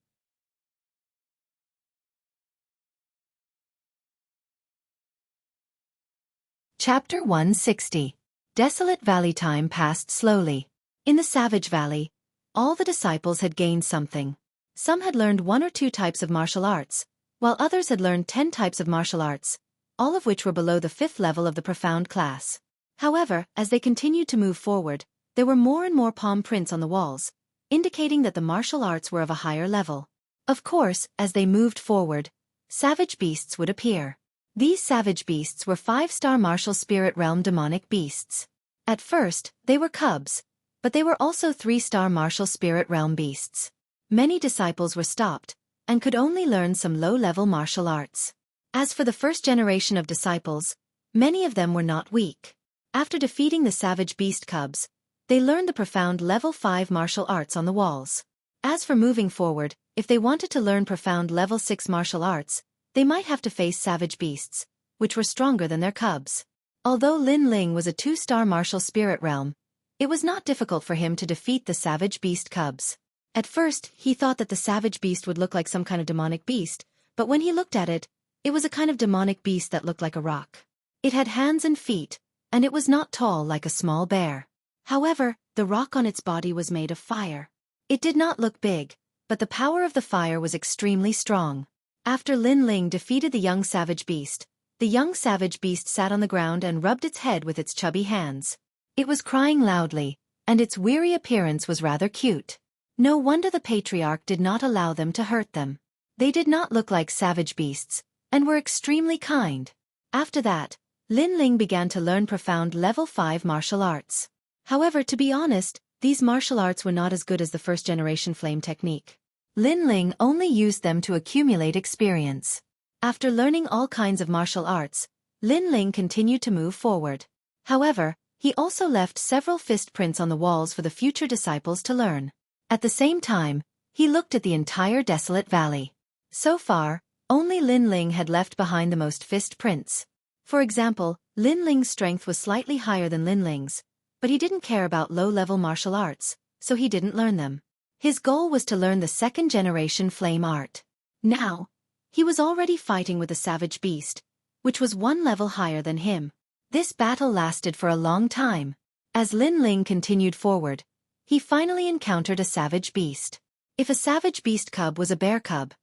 Speaker 1: Chapter 160. Desolate Valley. Time passed slowly. In the Savage Valley, all the disciples had gained something. Some had learned 1 or 2 types of martial arts, while others had learned 10 types of martial arts, all of which were below the 5th level of the profound class. However, as they continued to move forward, there were more and more palm prints on the walls, indicating that the martial arts were of a higher level. Of course, as they moved forward, savage beasts would appear. These savage beasts were 5-star martial spirit realm demonic beasts. At first, they were cubs, but they were also 3-star martial spirit realm beasts. Many disciples were stopped, and could only learn some low-level martial arts. As for the first generation of disciples, many of them were not weak. After defeating the savage beast cubs, they learned the profound level 5 martial arts on the walls. As for moving forward, if they wanted to learn profound level 6 martial arts, they might have to face savage beasts, which were stronger than their cubs. Although Lin Ling was a 2-star martial spirit realm, it was not difficult for him to defeat the savage beast cubs. At first, he thought that the savage beast would look like some kind of demonic beast, but when he looked at it, it was a kind of demonic beast that looked like a rock. It had hands and feet, and it was not tall like a small bear. However, the rock on its body was made of fire. It did not look big, but the power of the fire was extremely strong. After Lin Ling defeated the young savage beast, the young savage beast sat on the ground and rubbed its head with its chubby hands. It was crying loudly, and its weary appearance was rather cute. No wonder the patriarch did not allow them to hurt them. They did not look like savage beasts, and were extremely kind. After that, Lin Ling began to learn profound level 5 martial arts. However, to be honest, these martial arts were not as good as the first-generation flame technique. Lin Ling only used them to accumulate experience. After learning all kinds of martial arts, Lin Ling continued to move forward. However, he also left several fist prints on the walls for the future disciples to learn. At the same time, he looked at the entire desolate valley. So far, only Lin Ling had left behind the most fist prints. For example, Lin Ling's strength was slightly higher than Lin Ling's, but he didn't care about low-level martial arts, so he didn't learn them. His goal was to learn the 2nd-generation flame art. Now, he was already fighting with a savage beast, which was 1 level higher than him. This battle lasted for a long time. As Lin Ling continued forward, he finally encountered a savage beast. If a savage beast cub was a bear cub,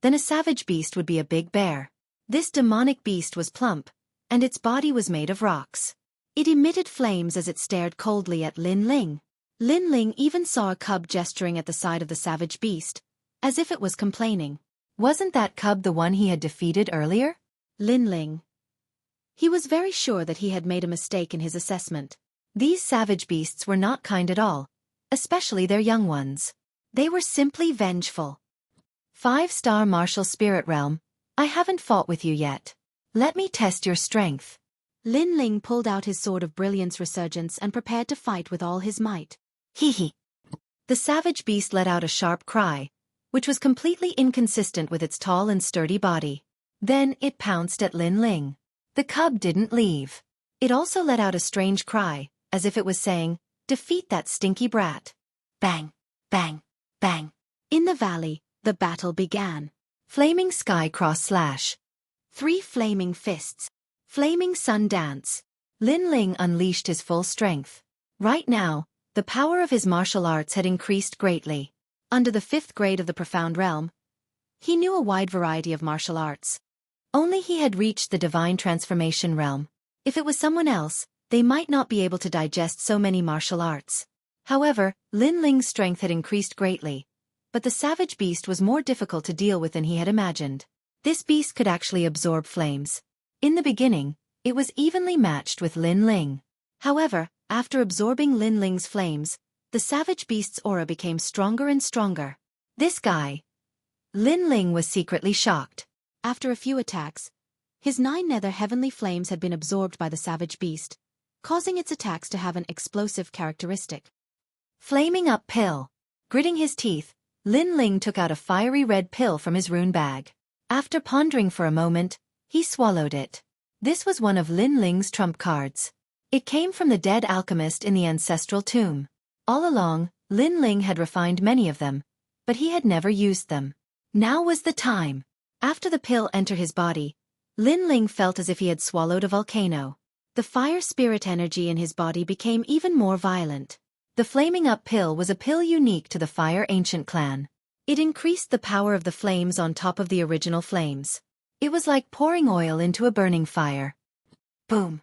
Speaker 1: then a savage beast would be a big bear. This demonic beast was plump, and its body was made of rocks. It emitted flames as it stared coldly at Lin Ling. Lin Ling even saw a cub gesturing at the side of the savage beast, as if it was complaining. Wasn't that cub the one he had defeated earlier? Lin Ling. He was very sure that he had made a mistake in his assessment. These savage beasts were not kind at all, especially their young ones. They were simply vengeful. 5-star martial spirit realm, I haven't fought with you yet. Let me test your strength. Lin Ling pulled out his sword of brilliance resurgence and prepared to fight with all his might. Hee. The savage beast let out a sharp cry, which was completely inconsistent with its tall and sturdy body. Then it pounced at Lin Ling. The cub didn't leave. It also let out a strange cry, as if it was saying, Defeat that stinky brat. Bang, bang, bang. In the valley, the battle began. Flaming sky cross slash. 3 flaming fists. Flaming sun dance. Lin Ling unleashed his full strength. Right now, the power of his martial arts had increased greatly. Under the 5th grade of the Profound Realm, he knew a wide variety of martial arts. Only he had reached the Divine Transformation Realm. If it was someone else, they might not be able to digest so many martial arts. However, Lin Ling's strength had increased greatly, but the savage beast was more difficult to deal with than he had imagined. This beast could actually absorb flames. In the beginning, it was evenly matched with Lin Ling. However, after absorbing Lin Ling's flames, the savage beast's aura became stronger and stronger. This guy. Lin Ling was secretly shocked. After a few attacks, his 9 nether heavenly flames had been absorbed by the savage beast, causing its attacks to have an explosive characteristic. Flaming up pill. Gritting his teeth, Lin Ling took out a fiery red pill from his rune bag. After pondering for a moment, he swallowed it. This was one of Lin Ling's trump cards. It came from the dead alchemist in the ancestral tomb. All along, Lin Ling had refined many of them, but he had never used them. Now was the time. After the pill entered his body, Lin Ling felt as if he had swallowed a volcano. The fire spirit energy in his body became even more violent. The flaming up pill was a pill unique to the Fire Ancient clan. It increased the power of the flames on top of the original flames. It was like pouring oil into a burning fire. Boom.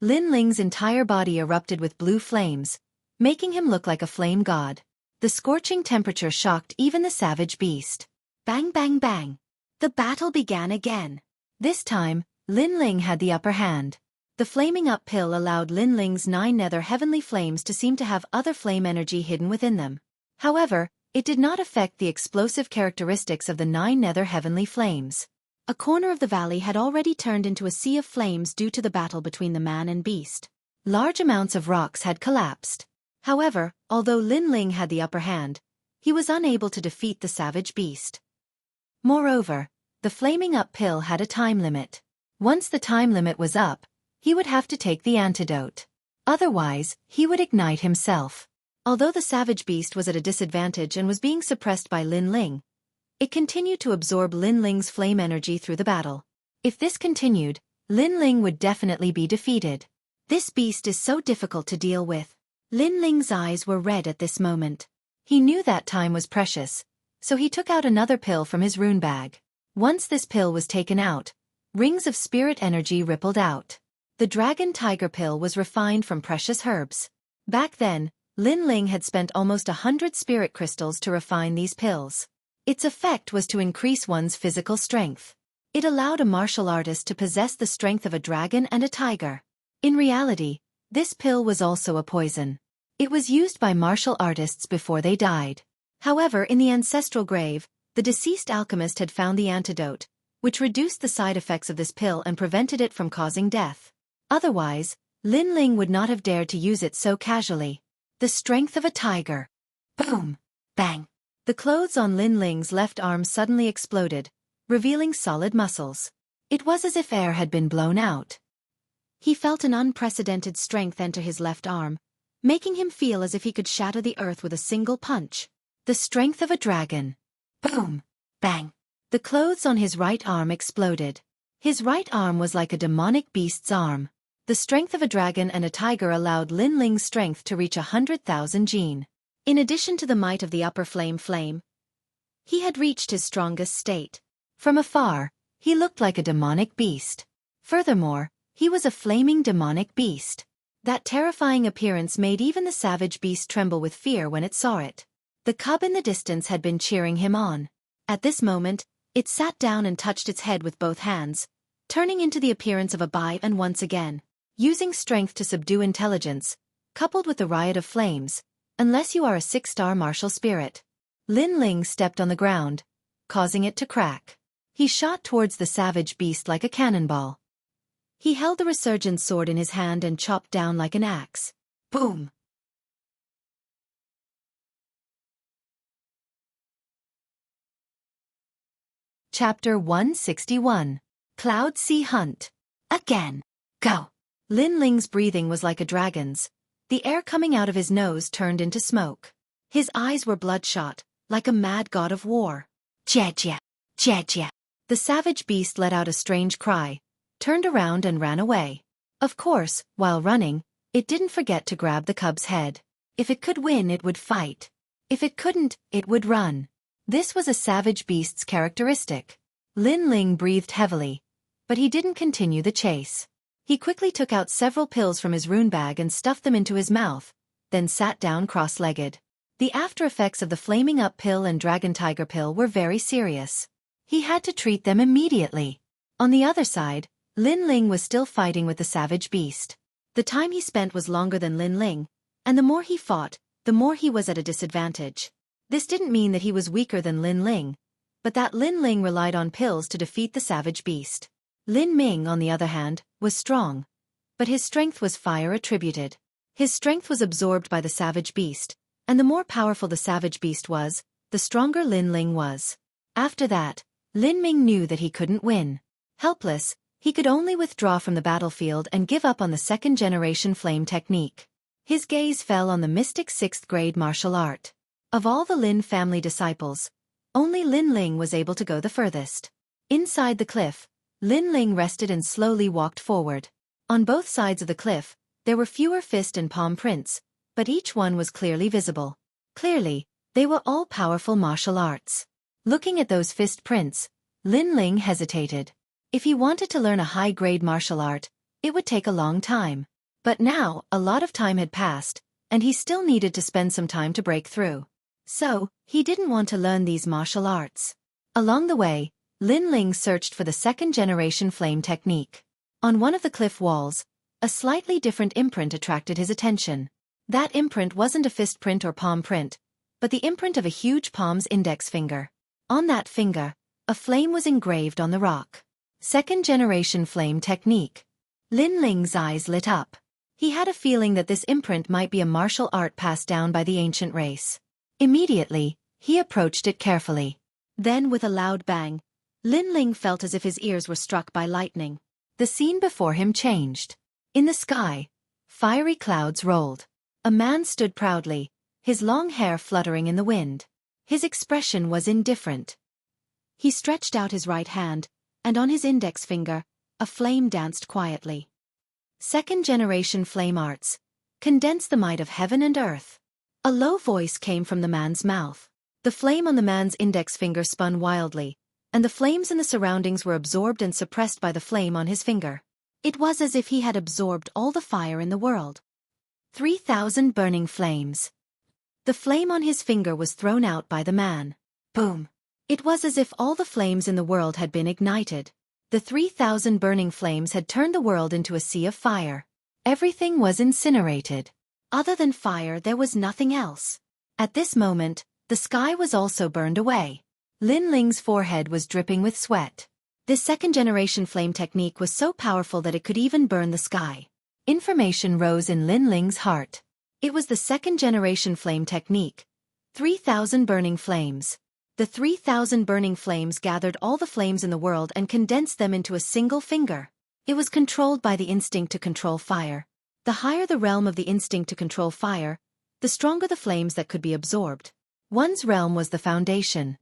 Speaker 1: Lin Ling's entire body erupted with blue flames, making him look like a flame god. The scorching temperature shocked even the savage beast. Bang bang bang. The battle began again. This time, Lin Ling had the upper hand. The flaming up pill allowed Lin Ling's 9 nether heavenly flames to seem to have other flame energy hidden within them. However, it did not affect the explosive characteristics of the 9 nether heavenly flames. A corner of the valley had already turned into a sea of flames due to the battle between the man and beast. Large amounts of rocks had collapsed. However, although Lin Ling had the upper hand, he was unable to defeat the savage beast. Moreover, the flaming up pill had a time limit. Once the time limit was up, he would have to take the antidote. Otherwise, he would ignite himself. Although the savage beast was at a disadvantage and was being suppressed by Lin Ling, it continued to absorb Lin Ling's flame energy through the battle. If this continued, Lin Ling would definitely be defeated. This beast is so difficult to deal with. Lin Ling's eyes were red at this moment. He knew that time was precious, so he took out another pill from his rune bag. Once this pill was taken out, rings of spirit energy rippled out. The dragon tiger pill was refined from precious herbs. Back then, Lin Ling had spent almost 100 spirit crystals to refine these pills. Its effect was to increase one's physical strength. It allowed a martial artist to possess the strength of a dragon and a tiger. In reality, this pill was also a poison. It was used by martial artists before they died. However, in the ancestral grave, the deceased alchemist had found the antidote, which reduced the side effects of this pill and prevented it from causing death. Otherwise, Lin Ling would not have dared to use it so casually. The strength of a tiger. Boom! Bang! The clothes on Lin Ling's left arm suddenly exploded, revealing solid muscles. It was as if air had been blown out. He felt an unprecedented strength enter his left arm, making him feel as if he could shatter the earth with a single punch. The strength of a dragon. Boom! Bang! The clothes on his right arm exploded. His right arm was like a demonic beast's arm. The strength of a dragon and a tiger allowed Lin Ling's strength to reach 100,000 jin. In addition to the might of the upper flame, he had reached his strongest state. From afar, he looked like a demonic beast. Furthermore, he was a flaming demonic beast. That terrifying appearance made even the savage beast tremble with fear when it saw it. The cub in the distance had been cheering him on. At this moment, it sat down and touched its head with both hands, turning into the appearance of a bai, and once again, using strength to subdue intelligence, coupled with the riot of flames, unless you are a 6-star martial spirit. Lin Ling stepped on the ground, causing it to crack. He shot towards the savage beast like a cannonball. He held the resurgent sword in his hand and chopped down like an axe. Boom! Chapter 161. Cloud Sea Hunt. Again. Go! Lin Ling's breathing was like a dragon's, The air coming out of his nose turned into smoke. His eyes were bloodshot, like a mad god of war. Jejia! Jejia! The savage beast let out a strange cry, turned around and ran away. Of course, while running, it didn't forget to grab the cub's head. If it could win, it would fight. If it couldn't, it would run. This was a savage beast's characteristic. Lin Ling breathed heavily, but he didn't continue the chase. He quickly took out several pills from his rune bag and stuffed them into his mouth, then sat down cross-legged. The after-effects of the Flaming Up pill and Dragon Tiger pill were very serious. He had to treat them immediately. On the other side, Lin Ling was still fighting with the savage beast. The time he spent was longer than Lin Ling, and the more he fought, the more he was at a disadvantage. This didn't mean that he was weaker than Lin Ling, but that Lin Ling relied on pills to defeat the savage beast. Lin Ming, on the other hand, was strong, but his strength was fire attributed. His strength was absorbed by the savage beast, and the more powerful the savage beast was, the stronger Lin Ling was. After that, Lin Ming knew that he couldn't win. Helpless, he could only withdraw from the battlefield and give up on the second-generation flame technique. His gaze fell on the mystic 6th-grade martial art. Of all the Lin family disciples, only Lin Ling was able to go the furthest. Inside the cliff, Lin Ling rested and slowly walked forward. On both sides of the cliff, there were fewer fist and palm prints, but each one was clearly visible. Clearly, they were all powerful martial arts. Looking at those fist prints, Lin Ling hesitated. If he wanted to learn a high-grade martial art, it would take a long time. But now, a lot of time had passed, and he still needed to spend some time to break through. So, he didn't want to learn these martial arts. Along the way, Lin Ling searched for the second-generation flame technique. On one of the cliff walls, a slightly different imprint attracted his attention. That imprint wasn't a fist print or palm print, but the imprint of a huge palm's index finger. On that finger, a flame was engraved on the rock. Second-generation flame technique. Lin Ling's eyes lit up. He had a feeling that this imprint might be a martial art passed down by the ancient race. Immediately, he approached it carefully. Then with a loud bang, Lin Ling felt as if his ears were struck by lightning. The scene before him changed. In the sky, fiery clouds rolled. A man stood proudly, his long hair fluttering in the wind. His expression was indifferent. He stretched out his right hand, and on his index finger, a flame danced quietly. Second-generation flame arts. Condense the might of heaven and earth. A low voice came from the man's mouth. The flame on the man's index finger spun wildly, and the flames in the surroundings were absorbed and suppressed by the flame on his finger. It was as if he had absorbed all the fire in the world. 3,000 burning flames. The flame on his finger was thrown out by the man. Boom! It was as if all the flames in the world had been ignited. The 3,000 burning flames had turned the world into a sea of fire. Everything was incinerated. Other than fire, there was nothing else. At this moment, the sky was also burned away. Lin Ling's forehead was dripping with sweat. This second-generation flame technique was so powerful that it could even burn the sky. Information rose in Lin Ling's heart. It was the second-generation flame technique. 3,000 burning flames. The 3,000 burning flames gathered all the flames in the world and condensed them into a single finger. It was controlled by the instinct to control fire. The higher the realm of the instinct to control fire, the stronger the flames that could be absorbed. One's realm was the foundation.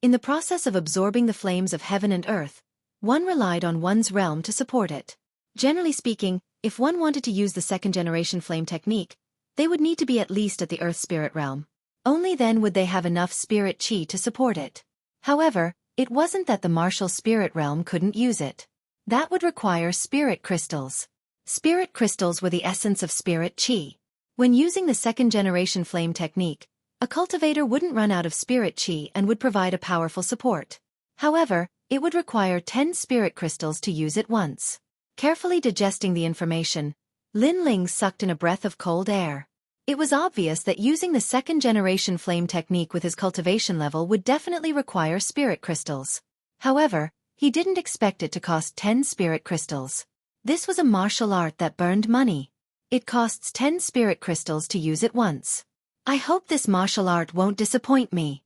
Speaker 1: In the process of absorbing the flames of heaven and earth, one relied on one's realm to support it. Generally speaking, if one wanted to use the second-generation flame technique, they would need to be at least at the earth spirit realm. Only then would they have enough spirit chi to support it. However, it wasn't that the martial spirit realm couldn't use it. That would require spirit crystals. Spirit crystals were the essence of spirit chi. When using the second-generation flame technique, a cultivator wouldn't run out of spirit chi and would provide a powerful support. However, it would require 10 spirit crystals to use it once. Carefully digesting the information, Lin Ling sucked in a breath of cold air. It was obvious that using the second-generation flame technique with his cultivation level would definitely require spirit crystals. However, he didn't expect it to cost 10 spirit crystals. This was a martial art that burned money. It costs 10 spirit crystals to use it once. I hope this martial art won't disappoint me.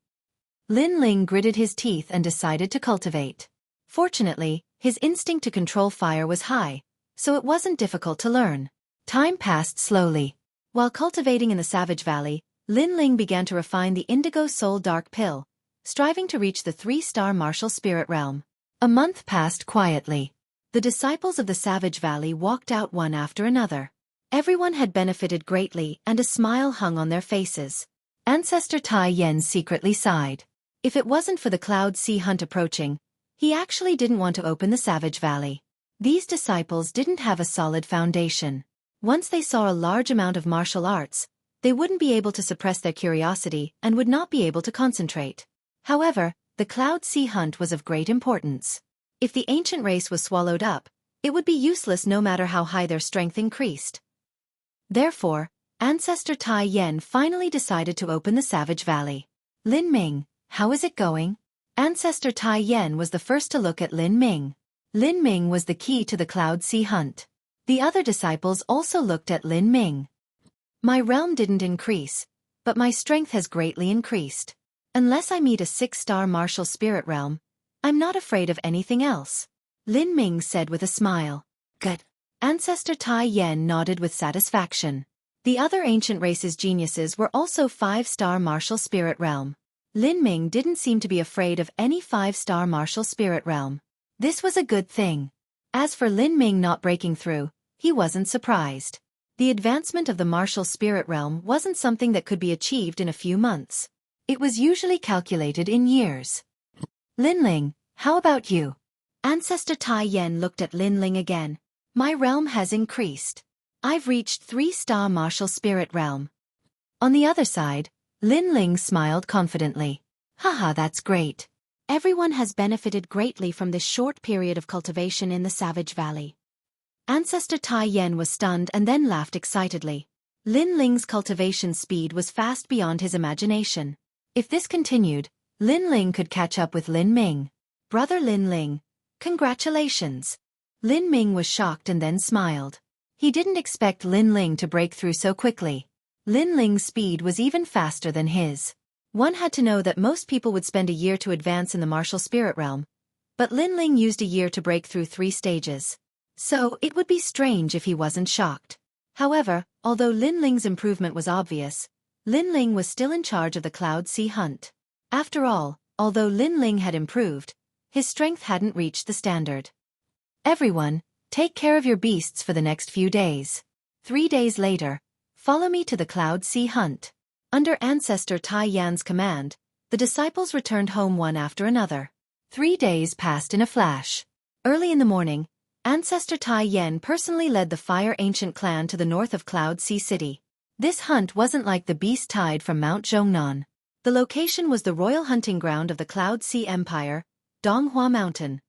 Speaker 1: Lin Ling gritted his teeth and decided to cultivate. Fortunately, his instinct to control fire was high, so it wasn't difficult to learn. Time passed slowly. While cultivating in the Savage Valley, Lin Ling began to refine the Indigo Soul Dark Pill, striving to reach the 3-star martial spirit realm. A month passed quietly. The disciples of the Savage Valley walked out one after another. Everyone had benefited greatly and a smile hung on their faces. Ancestor Tai Yen secretly sighed. If it wasn't for the Cloud Sea hunt approaching, he actually didn't want to open the Savage Valley. These disciples didn't have a solid foundation. Once they saw a large amount of martial arts, they wouldn't be able to suppress their curiosity and would not be able to concentrate. However, the Cloud Sea hunt was of great importance. If the ancient race was swallowed up, it would be useless no matter how high their strength increased. Therefore, Ancestor Tai Yen finally decided to open the Savage Valley. Lin Ming, how is it going? Ancestor Tai Yen was the first to look at Lin Ming. Lin Ming was the key to the Cloud Sea hunt. The other disciples also looked at Lin Ming. My realm didn't increase, but my strength has greatly increased. Unless I meet a 6-star martial spirit realm, I'm not afraid of anything else. Lin Ming said with a smile. Good. Ancestor Tai Yen nodded with satisfaction. The other ancient race's geniuses were also 5-star martial spirit realm. Lin Ming didn't seem to be afraid of any 5-star martial spirit realm. This was a good thing. As for Lin Ming not breaking through, he wasn't surprised. The advancement of the martial spirit realm wasn't something that could be achieved in a few months. It was usually calculated in years. Lin Ling, how about you? Ancestor Tai Yen looked at Lin Ling again. My realm has increased. I've reached 3-star martial spirit realm. On the other side, Lin Ling smiled confidently. Haha, that's great. Everyone has benefited greatly from this short period of cultivation in the Savage Valley. Ancestor Tai Yen was stunned and then laughed excitedly. Lin Ling's cultivation speed was fast beyond his imagination. If this continued, Lin Ling could catch up with Lin Ming. Brother Lin Ling, congratulations. Lin Ming was shocked and then smiled. He didn't expect Lin Ling to break through so quickly. Lin Ling's speed was even faster than his. One had to know that most people would spend a year to advance in the martial spirit realm, but Lin Ling used a year to break through 3 stages. So it would be strange if he wasn't shocked. However, although Lin Ling's improvement was obvious, Lin Ling was still in charge of the Cloud Sea hunt. After all, although Lin Ling had improved, his strength hadn't reached the standard. Everyone, take care of your beasts for the next few days. 3 days later, follow me to the Cloud Sea hunt. Under Ancestor Tai Yan's command, the disciples returned home one after another. 3 days passed in a flash. Early in the morning, Ancestor Tai Yen personally led the Fire Ancient clan to the north of Cloud Sea City. This hunt wasn't like the beast tide from Mount Zhongnan. The location was the royal hunting ground of the Cloud Sea Empire, Donghua Mountain.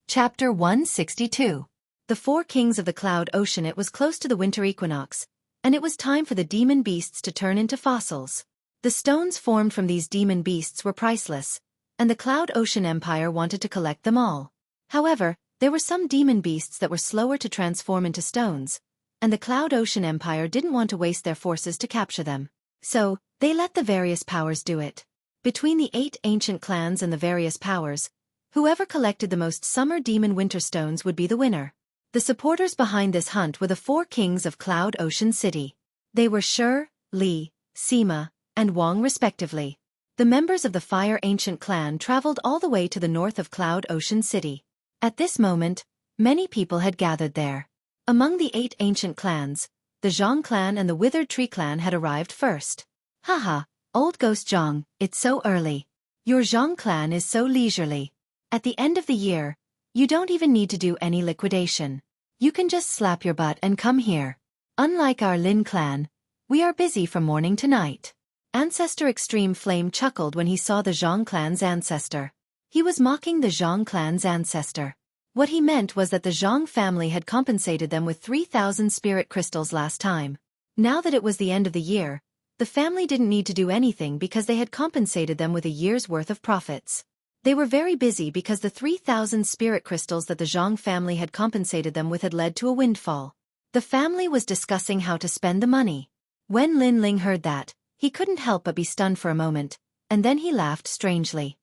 Speaker 1: Chapter 162. The 4 kings of the Cloud Ocean. It was close to the winter equinox, and it was time for the demon beasts to turn into fossils. The stones formed from these demon beasts were priceless, and the Cloud Ocean Empire wanted to collect them all. However, there were some demon beasts that were slower to transform into stones, and the Cloud Ocean Empire didn't want to waste their forces to capture them. So, they let the various powers do it. Between the 8 ancient clans and the various powers, whoever collected the most summer demon winter stones would be the winner. The supporters behind this hunt were the 4 kings of Cloud Ocean City. They were Shi, Li, Sima, and Wang respectively. The members of the Fire Ancient clan traveled all the way to the north of Cloud Ocean City. At this moment, many people had gathered there. Among the 8 ancient clans, the Zhang clan and the Withered Tree clan had arrived first. Haha, old Ghost Zhang, it's so early. Your Zhang clan is so leisurely. At the end of the year, you don't even need to do any liquidation. You can just slap your butt and come here. Unlike our Lin clan, we are busy from morning to night. Ancestor Extreme Flame chuckled when he saw the Zhang clan's ancestor. He was mocking the Zhang clan's ancestor. What he meant was that the Zhang family had compensated them with 3,000 spirit crystals last time. Now that it was the end of the year, the family didn't need to do anything because they had compensated them with a year's worth of profits. They were very busy because the 3,000 spirit crystals that the Zhang family had compensated them with had led to a windfall. The family was discussing how to spend the money. When Lin Ling heard that, he couldn't help but be stunned for a moment, and then he laughed strangely.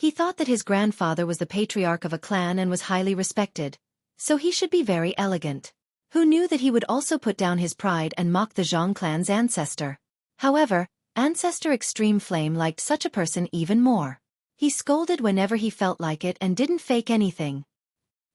Speaker 1: He thought that his grandfather was the patriarch of a clan and was highly respected, so he should be very elegant. Who knew that he would also put down his pride and mock the Zhang clan's ancestor? However, Ancestor Extreme Flame liked such a person even more. He scolded whenever he felt like it and didn't fake anything.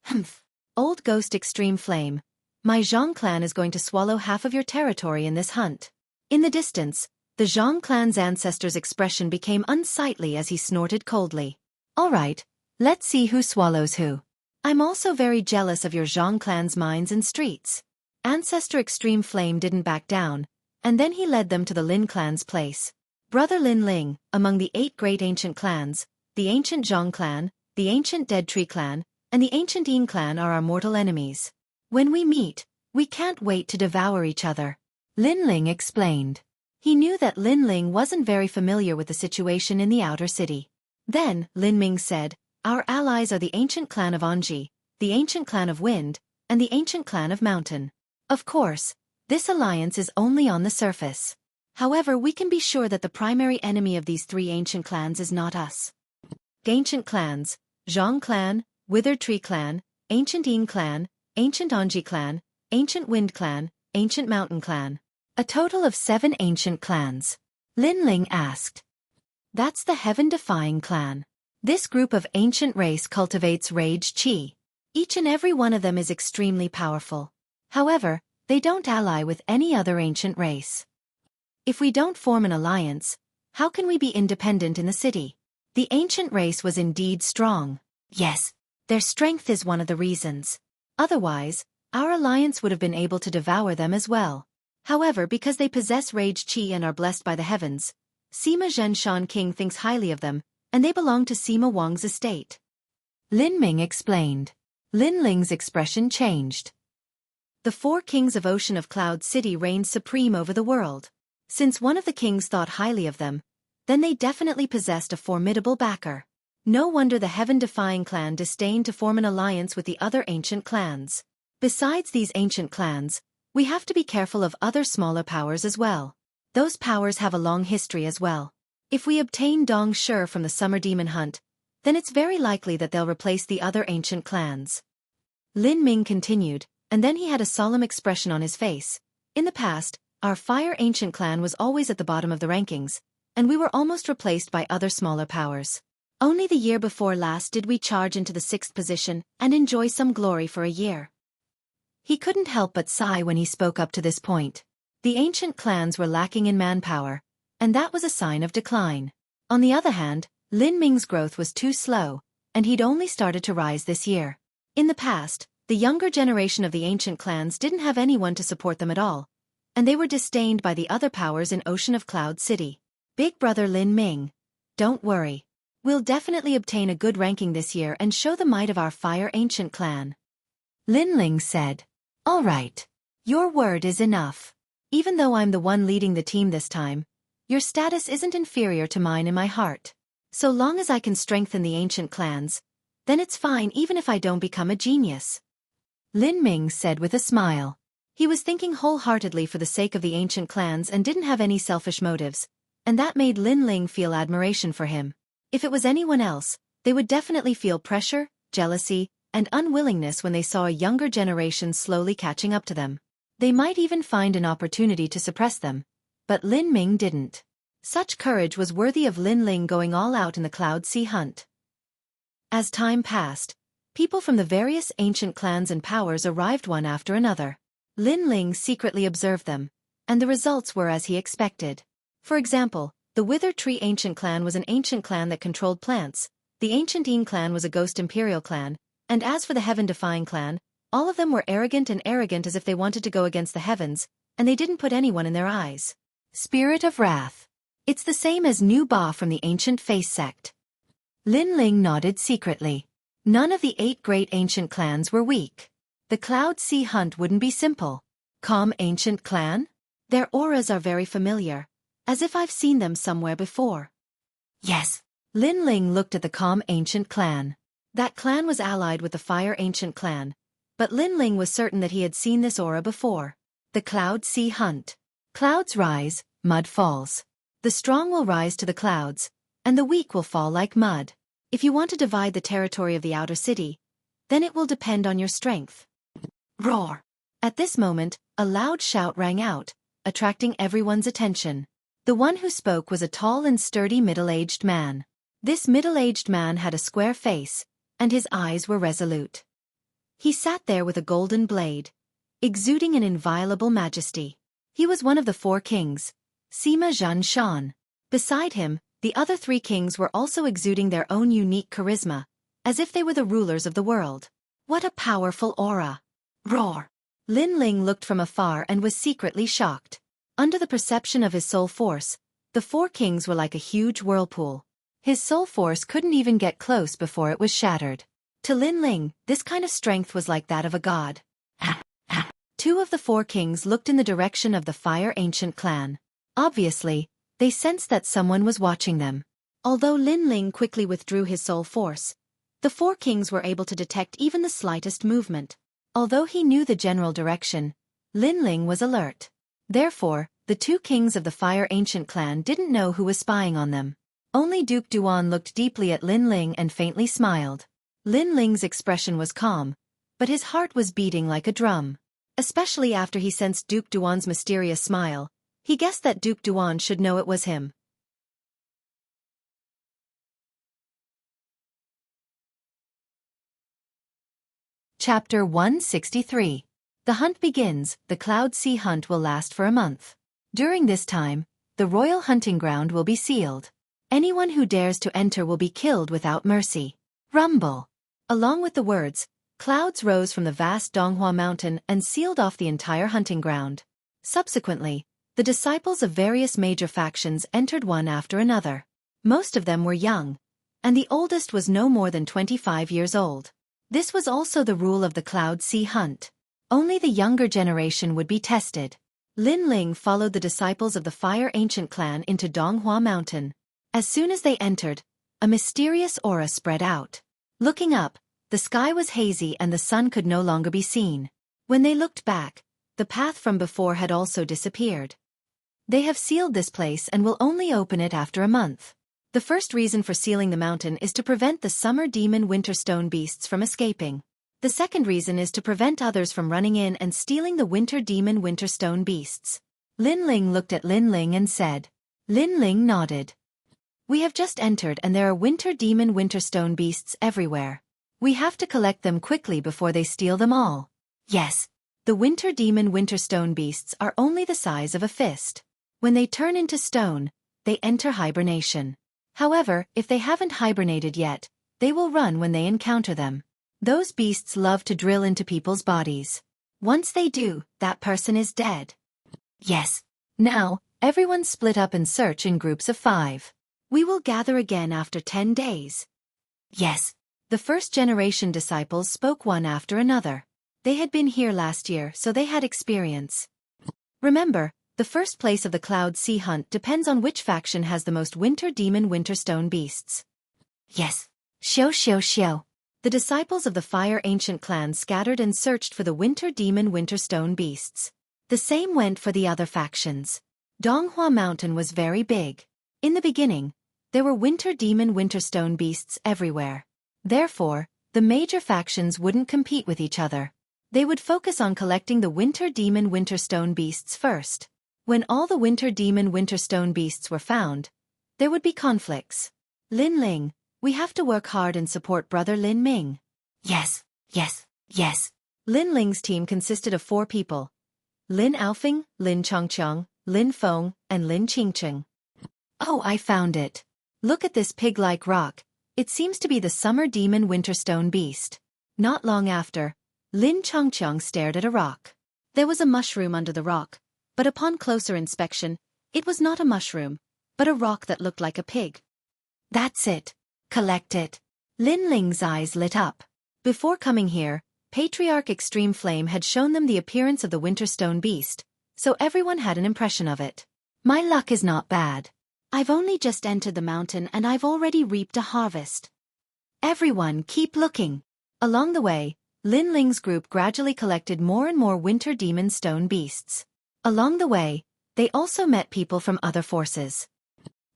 Speaker 1: Humph. Old Ghost Extreme Flame, my Zhang clan is going to swallow half of your territory in this hunt. In the distance, the Zhang clan's ancestor's expression became unsightly as he snorted coldly. All right, let's see who swallows who. I'm also very jealous of your Zhang clan's mines and streets. Ancestor Extreme Flame didn't back down, and then he led them to the Lin clan's place. Brother Lin Ling, among the 8 great ancient clans, the ancient Zhang clan, the ancient Dead Tree clan, and the ancient Yin clan are our mortal enemies. When we meet, we can't wait to devour each other. Lin Ling explained. He knew that Lin Ling wasn't very familiar with the situation in the outer city. Then, Lin Ming said, our allies are the ancient clan of Anji, the ancient clan of Wind, and the ancient clan of Mountain. Of course, this alliance is only on the surface. However, we can be sure that the primary enemy of these 3 ancient clans is not us. Ancient clans, Zhang clan, Withered Tree clan, ancient Yin clan, ancient Anji clan, ancient Wind clan, ancient Mountain clan. A total of 7 ancient clans. Lin Ling asked. That's the heaven-defying clan. This group of ancient race cultivates rage chi. Each and every one of them is extremely powerful. However, they don't ally with any other ancient race. If we don't form an alliance, how can we be independent in the city? The ancient race was indeed strong. Yes, their strength is one of the reasons. Otherwise, our alliance would have been able to devour them as well. However, because they possess rage chi and are blessed by the heavens, Sima Zhenshan King thinks highly of them, and they belong to Sima Wang's estate. Lin Ming explained. Lin Ling's expression changed. The 4 kings of Ocean of Cloud City reigned supreme over the world. Since one of the kings thought highly of them, then they definitely possessed a formidable backer. No wonder the heaven-defying clan disdained to form an alliance with the other ancient clans. Besides these ancient clans, we have to be careful of other smaller powers as well. Those powers have a long history as well. If we obtain Dong Shi from the Summer Demon Hunt, then it's very likely that they'll replace the other ancient clans. Lin Ming continued, and then he had a solemn expression on his face. In the past, our Fire Ancient clan was always at the bottom of the rankings, and we were almost replaced by other smaller powers. Only the year before last did we charge into the 6th position and enjoy some glory for a year. He couldn't help but sigh when he spoke up to this point. The ancient clans were lacking in manpower, and that was a sign of decline. On the other hand, Lin Ming's growth was too slow, and he'd only started to rise this year. In the past, the younger generation of the ancient clans didn't have anyone to support them at all, and they were disdained by the other powers in Ocean of Cloud City. Big brother Lin Ming, don't worry. We'll definitely obtain a good ranking this year and show the might of our Fire Ancient clan. Lin Ling said. All right. Your word is enough. Even though I'm the one leading the team this time, your status isn't inferior to mine in my heart. So long as I can strengthen the ancient clans, then it's fine even if I don't become a genius. Lin Ming said with a smile. He was thinking wholeheartedly for the sake of the ancient clans and didn't have any selfish motives, and that made Lin Ling feel admiration for him. If it was anyone else, they would definitely feel pressure, jealousy, and unwillingness when they saw a younger generation slowly catching up to them. They might even find an opportunity to suppress them, but Lin Ming didn't. Such courage was worthy of Lin Ling going all out in the Cloud Sea hunt. As time passed, people from the various ancient clans and powers arrived one after another. Lin Ling secretly observed them, and the results were as he expected. For example, the Withered Tree Ancient clan was an ancient clan that controlled plants, the Ancient Yin clan was a Ghost Imperial clan, and as for the Heaven-defying clan, all of them were arrogant as if they wanted to go against the heavens, and they didn't put anyone in their eyes. Spirit of Wrath. It's the same as Nu Ba from the Ancient Face sect. Lin Ling nodded secretly. None of the 8 great ancient clans were weak. The Cloud Sea hunt wouldn't be simple. Calm Ancient clan? Their auras are very familiar, as if I've seen them somewhere before. Yes. Lin Ling looked at the Calm Ancient clan. That clan was allied with the Fire Ancient clan, but Lin Ling was certain that he had seen this aura before. The Cloud Sea hunt. Clouds rise, mud falls. The strong will rise to the clouds, and the weak will fall like mud. If you want to divide the territory of the outer city, then it will depend on your strength. Roar! At this moment, a loud shout rang out, attracting everyone's attention. The one who spoke was a tall and sturdy middle-aged man. This middle-aged man had a square face, and his eyes were resolute. He sat there with a golden blade, exuding an inviolable majesty. He was one of the 4 kings, Sima Zhan Shan. Beside him, the other 3 kings were also exuding their own unique charisma, as if they were the rulers of the world. What a powerful aura! Roar! Lin Ling looked from afar and was secretly shocked. Under the perception of his soul force, the 4 kings were like a huge whirlpool. His soul force couldn't even get close before it was shattered. To Lin Ling, this kind of strength was like that of a god. 2 of the 4 kings looked in the direction of the Fire Ancient clan. Obviously, they sensed that someone was watching them. Although Lin Ling quickly withdrew his soul force, the 4 kings were able to detect even the slightest movement. Although he knew the general direction, Lin Ling was alert. Therefore, the 2 kings of the Fire Ancient clan didn't know who was spying on them. Only Duke Duan looked deeply at Lin Ling and faintly smiled. Lin Ling's expression was calm, but his heart was beating like a drum. Especially after he sensed Duke Duan's mysterious smile, he guessed that Duke Duan should know it was him. Chapter 163. The hunt begins. The Cloud Sea hunt will last for a month. During this time, the royal hunting ground will be sealed. Anyone who dares to enter will be killed without mercy. Rumble! Along with the words, clouds rose from the vast Donghua mountain and sealed off the entire hunting ground. Subsequently, the disciples of various major factions entered one after another. Most of them were young, and the oldest was no more than 25 years old. This was also the rule of the Cloud Sea hunt. Only the younger generation would be tested. Lin Ling followed the disciples of the Fire Ancient clan into Donghua Mountain. As soon as they entered, a mysterious aura spread out. Looking up, the sky was hazy and the sun could no longer be seen. When they looked back, the path from before had also disappeared. They have sealed this place and will only open it after a month. The first reason for sealing the mountain is to prevent the summer demon winter stone beasts from escaping. The second reason is to prevent others from running in and stealing the winter demon winter stone beasts. Lin Ling looked at Lin Ling and said. Lin Ling nodded. We have just entered and there are winter demon winter stone beasts everywhere. We have to collect them quickly before they steal them all. Yes. The winter demon winter stone beasts are only the size of a fist. When they turn into stone, they enter hibernation. However, if they haven't hibernated yet, they will run when they encounter them. Those beasts love to drill into people's bodies. Once they do, that person is dead. Yes. Now, everyone split up and search in groups of 5. We will gather again after 10 days. Yes. The first generation disciples spoke one after another. They had been here last year, so they had experience. Remember, the first place of the Cloud Sea hunt depends on which faction has the most winter demon winter stone beasts. Yes. Xiao. The disciples of the Fire Ancient clan scattered and searched for the winter demon winter stone beasts. The same went for the other factions. Donghua Mountain was very big. In the beginning, there were winter demon winter stone beasts everywhere. Therefore, the major factions wouldn't compete with each other. They would focus on collecting the winter demon winter stone beasts first. When all the winter demon winter stone beasts were found, there would be conflicts. Lin Ling, we have to work hard and support brother Lin Ming. Yes. Lin Ling's team consisted of 4 people. Lin Aofing, Lin Chongqiang, Lin Feng, and Lin Qingcheng. Oh, I found it. Look at this pig-like rock. It seems to be the summer demon winter stone beast. Not long after, Lin Chongqiang stared at a rock. There was a mushroom under the rock, but upon closer inspection, it was not a mushroom, but a rock that looked like a pig. That's it. Collect it. Lin Ling's eyes lit up. Before coming here, Patriarch Extreme Flame had shown them the appearance of the winter stone beast, so everyone had an impression of it. My luck is not bad. I've only just entered the mountain and I've already reaped a harvest. Everyone keep looking. Along the way, Lin Ling's group gradually collected more and more winter demon stone beasts. Along the way, they also met people from other forces.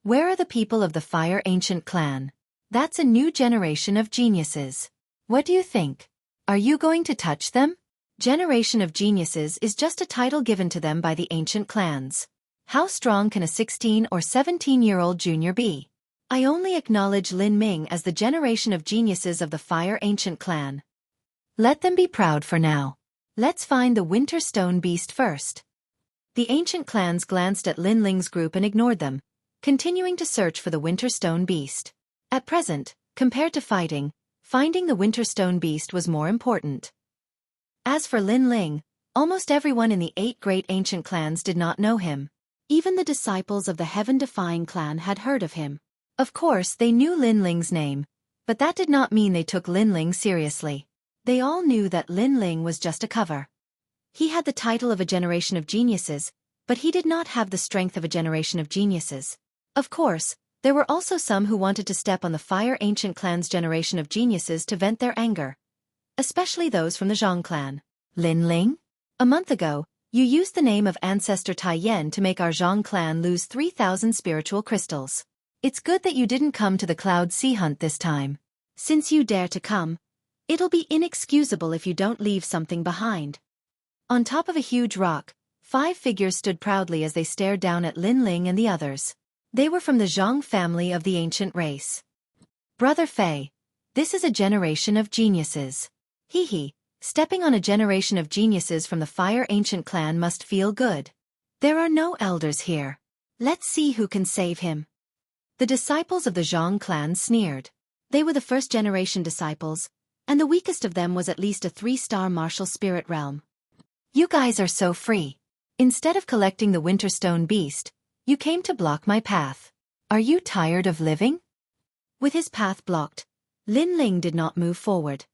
Speaker 1: Where are the people of the Fire Ancient clan? That's a new generation of geniuses. What do you think? Are you going to touch them? Generation of Geniuses is just a title given to them by the ancient clans. How strong can a 16 or 17-year-old junior be? I only acknowledge Lin Ming as the generation of geniuses of the Fire Ancient clan. Let them be proud for now. Let's find the Winter Stone Beast first. The ancient clans glanced at Lin Ling's group and ignored them, continuing to search for the Winter Stone Beast. At present, compared to fighting, finding the Winter Stone Beast was more important. As for Lin Ling, almost everyone in the 8 great ancient clans did not know him. Even the disciples of the Heaven-defying clan had heard of him. Of course, they knew Lin Ling's name, but that did not mean they took Lin Ling seriously. They all knew that Lin Ling was just a cover. He had the title of a generation of geniuses, but he did not have the strength of a generation of geniuses. Of course, there were also some who wanted to step on the Fire Ancient clan's generation of geniuses to vent their anger. Especially those from the Zhang clan. Lin Ling? A month ago, you used the name of Ancestor Tai Yan to make our Zhang clan lose 3,000 spiritual crystals. It's good that you didn't come to the Cloud Sea Hunt this time. Since you dare to come, it'll be inexcusable if you don't leave something behind. On top of a huge rock, 5 figures stood proudly as they stared down at Lin Ling and the others. They were from the Zhang family of the ancient race. Brother Fei, this is a generation of geniuses. Hee, stepping on a generation of geniuses from the Fire Ancient clan must feel good. There are no elders here. Let's see who can save him. The disciples of the Zhang clan sneered. They were the first generation disciples, and the weakest of them was at least a 3-star martial spirit realm. You guys are so free. Instead of collecting the Winter Stone Beast, you came to block my path. Are you tired of living? With his path blocked, Lin Ling did not move forward.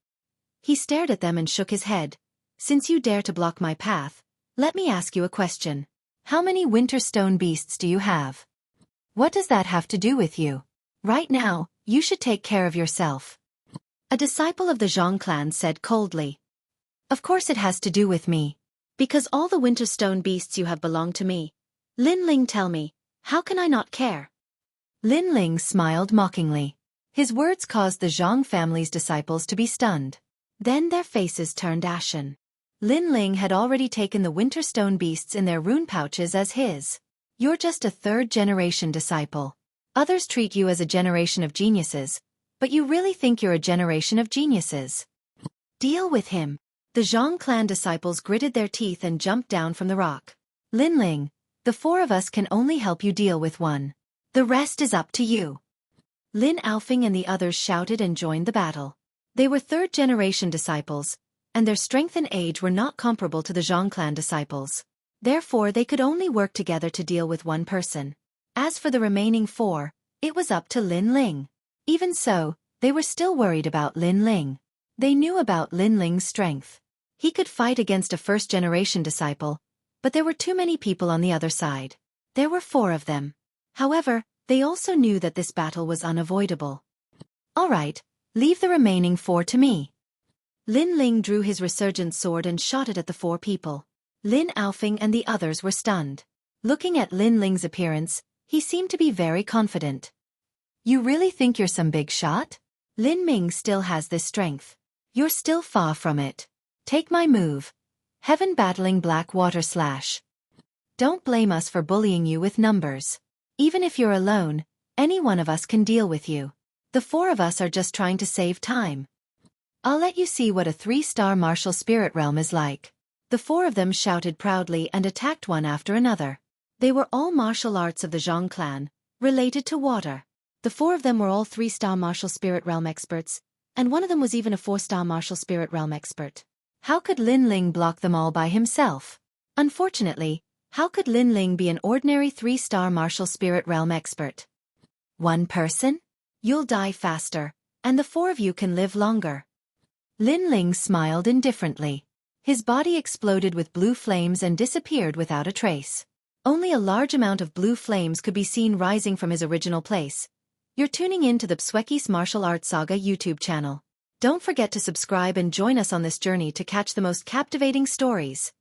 Speaker 1: He stared at them and shook his head. Since you dare to block my path, let me ask you a question. How many Winter Stone Beasts do you have? What does that have to do with you? Right now, you should take care of yourself. A disciple of the Zhang clan said coldly. Of course it has to do with me. Because all the Winter Stone Beasts you have belong to me. Lin Ling, tell me, how can I not care? Lin Ling smiled mockingly. His words caused the Zhang family's disciples to be stunned. Then their faces turned ashen. Lin Ling had already taken the Winter Stone Beasts in their rune pouches as his. You're just a 3rd-generation disciple. Others treat you as a generation of geniuses, but you really think you're a generation of geniuses. Deal with him. The Zhang clan disciples gritted their teeth and jumped down from the rock. Lin Ling, the 4 of us can only help you deal with one. The rest is up to you. Lin Aofing and the others shouted and joined the battle. They were 3rd-generation disciples, and their strength and age were not comparable to the Zhang clan disciples. Therefore they could only work together to deal with one person. As for the remaining 4, it was up to Lin Ling. Even so, they were still worried about Lin Ling. They knew about Lin Ling's strength. He could fight against a 1st-generation disciple, but there were too many people on the other side. There were 4 of them. However, they also knew that this battle was unavoidable. All right, leave the remaining 4 to me. Lin Ling drew his resurgent sword and shot it at the 4 people. Lin Aofing and the others were stunned. Looking at Lin Ling's appearance, he seemed to be very confident. You really think you're some big shot? Lin Ming still has this strength. You're still far from it. Take my move. Heaven Battling Black Water Slash. Don't blame us for bullying you with numbers. Even if you're alone, any one of us can deal with you. The 4 of us are just trying to save time. I'll let you see what a 3-star martial spirit realm is like. The 4 of them shouted proudly and attacked one after another. They were all martial arts of the Zhang clan, related to water. The 4 of them were all 3-star martial spirit realm experts, and one of them was even a 4-star martial spirit realm expert. How could Lin Ling block them all by himself? Unfortunately, how could Lin Ling be an ordinary 3-star martial spirit realm expert? One person? You'll die faster, and the 4 of you can live longer. Lin Ling smiled indifferently. His body exploded with blue flames and disappeared without a trace. Only a large amount of blue flames could be seen rising from his original place. You're tuning in to the Xueqi's Martial Arts Saga YouTube channel. Don't forget to subscribe and join us on this journey to catch the most captivating stories.